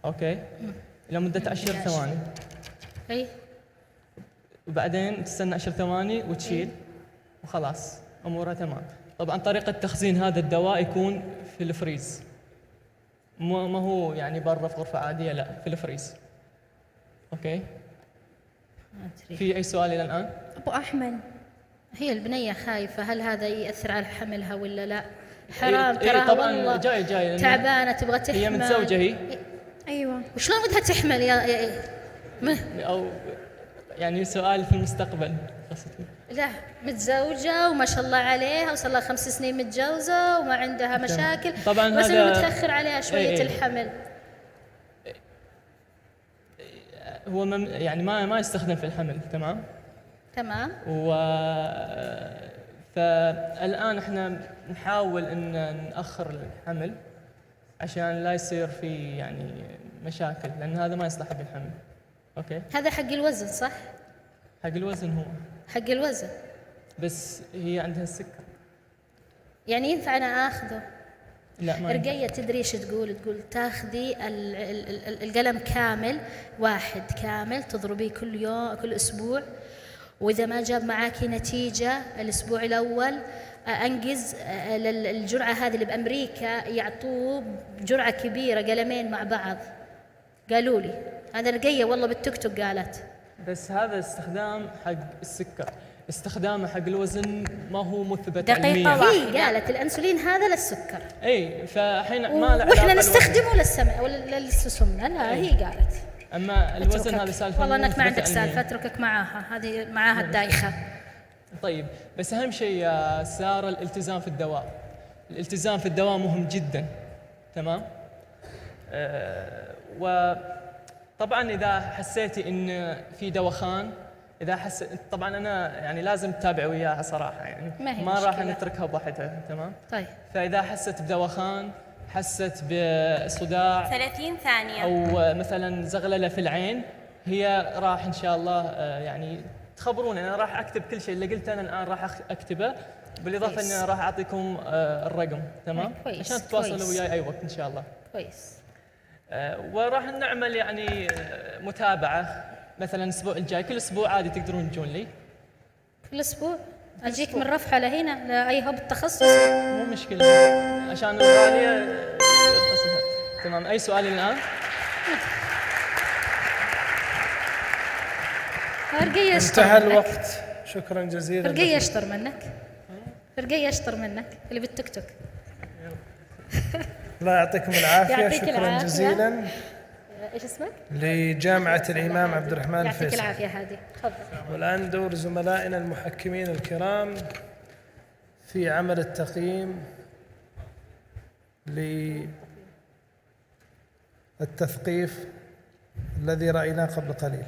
أوكي، لمدة 10 ثواني. إيه. وبعدين تستنى 10 ثواني وتشيل وخلاص أمورها تمام. طبعا طريقة تخزين هذا الدواء يكون في الفريز، ما هو يعني برا في غرفة عادية، لا، في الفريز، أوكي. في أي سؤال إلى الآن؟ ابغى احمل. هي البنية خايفة، هل هذا يأثر على حملها ولا لا؟ حرام إيه تراها طبعا والله جاي تعبانة تبغى تحمل. هي متزوجة هي؟ ايوه. وشلون بدها تحمل يا أو يعني سؤال في المستقبل قصدي. لا، متزوجة وما شاء الله عليها وصار لها 5 سنين متجوزة وما عندها مشاكل. طبعا بس هذا إنه متأخر عليها شوية الحمل. هو يعني ما يستخدم في الحمل، تمام؟ تمام. فالآن احنا نحاول ان نأخر الحمل عشان لا يصير في يعني مشاكل، لأن هذا ما يصلح بالحمل، اوكي؟ هذا حق الوزن صح؟ حق الوزن هو. حق الوزن. بس هي عندها السكر. يعني ينفع أنا آخذه؟ لا، ما رقية تدري ايش تقول تاخذي القلم كامل، واحد كامل تضربيه كل يوم كل اسبوع، واذا ما جاب معاكي نتيجة الاسبوع الاول انجز الجرعة هذه اللي بامريكا يعطوه جرعة كبيرة قلمين مع بعض. قالوا لي هذا رقية والله بالتيك توك قالت. بس هذا استخدام حق السكر، استخدامه حق الوزن ما هو مثبت دقيقة علميا. هي قالت الانسولين هذا للسكر. اي، فحين ما له علاقة واحنا نستخدمه للسمنة ولا للسمنة. لا، هي قالت. اما الوزن هذا سالفة والله انك ما عندك مثبتة علمياً. سالفة، اتركك معاها، هذه معاها الدايخة. طيب، بس اهم شيء يا سارة الالتزام في الدواء. الالتزام في الدواء مهم جدا، تمام؟ وطبعا اذا حسيتي ان في دوخان، طبعا انا يعني لازم تتابع وياها صراحه، يعني ما راح نتركها بوحدها، تمام؟ طيب. فاذا حست بدوخان، حست بصداع 30 ثانية او مثلا زغلله في العين، هي راح ان شاء الله يعني تخبروني. انا راح اكتب كل شيء اللي قلته انا الان، راح اكتبه، بالاضافه اني راح اعطيكم الرقم، تمام؟ كويس. عشان تتواصلوا وياي اي وقت ان شاء الله. كويس. وراح نعمل يعني متابعه، مثلا الاسبوع الجاي، كل اسبوع عادي تقدرون تجون لي. كل اسبوع اجيك من رفحه لهنا لاي هوب التخصص. مو مشكله، عشان الغاليه قصدها. تمام. اي سؤال الان؟ رقية انتهى الوقت. شكرا جزيلا. رقية اشطر منك. رقية اشطر منك اللي بالتيك توك. الله يعطيكم العافيه. يعطيك شكرا العافية. جزيلا. ايش اسمك؟ لجامعة الإمام عبد الرحمن الفيصل. يعطيك العافية هادي، تفضل. والآن دور زملائنا المحكمين الكرام في عمل التقييم للتثقيف الذي رأيناه قبل قليل.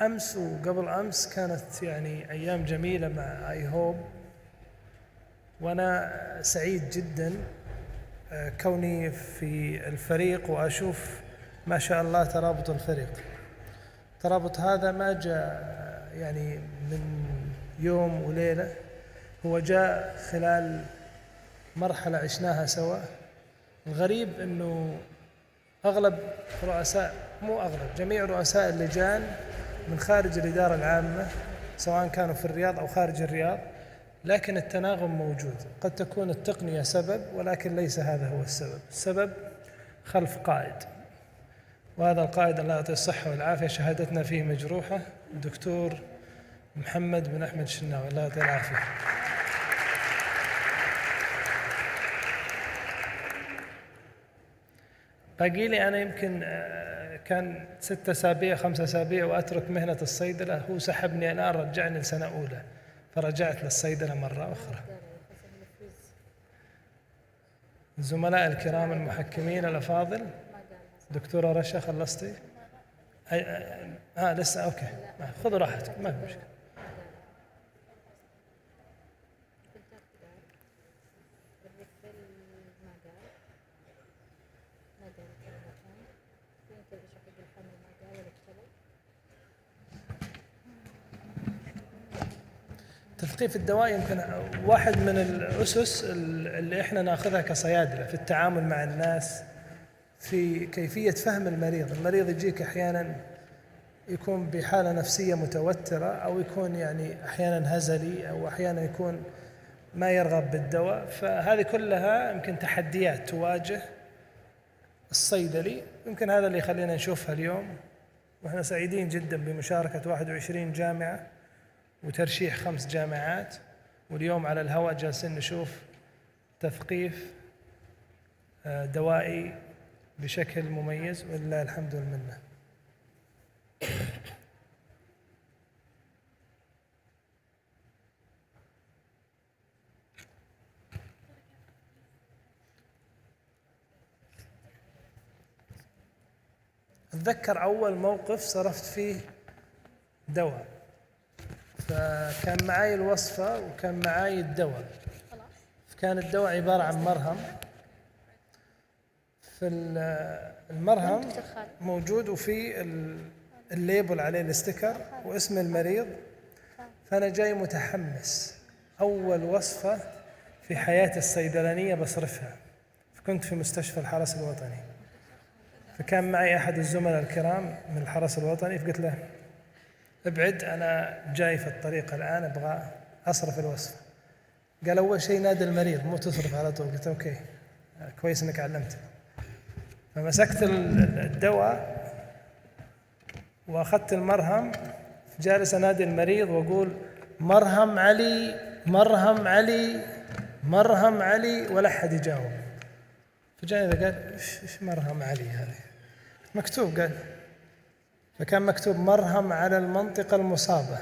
أمس وقبل أمس كانت يعني أيام جميلة مع اي هوب، وأنا سعيد جدا كوني في الفريق وأشوف ما شاء الله ترابط الفريق. الترابط هذا ما جاء يعني من يوم وليلة، هو جاء خلال مرحلة عشناها سوا. الغريب أنه أغلب رؤساء، مو أغلب، جميع رؤساء اللجان من خارج الإدارة العامة، سواء كانوا في الرياض أو خارج الرياض، لكن التناغم موجود. قد تكون التقنية سبب، ولكن ليس هذا هو السبب. السبب خلف قائد، وهذا القائد الله يعطيه الصحة والعافية شهادتنا فيه مجروحة، الدكتور محمد بن أحمد الشناوي، الله يعطيه العافية. باقي لي أنا يمكن كان 6 أسابيع 5 أسابيع وأترك مهنة الصيدلة، هو سحبني الآن رجعني لسنة أولى، فرجعت للصيدلة مرة أخرى. الزملاء الكرام المحكمين الأفاضل، دكتورة رشا خلصتي؟ لسه أوكي، خذوا راحتكم ما في مشكلة. تثقيف الدواء يمكن واحد من الأسس اللي احنا ناخذها كصيادلة في التعامل مع الناس، في كيفية فهم المريض. المريض يجيك أحيانا يكون بحالة نفسية متوترة، أو يكون يعني أحيانا هزلي، أو أحيانا يكون ما يرغب بالدواء. فهذه كلها يمكن تحديات تواجه الصيدلي، يمكن هذا اللي يخلينا نشوفها اليوم. وإحنا سعيدين جدا بمشاركة 21 جامعة وترشيح 5 جامعات، واليوم على الهواء جالسين نشوف تثقيف دوائي بشكل مميز، ولله الحمد والمنة. أتذكر أول موقف صرفت فيه دواء، فكان معي الوصفة وكان معي الدواء. كان الدواء عبارة عن مرهم، في المرهم موجود وفي الليبل عليه الاستيكر واسم المريض. فأنا جاي متحمس، أول وصفة في حياتي الصيدلانية بصرفها. فكنت في مستشفى الحرس الوطني، فكان معي أحد الزملاء الكرام من الحرس الوطني، فقلت له ابعد، أنا جاي في الطريق الآن أبغى أصرف الوصفة. قال أول شيء نادي المريض، مو تصرف على طول. قلت أوكي، كويس إنك علمتني. فمسكت الدواء وأخذت المرهم، جالس أنادي المريض وأقول مرهم علي، مرهم علي، مرهم علي، ولا أحد يجاوب. فجاني قال إيش مرهم علي هذه؟ مكتوب، قال، فكان مكتوب مرهم على المنطقة المصابة،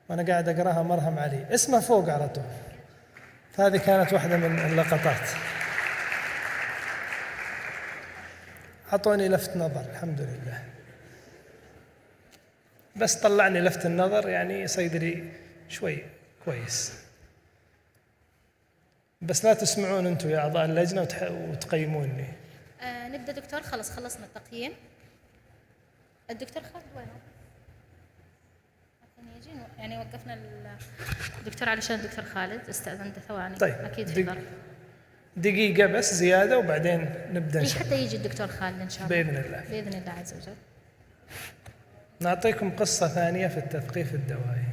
وأنا قاعد أقراها مرهم علي، اسمه فوق على طول. فهذه كانت واحدة من اللقطات. أعطوني لفت نظر، الحمد لله، بس طلعني لفت النظر، يعني صيدلي شوي كويس. بس لا تسمعون أنتم يا أعضاء اللجنة وتقيموني. نبدأ دكتور. خلصنا التقييم. الدكتور خالد وينه؟ يعني وقفنا الدكتور علشان الدكتور خالد استأذن ثواني. طيب أكيد في ظرف دقيقة بس زيادة وبعدين نبدأ إن شاء الله. حتى يجي الدكتور خالد إن شاء الله بإذن الله. بإذن الله عز وجل. نعطيكم قصة ثانية في التثقيف الدوائي.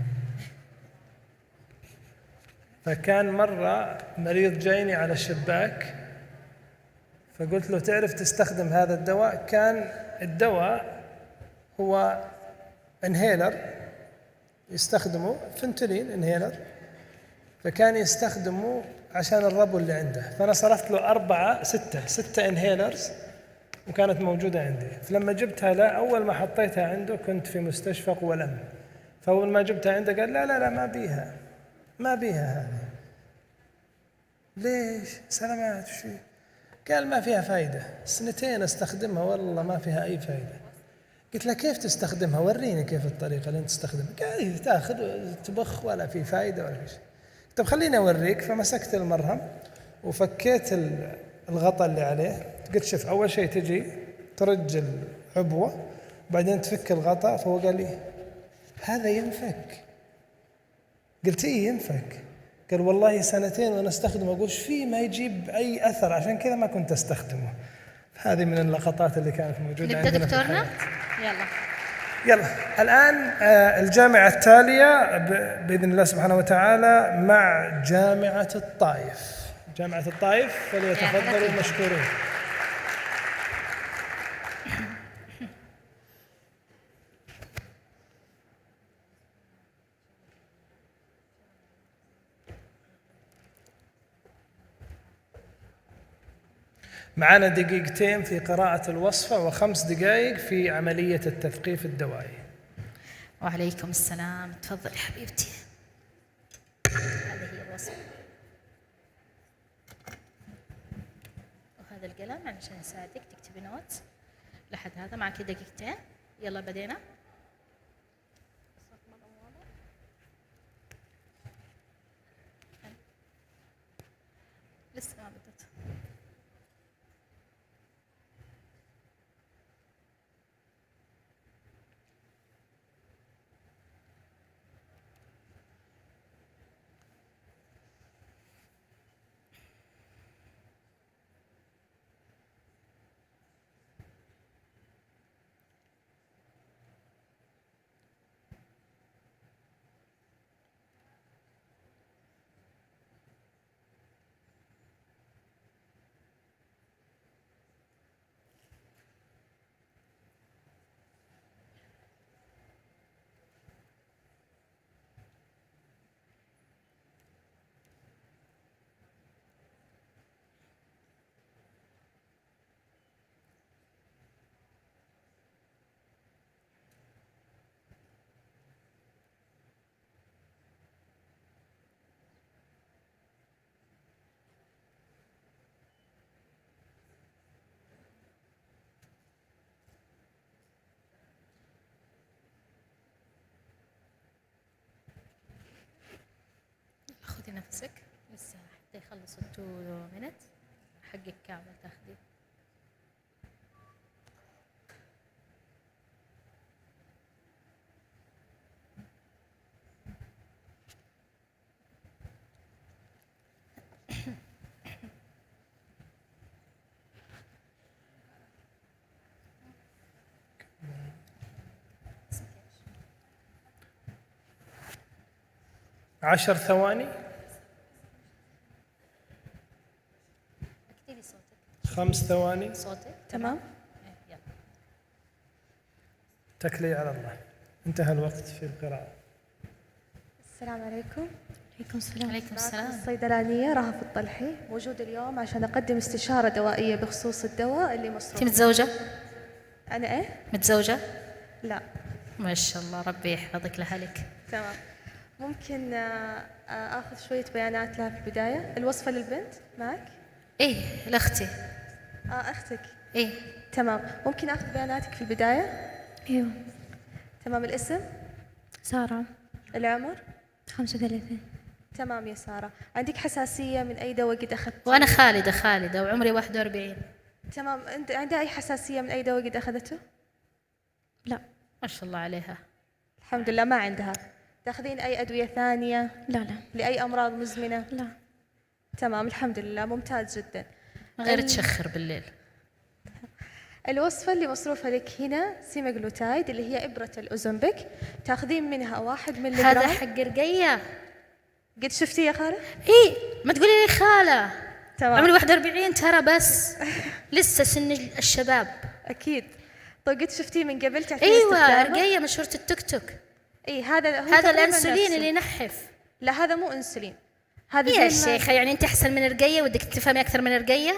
فكان مرة مريض جايني على الشباك، فقلت له تعرف تستخدم هذا الدواء؟ كان الدواء هو انهيلر يستخدمه، فنتولين انهيلر، فكان يستخدمه عشان الربو اللي عنده. فأنا صرفت له 6 انهيلرز وكانت موجودة عندي. فلما جبتها له، أول ما حطيتها عنده كنت في مستشفى قوى الأمن، فأول ما جبتها عنده قال لا لا لا ما بيها هذه. ليش؟ سلامات شو؟ قال ما فيها فايدة، 2 استخدمها والله ما فيها أي فايدة. قلت له كيف تستخدمها؟ وريني كيف الطريقة اللي أنت تستخدمها. قال تاخذ تبخ ولا في فايدة ولا في شيء. طب خليني أوريك. فمسكت المرهم وفكيت الغطاء اللي عليه. قلت شوف، أول شيء تجي ترج العبوة بعدين تفك الغطاء، فهو قال لي هذا ينفك. قلت إيه ينفك؟ قال والله سنتين وأنا أستخدمه، أقول فيه ما يجيب أي أثر، عشان كذا ما كنت أستخدمه. هذه من اللقطات اللي كانت موجودة نبدأ عندنا في دكتورنا؟ الحياة. يلا الآن الجامعة التالية بإذن الله سبحانه وتعالى مع جامعة الطائف. جامعة الطائف فليتفضلوا مشكورين. معنا دقيقتين في قراءة الوصفة و5 دقائق في عملية التثقيف الدوائي. وعليكم السلام، تفضلي حبيبتي. هذه هي الوصفة وهذا القلم علشان يساعدك تكتبي نوت. لحد هذا معك دقيقتين. يلا بدينا. لسه ما بدت. خذي نفسك لسه حتى يخلصوا 2 minutes حقك كامل تاخذي. عشر ثواني. اكتبي صوتك. 5 ثواني. صوتك تمام. يلا. تكلي على الله. انتهى الوقت في القراءة. السلام عليكم. عليكم السلام. عليكم السلام. الصيدلانية رهف الطلحي، موجودة اليوم عشان أقدم استشارة دوائية بخصوص الدواء اللي مصروف. أنت متزوجة؟ أنا إيه؟ متزوجة؟ لا. ما شاء الله، ربي يحفظك لأهلك. تمام. ممكن آخذ شوية بيانات لها في البداية. الوصفة للبنت معك؟ إيه لأختي. أختك؟ إيه. تمام. ممكن آخذ بياناتك في البداية؟ ايوه. تمام. الاسم؟ سارة. العمر؟ 35. تمام يا سارة. عندك حساسية من أي دواء قد أخذته؟ وأنا خالدة وعمري 41. تمام. أنت عندها أي حساسية من أي دواء قد أخذته؟ لا. ما شاء الله عليها. الحمد لله ما عندها. تاخذين أي أدوية ثانية؟ لا. لأي أمراض مزمنة؟ لا. تمام الحمد لله، ممتاز جدا. غير تشخر بالليل. الوصفة اللي مصروفة لك هنا سيماغلوتايد اللي هي إبرة الأوزمبيك، تاخذين منها 1 ملغ. هذا حق رقية. قد شفتيه يا خالة؟ إيه ما تقولي لي خالة. تمام. عمري 41 ترى، بس لسه سن الشباب. أكيد. طيب قد شفتيه من قبل تعرفين أيوة استخدامه؟ رقية مشهورة التيك توك. إيه هذا هو هذا الأنسولين اللي ينحف. لا هذا مو أنسولين. هذا يا شيخة يعني أنت أحسن من رقية ودك تفهمي أكثر من رقية؟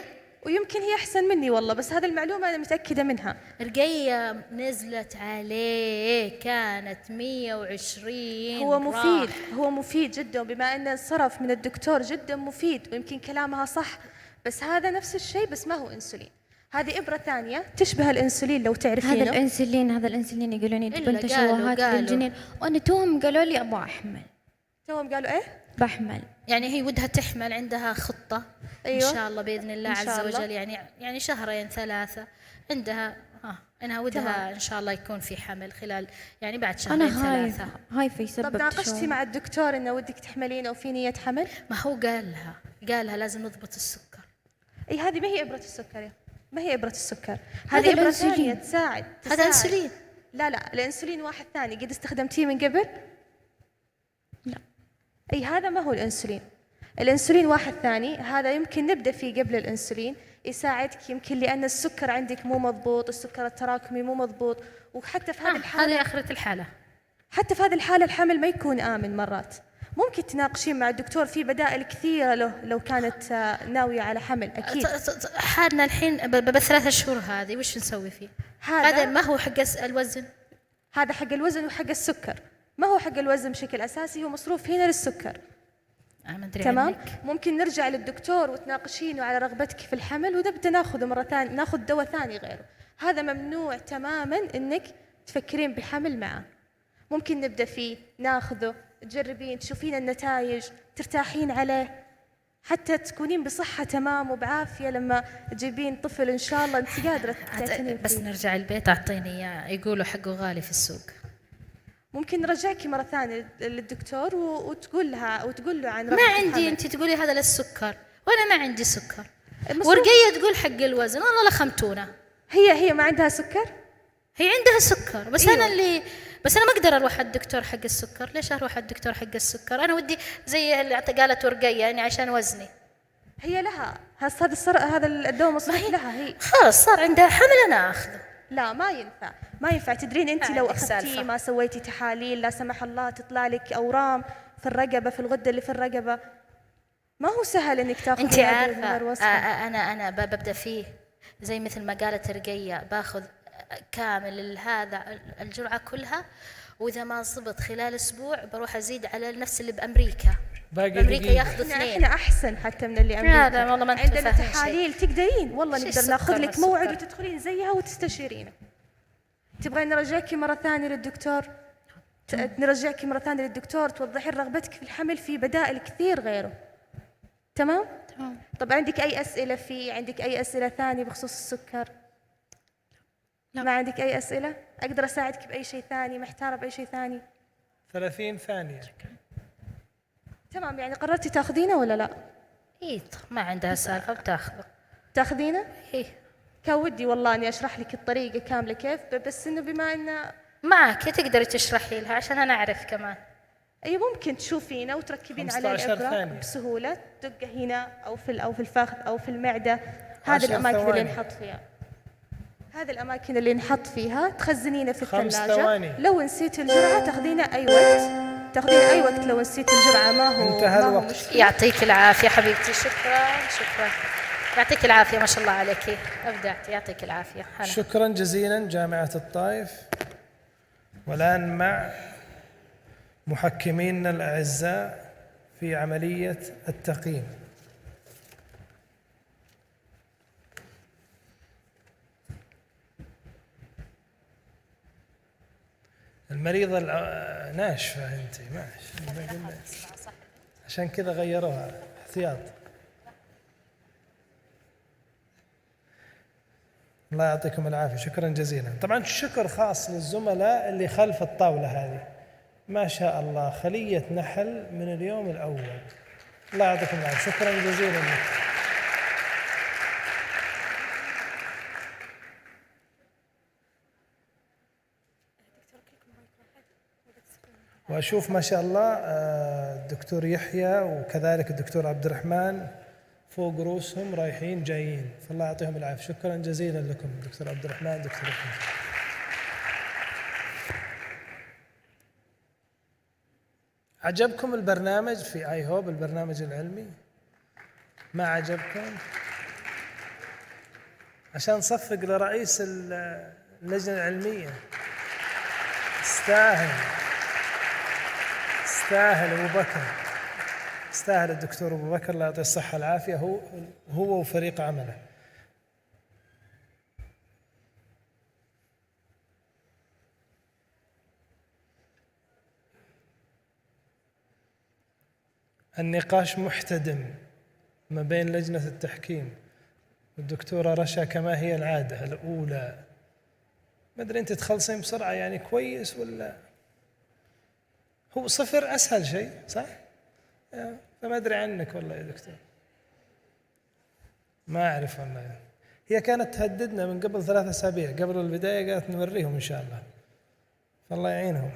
ويمكن هي أحسن مني والله، بس هذه المعلومة أنا متأكدة منها. رقية نزلت عليه كانت 120. هو مفيد. هو مفيد جدا، بما أنه صرف من الدكتور جدا مفيد، ويمكن كلامها صح، بس هذا نفس الشيء بس ما هو أنسولين. هذه إبرة ثانية تشبه الأنسولين لو تعرفينه. هذا الأنسولين يقولون يجيبون تشوهات بالجنين، وأنا توهم قالوا لي أبغى أحمل. توهم قالوا إيه؟ بحمل. يعني هي ودها تحمل، عندها خطة. أيوة. إن شاء الله بإذن الله عز وجل، يعني 2 3 عندها أنا ودها إن شاء الله يكون في حمل خلال يعني بعد شهرين أنا ثلاثة. هايفة يسبب طب ناقشتي مع الدكتور إنه ودك تحملين أو في نية حمل؟ ما هو قالها لازم نضبط السكر. أي هذه ما هي إبرة السكر ما هي إبرة السكر، هذه إبرة ثانية تساعد. هذا أنسولين. لا الأنسولين واحد ثاني قد استخدمتيه من قبل؟ لا. أي هذا ما هو الأنسولين. الأنسولين واحد ثاني، هذا يمكن نبدأ فيه قبل الأنسولين، يساعدك يمكن لأن السكر عندك مو مضبوط، السكر التراكمي مو مضبوط، وحتى في هذه الحالة هذه آخرة الحالة. حتى في هذه الحالة الحمل ما يكون آمن مرات. ممكن تناقشين مع الدكتور في بدائل كثيرة له لو كانت ناوية على حمل. أكيد حالنا الحين بثلاث شهور هذه وش نسوي فيه؟ هذا ما هو حق الوزن، هذا حق الوزن وحق السكر، ما هو حق الوزن بشكل أساسي، هو مصروف هنا للسكر. تمام. ممكن نرجع للدكتور وتناقشينه على رغبتك في الحمل ونبدأ ناخذه مرة ثانية، ناخذ دواء ثاني غيره. هذا ممنوع تماما إنك تفكرين بحمل معه. ممكن نبدأ فيه ناخذه، تجربين تشوفين النتائج، ترتاحين عليه، حتى تكونين بصحة تمام وبعافية لما تجيبين طفل إن شاء الله أنت قادرة تعتنين فيه. بس نرجع البيت أعطيني إياه، يقولوا حقه غالي في السوق. ممكن نرجعك مرة ثانية للدكتور وتقول له عن ما عندي، أنت تقولي هذا للسكر وأنا ما عندي سكر، ورقية تقول حق الوزن، والله لخمتونا. هي ما عندها سكر؟ هي عندها سكر بس أيوة. بس أنا ما أقدر أروح الدكتور حق السكر. ليش أروح الدكتور حق السكر؟ أنا ودي زي اللي قالت ورقية يعني عشان وزني. هي لها هذا الدواء مصروف لها هي. خلاص صار عندها حمل أنا أخذه. لا ما ينفع تدرين أنت لو أخذتيه ما سويتي تحاليل لا سمح الله تطلع لك أورام في الرقبة، في الغدة اللي في الرقبة، ما هو سهل إنك تاخذي. أنت عارفة أنا ببدأ فيه زي مثل ما قالت رقية، باخذ كامل هذا الجرعة كلها، وإذا ما زبط خلال أسبوع بروح أزيد على نفس اللي بأمريكا. بأمريكا ياخذوا 2. احنا أحسن حتى من اللي أمريكا. لا والله ما أنت عندنا تحاليل تقدرين والله نقدر ناخذ لك موعد السكر. وتدخلين زيها وتستشيرينه. تبغين نرجعك مرة ثانية للدكتور؟ نرجعك مرة ثانية للدكتور توضحين رغبتك في الحمل في بدائل كثير غيره. تمام؟ طب عندك أي أسئلة عندك أي أسئلة ثانية بخصوص السكر؟ لا. ما عندك أي أسئلة؟ أقدر أساعدك بأي شيء ثاني؟ محتارة بأي شيء ثاني؟ 30 ثانية. تمام، يعني قررتي تاخذينه ولا لا؟ إيه ما عندها سالفة بتاخذه. تاخذينه؟ إيه. كان ودي والله إني أشرح لك الطريقة كاملة كيف، بس إنه بما إنه معك تقدري تشرحي لها عشان أنا أعرف كمان. أي ممكن تشوفينه وتركبين على الإبرة بسهولة، دقة هنا أو في الفخذ أو في المعدة. هذه الأماكن اللي نحط فيها. هذه الأماكن اللي نحط فيها تخزنينه في الثلاجة. لو نسيت الجرعة تاخذينه أي وقت، لو نسيت الجرعة ما هو مشكلة. يعطيك العافية حبيبتي، شكرا يعطيك العافية، ما شاء الله عليك أبدعتي، يعطيك العافية. شكرا جزيلا جامعة الطائف. والآن مع محكمينا الأعزاء في عملية التقييم. المريضة ناشفة أنت ماشي، عشان كذا غيروها احتياط. الله يعطيكم العافية، شكرا جزيلا. طبعا شكر خاص للزملاء اللي خلف الطاولة هذه، ما شاء الله خلية نحل من اليوم الأول. الله يعطيكم العافية، شكرا جزيلا. وأشوف ما شاء الله الدكتور يحيى وكذلك الدكتور عبد الرحمن فوق رؤوسهم رايحين جايين، فالله يعطيهم العافية. شكرا جزيلا لكم دكتور عبد الرحمن، دكتور يحيى. عجبكم البرنامج في اي هوب، البرنامج العلمي؟ ما عجبكم؟ عشان نصفق لرئيس اللجنة العلمية. يستاهل أبو بكر، يستاهل الدكتور أبو بكر، الله يعطيه الصحة والعافية، هو وفريق عمله. النقاش محتدم ما بين لجنة التحكيم والدكتورة رشا كما هي العادة الأولى، ما ادري انت تخلصين بسرعه يعني كويس ولا هو صفر اسهل شيء صح؟ فما ادري عنك والله يا دكتور. ما اعرف والله. هي كانت تهددنا من قبل 3 أسابيع قبل البدايه، قالت نوريهم ان شاء الله. فالله يعينهم.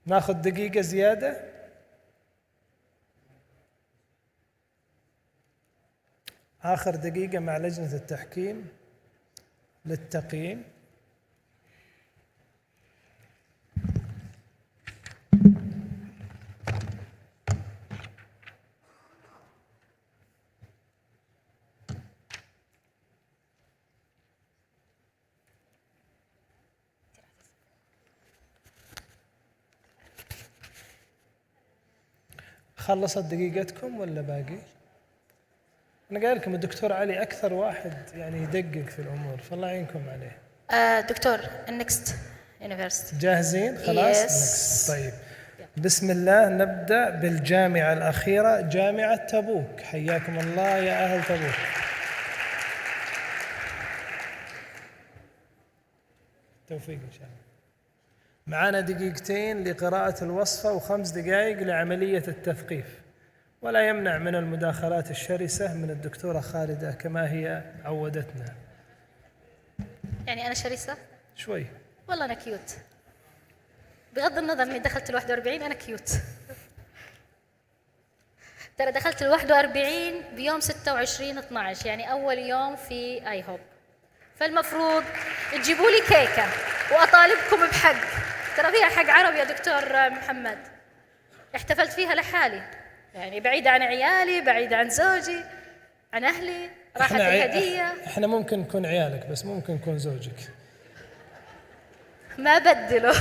ناخذ دقيقه زياده. آخر دقيقة مع لجنة التحكيم للتقييم. خلصت دقيقتكم ولا باقي؟ أنا قايل لكم الدكتور علي أكثر واحد يعني يدقق في الأمور، فالله يعينكم عليه. دكتور النكست يونيفرسيتي جاهزين؟ خلاص؟ Yes. طيب بسم الله نبدأ بالجامعة الأخيرة، جامعة تبوك. حياكم الله يا أهل تبوك. توفيق إن شاء الله. معنا دقيقتين لقراءة الوصفة و5 دقائق لعملية التثقيف، ولا يمنع من المداخلات الشرسة من الدكتورة خالدة كما هي عودتنا. يعني أنا شرسة؟ شوي. والله أنا كيوت. بغض النظر إني دخلت 41 أنا كيوت. ترى دخلت 41 بيوم 26/12 يعني أول يوم في اي هوب. فالمفروض تجيبوا لي كيكة وأطالبكم بحق. ترى فيها حق عربي يا دكتور محمد. احتفلت فيها لحالي. يعني بعيدة عن عيالي، بعيدة عن زوجي، عن أهلي، راحت الهدية. احنا ممكن نكون عيالك بس ممكن نكون زوجك. ما بدلوا.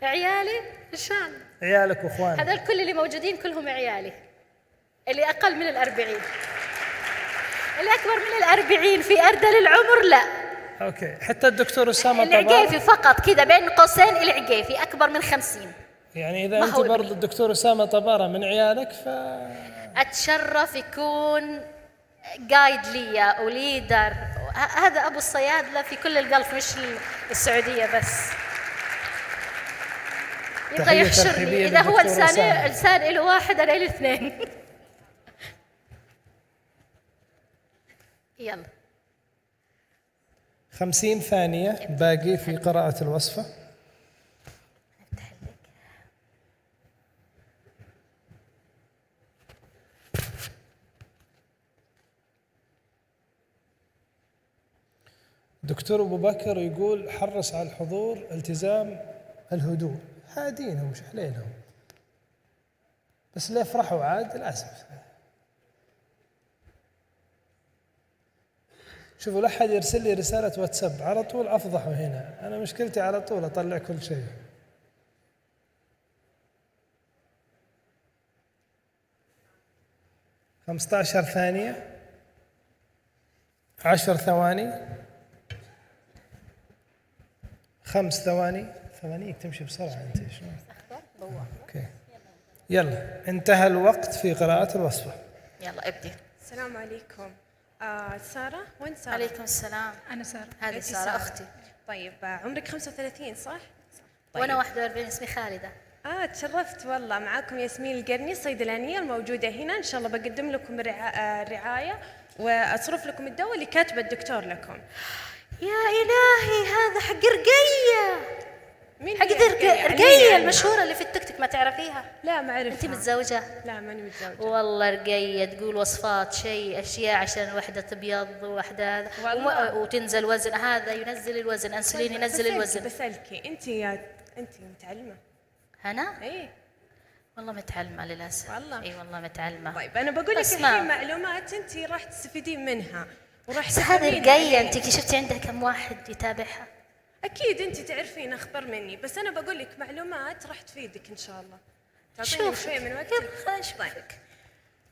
عيالي إن شاء الله. عيالك واخوانك. هذول كل اللي موجودين كلهم عيالي. اللي أقل من 40. اللي أكبر من 40 في أردل العمر لا. أوكي، حتى الدكتور أسامة العقيفي فقط كذا بين قوسين، العقيفي أكبر من 50. يعني إذا أنت برضه الدكتور أسامة طبارة من عيالك أتشرف يكون جايد لي وليدر. هذا أبو الصيادلة في كل القلب مش السعودية بس. يبغى يحشرني إذا هو لسان له واحد أنا له 2. يلا 50 ثانية باقي في قراءة الوصفة. دكتور أبو بكر يقول حرص على الحضور، التزام الهدوء. هادينهم مش حليلهم بس ليه فرحوا عاد لازم. شوفوا لا أحد يرسل لي رسالة واتساب على طول أفضحه هنا. أنا مشكلتي على طول أطلع كل شيء. – 15 ثانية، 10 ثواني، 5 ثواني. ثوانيك تمشي بسرعة أنت شلون؟ أوكي يلا انتهى الوقت في قراءة الوصفة. يلا ابدي. السلام عليكم. سارة، وين سارة؟ عليكم السلام. أنا سارة. هذه سارة أختي. طيب عمرك 35 صح؟ طيب. وأنا 41 اسمي خالدة. تشرفت والله. معاكم ياسمين القرني الصيدلانية الموجودة هنا. إن شاء الله بقدم لكم الرعاية وأصرف لكم الدواء اللي كاتبه الدكتور لكم. يا إلهي هذا حق رقية. مين حق رقية المشهورة اللي في التيك توك، ما تعرفيها؟ لا ما أعرفها. أنت متزوجة؟ لا ماني متزوجة. والله رقية تقول وصفات أشياء عشان واحدة تبيض وواحدة وتنزل وزن. هذا ينزل الوزن، أنسولين ينزل الوزن. بسألكي أنت متعلمة؟ أنا؟ إيه والله متعلمة للأسف. والله؟ إي والله متعلمة. طيب أنا بقول لك الحين معلومات أنت راح تستفيدين منها وراح بس هذه رقية. أنت شفتي عندها كم واحد يتابعها؟ أكيد أنت تعرفين أخبر مني، بس أنا بقول لك معلومات راح تفيدك إن شاء الله. تعطيني شوية من وقتك. خلينا نشوفك.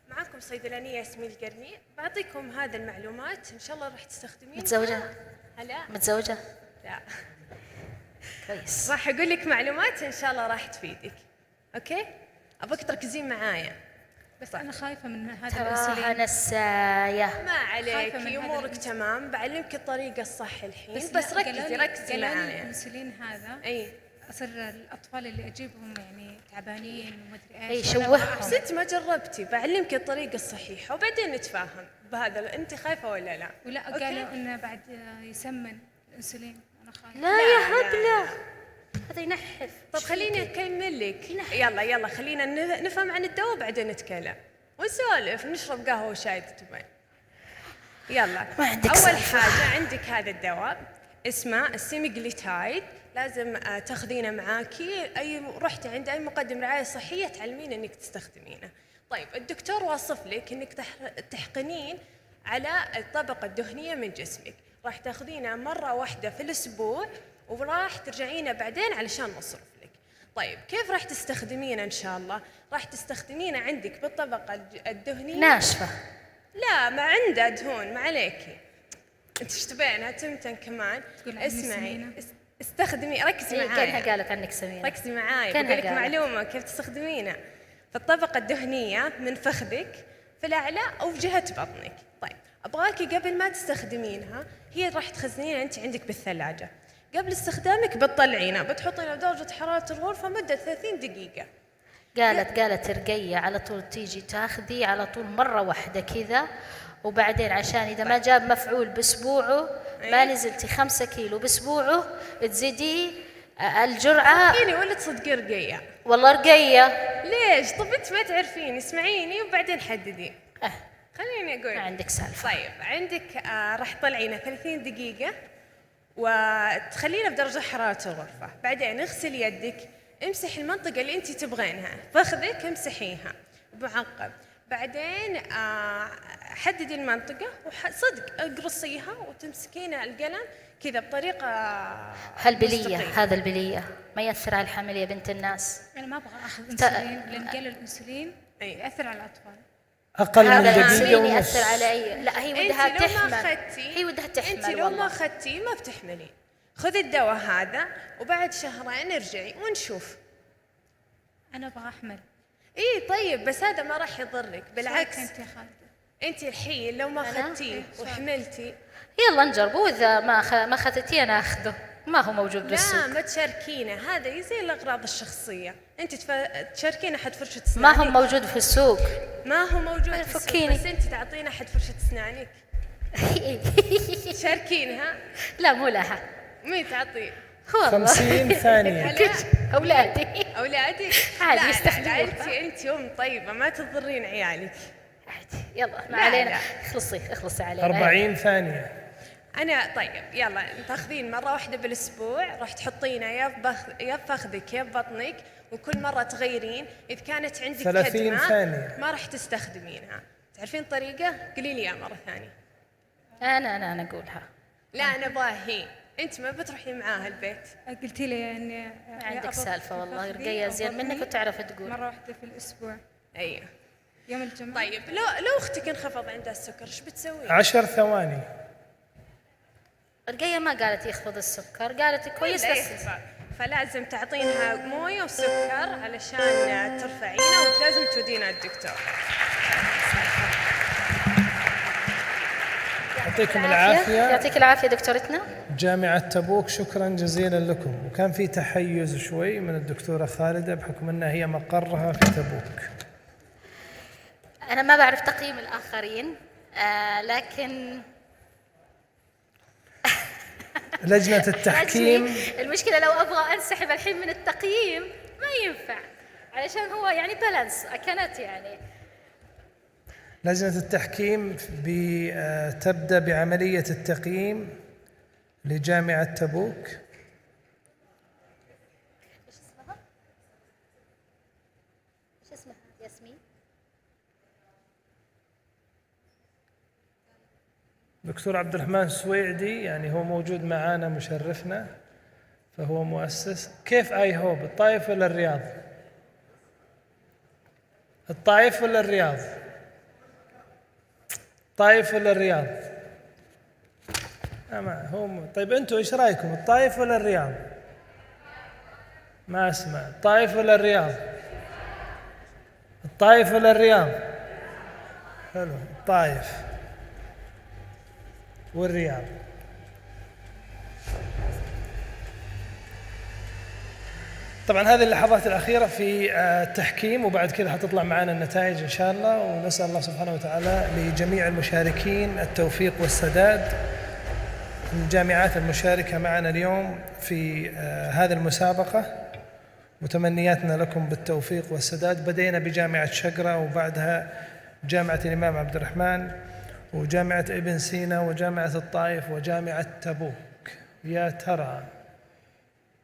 معكم صيدلانية ياسمين القرني، بعطيكم هذا المعلومات إن شاء الله راح تستخدمينها. متزوجة؟ هلا؟ متزوجة؟ لا. كويس. راح أقول لك معلومات إن شاء الله راح تفيدك. أوكي؟ أبغاك تركزين معايا. بس انا خايفه من هذا تراها الانسولين. نساية. ما عليك، امورك تمام، بعلمك الطريقه الصح الحين، بس ركزي معايا. الانسولين هذا اي اصير الاطفال اللي اجيبهم يعني تعبانين ومدري اي ايش. شوههم. ست ما جربتي، بعلمك الطريقه الصحيحه وبعدين نتفاهم بهذا. انت خايفه ولا لا؟ ولا قالوا انه بعد يسمن الانسولين. انا خايفه. لا يا هبله، هذا ينحف. طب خليني اكمل لك. يلا خلينا نفهم عن الدواء بعدين نتكلم ونسولف، نشرب قهوه وشاي تبين. يلا، اول حاجه عندك هذا الدواء اسمه السيميجليتايد، لازم تاخذينه معاكي. رحتي عند اي مقدم رعايه صحيه تعلمين انك تستخدمينه. طيب الدكتور واصف لك انك تحقنين على الطبقه الدهنيه من جسمك، راح تاخذينه مره واحده في الاسبوع وراح ترجعينه بعدين علشان نصرف لك. طيب كيف راح تستخدمينه ان شاء الله؟ راح تستخدمينه عندك بالطبقه الدهنيه ناشفه. لا، ما عنده دهون، ما عليكي. انت ايش تبينها تمتن كمان؟ اسمعي، استخدمي، ركزي معايا. كانها قالت عنك سمينه. ركزي معايا، بقول لك معلومه كيف تستخدمينه. في الطبقه الدهنيه من فخذك في الاعلى او في جهه بطنك. طيب ابغاكي قبل ما تستخدمينها، هي راح تخزنينها انت عندك بالثلاجه، قبل استخدامك بتطلعينها بتحطينها بدرجه حراره الغرفه مده 30 دقيقه. قالت رقية على طول تيجي تاخذي على طول مرة واحدة كذا، وبعدين عشان إذا ما جاب مفعول بأسبوعه ما نزلتي 5 كيلو بأسبوعه تزيدي الجرعة. صدقيني ولا تصدقي رقية؟ والله رقية. ليش؟ طب أنت ما تعرفيني، اسمعيني وبعدين حددي. خليني أقول. عندك سالفة. طيب عندك راح تطلعينها 30 دقيقة وتخلينا بدرجة حرارة الغرفة، بعدين اغسلي يدك، امسحي المنطقة اللي انت تبغينها، فخذك امسحيها معقب، بعدين حددي المنطقة وصدق اقرصيها وتمسكينها القلم كذا بطريقة هالبلية، مستقيمة. هذا البلية ما يأثر على الحمل يا بنت الناس. انا ما ابغى اخذ انسولين لان قالوا الانسولين ياثر على الاطفال. اقل من هذا دقيقه الانسولين ونص. يأثر على اي. لا هي ودها تحمل. هي ودها تحمل. انت لو ما اخذتيه ما بتحملين. خذي الدواء هذا وبعد شهرين ارجعي ونشوف. انا ابغى احمل. اي طيب بس هذا ما راح يضرك، بالعكس. انت يا خالد. انت الحين لو ما اخذتيه وحملتي يلا نجربه، واذا ما اخذتيه انا اخذه، ما هو موجود بالسوق. لا ما تشاركينه، هذا زي الاغراض الشخصيه، انت تشاركين احد فرشه اسنانك. ما هو موجود في السوق. ما هو موجود في السوق، فكيني. بس انت تعطين احد فرشه اسنانك. تشاركينها. لا مو لها. مين تعطيه؟ 50 ثانية. أولادك عادي يستخدموها. عائلتي انت ام طيبه ما تضرين عيالك. عادي يلا ما لا علينا. لا. اخلصي علينا. 40 ثانية. أنا طيب يلا تاخذين مرة واحدة بالأسبوع، راح تحطينه يا بفخذك يا ببطنك، وكل مرة تغيرين. إذا كانت عندك 30 كدمة ثانية. ما راح تستخدمينها. تعرفين طريقة؟ قولي لي إياها مرة ثانية. أنا أقولها. لا أنا أبغاها هي. أنت ما بتروحي معاها البيت. قلتي لي إني عندك سالفة والله، رقية زين منك وتعرف تقول. مرة واحدة في الأسبوع. أيوه. يوم الجمعة. طيب لو أختك انخفض عندها السكر إيش بتسوي؟ 10 ثواني. رقية ما قالت يخفض السكر، قالت كويس بس. فلازم تعطينها مويه وسكر علشان ترفعينه، ولازم تودينها الدكتور. يعطيكم العافية. يعطيك العافية دكتورتنا. جامعة تبوك شكرا جزيلا لكم. وكان في تحيز شوي من الدكتورة خالدة بحكم أنها هي مقرها في تبوك. أنا ما بعرف تقييم الآخرين لكن لجنة التحكيم. المشكلة لو أبغى أنسحب الحين من التقييم ما ينفع، علشان هو يعني بالانس كانت يعني. لجنة التحكيم تبدأ بعملية التقييم لجامعة تبوك. إيش اسمها؟ ياسمين. دكتور عبد الرحمن السويعدي يعني هو موجود معانا مشرفنا، فهو مؤسس. كيف اي هوب؟ الطائف ولا الرياض؟ الطائف ولا الرياض؟ الطائف ولا الرياض؟ طيب انتم ايش رايكم؟ الطائف ولا الرياض؟ ما اسمع. الطائف ولا الرياض؟ الطائف ولا الرياض؟ حلو. الطائف والرياض. طبعا هذه اللحظات الأخيرة في التحكيم، وبعد كذا حتطلع معنا النتائج إن شاء الله، ونسأل الله سبحانه وتعالى لجميع المشاركين التوفيق والسداد. الجامعات المشاركة معنا اليوم في هذه المسابقة، متمنياتنا لكم بالتوفيق والسداد. بدينا بجامعة شقرة، وبعدها جامعة الإمام عبد الرحمن، وجامعة ابن سينا، وجامعة الطائف، وجامعة تبوك. يا ترى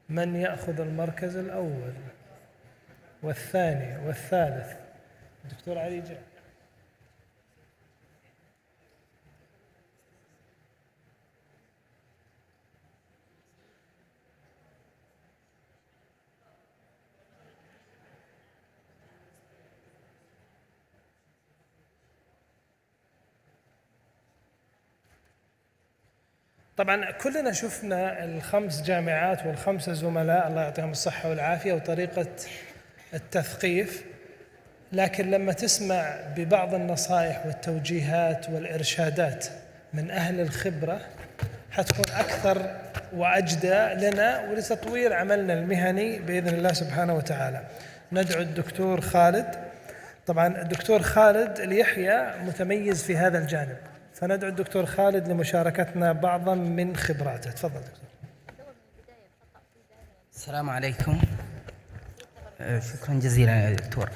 من يأخذ المركز الأول والثاني والثالث؟ الدكتور علي جاء. طبعا كلنا شفنا الخمس جامعات والخمسة زملاء الله يعطيهم الصحة والعافية وطريقة التثقيف، لكن لما تسمع ببعض النصائح والتوجيهات والإرشادات من أهل الخبرة حتكون أكثر وأجدى لنا ولتطوير عملنا المهني بإذن الله سبحانه وتعالى. ندعو الدكتور خالد. طبعا الدكتور خالد اليحيى متميز في هذا الجانب، فندعو الدكتور خالد لمشاركتنا بعضا من خبراته. تفضل دكتور. السلام عليكم. شكرا جزيلا يا دكتور.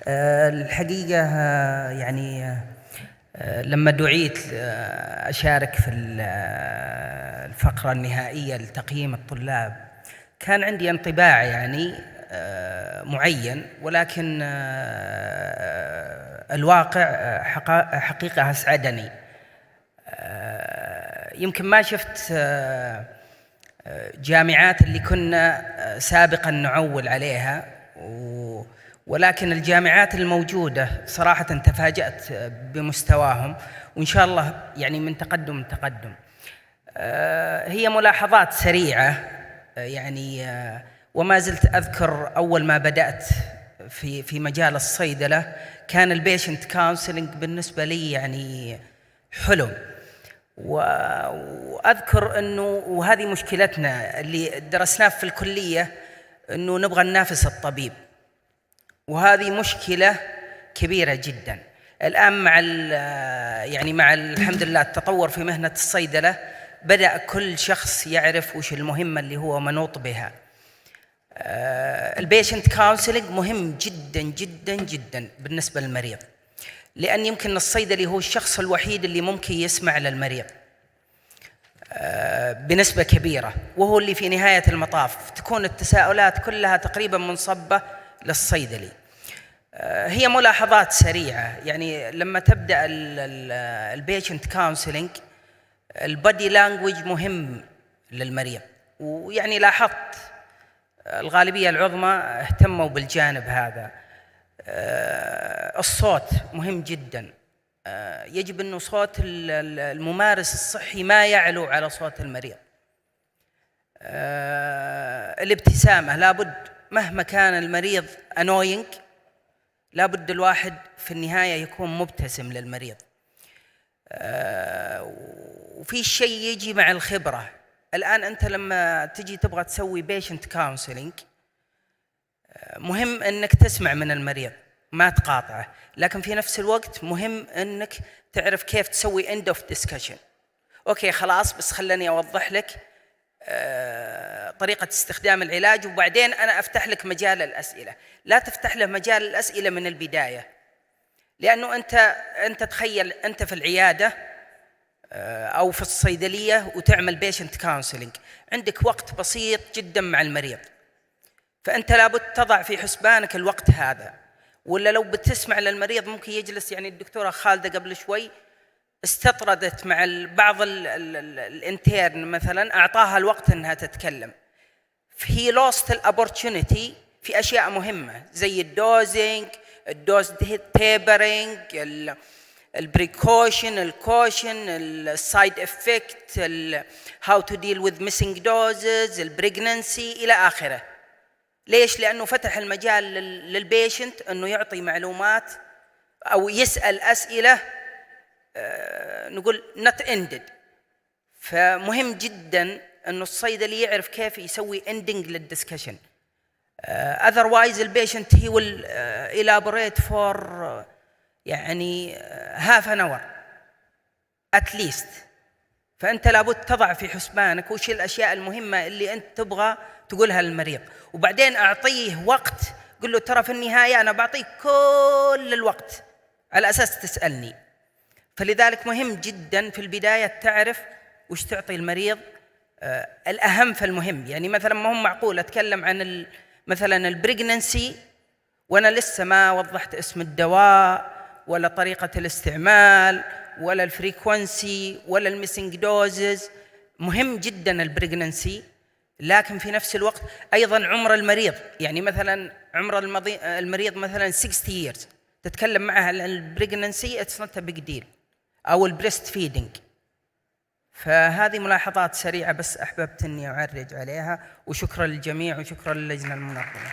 الحقيقة يعني لما دعيت أشارك في الفقرة النهائية لتقييم الطلاب كان عندي انطباع يعني معين، ولكن الواقع حقيقة أسعدني. يمكن ما شفت جامعات اللي كنا سابقا نعول عليها، ولكن الجامعات الموجودة صراحة تفاجأت بمستواهم، وإن شاء الله يعني من تقدم لتقدم. هي ملاحظات سريعة يعني، وما زلت أذكر أول ما بدأت في مجال الصيدلة كان البيشنت كونسلنج بالنسبة لي يعني حلم، وأذكر أنه وهذه مشكلتنا اللي درسناه في الكلية، أنه نبغى ننافس الطبيب، وهذه مشكلة كبيرة جدا. الآن مع الحمد لله التطور في مهنة الصيدلة بدأ كل شخص يعرف وش المهمة اللي هو منوط بها. البيشنت كونسلنج مهم جدا جدا جدا بالنسبة للمريض، لأن يمكن الصيدلي هو الشخص الوحيد اللي ممكن يسمع للمريض بنسبة كبيرة، وهو اللي في نهاية المطاف تكون التساؤلات كلها تقريبا منصبة للصيدلي. هي ملاحظات سريعة يعني، لما تبدأ البيشنت كونسلنج البادي لانجويج مهم للمريض، ويعني لاحظت الغالبية العظمى اهتموا بالجانب هذا. الصوت مهم جدا، يجب أنه صوت الممارس الصحي ما يعلو على صوت المريض. الابتسامة لابد، مهما كان المريض annoying لابد الواحد في النهاية يكون مبتسم للمريض. وفي شيء يجي مع الخبرة. الآن أنت لما تجي تبغى تسوي patient counseling مهم أنك تسمع من المريض ما تقاطعه، لكن في نفس الوقت مهم أنك تعرف كيف تسوي end of discussion. أوكي خلاص، بس خلني أوضح لك طريقة استخدام العلاج، وبعدين أنا أفتح لك مجال الأسئلة. لا تفتح له مجال الأسئلة من البداية، لأنه أنت تخيل أنت في العيادة أو في الصيدلية وتعمل patient counseling، عندك وقت بسيط جدا مع المريض، فأنت لابد تضع في حسبانك الوقت هذا، ولا لو بتسمع للمريض ممكن يجلس. يعني الدكتورة خالدة قبل شوي استطردت مع بعض الانترن مثلا، أعطاها الوقت أنها تتكلم. he lost الopportunity في أشياء مهمة زي الدوزينج، الدوز تيبرينج، البريكوشن، الكوشن، السايد افكت، how to deal with missing doses، البريجننسي إلى آخره. ليش؟ لأنه فتح المجال للبيشنت أنه يعطي معلومات أو يسأل أسئلة نقول not ended. فمهم جدا انه الصيدلي يعرف كيف يسوي ending للدسكشن. otherwise البيشنت he will elaborate for يعني half an hour at least. فأنت لابد تضع في حسبانك وش الأشياء المهمة اللي أنت تبغى تقولها للمريض، وبعدين أعطيه وقت. قل له ترى في النهاية أنا بعطيك كل الوقت على أساس تسألني. فلذلك مهم جدا في البداية تعرف وش تعطي المريض الأهم فالمهم. يعني مثلا ما هو معقول أتكلم عن مثلا البريجننسي وأنا لسه ما وضحت اسم الدواء ولا طريقة الاستعمال ولا الفريكونسي ولا الميسنج دوزز. مهم جدا البريجننسي، لكن في نفس الوقت أيضا عمر المريض. يعني مثلا عمر المريض مثلا 60 years تتكلم معها عن البريجننسي it's not a big deal، أو البريست فيدنج. فهذه ملاحظات سريعة بس أحببت أني أعرج عليها، وشكرا للجميع وشكرا للجنة المنظمة.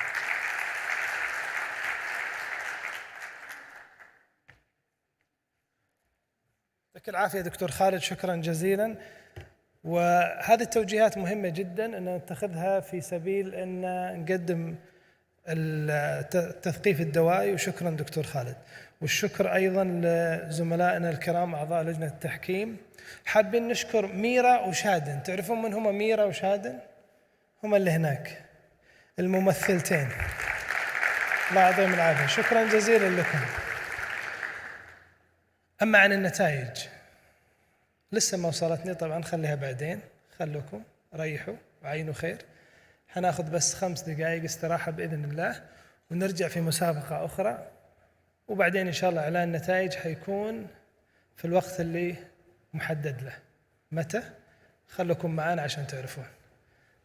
يعطيك العافية دكتور خالد، شكرا جزيلا. وهذه التوجيهات مهمة جدا أن نتخذها في سبيل أن نقدم التثقيف الدوائي. وشكرا دكتور خالد، والشكر أيضا لزملائنا الكرام أعضاء لجنة التحكيم. حابين نشكر ميرا وشادن. تعرفون من هم ميرا وشادن؟ هم اللي هناك الممثلتين. الله يعطيهم العافية، شكرا جزيلا لكم. أما عن النتائج لسه ما وصلتني طبعا، خليها بعدين، خلوكم ريحوا وعينوا خير. حناخذ بس 5 دقائق استراحة بإذن الله، ونرجع في مسابقة أخرى، وبعدين إن شاء الله إعلان النتائج حيكون في الوقت اللي محدد له. متى؟ خلوكم معنا عشان تعرفون.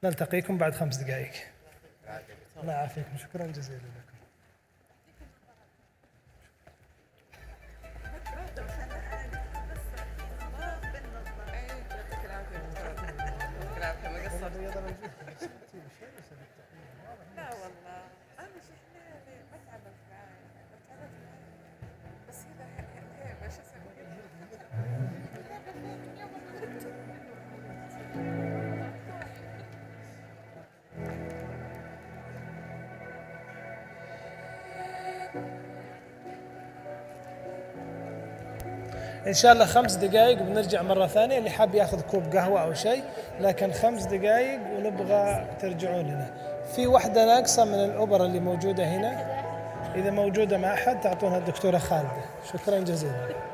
نلتقيكم بعد 5 دقائق. الله يعافيكم، شكرا جزيلا لكم. لا والله انا مش بتعبك معايا، بس هي مش اسوي. إن شاء الله 5 دقائق وبنرجع مرة ثانية. اللي حاب ياخذ كوب قهوة أو شيء، لكن 5 دقائق ونبغى ترجعون لنا. في واحدة ناقصة من الأوبرا اللي موجودة هنا، إذا موجودة مع أحد تعطونها الدكتورة خالدة. شكرا جزيلا.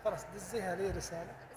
خلاص دزيها لي رسالة.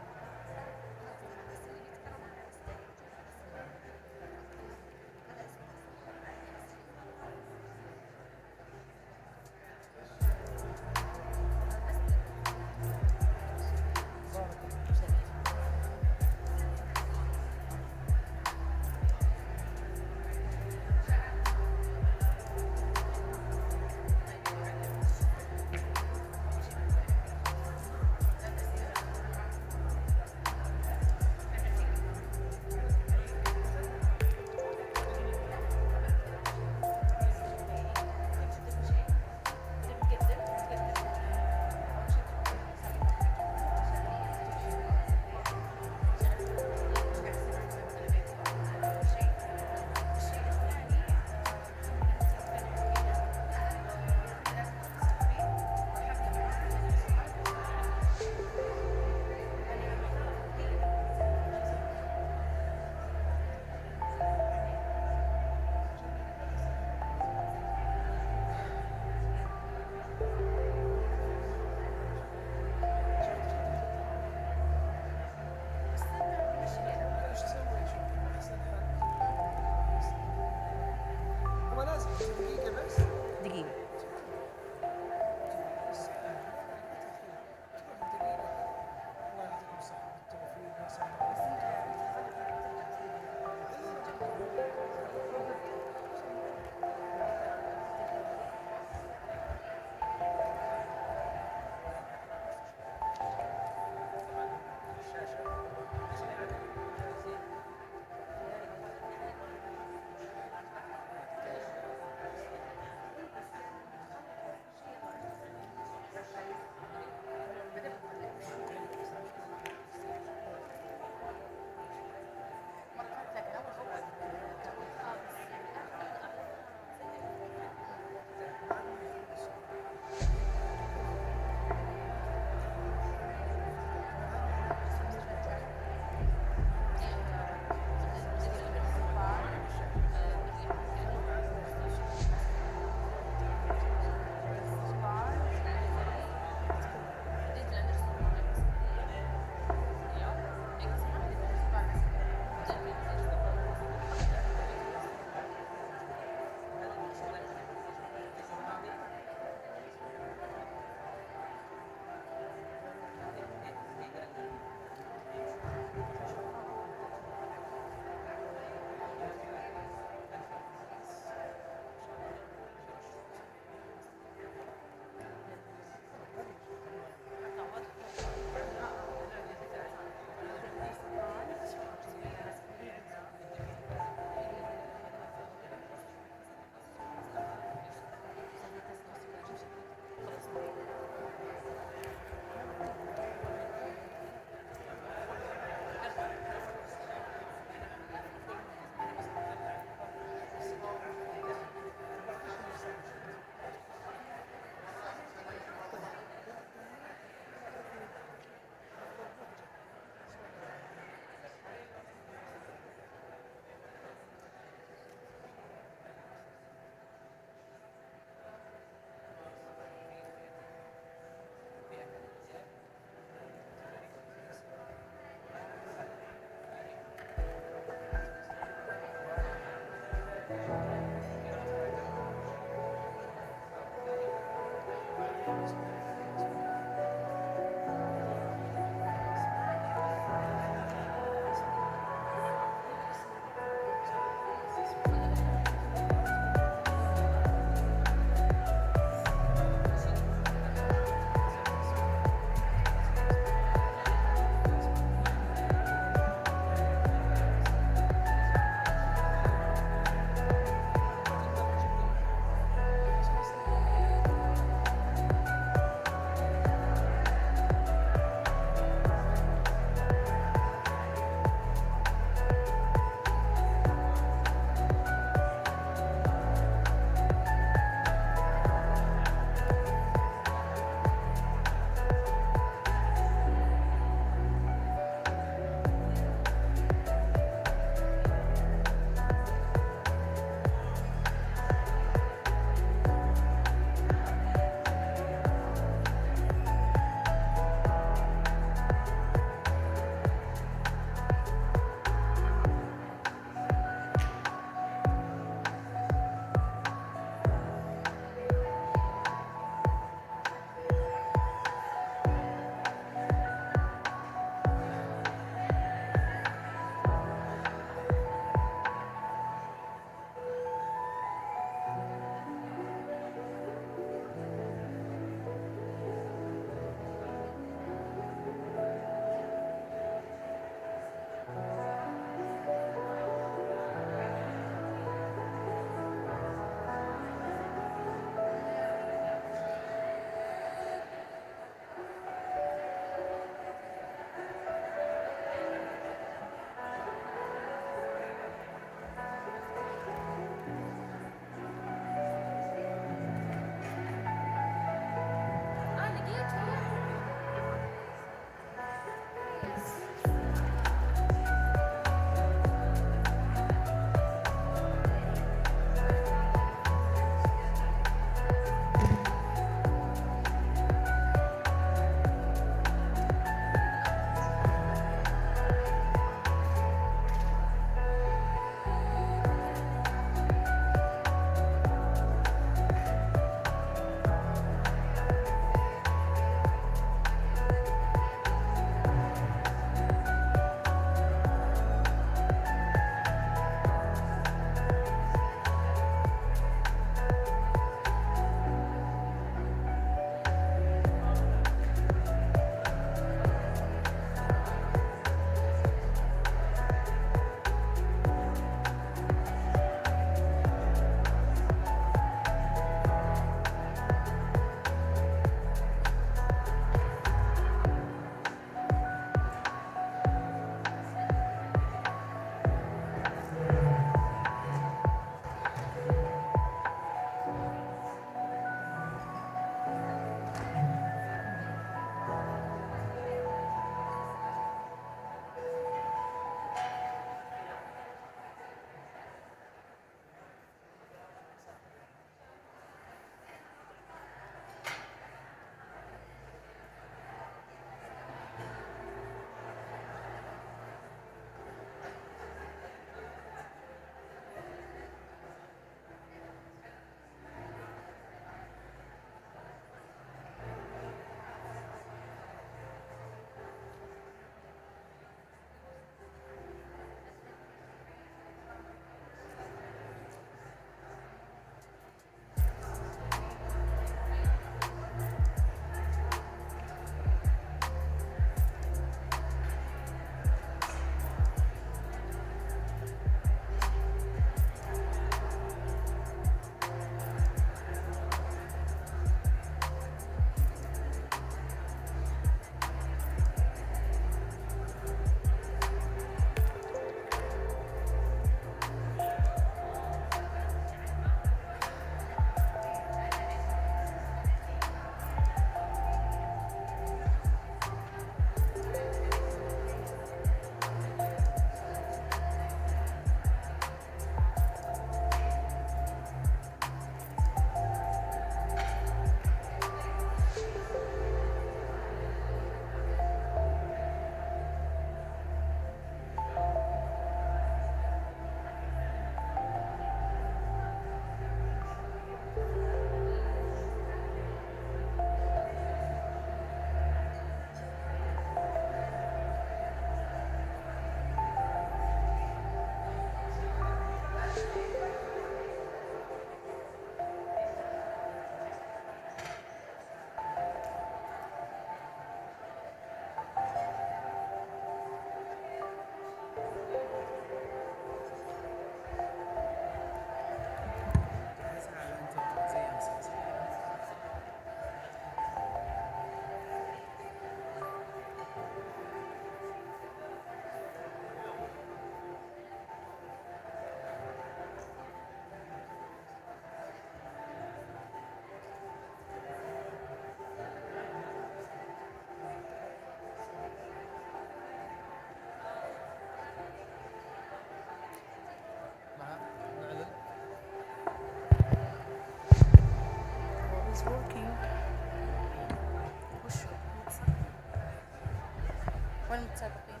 وين المتسابقين؟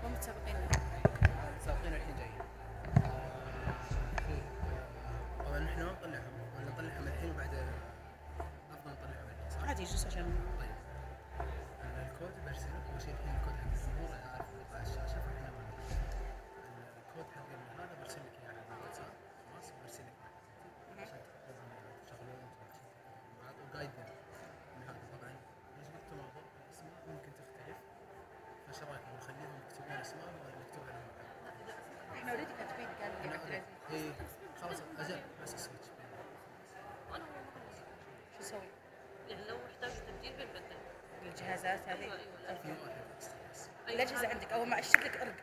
وين المتسابقين؟ المتسابقين الحين جايين. طبعا نحن نطلعهم الحين وبعد افضل نطلعهم الحين صح؟ عادي يجلس عشان طيب الكود برسله اول شيء الحين الكود حق الجمهور انا عارف على الشاشه فاحنا الكود حق هذا برسل لك اياه على الواتساب خلاص برسل لك عشان تشغلون وقايد من هذا طبعا ايش قلت تناظر الاسماء ممكن تختلف فايش رايكم نخليهم يكتبون اسماء ولا نكتب عليهم؟ احنا اوريدي كاتبين قال لي عبد العزيز. اي خلاص اجل بس اسويتش شو اسوي؟ يعني لو احتاج تبديل بنبدل. الجهازات هذه؟ ايوه. الاجهزه عندك اول ما اشتري لك ارق.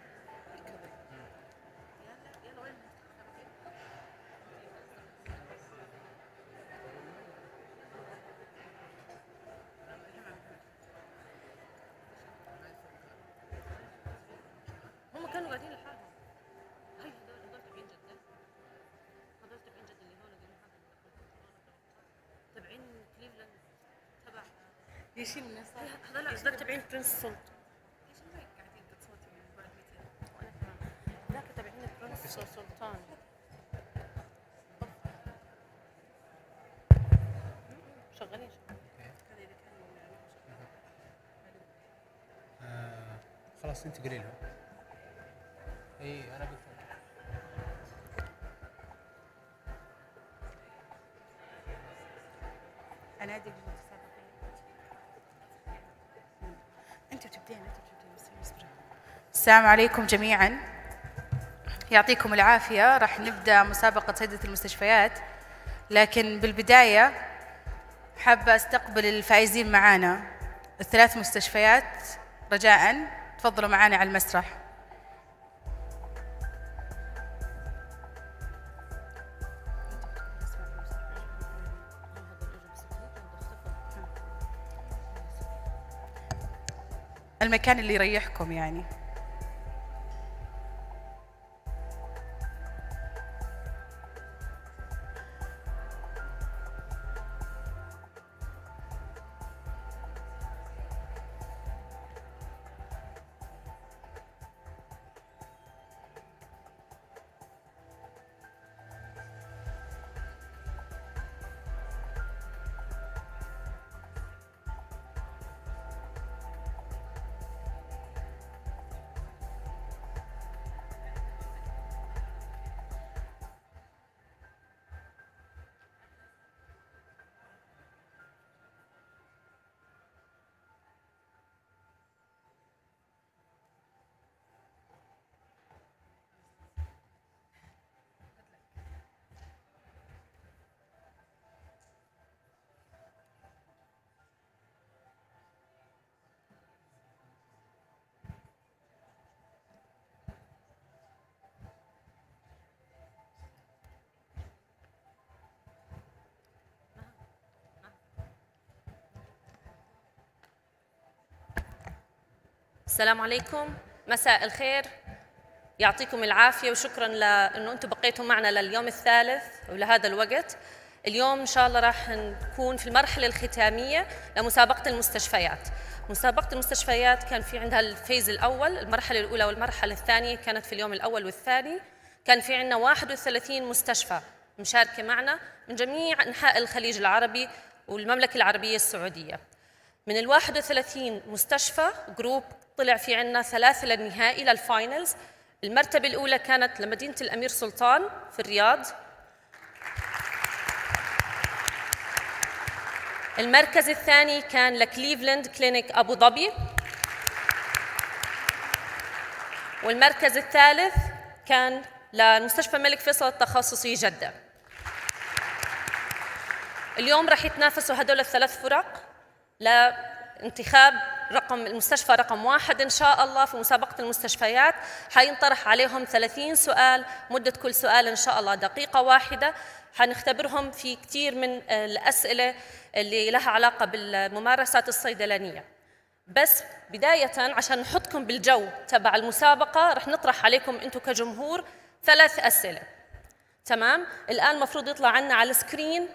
هم كانوا قاعدين لحالهم. هي هذول تبعين جدة. هذول تبعين جدة اللي هون قاعدين تبعين كليفلاند تبع يشيل من الصوت. هذول تبعين برنس سولت. قاعدين تصوتي من بعد 200. وانا كمان. ذاك تبعين برنس سلطان. شغالين. خلاص انت قولي لهم. اي انا قلت انادي المتسابقين. انتوا بتبدين بس اصبروا. السلام عليكم جميعا. يعطيكم العافيه. راح نبدا مسابقه صيدله المستشفيات، لكن بالبدايه حابه استقبل الفائزين معانا الثلاث مستشفيات. رجاء تفضلوا معانا على المسرح. المكان اللي يريحكم يعني. السلام عليكم، مساء الخير، يعطيكم العافية وشكرا لأنه أنتم بقيتوا معنا لليوم الثالث ولهذا الوقت. اليوم إن شاء الله راح نكون في المرحلة الختامية لمسابقة المستشفيات. مسابقة المستشفيات كان في عندها الفيز الأول، المرحلة الأولى والمرحلة الثانية كانت في اليوم الأول والثاني. كان في عندنا 31 مستشفى مشاركة معنا من جميع أنحاء الخليج العربي والمملكة العربية السعودية. من ال 31 مستشفى جروب طلع في عندنا 3 للنهائي للفاينلز. المرتبة الأولى كانت لمدينة الأمير سلطان في الرياض. المركز الثاني كان لكليفلاند كلينيك أبو ظبي. والمركز الثالث كان لمستشفى الملك فيصل التخصصي جدة. اليوم راح يتنافسوا هدول الثلاث فرق لانتخاب المستشفى رقم 1 إن شاء الله في مسابقة المستشفيات. حينطرح عليهم 30 سؤال، مدة كل سؤال إن شاء الله دقيقة واحدة. حنختبرهم في كثير من الأسئلة اللي لها علاقة بالممارسات الصيدلانية. بس بداية عشان نحطكم بالجو تبع المسابقة رح نطرح عليكم أنتم كجمهور 3 أسئلة. تمام؟ الآن مفروض يطلع عنا على السكرين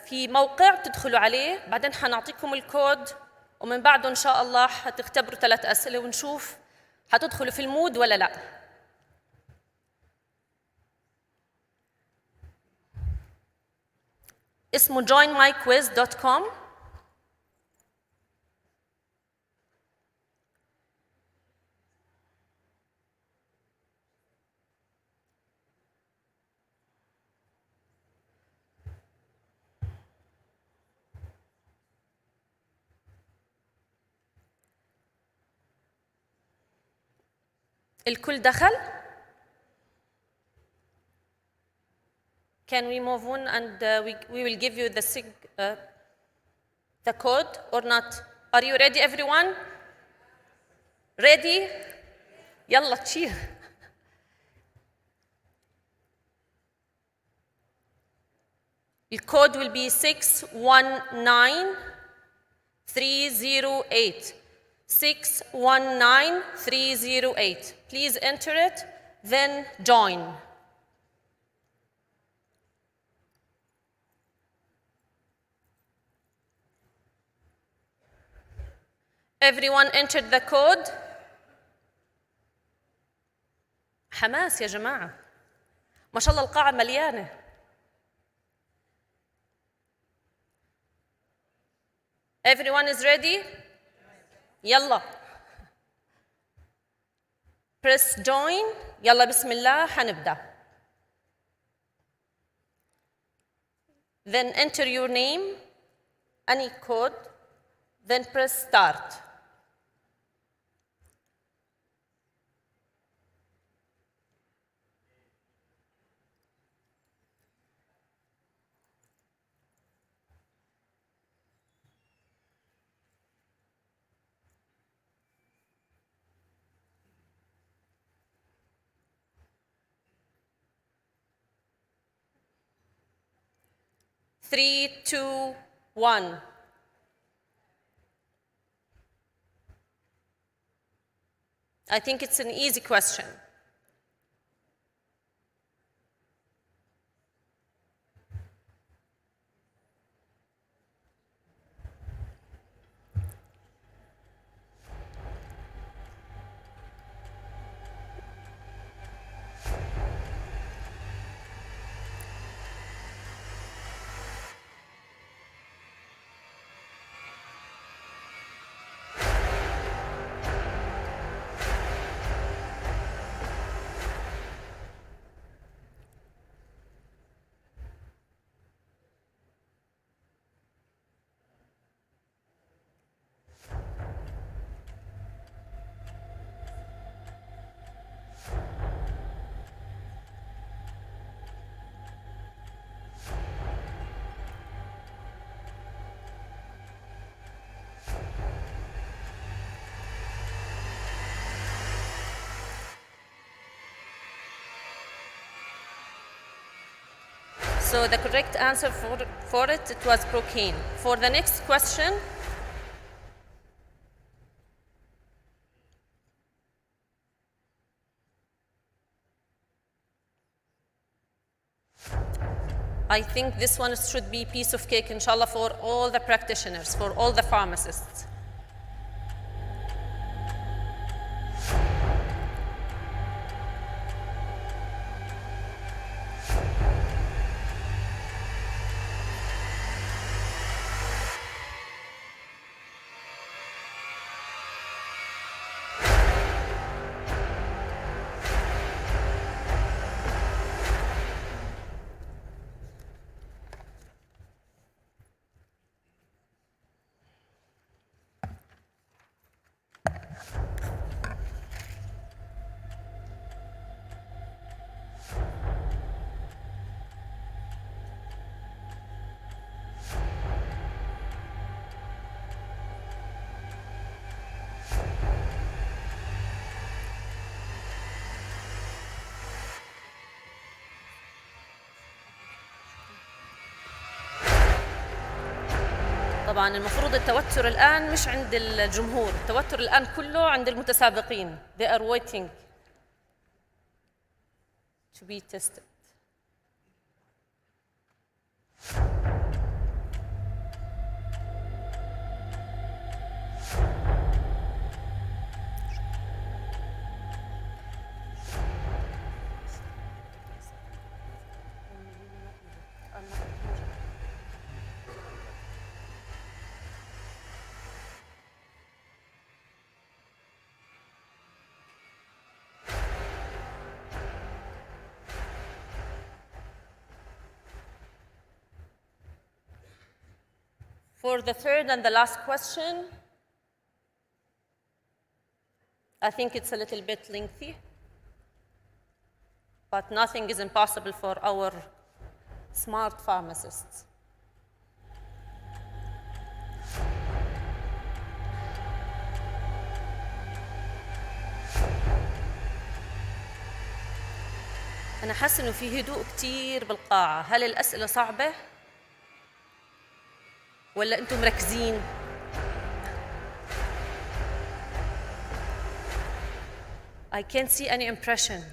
في موقع تدخلوا عليه، بعدين حنعطيكم الكود، ومن بعده إن شاء الله حتختبروا 3 أسئلة ونشوف حتدخلوا في المود ولا لا. اسمه joinmyquiz.com. الكل دخل؟ Can we move on and we will give you the code or not? Are you ready everyone? Ready? يلا تشير. The code will be 619308. 619308. Please enter it, then join. Everyone entered the code. حماس يا جماعة. ما شاء الله القاعة مليانة. Everyone is ready? يلا. Press join. يلا بسم الله حنبدأ. Then enter your name, any code, then press start. Three, two, one. I think it's an easy question. So the correct answer for it was protein. For the next question, I think this one should be piece of cake, inshallah, for all the practitioners, for all the pharmacists. طبعا المفروض التوتر الآن مش عند الجمهور، التوتر الآن كله عند المتسابقين. They are waiting to be tested. For the third and the last question, I think it's a little bit lengthy, but nothing is impossible for our smart pharmacists. أنا حاسة إنه في هدوء كتير بالقاعة، هل الأسئلة صعبة؟ ولا أنتم مركزين؟ I can't see any impression.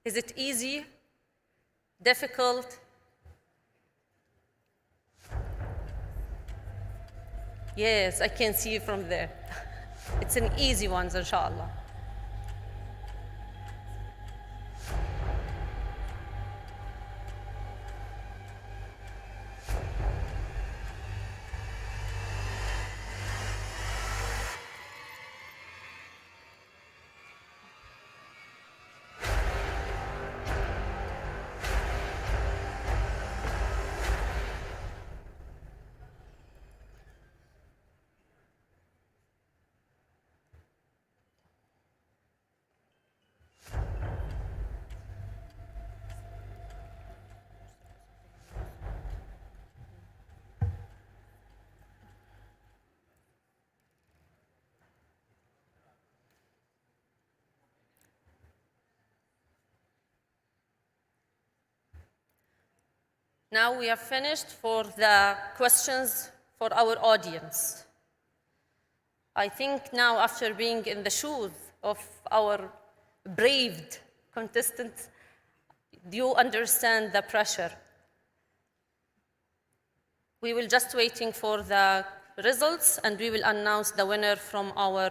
Is it easy? Difficult? Yes, I can see it from there. It's an easy one, inshallah. Now we have finished for the questions for our audience. I think now, after being in the shoes of our braved contestants, you understand the pressure. We will just waiting for the results and we will announce the winner from our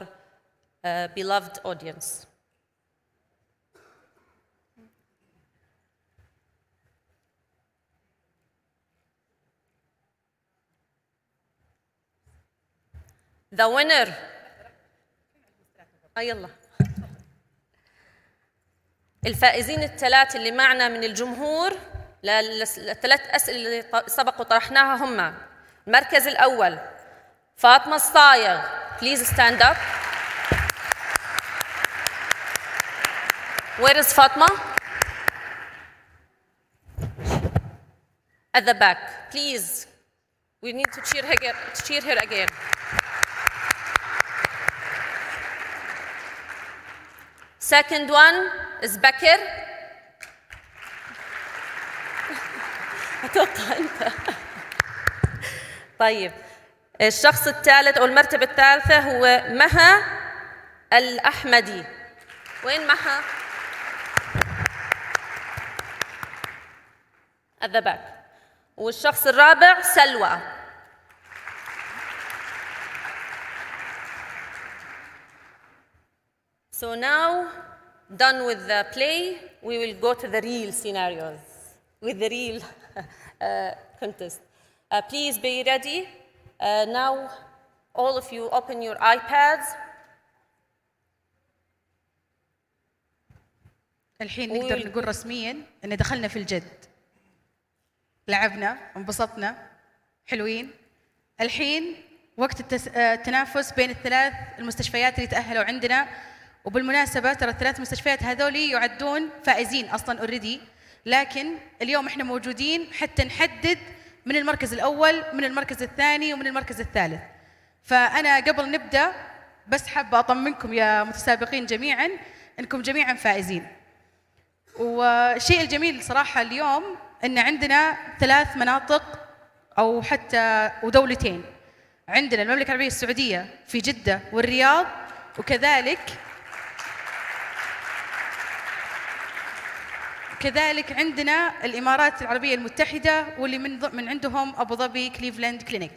beloved audience. The winner. يلا. الفائزين الثلاثة اللي معنا من الجمهور للثلاث أسئلة اللي سبق وطرحناها هم: المركز الأول فاطمة الصايغ. Please stand up. Where is Fatma? At the back. Please. We need to cheer her again. Second one is Bakr. أتوقع أنت. طيب الشخص الثالث أو المرتبة الثالثة هو مها الأحمدي. وين مها؟ At the back. والشخص الرابع سلوى. So now, done with the play, we will go to the real scenarios with the real contest. Please be ready. Now, all of you open your iPads. الحين نقدر نقول رسمياً إن دخلنا في الجد. لعبنا، انبسطنا، حلوين. الحين وقت التنافس بين الثلاث المستشفيات اللي تأهلوا عندنا. وبالمناسبة ترى الثلاث مستشفيات هذولي يعدون فائزين أصلاً already، لكن اليوم إحنا موجودين حتى نحدد من المركز الأول، من المركز الثاني، ومن المركز الثالث. فأنا قبل نبدأ بس حابة أطمنكم يا متسابقين جميعاً إنكم جميعاً فائزين. والشيء الجميل صراحة اليوم إن عندنا ثلاث مناطق أو حتى ودولتين. عندنا المملكة العربية السعودية في جدة والرياض، كذلك عندنا الإمارات العربية المتحدة واللي من عندهم أبو ظبي كليفلاند كلينيك.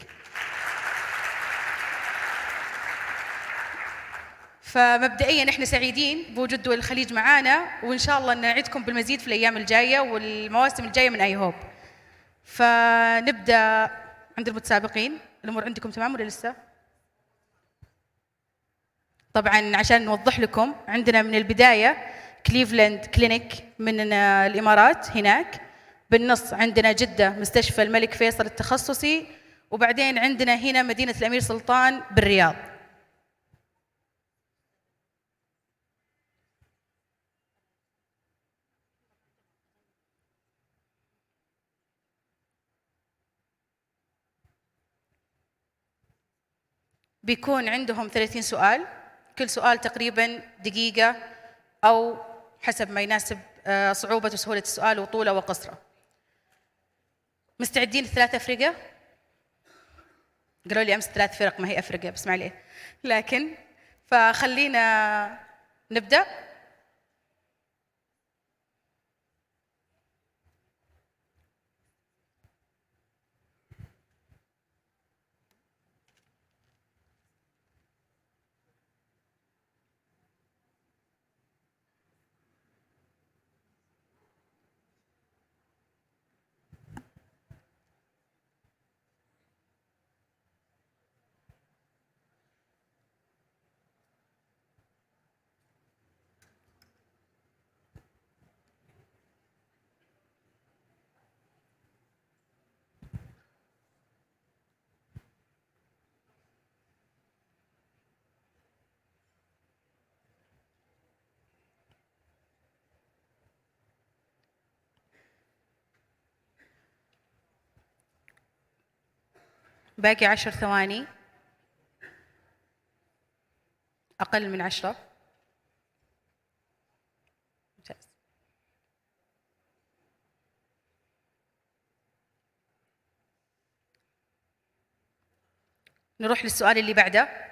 فمبدئيا احنا سعيدين بوجود دول الخليج معانا، وإن شاء الله نعدكم بالمزيد في الأيام الجاية والمواسم الجاية من IHOP. فنبدأ عند المتسابقين. الأمور عندكم تمام ولا لسه؟ طبعا عشان نوضح لكم، عندنا من البداية كليفلاند كلينيك من الإمارات هناك، بالنص عندنا جدة مستشفى الملك فيصل التخصصي، وبعدين عندنا هنا مدينة الأمير سلطان بالرياض. بيكون عندهم 30 سؤال، كل سؤال تقريبا دقيقة أو حسب ما يناسب صعوبة وسهولة السؤال وطوله وقصره. مستعدين ال3 أفرقة؟ قالوا لي أمس 3 فرق، ما هي أفرقة بس ما عليه، لكن فخلينا نبدأ. باقي 10 ثواني، أقل من 10. ممتاز. نروح للسؤال اللي بعده.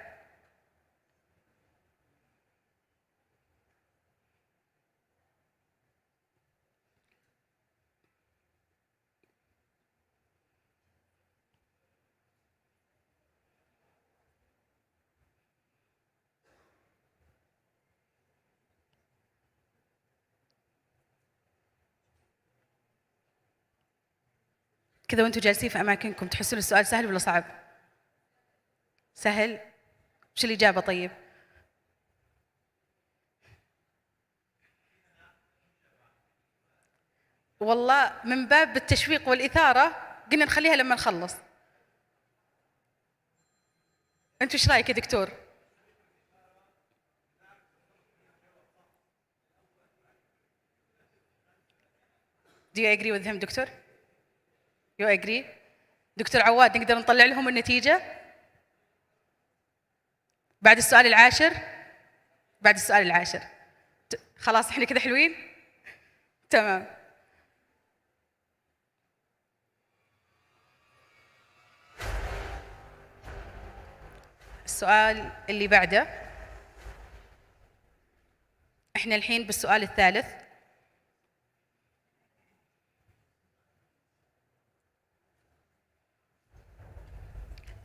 كذا وانتم جالسين في أماكنكم تحسون السؤال سهل ولا صعب؟ سهل؟ وش الإجابة طيب؟ والله من باب التشويق والإثارة قلنا نخليها لما نخلص. أنت وش رأيك يا دكتور؟ Do you agree with him دكتور؟ You agree؟ دكتور عواد نقدر نطلع لهم النتيجة؟ بعد السؤال العاشر؟ بعد السؤال العاشر. خلاص احنا كده حلوين؟ تمام. السؤال اللي بعده، احنا الحين بالسؤال الثالث.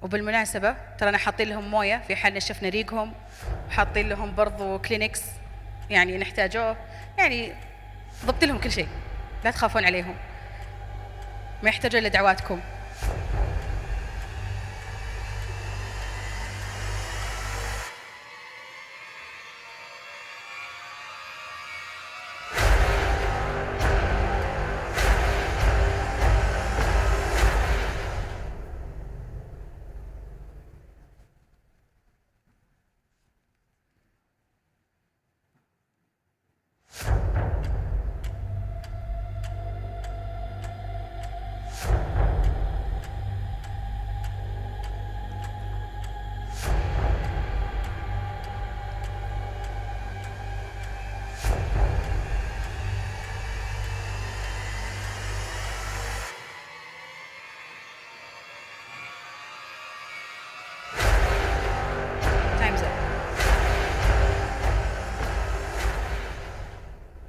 وبالمناسبة ترانا حاطين لهم موية في حال نشفنا ريقهم، وحاطين لهم برضو كلينكس يعني نحتاجوه، يعني ضبط لهم كل شيء، لا تخافون عليهم، ما يحتاجون إلا دعواتكم.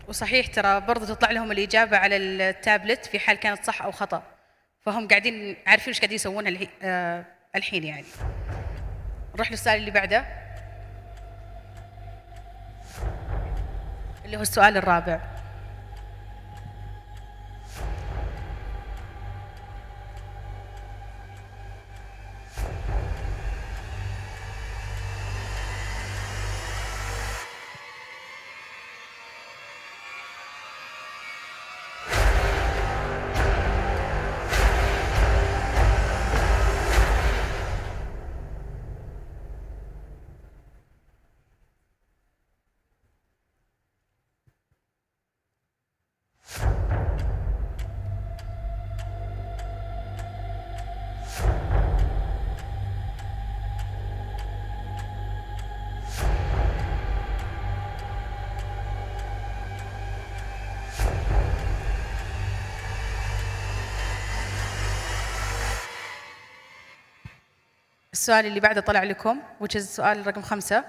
وصحيح ترى برضو تطلع لهم الإجابة على التابلت في حال كانت صح أو خطأ، فهم قاعدين عارفين إيش قاعدين يسوون الحين يعني. نروح للسؤال اللي بعده اللي هو السؤال الرابع. السؤال اللي بعده طلع لكم which is السؤال رقم 5.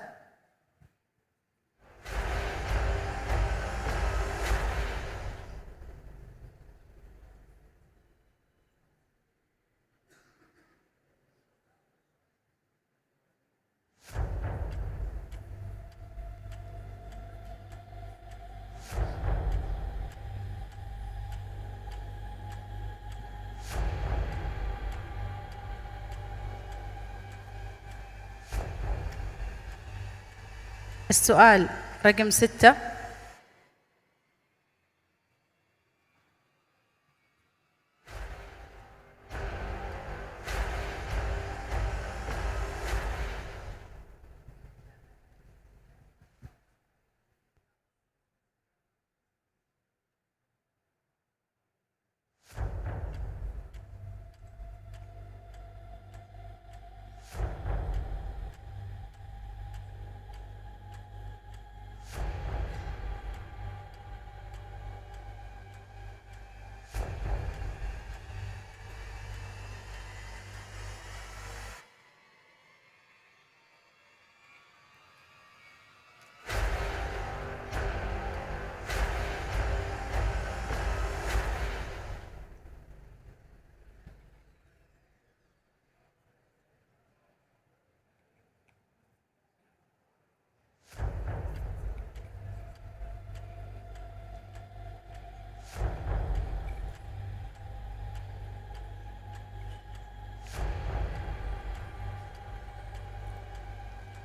السؤال رقم 6.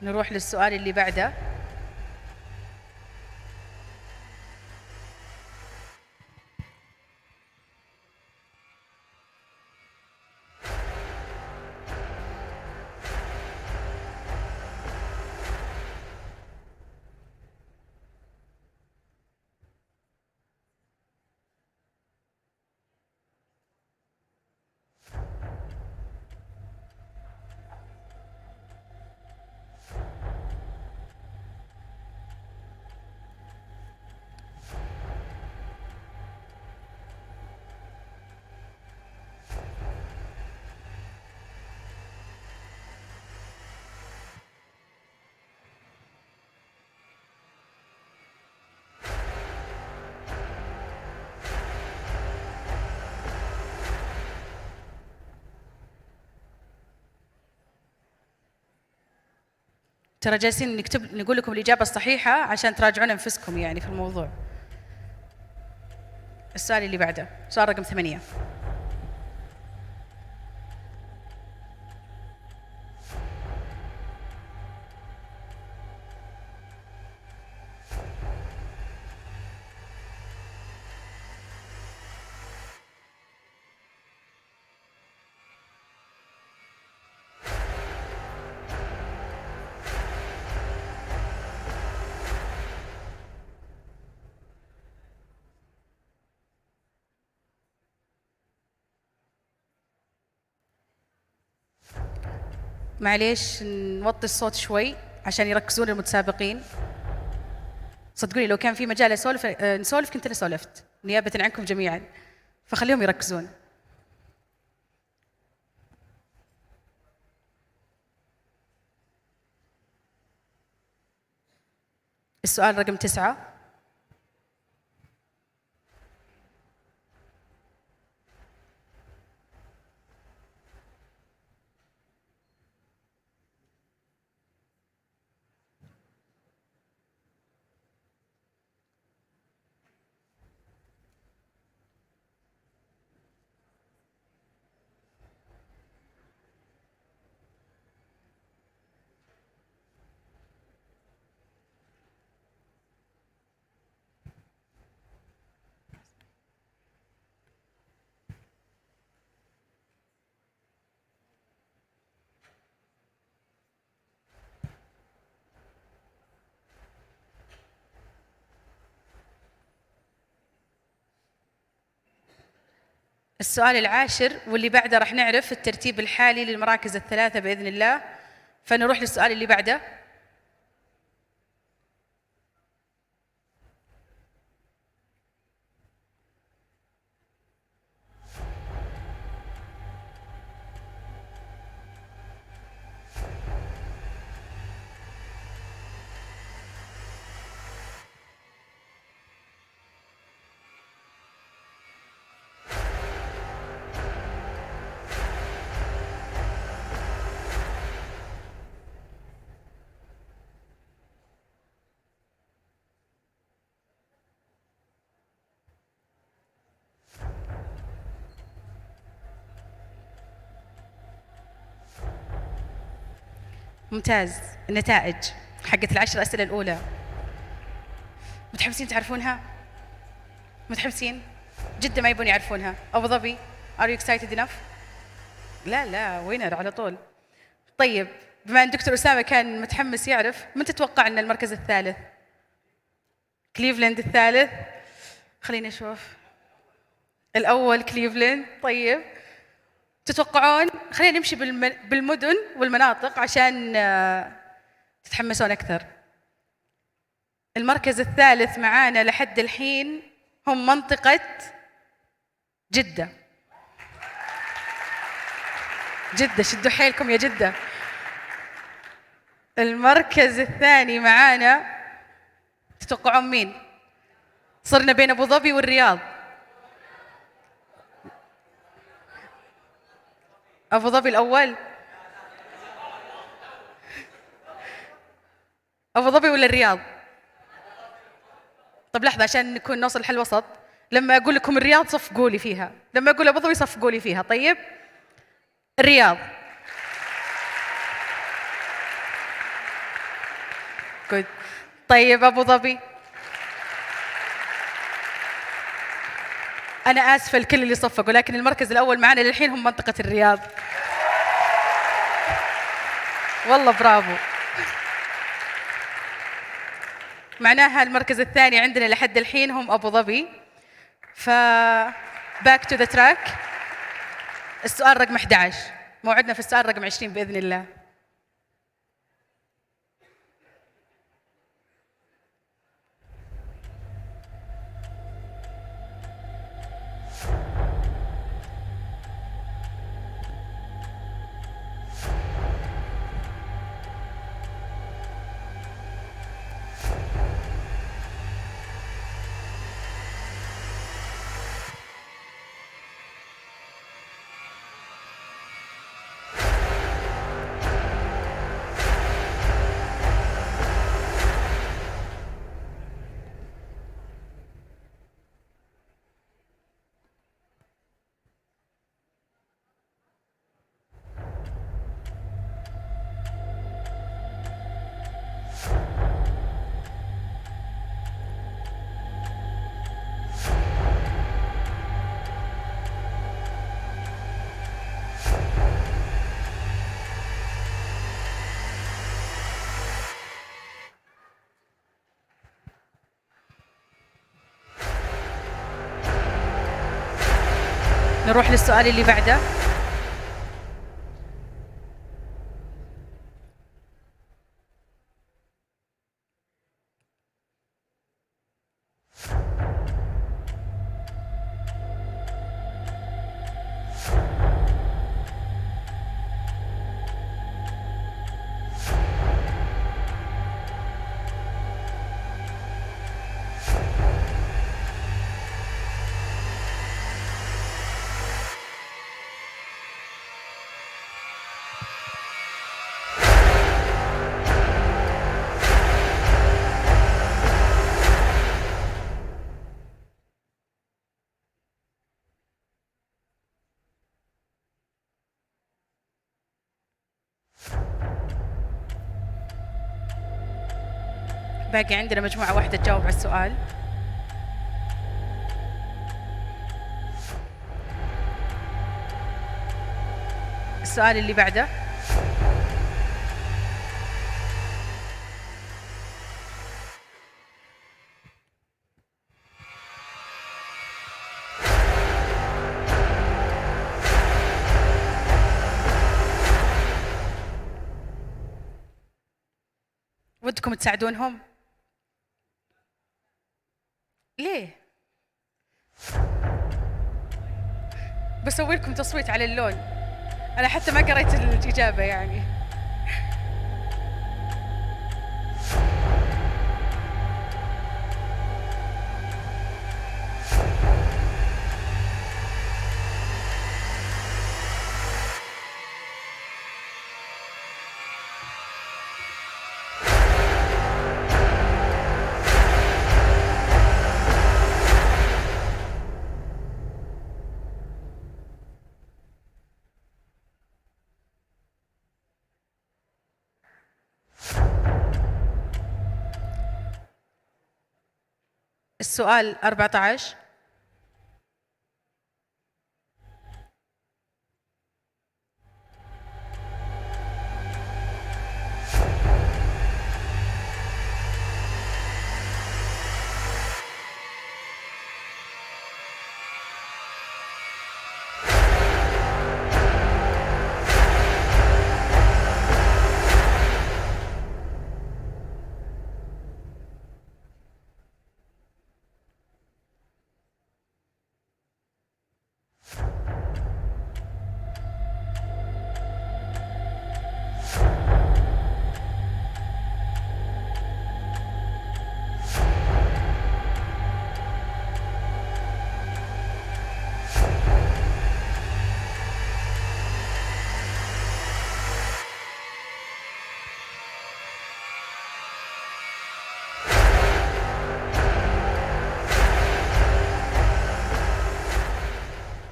نروح للسؤال اللي بعده. ترى جالسين نقول لكم الإجابة الصحيحة عشان تراجعون أنفسكم يعني في الموضوع. السؤال اللي بعده سؤال رقم 8. معليش نوطي الصوت شوي عشان يركزون المتسابقين. صدقوني لو كان في مجال نسولف كنت أنا سولفت نيابة عنكم جميعا، فخليهم يركزون. السؤال رقم 9. السؤال العاشر واللي بعده راح نعرف الترتيب الحالي للمراكز الثلاثة بإذن الله، فنروح للسؤال اللي بعده. ممتاز. النتائج حقت ال10 أسئلة الأولى متحمسين تعرفونها؟ متحمسين؟ جدة ما يبون يعرفونها. أبو ظبي are you excited enough؟ لا وينر على طول. طيب بما أن دكتور أسامة كان متحمس يعرف، من تتوقع أن المركز الثالث؟ كليفلاند الثالث؟ خلينا نشوف. الأول كليفلاند. طيب تتوقعون؟ خلينا نمشي بالمدن والمناطق عشان تتحمسون أكثر. المركز الثالث معانا لحد الحين هم منطقة جدة. جدة شدوا حيلكم يا جدة. المركز الثاني معانا تتوقعون مين؟ صرنا بين أبو ظبي والرياض. أبو ظبي الأول؟ أبو ظبي ولا الرياض؟ طب لحظة عشان نكون نوصل حل وسط. لما أقول لكم الرياض صفقوا لي فيها، لما أقول أبو ظبي صفقوا لي فيها. طيب الرياض. good. طيب أبو ظبي. أنا آسفة لكل اللي صفقوا، لكن المركز الأول معنا للحين هم منطقة الرياض. والله برافو. معناها المركز الثاني عندنا لحد الحين هم أبو ظبي. back to the track. السؤال رقم 11، موعدنا في السؤال رقم 20 بإذن الله. نروح للسؤال اللي بعده. باقي عندنا مجموعة واحدة تجاوب على السؤال. السؤال اللي بعده. ودكم تساعدونهم؟ ليه؟ بسوي لكم تصويت على اللون. أنا حتى ما قريت الإجابة يعني. السؤال 14.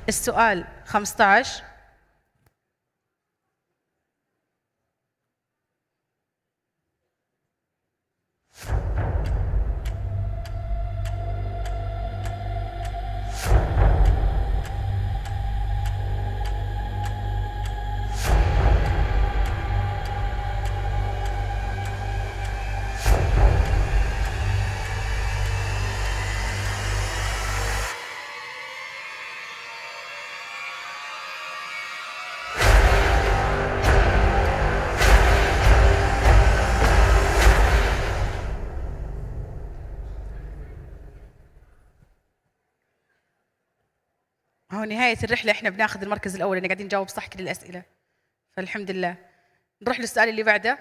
السؤال 15. هو نهاية الرحلة احنا بناخذ المركز الأول لأن قاعدين نجاوب صح كل الأسئلة، فالحمد لله. نروح للسؤال اللي بعده.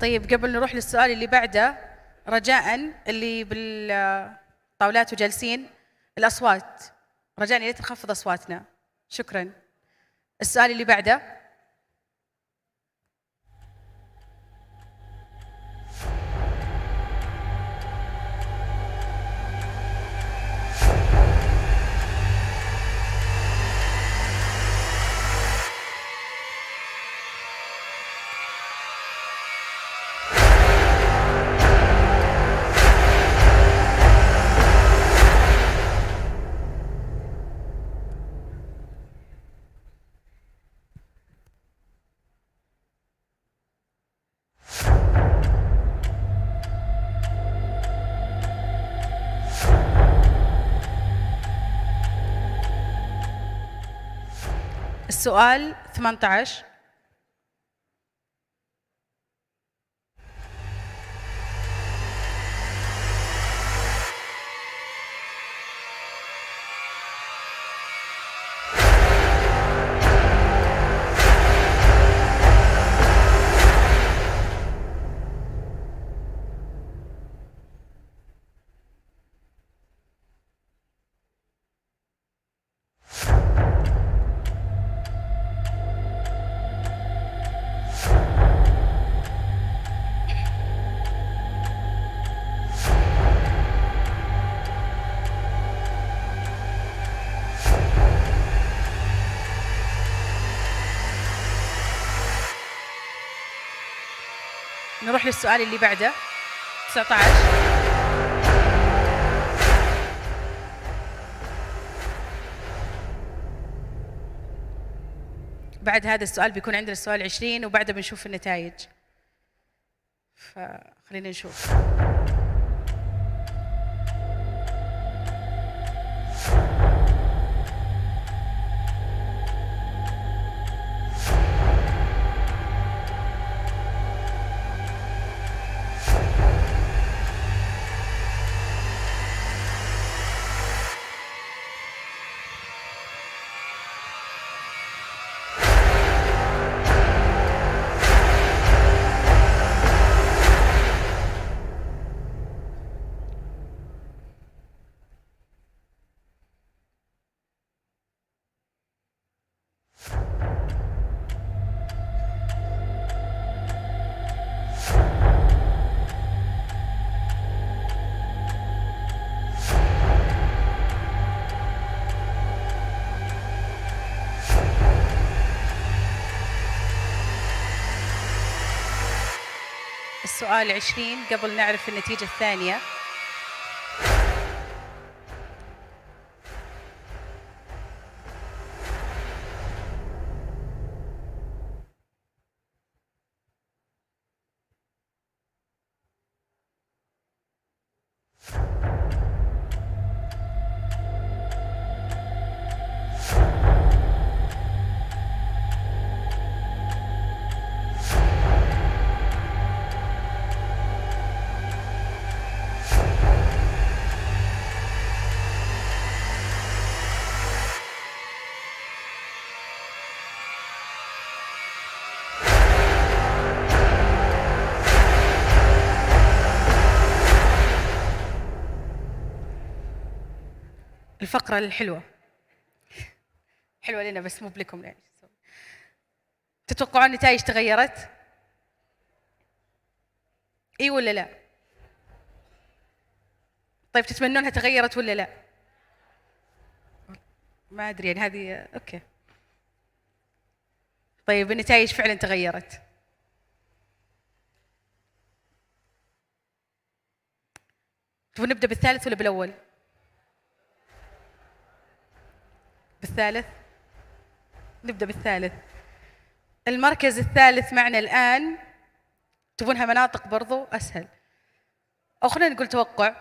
طيب قبل نروح للسؤال اللي بعده، رجاء اللي بالطاولات وجالسين الأصوات، رجاء لا تنخفض أصواتنا، شكرا. السؤال اللي بعده. السؤال 18. نروح للسؤال اللي بعده 19. بعد هذا السؤال بيكون عندنا السؤال 20 وبعده بنشوف النتائج. فخلينا نشوف. السؤال 20 قبل نعرف النتيجة الثانية. الفقرة الحلوة حلوة لنا بس مو بلكم يعني. تتوقعون النتائج تغيرت؟ اي ولا لا؟ طيب تتمنونها تغيرت ولا لا؟ ما ادري يعني هذه اوكي. طيب النتائج فعلا تغيرت. تبون نبدأ بالثالث ولا بالأول؟ بالثالث؟ نبدأ بالثالث. المركز الثالث معنا الآن، تبونها مناطق برضو أسهل أو خلينا نقول توقع.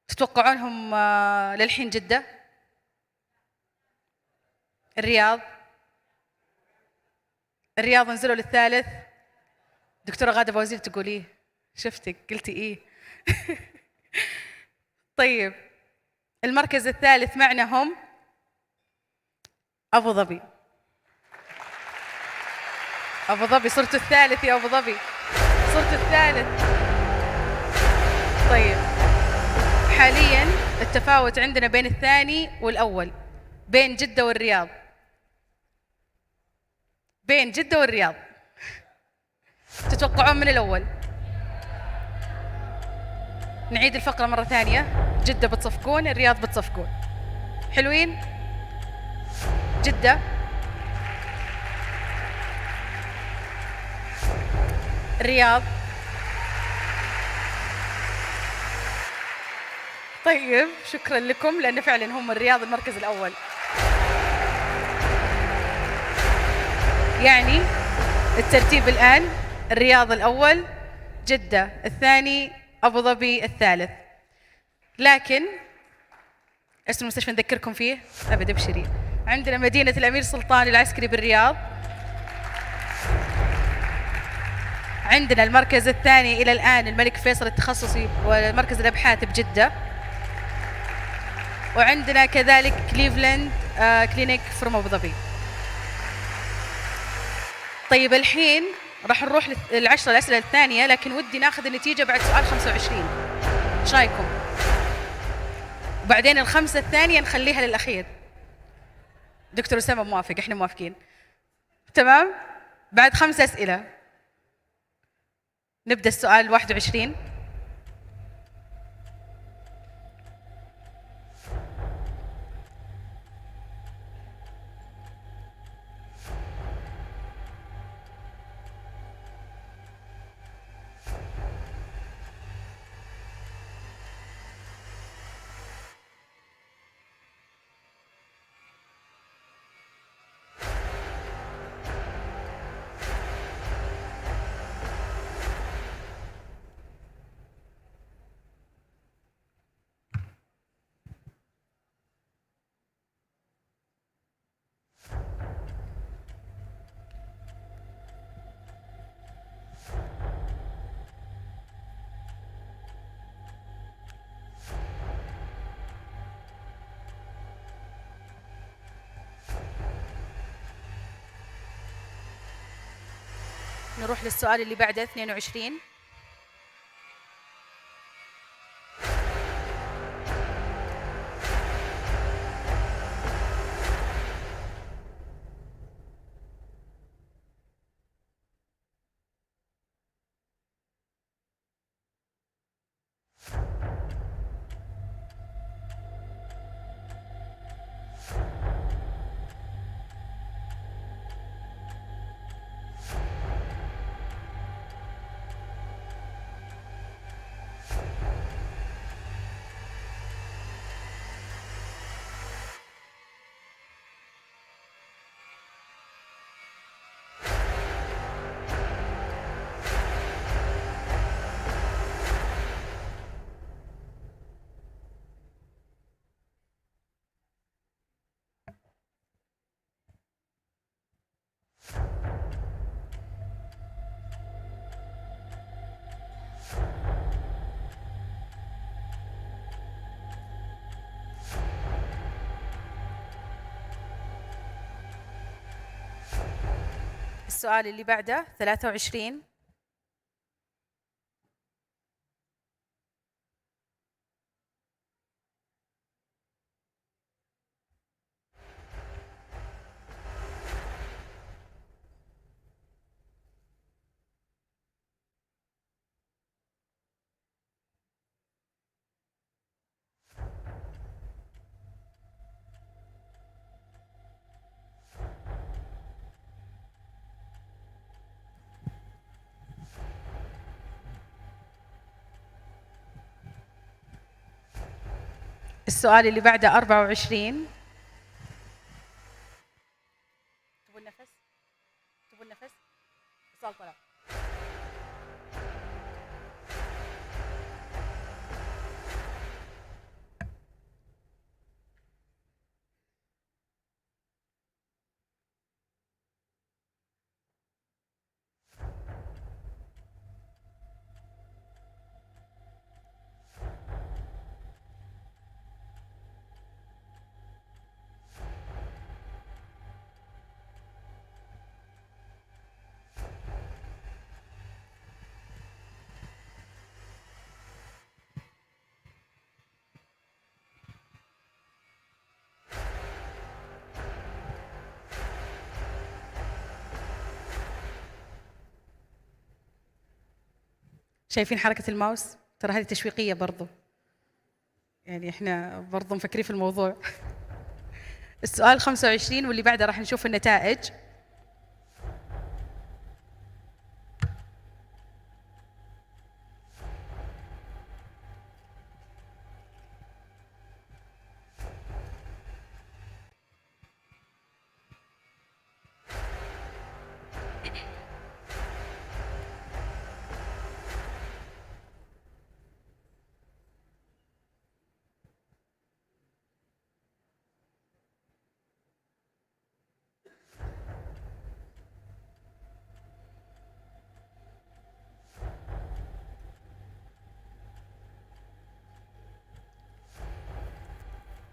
تتوقعونهم للحين جدة، الرياض نزلوا للثالث. دكتورة غادة بوزير تقول إيه؟ شفتك قلتي إيه. طيب المركز الثالث معنا هم أبو ظبي. أبو ظبي صرتوا الثالث يا أبو ظبي، صرتوا الثالث. طيب حاليا التفاوت عندنا بين الثاني والأول، بين جدة والرياض، بين جدة والرياض. تتوقعون من الأول؟ نعيد الفقرة مرة ثانية. جدة بتصفقون، الرياض بتصفقون. حلوين؟ جدة، الرياض. طيب شكرا لكم لأن فعلا هم الرياض المركز الأول. يعني الترتيب الآن الرياض الأول، جدة الثاني، أبو ظبي الثالث. لكن اسم المستشفى نذكركم فيه أبد ابشري. عندنا مدينة الأمير سلطان العسكري بالرياض. عندنا المركز الثاني إلى الآن الملك فيصل التخصصي ومركز الأبحاث بجدة. وعندنا كذلك كليفلاند كلينيك فروم أبو ظبي. طيب الحين راح نروح للعشرة الأسئلة الثانية، لكن ودي ناخذ النتيجة بعد سؤال 25. ايش رايكم؟ وبعدين الخمسة الثانية نخليها للأخير. دكتور أسامة موافق، احنا موافقين. تمام؟ بعد 5 أسئلة نبدأ السؤال 21. نروح للسؤال اللي بعده 22. السؤال اللي بعده 23. السؤال اللي بعده 24. تبوا النفس؟ تبوا النفس؟ السؤال طلع. شايفين حركة الماوس؟ ترى هذه تشويقية برضو، يعني احنا برضو مفكرين في الموضوع. السؤال 25 واللي بعده راح نشوف النتائج.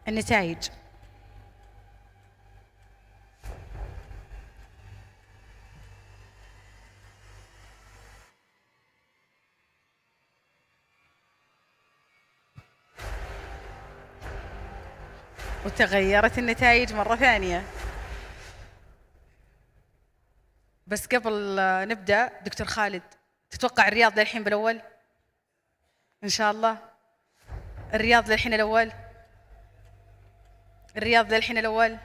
النتائج وتغيرت النتائج مرة ثانية. بس قبل نبدأ دكتور خالد، تتوقع الرياض للحين بالأول؟ إن شاء الله الرياض للحين الأول، الرياض للحين الأول،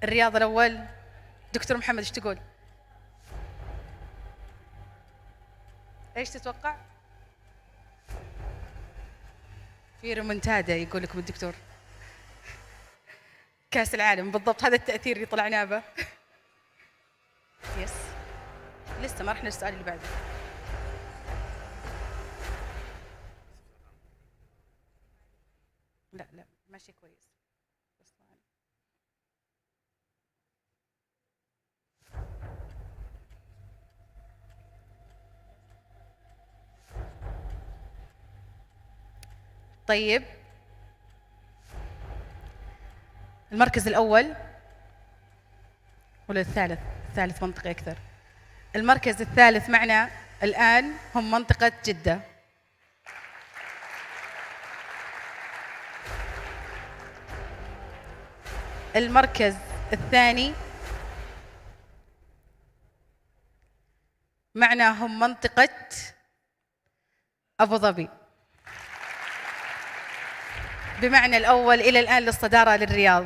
الرياض الأول. دكتور محمد ايش تقول؟ ايش تتوقع؟ في ريمونتادا يقول لكم الدكتور. كأس العالم بالضبط، هذا التأثير اللي طلعناه به. يس لسه ما رحنا للسؤال اللي بعده. لا لا ماشي كويس. طيب المركز الأول ولا الثالث؟ الثالث منطقي أكثر. المركز الثالث معنا الآن هم منطقة جدة. المركز الثاني معنا هم منطقة أبو ظبي. بمعنى الأول إلى الآن للصدارة للرياض.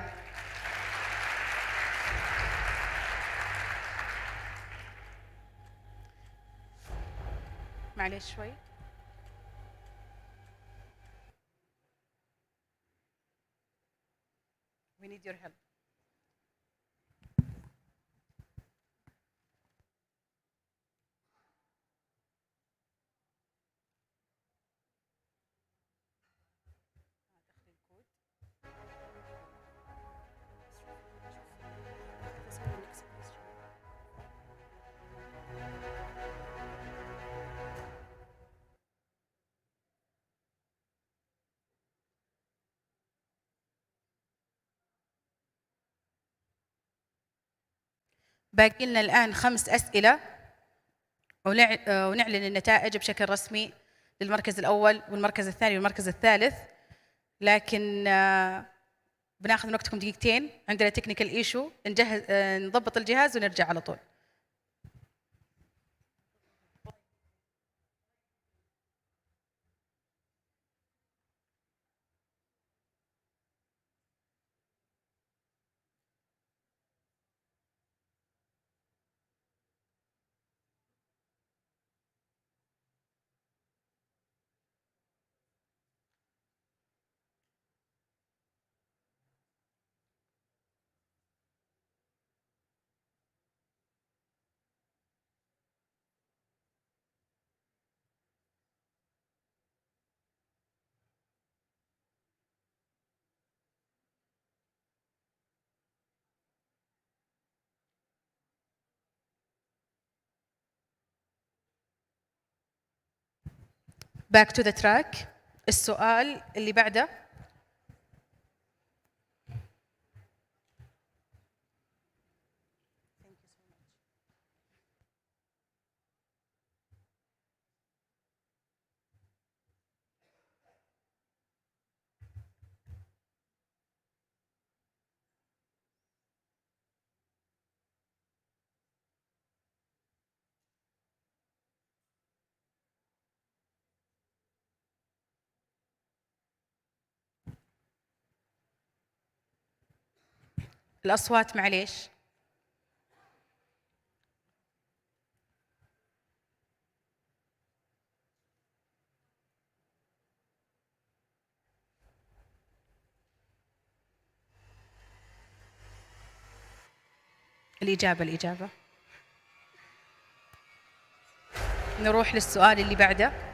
معلش شوي. We need your help. باقي لنا الآن 5 أسئلة ونعلن النتائج بشكل رسمي للمركز الأول والمركز الثاني والمركز الثالث. لكن بناخذ من وقتكم دقيقتين، عندنا تكنيكال ايشو، نجهز نضبط الجهاز ونرجع على طول. Back to the track. السؤال اللي بعده. الأصوات معليش. الإجابة. نروح للسؤال اللي بعده.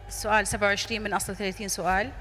السؤال 27 من أصل 30 سؤال.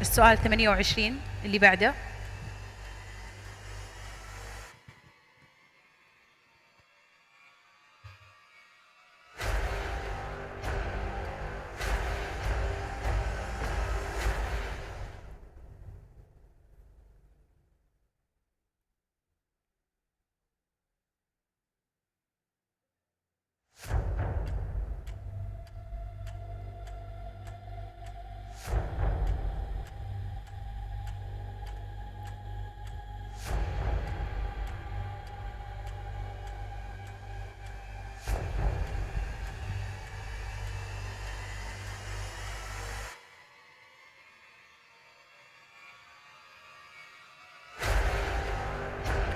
السؤال 28 اللي بعده.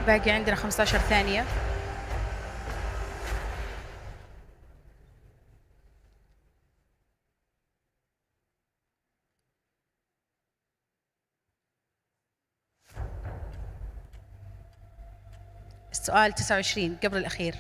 باقي عندنا 15 ثانية. السؤال 29 قبل الأخير.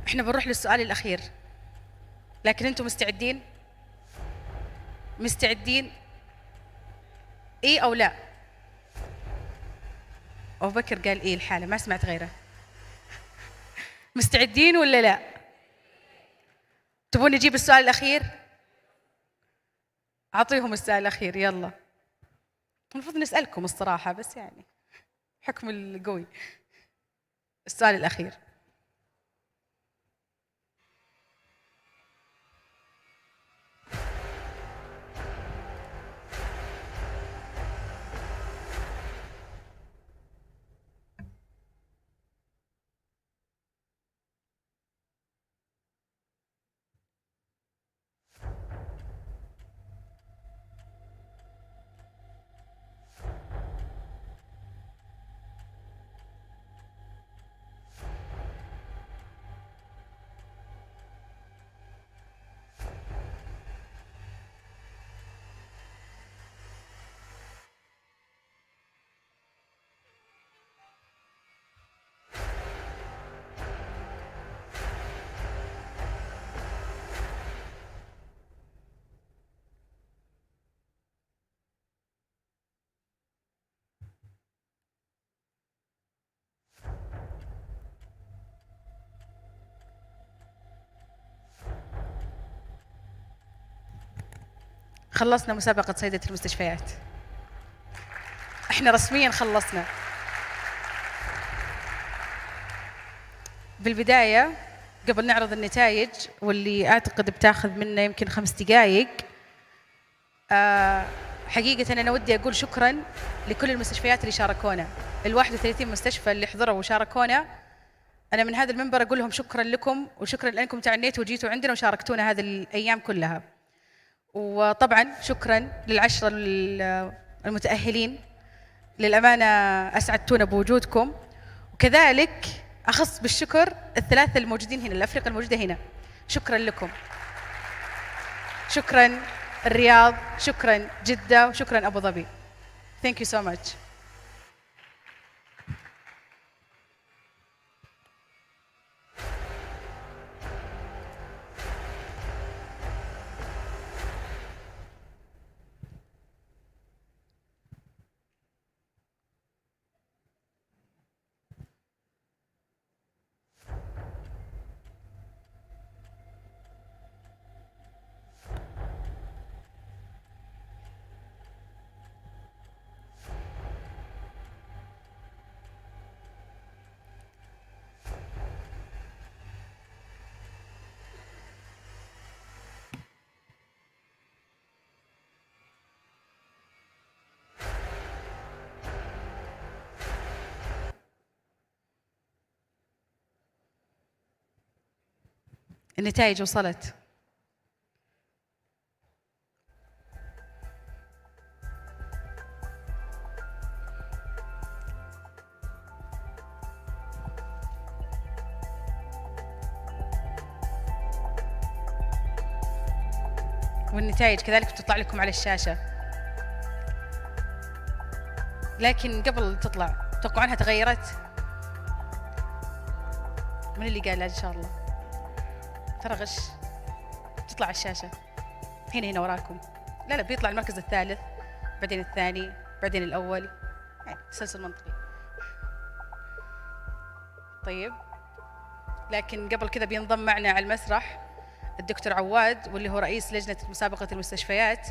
احنا بنروح للسؤال الأخير، لكن انتم مستعدين؟ مستعدين؟ ايه او لا؟ أبو بكر قال ايه الحالة، ما سمعت غيره. مستعدين ولا لا؟ تبون نجيب السؤال الأخير؟ أعطيهم السؤال الأخير يلا. المفروض نسألكم الصراحة، بس يعني حكم القوي. السؤال الأخير. خلصنا مسابقة صيدلة المستشفيات. احنا رسميا خلصنا. بالبداية قبل نعرض النتائج واللي أعتقد بتاخذ منا يمكن 5 دقائق، حقيقة أنا ودي أقول شكرا لكل المستشفيات اللي شاركونا، ال 31 مستشفى اللي حضروا وشاركونا. أنا من هذا المنبر أقول لهم شكرا لكم، وشكرا لأنكم تعنيتوا وجيتوا عندنا وشاركتونا هذه الأيام كلها. وطبعا شكرا لل10 المتأهلين، للأمانة أسعدتونا بوجودكم. وكذلك أخص بالشكر ال3 الموجودين هنا، الأفرقة الموجودة هنا، شكرا لكم. شكرا الرياض، شكرا جدة، وشكرا أبو ظبي. Thank you so much. النتائج وصلت. والنتائج كذلك بتطلع لكم على الشاشة. لكن قبل تطلع توقعونها تغيرت؟ من اللي قال إن شاء الله؟ ترى غش. تطلع على الشاشة هنا وراكم. لا بيطلع المركز الثالث، بعدين الثاني، بعدين الأول، يعني تسلسل منطقي. طيب، لكن قبل كذا بينضم معنا على المسرح الدكتور عواد واللي هو رئيس لجنة مسابقة المستشفيات.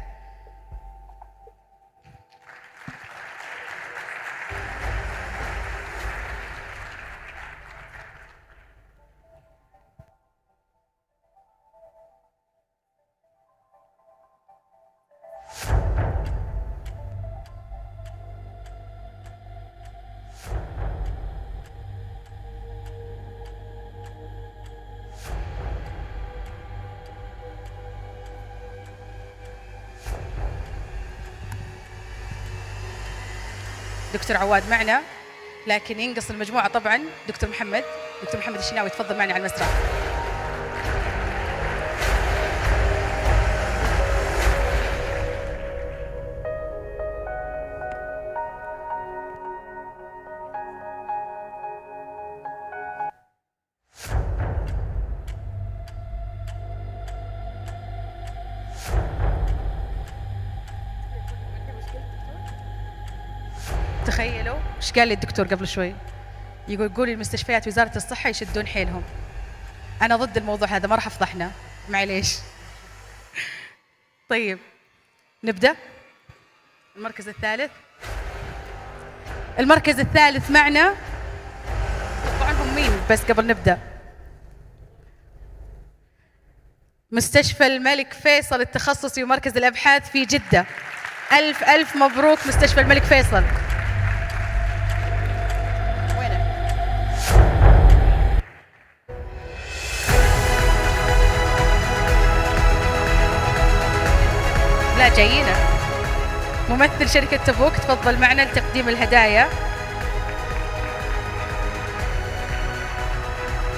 دكتور عواد معنا، لكن ينقص المجموعة طبعا. دكتور محمد الشناوي تفضل معنا على المسرح. تخيلوا ايش قال لي الدكتور قبل شوي؟ يقول لي المستشفيات وزارة الصحة يشدون حيلهم. أنا ضد الموضوع هذا، ما راح أفضحنا، معليش. طيب نبدأ. المركز الثالث معنا، طبعا هم مين بس قبل نبدأ؟ مستشفى الملك فيصل التخصصي ومركز الأبحاث في جدة. ألف ألف مبروك مستشفى الملك فيصل. لا جايينا. ممثل شركة تبوك تفضل معنا لتقديم الهدايا.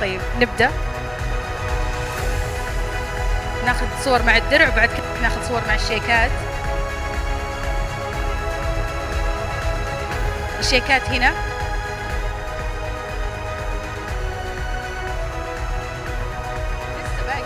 طيب نبدأ. ناخذ صور مع الدرع وبعد كده ناخذ صور مع الشيكات. الشيكات هنا. لسه باقي.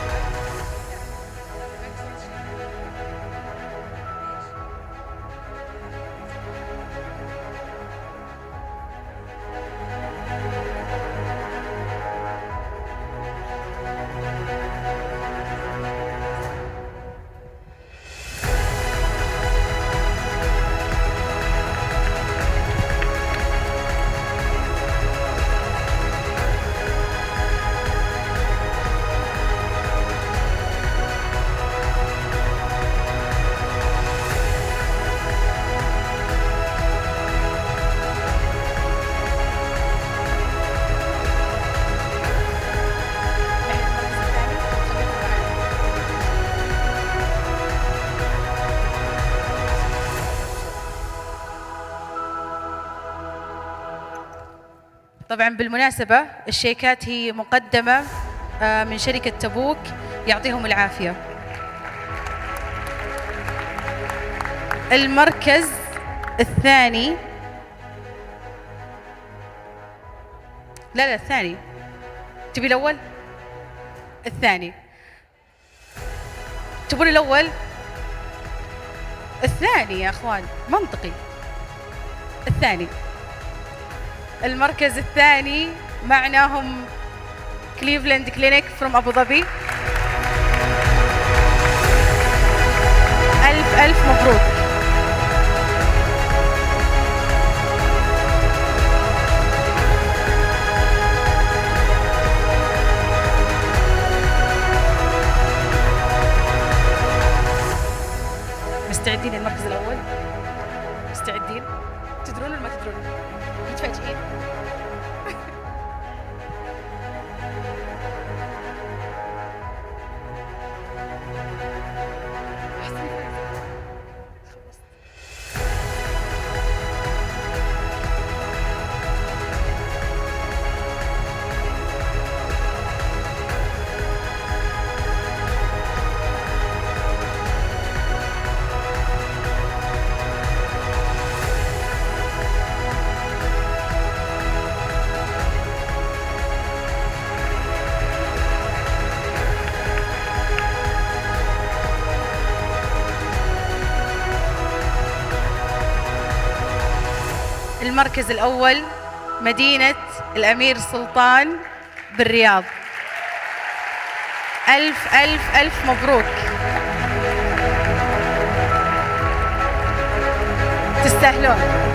طبعا بالمناسبة الشيكات هي مقدمة من شركة تبوك، يعطيهم العافية. المركز الثاني، لا الثاني، تبي الأول؟ الثاني. تبون الأول؟ الثاني يا أخوان، منطقي. الثاني. المركز الثاني معناهم كليفلاند كلينيك فروم أبو ظبي. ألف ألف مبروك. مستعدين المركز الأول؟ مستعدين؟ تدرون ولا ما تدرون؟ متفاجئين؟ المركز الأول مدينة الأمير سلطان بالرياض. ألف ألف ألف مبروك، تستاهلون.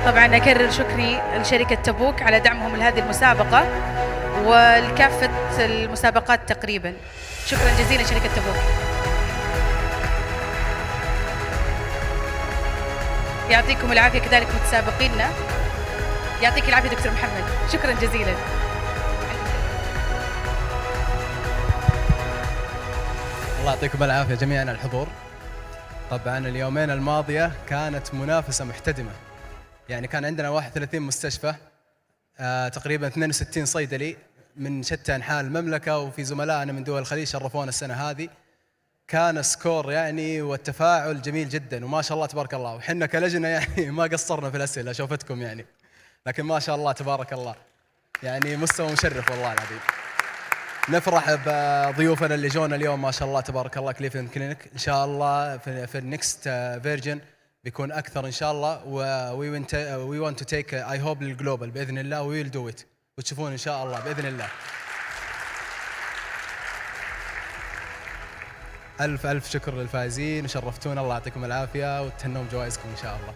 طبعا أكرر شكري لشركة تبوك على دعمهم لهذه المسابقة ولكافة المسابقات تقريبا. شكرا جزيلا شركة تبوك. يعطيكم العافية كذلك متسابقينا. يعطيك العافية دكتور محمد، شكرا جزيلا. الله يعطيكم العافية جميعا على الحضور. طبعا اليومين الماضية كانت منافسة محتدمة، يعني كان عندنا 31 مستشفى، تقريبا 62 صيدلي من شتى أنحاء المملكة، وفي زملائنا من دول الخليج شرفونا السنة هذه. كان سكور يعني والتفاعل جميل جدا، وما شاء الله تبارك الله، وحنا كلجنة يعني ما قصرنا في الأسئلة شوفتكم يعني، لكن ما شاء الله تبارك الله يعني مستوى مشرف والله العظيم. نفرح بضيوفنا اللي جونا اليوم ما شاء الله تبارك الله كليفلاند كلينيك. إن شاء الله في النكست فيرجن بيكون أكثر إن شاء الله، we want to take IHOP للجلوبال بإذن الله، we will do it، وتشوفون إن شاء الله بإذن الله. ألف ألف شكر للفائزين وشرفتونا، الله يعطيكم العافية وتهنون جوائزكم إن شاء الله.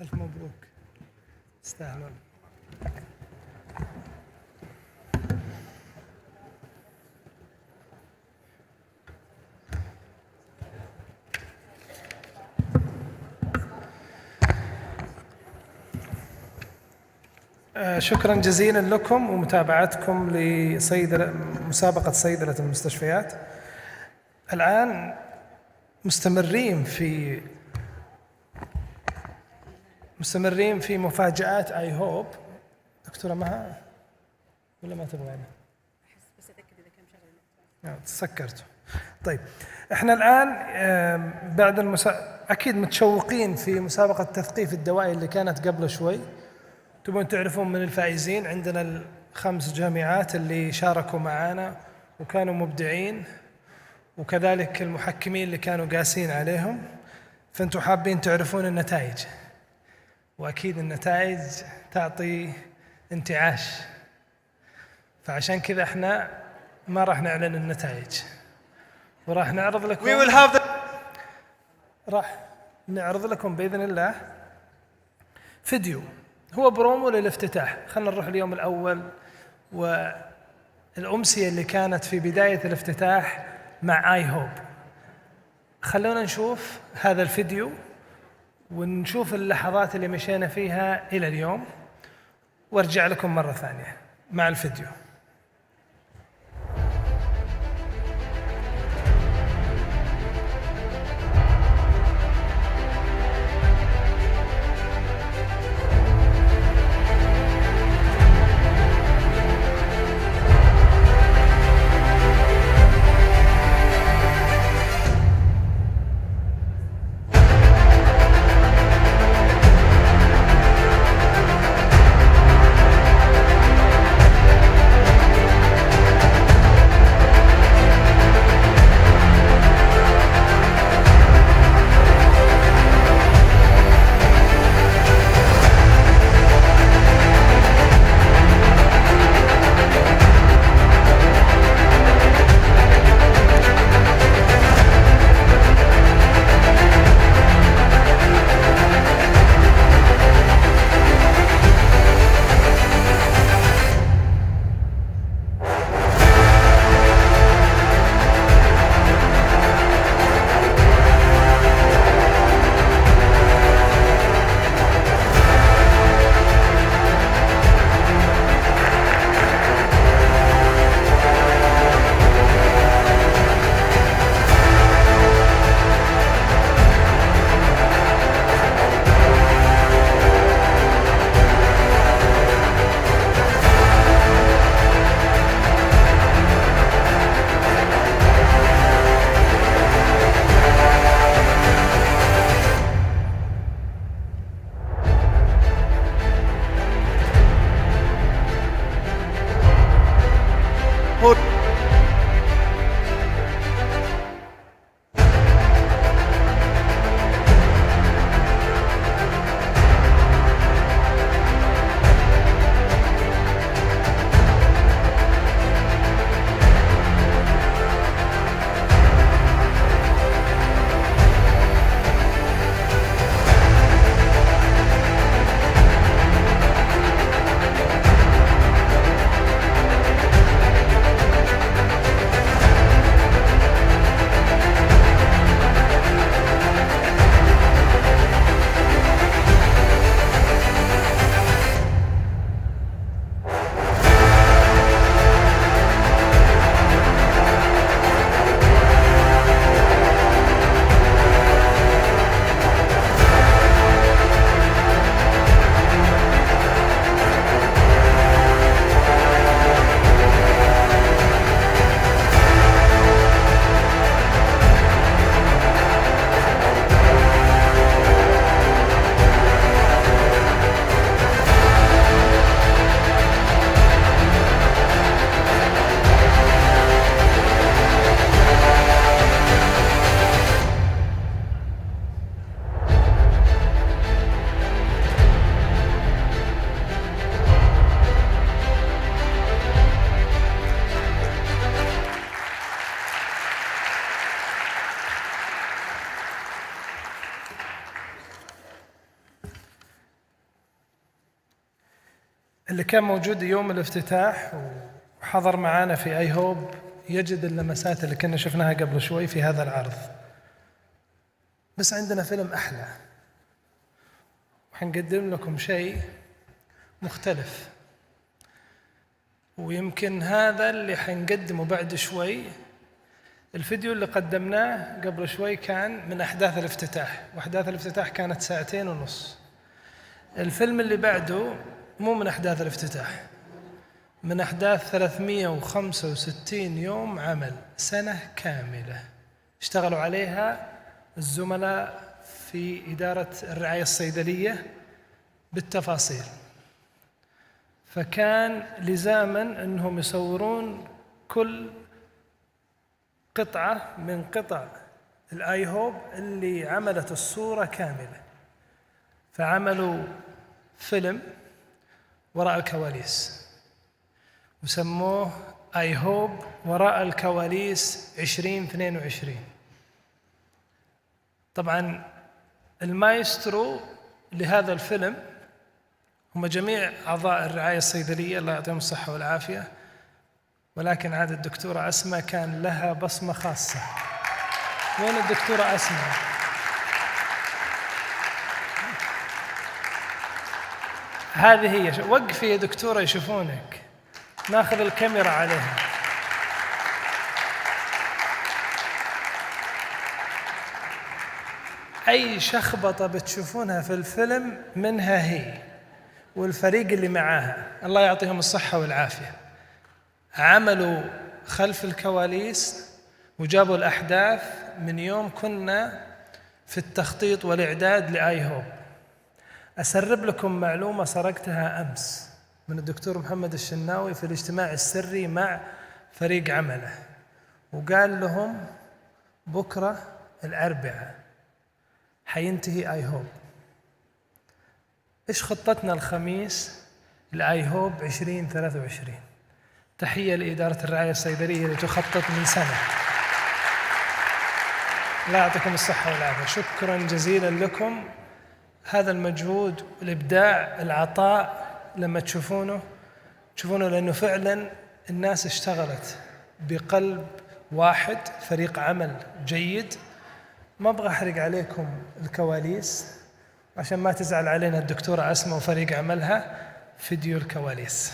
ألف مبروك، تستاهلون. شكرا جزيلا لكم ومتابعتكم لمسابقة صيدلة المستشفيات. الآن مستمرين في مفاجآت اي هوب. دكتورة مها ولا ما تبغينا؟ بس اتاكد اذا كان شغل. تسكرتوا. طيب احنا الان بعد اكيد متشوقين في مسابقة التثقيف الدوائي اللي كانت قبل شوي. تبون تعرفون من الفائزين؟ عندنا الخمس جامعات اللي شاركوا معنا وكانوا مبدعين، وكذلك المحكمين اللي كانوا قاسين عليهم. فانتوا حابين تعرفون النتائج، وأكيد النتائج تعطي انتعاش، فعشان كذا احنا ما راح نعلن النتائج، وراح نعرض لكم راح نعرض لكم بإذن الله فيديو هو برومو للافتتاح. خلنا نروح اليوم الأول والأمسية اللي كانت في بداية الافتتاح مع آي هوب. خلونا نشوف هذا الفيديو ونشوف اللحظات اللي مشينا فيها إلى اليوم، وارجع لكم مرة ثانية مع الفيديو. اللي كان موجود يوم الافتتاح وحضر معانا في اي هوب يجد اللمسات اللي كنا شفناها قبل شوي في هذا العرض. بس عندنا فيلم أحلى، وحنقدم لكم شيء مختلف، ويمكن هذا اللي حنقدمه بعد شوي. الفيديو اللي قدمناه قبل شوي كان من أحداث الافتتاح، وأحداث الافتتاح كانت 2.5 ساعة. الفيلم اللي بعده مو من أحداث الافتتاح، من أحداث 365 يوم عمل، سنة كاملة اشتغلوا عليها الزملاء في إدارة الرعاية الصيدلية بالتفاصيل. فكان لزاما أنهم يصورون كل قطعة من قطع الآي هوب اللي عملت الصورة كاملة. فعملوا فيلم وراء الكواليس وسموه اي هوب وراء الكواليس 2022. طبعا المايسترو لهذا الفيلم هم جميع أعضاء الرعاية الصيدلية الله يعطيهم الصحة والعافية، ولكن عاد الدكتورة أسماء كان لها بصمة خاصة. وين الدكتورة أسماء؟ هذه هي. وقفي يا دكتورة يشوفونك، ناخذ الكاميرا عليها. أي شخبطة بتشوفونها في الفيلم منها هي والفريق اللي معاها الله يعطيهم الصحة والعافية. عملوا خلف الكواليس وجابوا الأحداث من يوم كنا في التخطيط والإعداد لآي هوب. أسرب لكم معلومة سرقتها أمس من الدكتور محمد الشناوي في الاجتماع السري مع فريق عمله، وقال لهم بكرة الأربعاء حينتهي آي هوب. إيش خطتنا الخميس لآي هوب 2023؟ تحية لإدارة الرعاية الصيدلية اللي تخطط من سنة. الله يعطيكم الصحة والعافية، شكرا جزيلا لكم. هذا المجهود والإبداع العطاء لما تشوفونه لأنه فعلا الناس اشتغلت بقلب واحد، فريق عمل جيد. ما أبغى أحرق عليكم الكواليس عشان ما تزعل علينا الدكتورة أسماء وفريق عملها. فيديو الكواليس.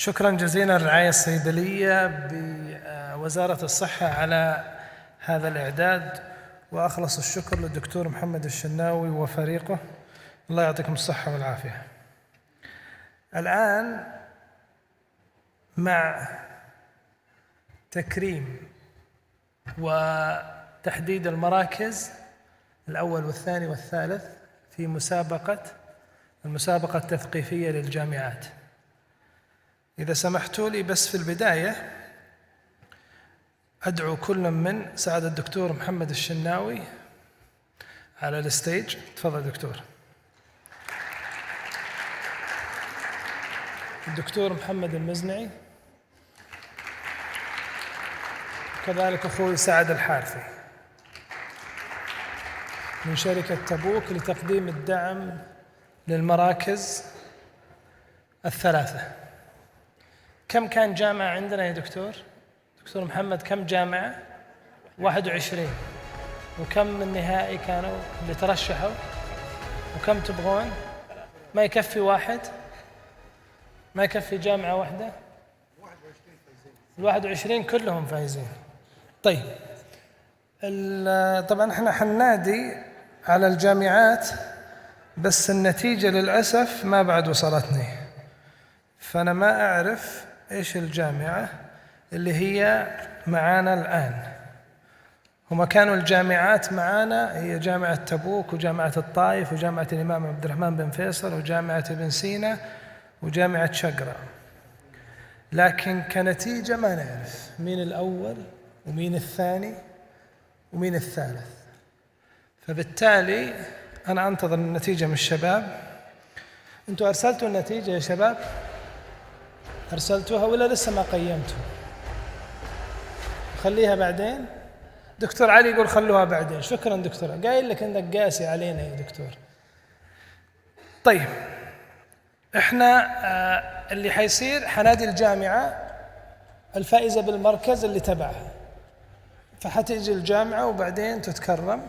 شكرا جزيلا للرعاية الصيدلية بوزارة الصحة على هذا الإعداد، وأخلص الشكر للدكتور محمد الشناوي وفريقه. الله يعطيكم الصحة والعافية. الآن مع تكريم وتحديد المراكز الأول والثاني والثالث في المسابقة التثقيفية للجامعات. إذا سمحتوا لي بس في البداية أدعو كل من سعادة الدكتور محمد الشناوي على الستيج. تفضل دكتور. الدكتور محمد المزنعي، كذلك أخوي سعد الحارثي من شركة تبوك لتقديم الدعم للمراكز الثلاثة. كم كان جامعة عندنا يا دكتور محمد؟ كم جامعة؟ 21. وكم من نهائي كانوا اللي ترشحوا؟ وكم تبغون؟ ما يكفي واحد؟ ما يكفي جامعة واحدة؟ 21 كلهم فايزين. طيب طبعا احنا حنادي على الجامعات، بس النتيجة للأسف ما بعد وصلتني، فأنا ما أعرف إيش الجامعة اللي هي معانا الآن. هما كانوا الجامعات معانا هي جامعة تبوك وجامعة الطائف وجامعة الإمام عبد الرحمن بن فيصل وجامعة ابن سينا وجامعة شقرة، لكن كنتيجة ما نعرف مين الأول ومين الثاني ومين الثالث. فبالتالي أنا أنتظر النتيجة من الشباب. أنتوا أرسلتوا النتيجة يا شباب؟ أرسلتوها ولا لسه ما قيمتوا؟ خليها بعدين. دكتور علي يقول خلوها بعدين. شكرا دكتور، قايل لك انك قاسي علينا يا دكتور. طيب احنا اللي حيصير حنادي الجامعة الفائزة بالمركز اللي تبعها، فحتيجي الجامعة وبعدين تتكرم،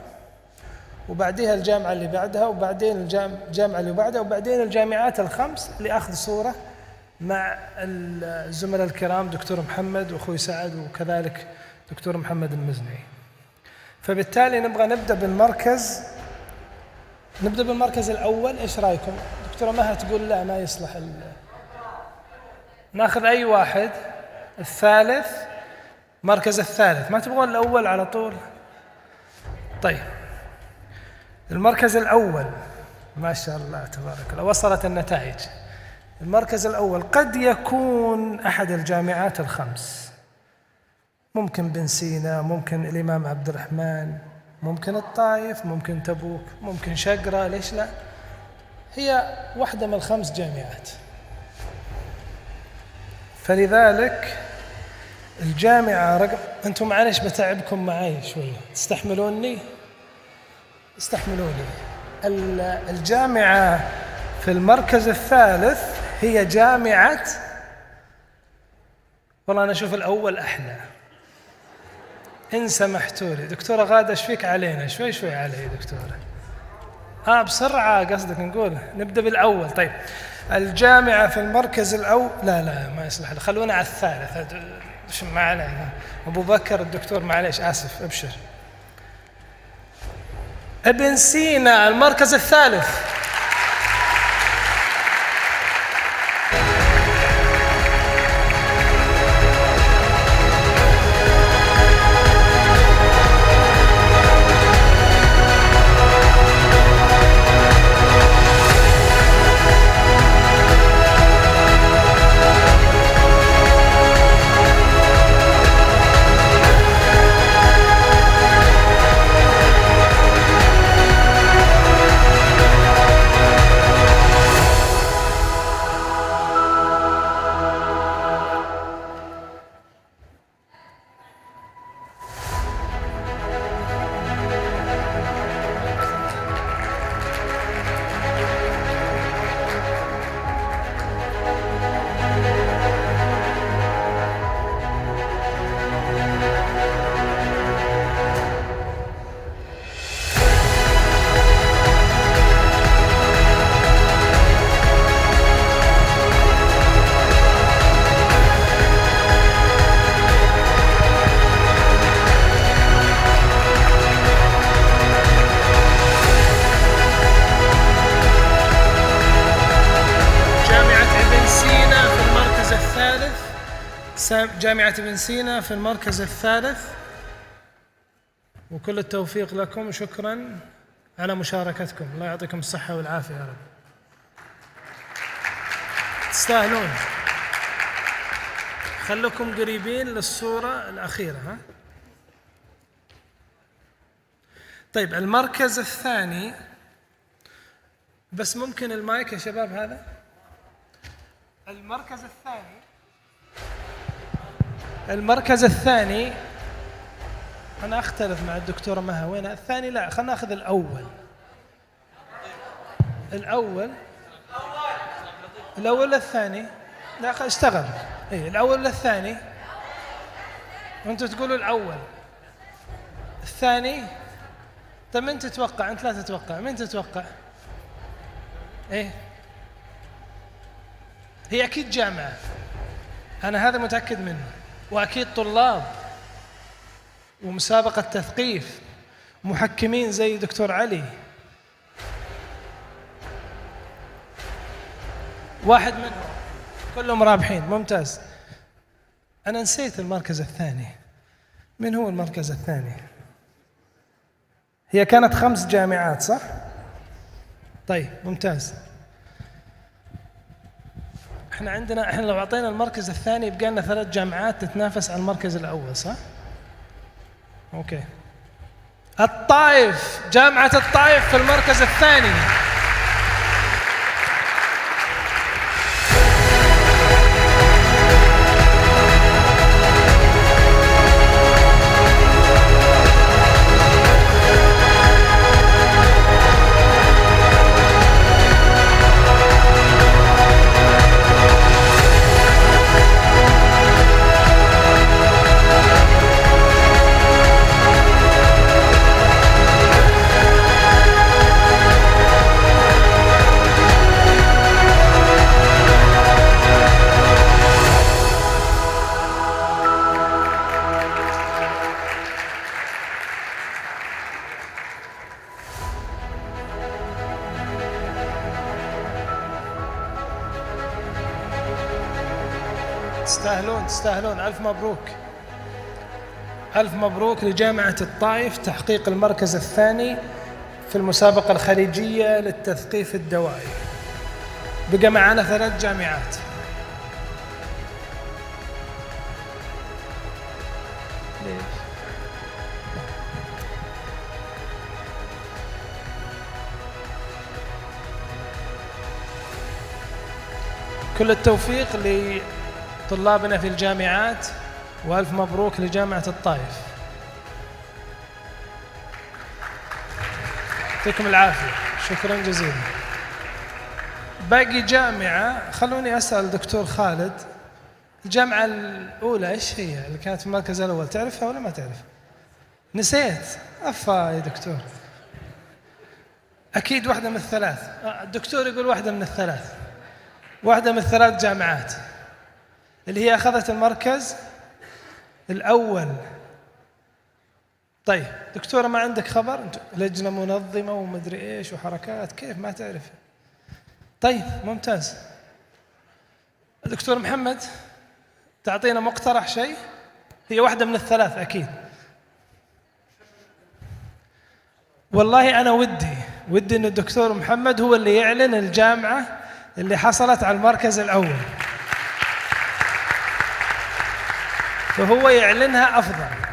وبعديها الجامعة اللي بعدها، وبعدين الجامعة اللي بعدها، وبعدين الجامعات الخمس لأخذ صورة مع الزملاء الكرام دكتور محمد وأخوي سعد وكذلك دكتور محمد المزنعي. فبالتالي نبغى نبدأ بالمركز الأول. إيش رأيكم؟ دكتورة مها تقول لا ما يصلح ناخذ أي واحد. الثالث، مركز الثالث، ما تبغون الأول على طول؟ طيب المركز الأول ما شاء الله تبارك الله وصلت النتائج. المركز الأول قد يكون أحد الجامعات الخمس، ممكن بن سينا، ممكن الإمام عبد الرحمن، ممكن الطائف، ممكن تبوك، ممكن شقرة، ليش لا؟ هي واحدة من 5 جامعات. فلذلك الجامعة أنتم معلش بتعبكم معي شوية، تستحملوني؟ استحملوني. الجامعة في المركز الثالث هي جامعة، والله أنا أشوف الأول أحلى، إن سمحتوا لي. دكتورة غادة ايش فيك علينا؟ شوي علي دكتورة. بسرعة قصدك نقول نبدأ بالأول. طيب الجامعة في المركز الأول، لا ما يصلح، خلونا على الثالث. ما علينا. أبو بكر الدكتور معليش آسف، أبشر. ابن سينا المركز الثالث. جامعة ابن سينا في المركز الثالث، وكل التوفيق لكم، شكرا على مشاركتكم. الله يعطيكم الصحة والعافية يا رب. تستاهلون. خلوكم قريبين للصورة الأخيرة. ها؟ طيب المركز الثاني، بس ممكن المايك يا شباب هذا؟ المركز الثاني أنا أختلف مع الدكتورة مها. وين الثاني؟ لا، خلنا ناخذ الأول. الأول الثاني. لا اشتغل. إيه الأول الثاني. وأنتوا تقولوا الأول. الثاني. طيب من تتوقع؟ أنت لا تتوقع، من تتوقع؟ إيه؟ هي أكيد جامعة، أنا هذا متأكد منه، وأكيد طلاب ومسابقة تثقيف، محكمين زي دكتور علي. واحد منهم، كلهم رابحين. ممتاز. أنا نسيت المركز الثاني. من هو المركز الثاني؟ هي كانت 5 جامعات صح؟ طيب ممتاز. احنا لو اعطينا المركز الثاني يبقى لنا 3 جامعات تتنافس على المركز الاول صح؟ اوكي. الطائف، جامعة الطائف في المركز الثاني. تستاهلون. ألف مبروك. ألف مبروك لجامعة الطائف تحقيق المركز الثاني في المسابقة الخليجية للتثقيف الدوائي. بقى معنا 3 جامعات. ليش؟ كل التوفيق لطلابنا في الجامعات، وألف مبروك لجامعة الطائف. يعطيكم العافية، شكرا جزيلا. باقي جامعة، خلوني أسأل دكتور خالد، الجامعة الأولى إيش هي اللي كانت في المركز الأول؟ تعرفها ولا ما تعرف؟ نسيت. أفا يا دكتور. أكيد واحدة من الثلاث. الدكتور يقول واحدة من الثلاث. واحدة من ال3 جامعات اللي هي أخذت المركز الأول. طيب دكتورة ما عندك خبر؟ لجنة منظمة ومدري إيش وحركات، كيف ما تعرف؟ طيب ممتاز. دكتور محمد تعطينا مقترح شيء؟ هي واحدة من الثلاث أكيد. والله أنا ودي إن الدكتور محمد هو اللي يعلن الجامعة اللي حصلت على المركز الأول، فهو يعلنها أفضل.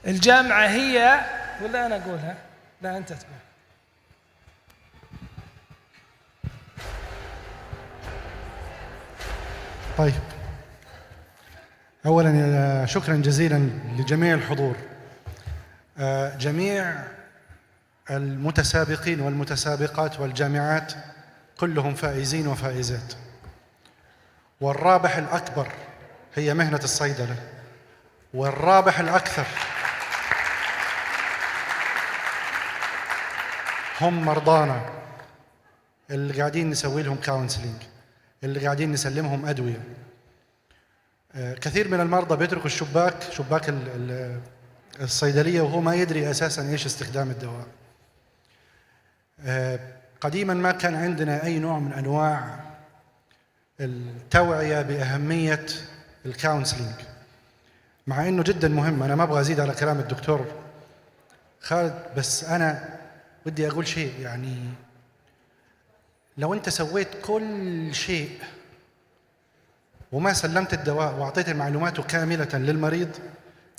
الجامعة هي، ولا أنا أقولها؟ لا أنت تقول. طيب، أولا شكرا جزيلا لجميع الحضور، جميع المتسابقين والمتسابقات والجامعات كلهم فائزين وفائزات، والرابح الأكبر هي مهنة الصيدلة، والرابح الأكثر هم مرضانا اللي قاعدين نسوي لهم كونسلينج، اللي قاعدين نسلمهم أدوية. كثير من المرضى بيتركوا شباك الصيدلية وهو ما يدري أساساً إيش استخدام الدواء. قديماً ما كان عندنا أي نوع من أنواع التوعية بأهمية الكونسلينج، مع إنه جدا مهم. أنا ما أبغى أزيد على كلام الدكتور خالد، بس أنا بدي أقول شيء. يعني لو أنت سويت كل شيء وما سلمت الدواء وأعطيت معلوماته كاملة للمريض،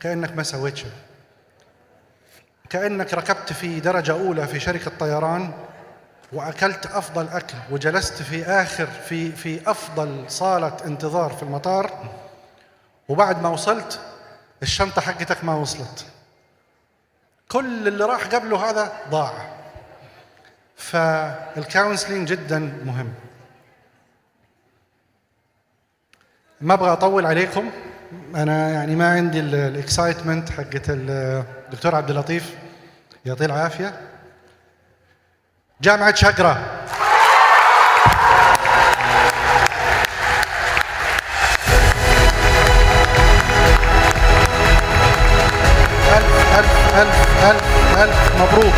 كأنك ما سويت شيء. كأنك ركبت في درجة أولى في شركة طيران وأكلت أفضل أكل وجلست في أفضل صالة انتظار في المطار، وبعد ما وصلت الشنطة حقتك ما وصلت، كل اللي راح قبله هذا ضاع. فالكونسلينج جدا مهم. ما ابغى اطول عليكم، انا يعني ما عندي الاكسايتمنت حقت الدكتور عبد اللطيف، يعطيه العافيه. جامعه شقره، ألف ألف ألف ألف ألف مبروك.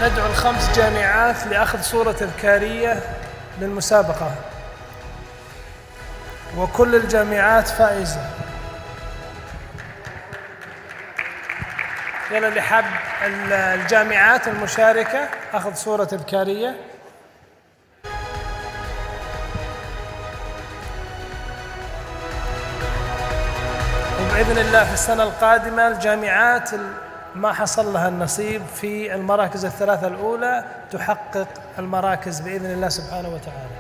ندعو الخمس جامعات لأخذ صورة تذكارية للمسابقة، وكل الجامعات فائزة. يلا اللي حاب الجامعات المشاركة أخذ صورة تذكارية. وبإذن الله في السنة القادمة الجامعات ما حصل لها النصيب في المراكز الثلاثة الأولى تحقق المراكز بإذن الله سبحانه وتعالى.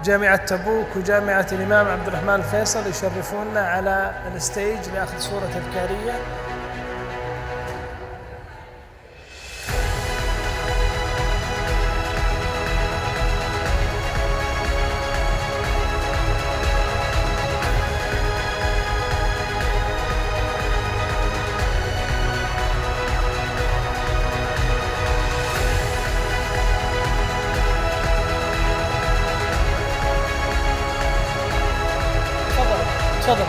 جامعة تبوك وجامعة الإمام عبد الرحمن الفيصل يشرفوننا على الستيج لأخذ صورة تذكارية. تفضل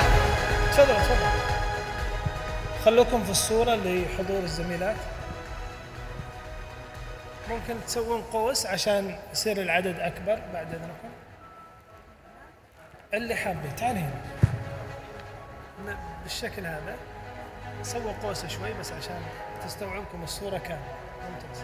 خلوكم في الصورة لحضور الزميلات. ممكن تسوون قوس عشان يصير العدد أكبر بعد إذنكم. اللي حابة تعال هنا بالشكل هذا، سووا قوس شوي بس عشان تستوعبكم الصورة كاملة. ممتاز.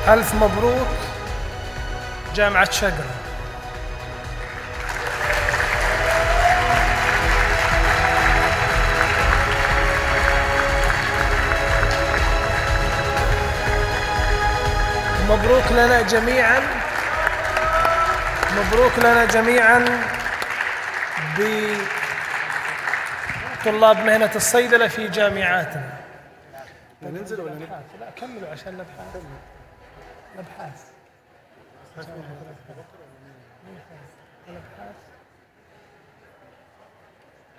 ألف مبروك جامعة شقرة. مبروك لنا جميعا، مبروك لنا جميعا بطلاب مهنة الصيدلة في جامعاتنا. ننزل ولا نبحث؟ لا كملوا عشان نبحث. نبحث.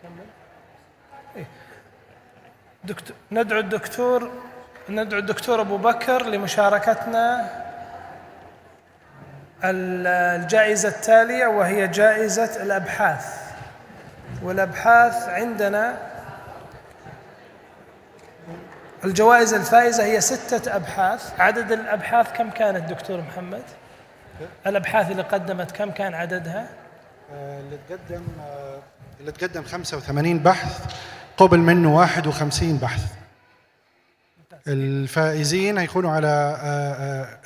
كمل. إيه. ندعو الدكتور أبو بكر لمشاركتنا الجائزة التالية، وهي جائزة الأبحاث. والأبحاث عندنا الجوائز الفائزة هي 6 أبحاث. عدد الأبحاث كم كانت دكتور محمد؟ الأبحاث اللي قدمت كم كان عددها؟ اللي تقدم 85 بحث، قبل منه 51 بحث. الفائزين هيكونوا على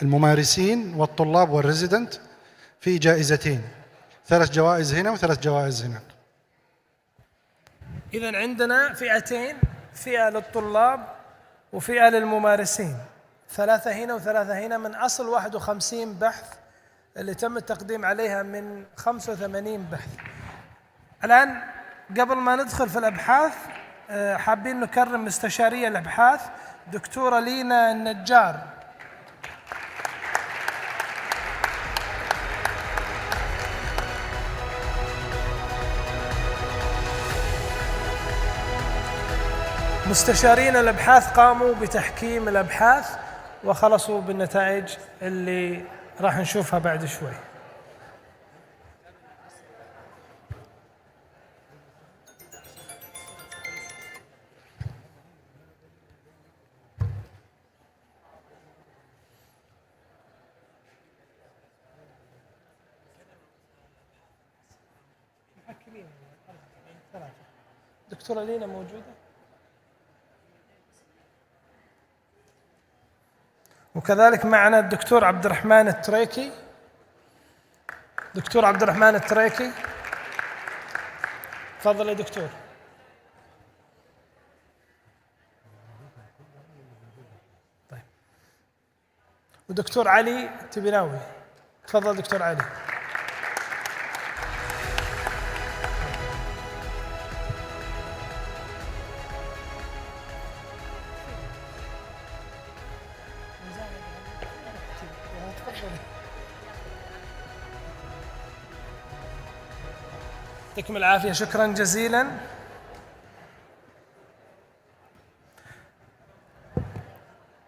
الممارسين والطلاب والريزيدنت في جائزتين، 3 جوائز هنا و3 جوائز هناك. إذن عندنا فئتين، فئة للطلاب وفئة للممارسين، 3 هنا و3 هنا، من أصل 51 بحث اللي تم التقديم عليها من 85 بحث. الآن قبل ما ندخل في الأبحاث حابين نكرم مستشارية الأبحاث دكتورة لينا النجار. مستشارين الأبحاث قاموا بتحكيم الأبحاث وخلصوا بالنتائج اللي راح نشوفها بعد شوي. دكتورة لينا موجودة؟ وكذلك معنا الدكتور عبد الرحمن التريكي. دكتور عبد الرحمن التريكي، تفضل يا دكتور. طيب. ودكتور علي التبناوي، تفضل دكتور علي. يعطيكم العافية، شكرا جزيلا.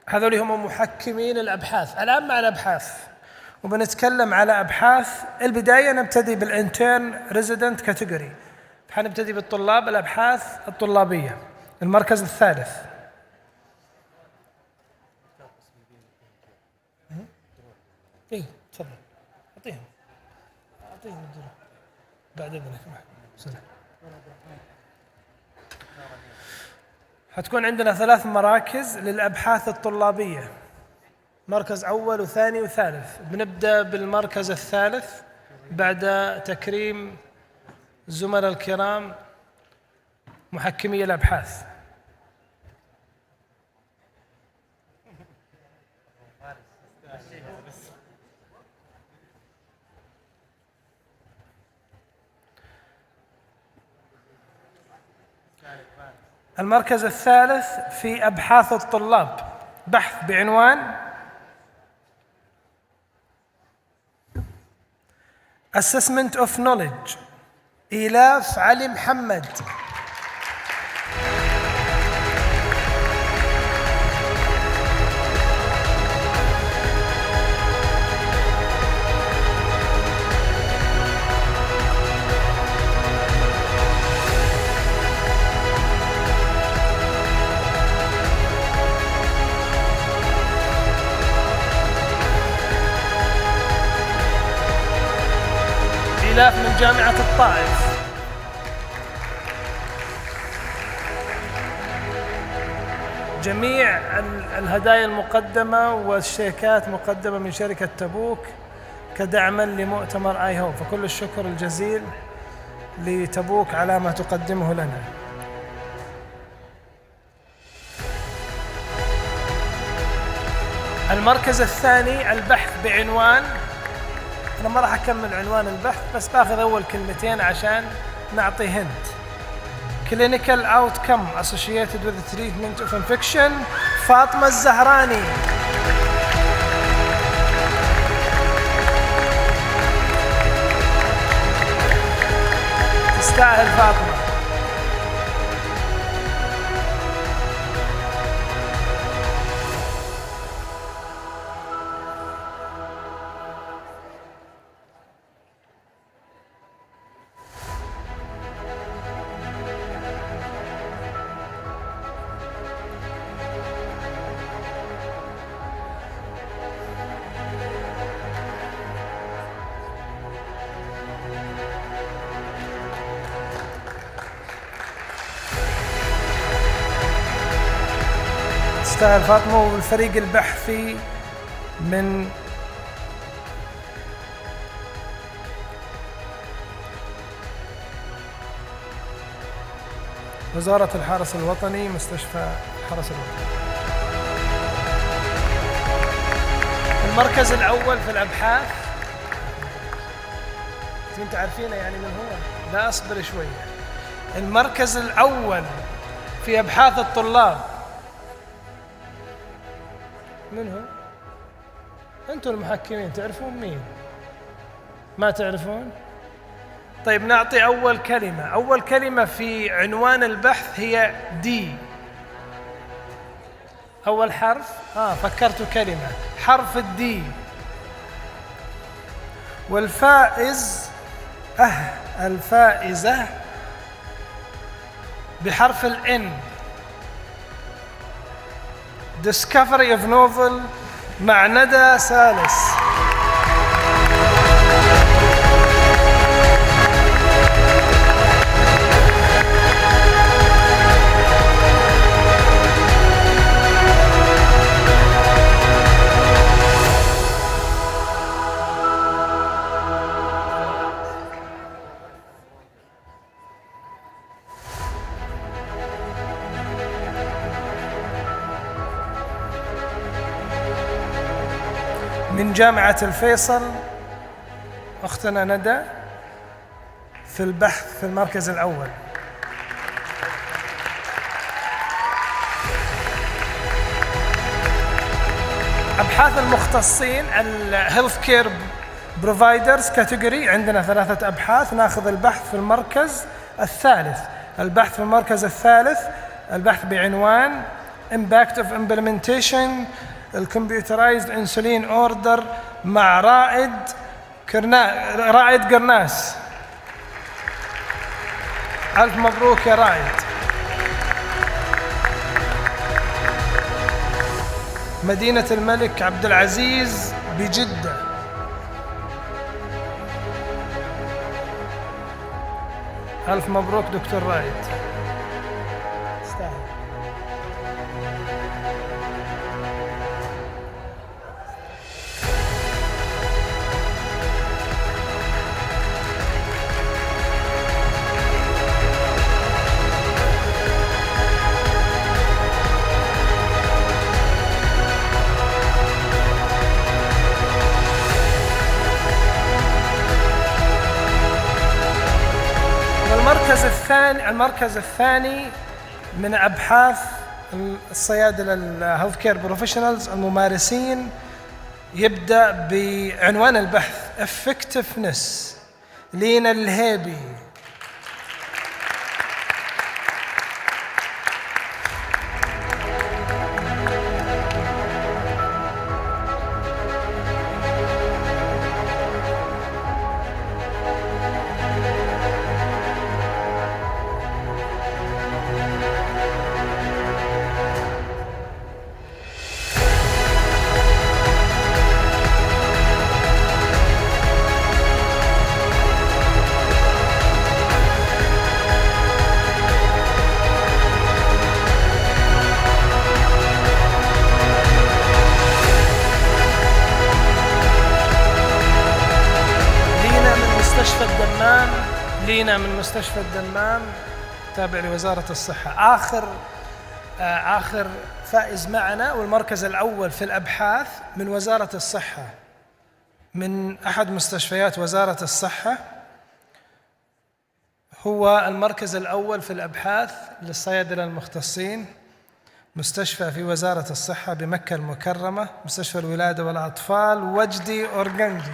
هذول هم محكمين الأبحاث. الآن مع الأبحاث وبنتكلم على أبحاث. البداية نبتدي بالانترن ريزيدنت كاتيجوري، حنبتدي بالطلاب، الأبحاث الطلابية، المركز الثالث. إيه تفضل، أعطيهم الدروس بعد إذنك. سلام. حتكون عندنا 3 مراكز للأبحاث الطلابية، مركز أول وثاني وثالث. بنبدأ بالمركز الثالث بعد تكريم الزملاء الكرام محكمي الأبحاث. المركز الثالث في أبحاث الطلاب، بحث بعنوان Assessment of Knowledge، إيلاف علي محمد. من جامعة الطائف. جميع الهدايا المقدمة والشيكات مقدمة من شركة تبوك كدعما لمؤتمر اي هوب، فكل الشكر الجزيل لتبوك على ما تقدمه لنا. المركز الثاني البحث بعنوان، أنا ما راح أكمل عنوان البحث بس باخذ أول كلمتين عشان نعطي هنت. Clinical outcome associated with the treatment of infection. فاطمة الزهراني. تستاهل فاطمة. تستاهل فاطمة. والفريق البحثي من وزارة الحرس الوطني، مستشفى الحرس الوطني. المركز الأول في الأبحاث، أنتم عارفينه يعني من هو؟ لا أصبر شوية. المركز الأول في أبحاث الطلاب من هو؟ أنتم المحكمين تعرفون مين؟ ما تعرفون؟ طيب نعطي أول كلمة. أول كلمة في عنوان البحث هي دي. أول حرف فكرتوا كلمة حرف الدي. والفائز الفائزة بحرف الإن. Discovery of Novel مع ندى سالس. من جامعة الفيصل أختنا ندى في البحث في المركز الأول. أبحاث المختصين الهيلث كير بروفايدرز كاتيجوري، عندنا 3 أبحاث. ناخذ البحث في المركز الثالث. البحث في المركز الثالث البحث بعنوان Impact of Implementation الكمبيوترايزد انسولين اوردر مع رائد قرناس. ألف مبروك يا رائد. مدينة الملك عبد العزيز بجدة. ألف مبروك دكتور رائد. استاهل. المركز الثاني من أبحاث الصيادلة الهيلث كير بروفيشنالز الممارسين، يبدأ بعنوان البحث Effectiveness. لينا الهيبي. لينا من مستشفى الدمام تابع لوزارة الصحة. آخر آخر فائز معنا، والمركز الأول في الأبحاث من وزارة الصحة، من أحد مستشفيات وزارة الصحة. هو المركز الأول في الأبحاث للصيادلة المختصين، مستشفى في وزارة الصحة بمكة المكرمة، مستشفى الولادة والأطفال، وجدي أورغنجي.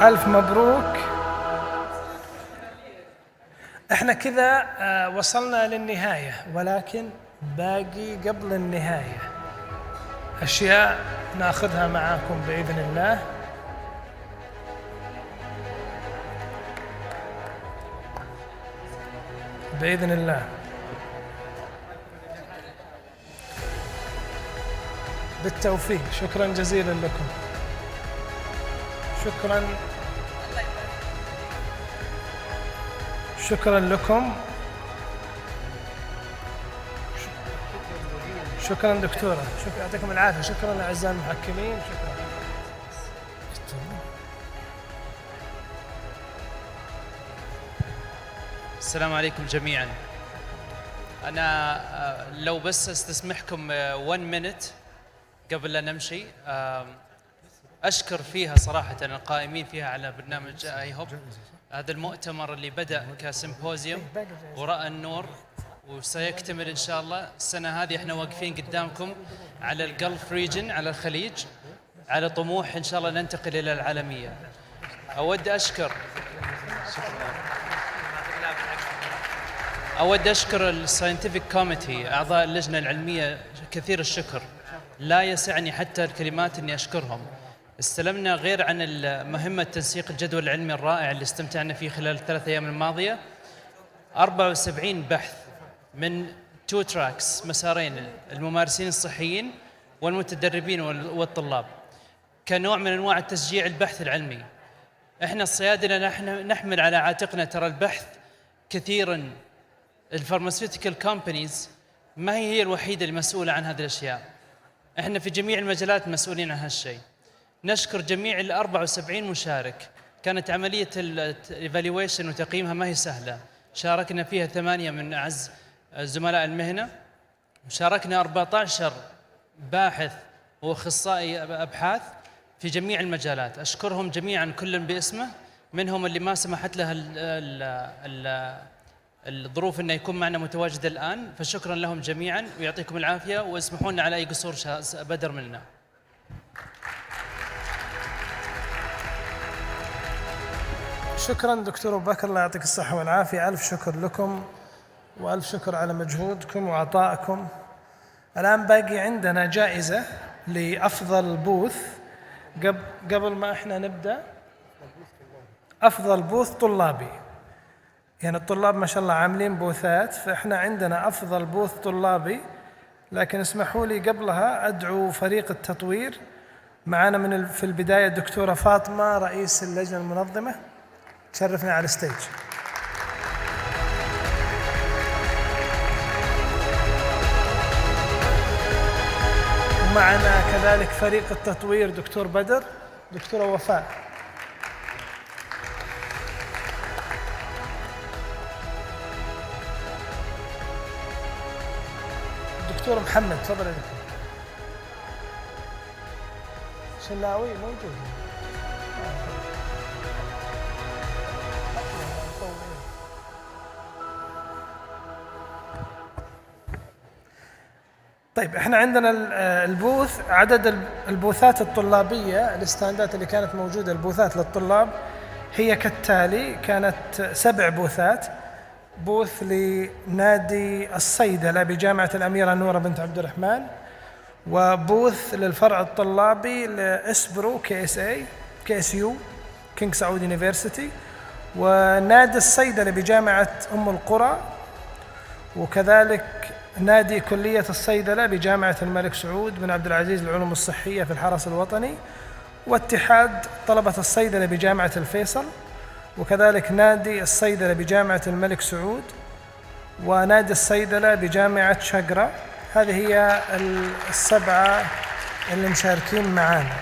ألف مبروك. احنا كذا وصلنا للنهاية، ولكن باقي قبل النهاية أشياء ناخذها معاكم بإذن الله. بإذن الله. بالتوفيق. شكرا جزيلا لكم. شكرا لكم. شكرا دكتورة، شكرا، يعطيكم العافية. شكرا أعزائي المحكمين. شكرا. السلام عليكم جميعا. أنا لو بس استسمحكم 1 minute قبل لا نمشي، أشكر فيها صراحة القائمين فيها على برنامج IHOP. هذا المؤتمر اللي بدأ كسيمبوزيوم ورأى النور وسيكتمل إن شاء الله السنة هذه. احنا واقفين قدامكم على الجلف ريجن، على الخليج، على طموح إن شاء الله ننتقل إلى العالمية. أود أشكر الساينتفك كوميتي، أعضاء اللجنة العلمية، كثير الشكر. لا يسعني حتى الكلمات إني أشكرهم. استلمنا غير عن مهمة تنسيق الجدول العلمي الرائع اللي استمتعنا فيه خلال ال3 أيام الماضية، 74 بحث من 2 tracks، مسارين، الممارسين الصحيين والمتدربين والطلاب، كنوع من أنواع التشجيع البحث العلمي. إحنا الصيادلة نحمل على عاتقنا ترى البحث كثيراً. الفارماسيوتيكال كومبانيز ما هي الوحيدة المسؤولة عن هذه الأشياء، إحنا في جميع المجالات مسؤولين عن هالشيء. نشكر جميع 74 مشارك. كانت عملية الإيفالويشن وتقييمها ما هي سهلة، شاركنا فيها 8 من أعز زملاء المهنة، وشاركنا 14 باحث وأخصائي أبحاث في جميع المجالات. أشكرهم جميعا كل باسمه، منهم اللي ما سمحت له الظروف أنه يكون معنا متواجد الآن، فشكرا لهم جميعا ويعطيكم العافية، واسمحوا لنا على أي قصور بدر منا. شكرا دكتور أبو بكر، الله يعطيك الصحة والعافية. ألف شكر لكم وألف شكر على مجهودكم وعطائكم. الآن باقي عندنا جائزة لأفضل بوث. قبل ما احنا نبدأ، أفضل بوث طلابي، يعني الطلاب ما شاء الله عاملين بوثات، فإحنا عندنا أفضل بوث طلابي. لكن اسمحوا لي قبلها أدعو فريق التطوير معنا في البداية الدكتورة فاطمة رئيس اللجنة المنظمة تشرفنا على الستيج. ومعنا كذلك فريق التطوير دكتور بدر، دكتورة وفاء. دكتور محمد، تفضل يا دكتور. شلاوي موجود. طيب احنا عندنا البوث، عدد البوثات الطلابية، الستاندات اللي كانت موجودة، البوثات للطلاب هي كالتالي. كانت 7 بوثات. بوث لنادي الصيدلة بجامعة الأميرة نورة بنت عبد الرحمن، وبوث للفرع الطلابي لإسبرو KSU كينغ سعود يونيفرسيتي، ونادي الصيدلة بجامعة أم القرى، وكذلك نادي كلية الصيدلة بجامعة الملك سعود بن عبد العزيز للعلوم الصحية في الحرس الوطني، واتحاد طلبة الصيدلة بجامعة الفيصل، وكذلك نادي الصيدلة بجامعة الملك سعود، ونادي الصيدلة بجامعة شقرة. هذه هي السبعة اللي مشاركين معانا.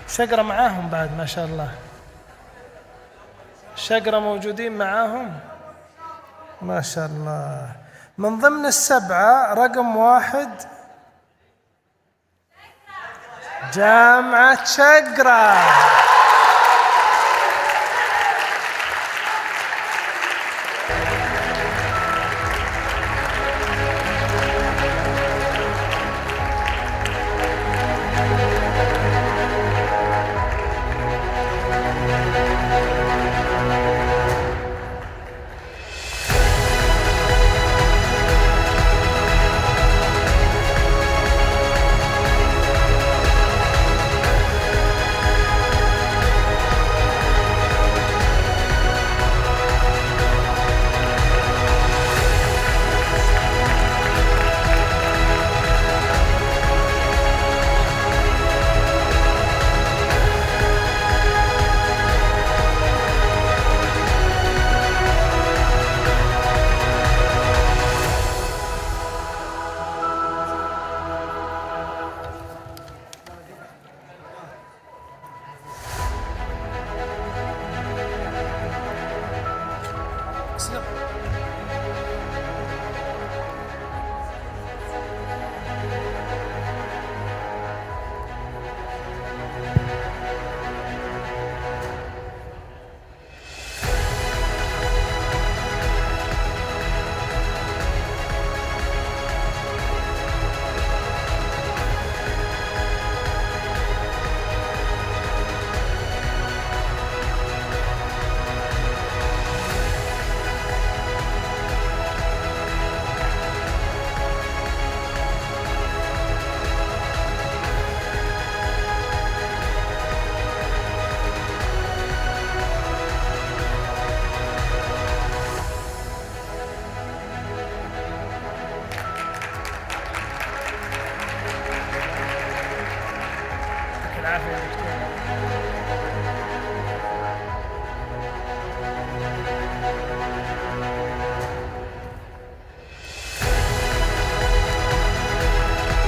شقرة معاهم بعد ما شاء الله، شقرة موجودين معاهم ما شاء الله. من ضمن السبعة رقم 1 جامعة شقرة.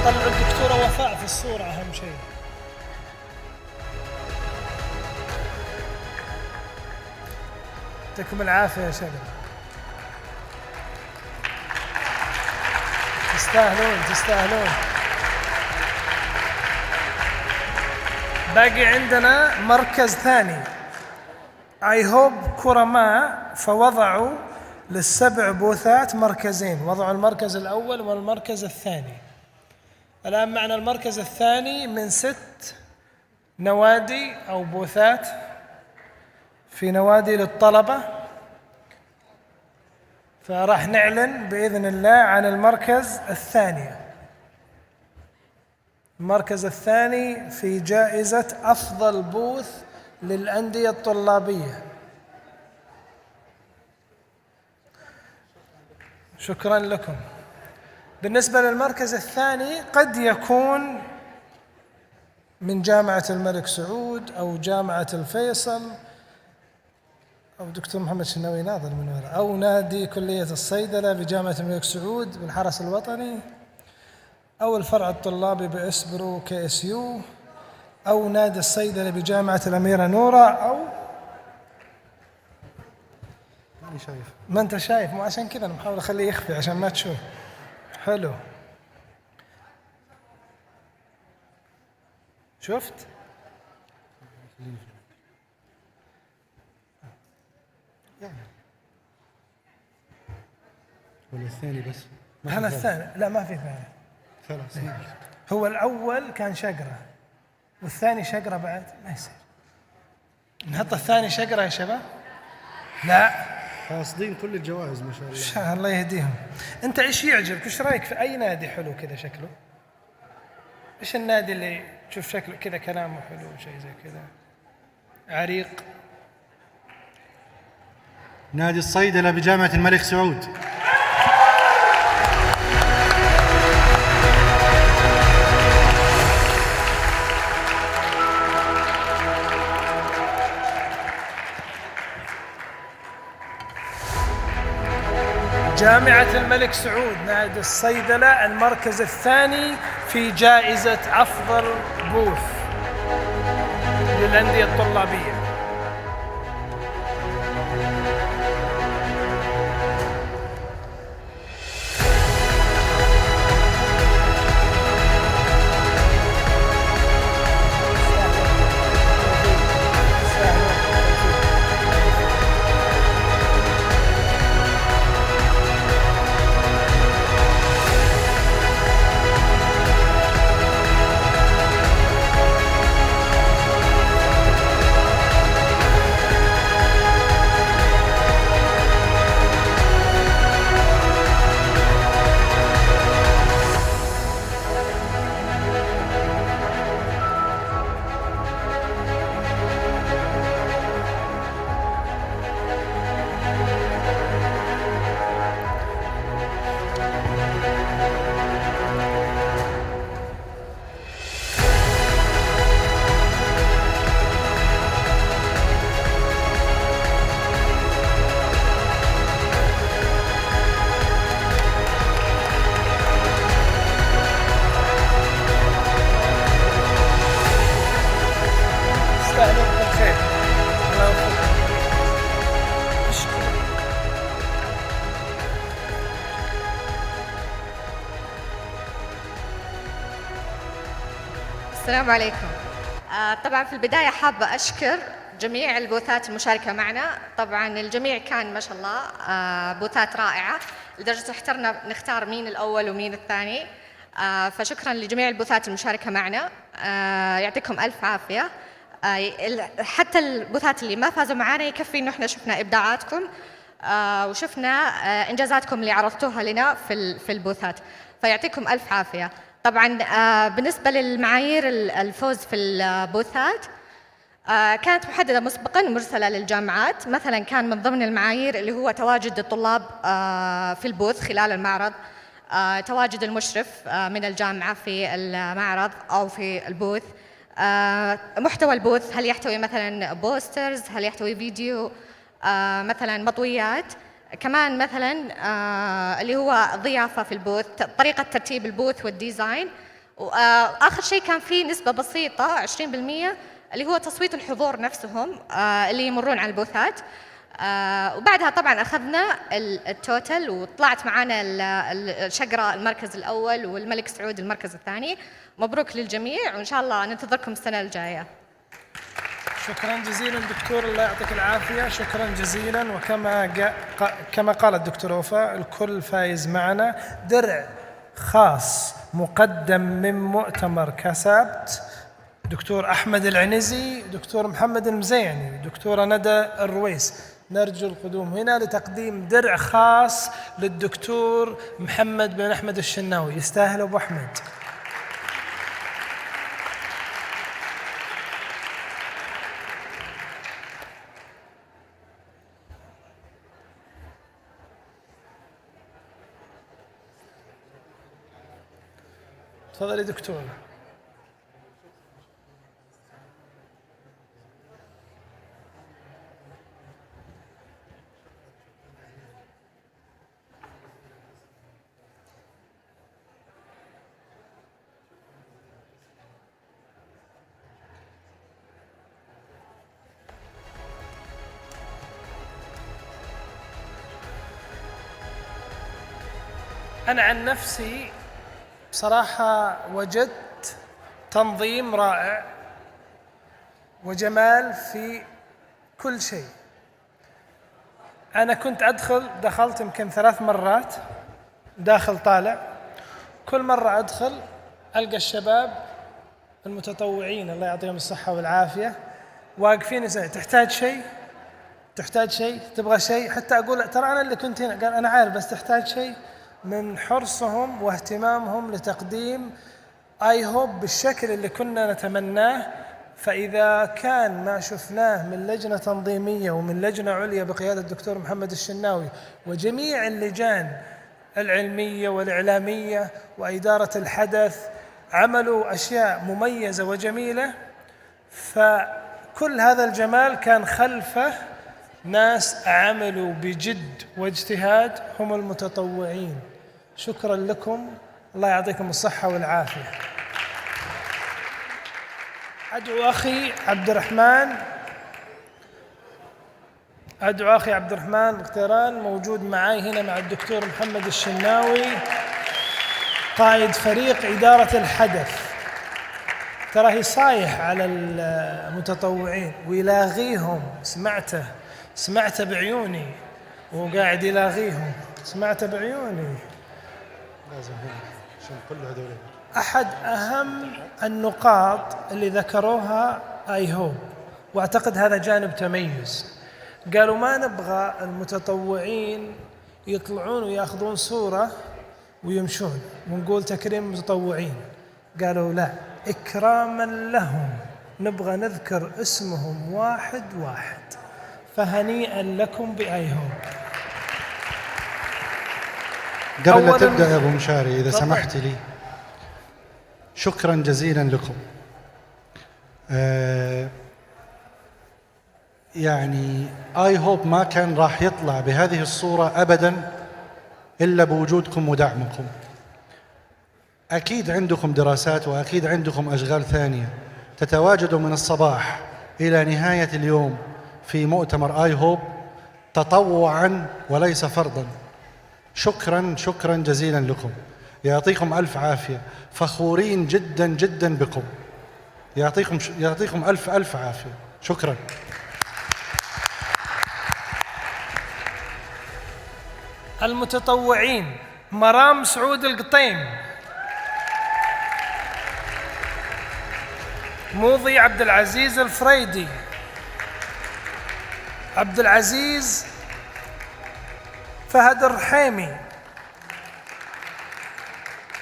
طلعوا الدكتورة وفاء في الصورة أهم شيء. يعطيكم العافية يا شباب، تستاهلون تستاهلون. باقي عندنا مركز ثاني IHOP كرماء، فوضعوا للسبع بوثات مركزين، وضعوا المركز الأول والمركز الثاني. الآن معنا المركز الثاني من 6 نوادي أو بوثات في نوادي للطلبة، فراح نعلن بإذن الله عن المركز الثاني. المركز الثاني في جائزة أفضل بوث للأندية الطلابية. شكرا لكم. بالنسبة للمركز الثاني قد يكون من جامعة الملك سعود أو جامعة الفيصل أو دكتور محمد شناوي ناظر من وراء، أو نادي كلية الصيدلة بجامعة الملك سعود بالحرس الوطني، أو الفرع الطلابي بإسبرو KSU، أو نادي الصيدلة بجامعة الأميرة نورة، أو ماني شايف. ما أنت شايف، مو عشان كذا أنا محاول أخليه يخفي عشان ما تشوف. حلو، شفت؟ ولا الثاني بس؟ هذا الثاني، لا ما في ثاني. خلاص. هو الأول كان شقرة والثاني شقرة بعد، ما يصير. نحط الثاني شقرة يا شباب؟ لا، قاصدين كل الجوائز ما شاء الله. الله يهديهم. أنت إيش يعجبك؟ إيش رأيك في أي نادي حلو كذا شكله؟ إيش النادي اللي تشوف شكله كذا كلامه حلو شيء زي كذا عريق؟ نادي الصيدلة بجامعة الملك سعود. جامعة الملك سعود نادي الصيدلة المركز الثاني في جائزة أفضل بوث للأندية الطلابية. السلام عليكم. طبعا في البداية حابة أشكر جميع البوثات المشاركة معنا. طبعا الجميع كان ما شاء الله بوثات رائعة لدرجة احترنا نختار مين الأول ومين الثاني. فشكرا لجميع البوثات المشاركة معنا، يعطيكم ألف عافية. حتى البوثات اللي ما فازوا معنا يكفي إنه احنا شفنا إبداعاتكم وشفنا إنجازاتكم اللي عرضتوها لنا في البوثات، فيعطيكم ألف عافية. طبعا بالنسبة للمعايير الفوز في البوثات كانت محددة مسبقا ومرسلة للجامعات. مثلا كان من ضمن المعايير اللي هو تواجد الطلاب في البوث خلال المعرض، تواجد المشرف من الجامعة في المعرض أو في البوث، محتوى البوث هل يحتوي مثلا بوسترز، هل يحتوي فيديو، مثلا مطويات، كمان مثلا اللي هو ضيافة في البوث، طريقة ترتيب البوث والديزاين، وآخر شيء كان في نسبة بسيطة 20% اللي هو تصويت الحضور نفسهم اللي يمرون على البوثات. وبعدها طبعا أخذنا التوتل وطلعت معنا الشقرة المركز الأول والملك سعود المركز الثاني. مبروك للجميع وإن شاء الله ننتظركم السنة الجاية. شكرا جزيلا دكتور، الله يعطيك العافية. شكرا جزيلا. كما قال الدكتور وفاء الكل فايز معنا درع خاص مقدم من مؤتمر كاسابت، دكتور أحمد العنزي، دكتور محمد المزيعني، دكتورة ندى الرويس. نرجو القدوم هنا لتقديم درع خاص للدكتور محمد بن أحمد الشناوي. يستاهل أبو أحمد. تفضل يا دكتور. أنا عن نفسي بصراحة وجدت تنظيم رائع وجمال في كل شيء. أنا كنت دخلت يمكن 3 مرات، داخل طالع، كل مرة أدخل ألقى الشباب المتطوعين الله يعطيهم الصحة والعافية واقفين يسألون تحتاج شيء؟ تحتاج شيء؟ تبغى شيء؟ حتى أقول ترى أنا اللي كنت هنا، قال أنا عارف بس تحتاج شيء. من حرصهم واهتمامهم لتقديم IHOP بالشكل اللي كنا نتمناه فإذا كان ما شفناه من لجنة تنظيمية ومن لجنة عليا بقيادة الدكتور محمد الشناوي وجميع اللجان العلمية والإعلامية وإدارة الحدث عملوا أشياء مميزة وجميلة، فكل هذا الجمال كان خلفه ناس عملوا بجد واجتهاد، هم المتطوعين. شكرا لكم، الله يعطيكم الصحة والعافية. أدعو أخي عبد الرحمن القطيران موجود معي هنا مع الدكتور محمد الشناوي قائد فريق إدارة الحدث. ترى صايح على المتطوعين ويلاغيهم، سمعته بعيوني وقاعد يلاغيهم، سمعته بعيوني. لازم هنا عشان كل هذول. أحد أهم النقاط اللي ذكروها IHOP، وأعتقد هذا جانب تميز، قالوا ما نبغى المتطوعين يطلعون ويأخذون صورة ويمشون ونقول تكريم المتطوعين. قالوا لا، إكراما لهم نبغى نذكر اسمهم واحد واحد. فهنيئا لكم بIHOP. قبل لا تبدأ يا أبو مشاري إذا سمحت لي، شكرا جزيلا لكم. يعني IHOP ما كان راح يطلع بهذه الصورة أبدا إلا بوجودكم ودعمكم. أكيد عندكم دراسات وأكيد عندكم أشغال ثانية، تتواجدوا من الصباح إلى نهاية اليوم في مؤتمر IHOP تطوعا وليس فرضا. شكرا جزيلا لكم، يعطيكم ألف عافية، فخورين جدا جدا بكم، يعطيكم ألف عافية. شكرا. المتطوعين: مرام سعود القطيم، موضي عبد العزيز الفريدي، عبد العزيز فهد الرحيمي،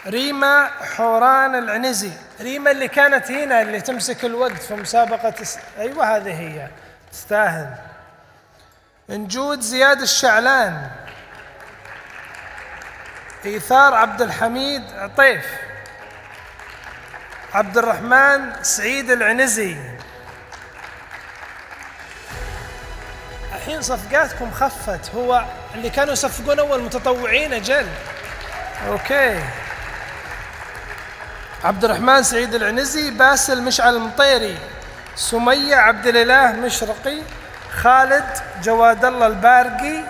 ريما حوران العنزي. ريما اللي كانت هنا اللي تمسك الوقت في مسابقة أيوة هذه هي، تستاهل. نجود زياد الشعلان، إيثار عبد الحميد عطيف، عبد الرحمن سعيد العنزي. الحين صفقاتكم خفت، هو اللي كانوا يصفقون أول متطوعين أجل. أوكي. عبد الرحمن سعيد العنزي، باسل مشعل المطيري، سمية عبد الإله مشرقي، خالد جواد الله البارقي،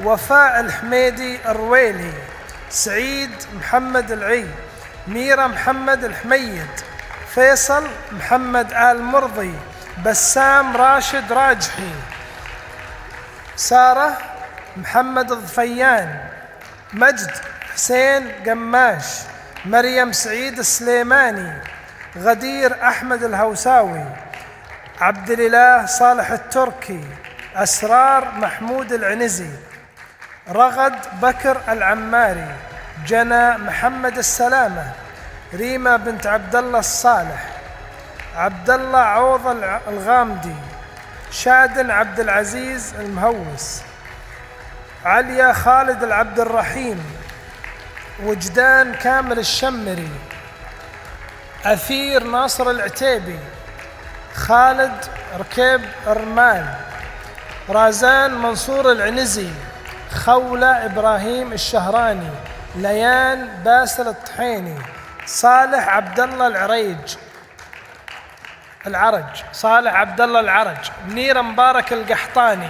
وفاء الحميدي الرويلي، سعيد محمد العي، ميرا محمد الحميد، فيصل محمد آل مرضي، بسام راشد راجحي، سارة محمد الضفيان، مجد حسين قماش، مريم سعيد السليماني، غدير أحمد الهوساوي، عبد الإله صالح التركي، أسرار محمود العنزي، رغد بكر العماري، جنى محمد السلامة، ريما بنت عبد الله الصالح، عبد الله عوض الغامدي، شادن عبد العزيز المهوس، عليا خالد العبد الرحيم، وجدان كامل الشمري، أثير ناصر العتيبي، خالد ركيب الرمال، رازان منصور العنزي، خولة إبراهيم الشهراني، ليان باسل الطحيني، صالح عبد الله صالح عبد الله العرج، منيرة مبارك القحطاني،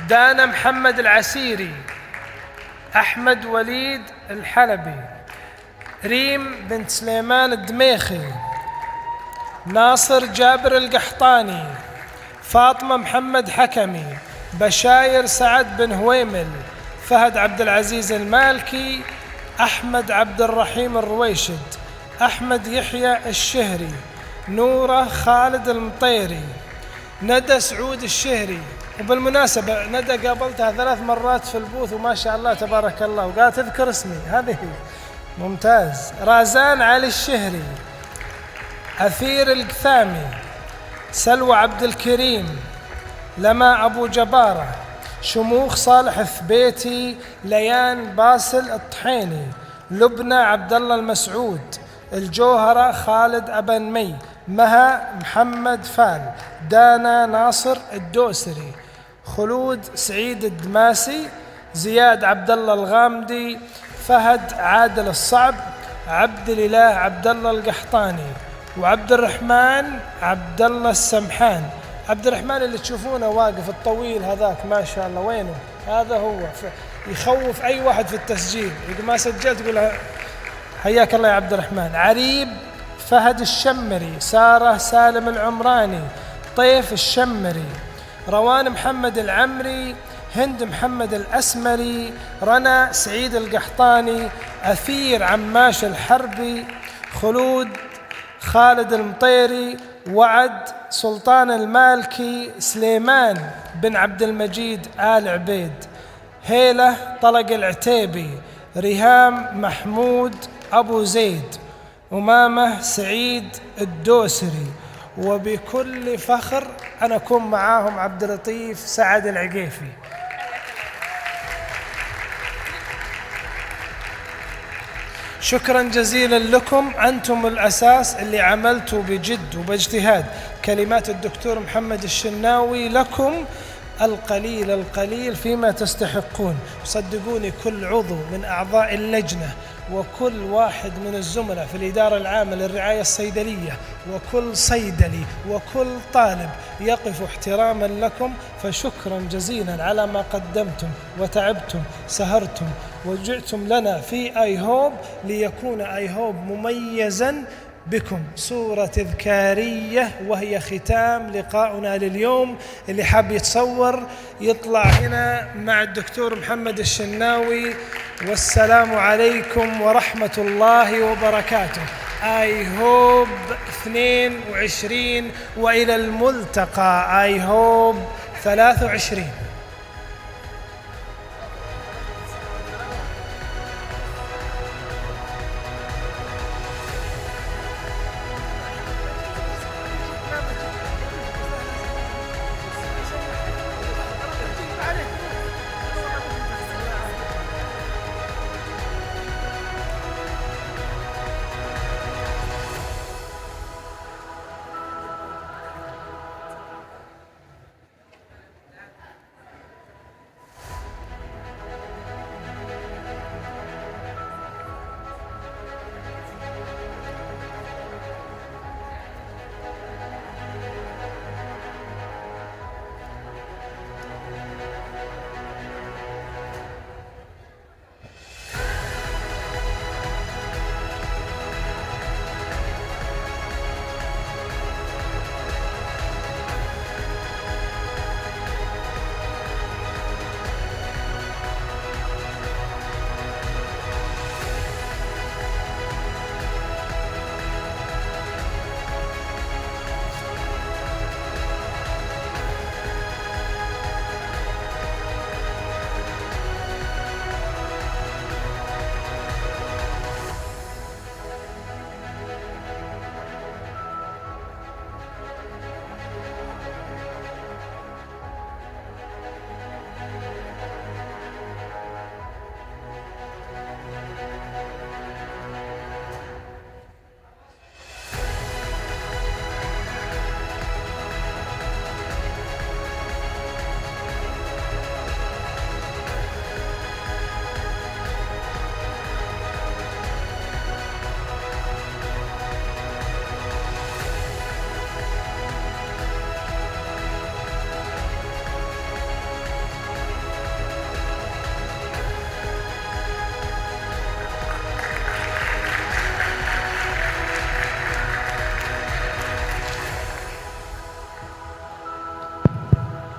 دانا محمد العسيري، أحمد وليد الحلبي، ريم بنت سليمان الدميخي، ناصر جابر القحطاني، فاطمة محمد حكمي، بشاير سعد بن هويمل، فهد عبد العزيز المالكي، أحمد عبد الرحيم الرويشد، أحمد يحيى الشهري، نورة خالد المطيري، ندى سعود الشهري. وبالمناسبة ندى قابلتها 3 مرات في البوث وما شاء الله تبارك الله، وقالت تذكر اسمي، هذه ممتاز. رازان علي الشهري، أثير القثامي، سلوى عبد الكريم، لما أبو جبارة، شموخ صالح الثبيتي، ليان باسل الطحيني، لبنى عبد الله المسعود، الجوهرة خالد أبن مي، مها محمد فال، دانا ناصر الدوسري، خلود سعيد الدماسي، زياد عبد الله الغامدي، فهد عادل الصعب، عبد الإله عبد الله القحطاني، وعبد الرحمن عبد الله السمحان. عبد الرحمن اللي تشوفونه واقف الطويل هذاك ما شاء الله، وينه؟ هذا هو يخوف أي واحد في التسجيل، إذا ما سجلت تقول حياك الله يا عبد الرحمن. عريب فهد الشمري، سارة سالم العمراني، طيف الشمري، روان محمد العمري، هند محمد الأسمري، رنا سعيد القحطاني، أثير عماش الحربي، خلود خالد المطيري، وعد سلطان المالكي، سليمان بن عبد المجيد آل عبيد، هيلة طلق العتيبي، ريهام محمود أبو زيد، أمامة سعيد الدوسري. وبكل فخر أنا أكون معاهم عبد اللطيف سعد العقيفي. شكرا جزيلا لكم، أنتم الأساس اللي عملتوا بجد وباجتهاد. كلمات الدكتور محمد الشناوي لكم القليل القليل فيما تستحقون. صدقوني كل عضو من أعضاء اللجنة وكل واحد من الزملاء في الإدارة العامة للرعاية الصيدلية وكل صيدلي وكل طالب يقف احتراما لكم، فشكرا جزيلا على ما قدمتم وتعبتم، سهرتم وجئتم لنا في اي هوب ليكون اي هوب مميزا بكم. صورة تذكارية وهي ختام لقاؤنا لليوم. اللي حاب يتصور يطلع هنا مع الدكتور محمد الشناوي. والسلام عليكم ورحمة الله وبركاته. اي هوب 22 وإلى الملتقى اي هوب 23.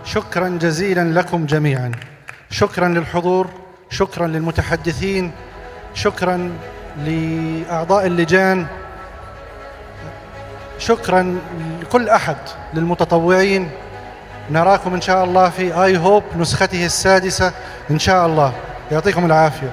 شكرا جزيلا لكم جميعا، شكرا للحضور، شكرا للمتحدثين، شكرا لأعضاء اللجان، شكرا لكل أحد، للمتطوعين. نراكم إن شاء الله في آي هوب نسخته السادسة إن شاء الله. يعطيكم العافية.